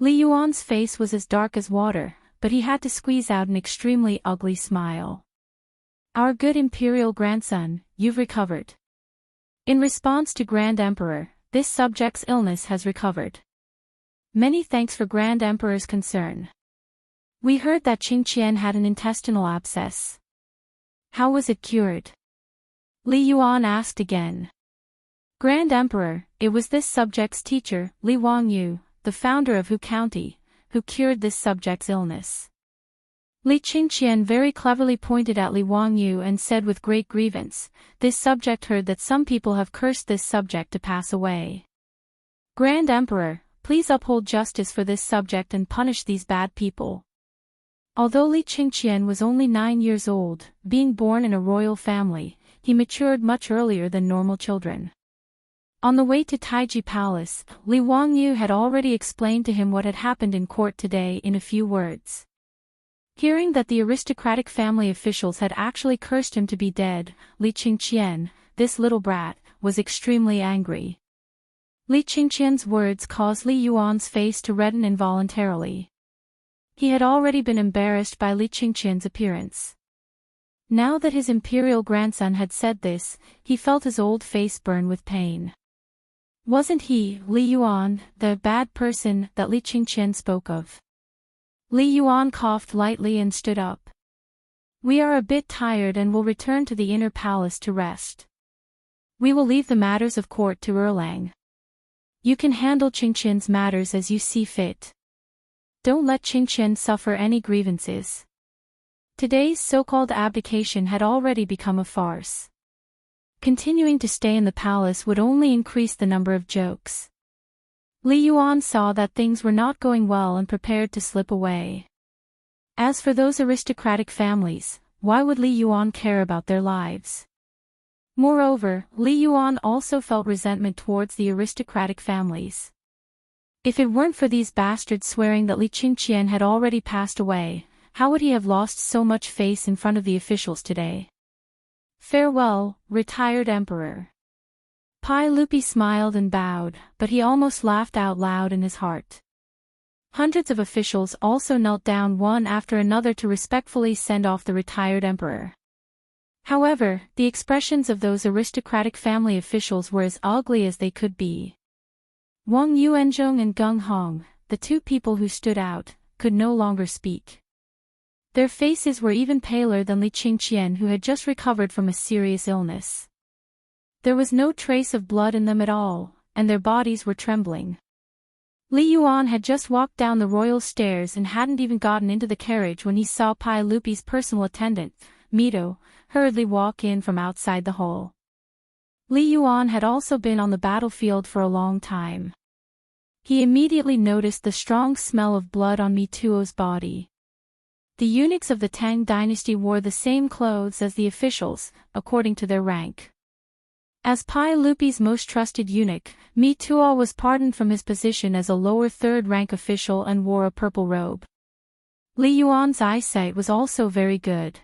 Li Yuan's face was as dark as water, but he had to squeeze out an extremely ugly smile. "Our good imperial grandson, you've recovered. In response to Grand Emperor, this subject's illness has recovered. Many thanks for Grand Emperor's concern. We heard that Qingqian had an intestinal abscess. How was it cured?" Li Yuan asked again. "Grand Emperor, it was this subject's teacher, Li Wangyu, the founder of Hu County, who cured this subject's illness." Li Qingqian very cleverly pointed at Li Wangyu and said with great grievance, "This subject heard that some people have cursed this subject to pass away. Grand Emperor, please uphold justice for this subject and punish these bad people." Although Li Qingqian was only 9 years old, being born in a royal family, he matured much earlier than normal children. On the way to Taiji Palace, Li Wangyu had already explained to him what had happened in court today in a few words. Hearing that the aristocratic family officials had actually cursed him to be dead, Li Qingqian, this little brat, was extremely angry. Li Qingqian's words caused Li Yuan's face to redden involuntarily. He had already been embarrassed by Li Qingqian's appearance. Now that his imperial grandson had said this, he felt his old face burn with pain. Wasn't he, Li Yuan, the bad person that Li Qingqian spoke of? Li Yuan coughed lightly and stood up. "We are a bit tired and will return to the inner palace to rest. We will leave the matters of court to Erlang. You can handle Qingqian's matters as you see fit. Don't let Qingqian suffer any grievances." Today's so-called abdication had already become a farce. Continuing to stay in the palace would only increase the number of jokes. Li Yuan saw that things were not going well and prepared to slip away. As for those aristocratic families, why would Li Yuan care about their lives? Moreover, Li Yuan also felt resentment towards the aristocratic families. If it weren't for these bastards swearing that Li Qingqian had already passed away, how would he have lost so much face in front of the officials today? "Farewell, retired emperor." Pai Lupi smiled and bowed, but he almost laughed out loud in his heart. Hundreds of officials also knelt down one after another to respectfully send off the retired emperor. However, the expressions of those aristocratic family officials were as ugly as they could be. Wang Yuanzhong and Geng Hong, the two people who stood out, could no longer speak. Their faces were even paler than Li Qingqian, who had just recovered from a serious illness. There was no trace of blood in them at all, and their bodies were trembling. Li Yuan had just walked down the royal stairs and hadn't even gotten into the carriage when he saw Pai Lupi's personal attendant, Mito, hurriedly walk in from outside the hall. Li Yuan had also been on the battlefield for a long time. He immediately noticed the strong smell of blood on Mituo's body. The eunuchs of the Tang dynasty wore the same clothes as the officials, according to their rank. As Pai Lupi's most trusted eunuch, Mituo was pardoned from his position as a lower third-rank official and wore a purple robe. Li Yuan's eyesight was also very good.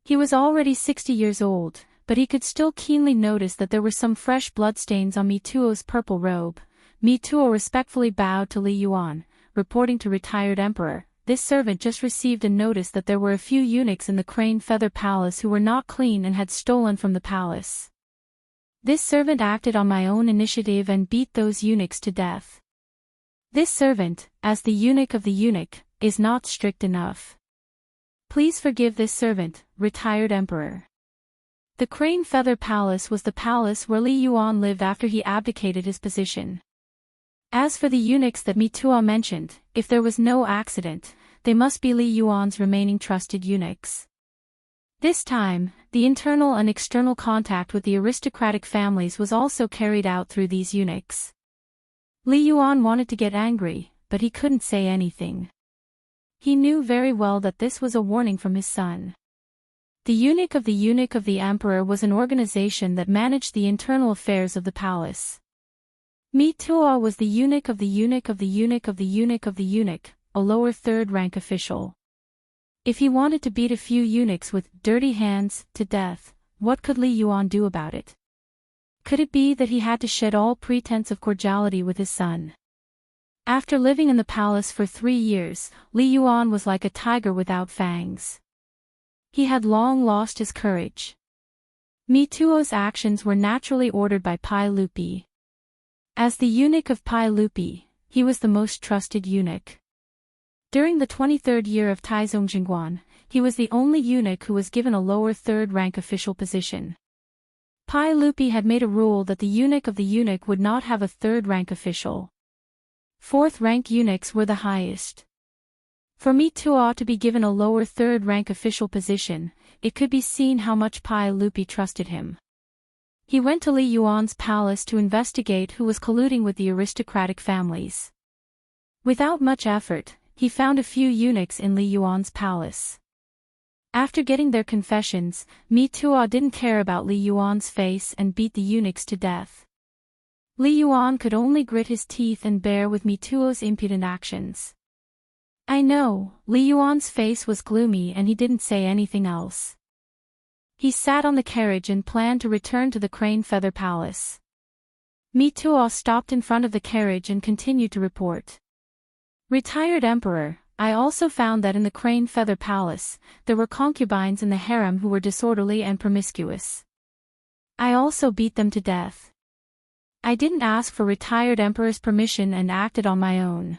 He was already 60 years old, but he could still keenly notice that there were some fresh bloodstains on Mituo's purple robe. Mituo respectfully bowed to Li Yuan, reporting to retired emperor. This servant just received a notice that there were a few eunuchs in the Crane Feather Palace who were not clean and had stolen from the palace. This servant acted on my own initiative and beat those eunuchs to death. This servant, as the eunuch of the eunuch, is not strict enough. Please forgive this servant, retired emperor. The Crane Feather Palace was the palace where Li Yuan lived after he abdicated his position. As for the eunuchs that Mituo mentioned, if there was no accident, they must be Li Yuan's remaining trusted eunuchs. This time, the internal and external contact with the aristocratic families was also carried out through these eunuchs. Li Yuan wanted to get angry, but he couldn't say anything. He knew very well that this was a warning from his son. The eunuch of the emperor was an organization that managed the internal affairs of the palace. Mituo was the eunuch of the eunuch, a lower third-rank official. If he wanted to beat a few eunuchs with dirty hands to death, what could Li Yuan do about it? Could it be that he had to shed all pretense of cordiality with his son? After living in the palace for 3 years, Li Yuan was like a tiger without fangs. He had long lost his courage. Mi Tuo's actions were naturally ordered by Pai Lupi. As the eunuch of Pai Lupi, he was the most trusted eunuch. During the 23rd year of Taizong Jingguan, he was the only eunuch who was given a lower third-rank official position. Pai Lupi had made a rule that the eunuch of the eunuch would not have a third-rank official. Fourth-rank eunuchs were the highest. For Mi Tuo to be given a lower third-rank official position, it could be seen how much Pai Lupi trusted him. He went to Li Yuan's palace to investigate who was colluding with the aristocratic families. Without much effort, he found a few eunuchs in Li Yuan's palace. After getting their confessions, Mi Tuo didn't care about Li Yuan's face and beat the eunuchs to death. Li Yuan could only grit his teeth and bear with Mi Tuo's impudent actions. I know, Li Yuan's face was gloomy and he didn't say anything else. He sat on the carriage and planned to return to the Crane Feather Palace. Mi Tuo stopped in front of the carriage and continued to report. Retired Emperor, I also found that in the Crane Feather Palace, there were concubines in the harem who were disorderly and promiscuous. I also beat them to death. I didn't ask for retired Emperor's permission and acted on my own.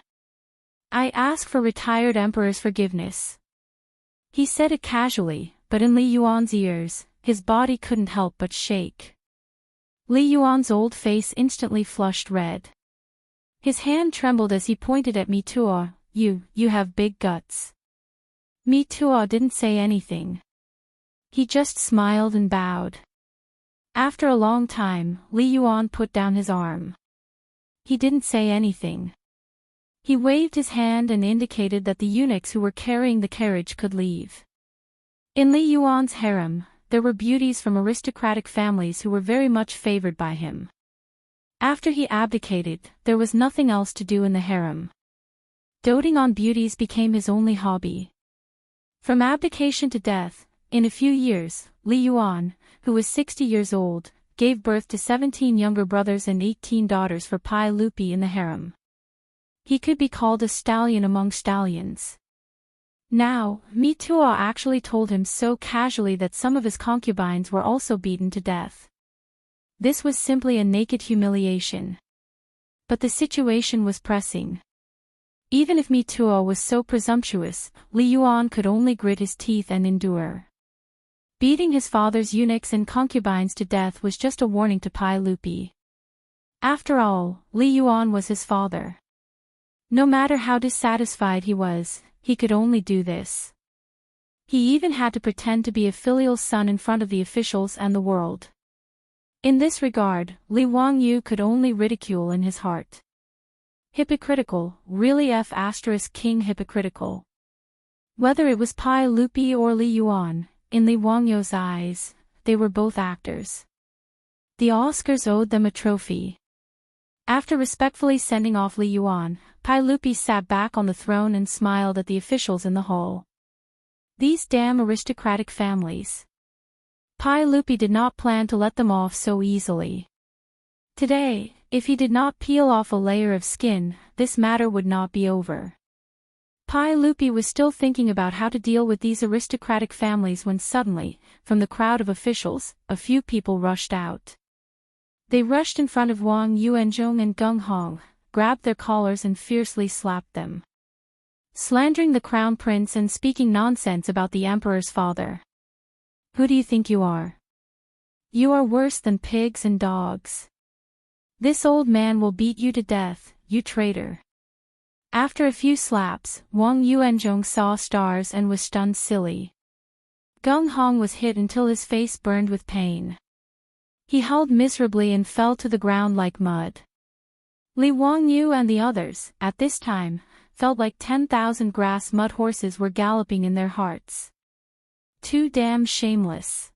I ask for retired Emperor's forgiveness. He said it casually, but in Li Yuan's ears, his body couldn't help but shake. Li Yuan's old face instantly flushed red. His hand trembled as he pointed at Mi Tuo. You have big guts. Mi Tuo didn't say anything. He just smiled and bowed. After a long time, Li Yuan put down his arm. He didn't say anything. He waved his hand and indicated that the eunuchs who were carrying the carriage could leave. In Li Yuan's harem, there were beauties from aristocratic families who were very much favored by him. After he abdicated, there was nothing else to do in the harem. Doting on beauties became his only hobby. From abdication to death, in a few years, Li Yuan, who was 60 years old, gave birth to 17 younger brothers and 18 daughters for Pai Lupi in the harem. He could be called a stallion among stallions. Now, Mi Tuo actually told him so casually that some of his concubines were also beaten to death. This was simply a naked humiliation. But the situation was pressing. Even if Mi Tuo was so presumptuous, Li Yuan could only grit his teeth and endure. Beating his father's eunuchs and concubines to death was just a warning to Pai Lupi. After all, Li Yuan was his father. No matter how dissatisfied he was, he could only do this. He even had to pretend to be a filial son in front of the officials and the world. In this regard, Li Wangyu could only ridicule in his heart. Hypocritical, really King hypocritical. Whether it was Pai Lupi or Li Yuan, in Li Wangyu's eyes, they were both actors. The Oscars owed them a trophy. After respectfully sending off Li Yuan, Pai Lupi sat back on the throne and smiled at the officials in the hall. These damn aristocratic families. Pai Lupi did not plan to let them off so easily. Today, if he did not peel off a layer of skin, this matter would not be over. Pai Lupi was still thinking about how to deal with these aristocratic families when suddenly, from the crowd of officials, a few people rushed out. They rushed in front of Wang Yuanzhong and Gung Hong, grabbed their collars and fiercely slapped them. Slandering the crown prince and speaking nonsense about the emperor's father. Who do you think you are? You are worse than pigs and dogs. This old man will beat you to death, you traitor. After a few slaps, Wang Yuanzhong saw stars and was stunned silly. Gung Hong was hit until his face burned with pain. He howled miserably and fell to the ground like mud. Li Wangyu and the others, at this time, felt like 10,000 grass mud horses were galloping in their hearts. Too damn shameless.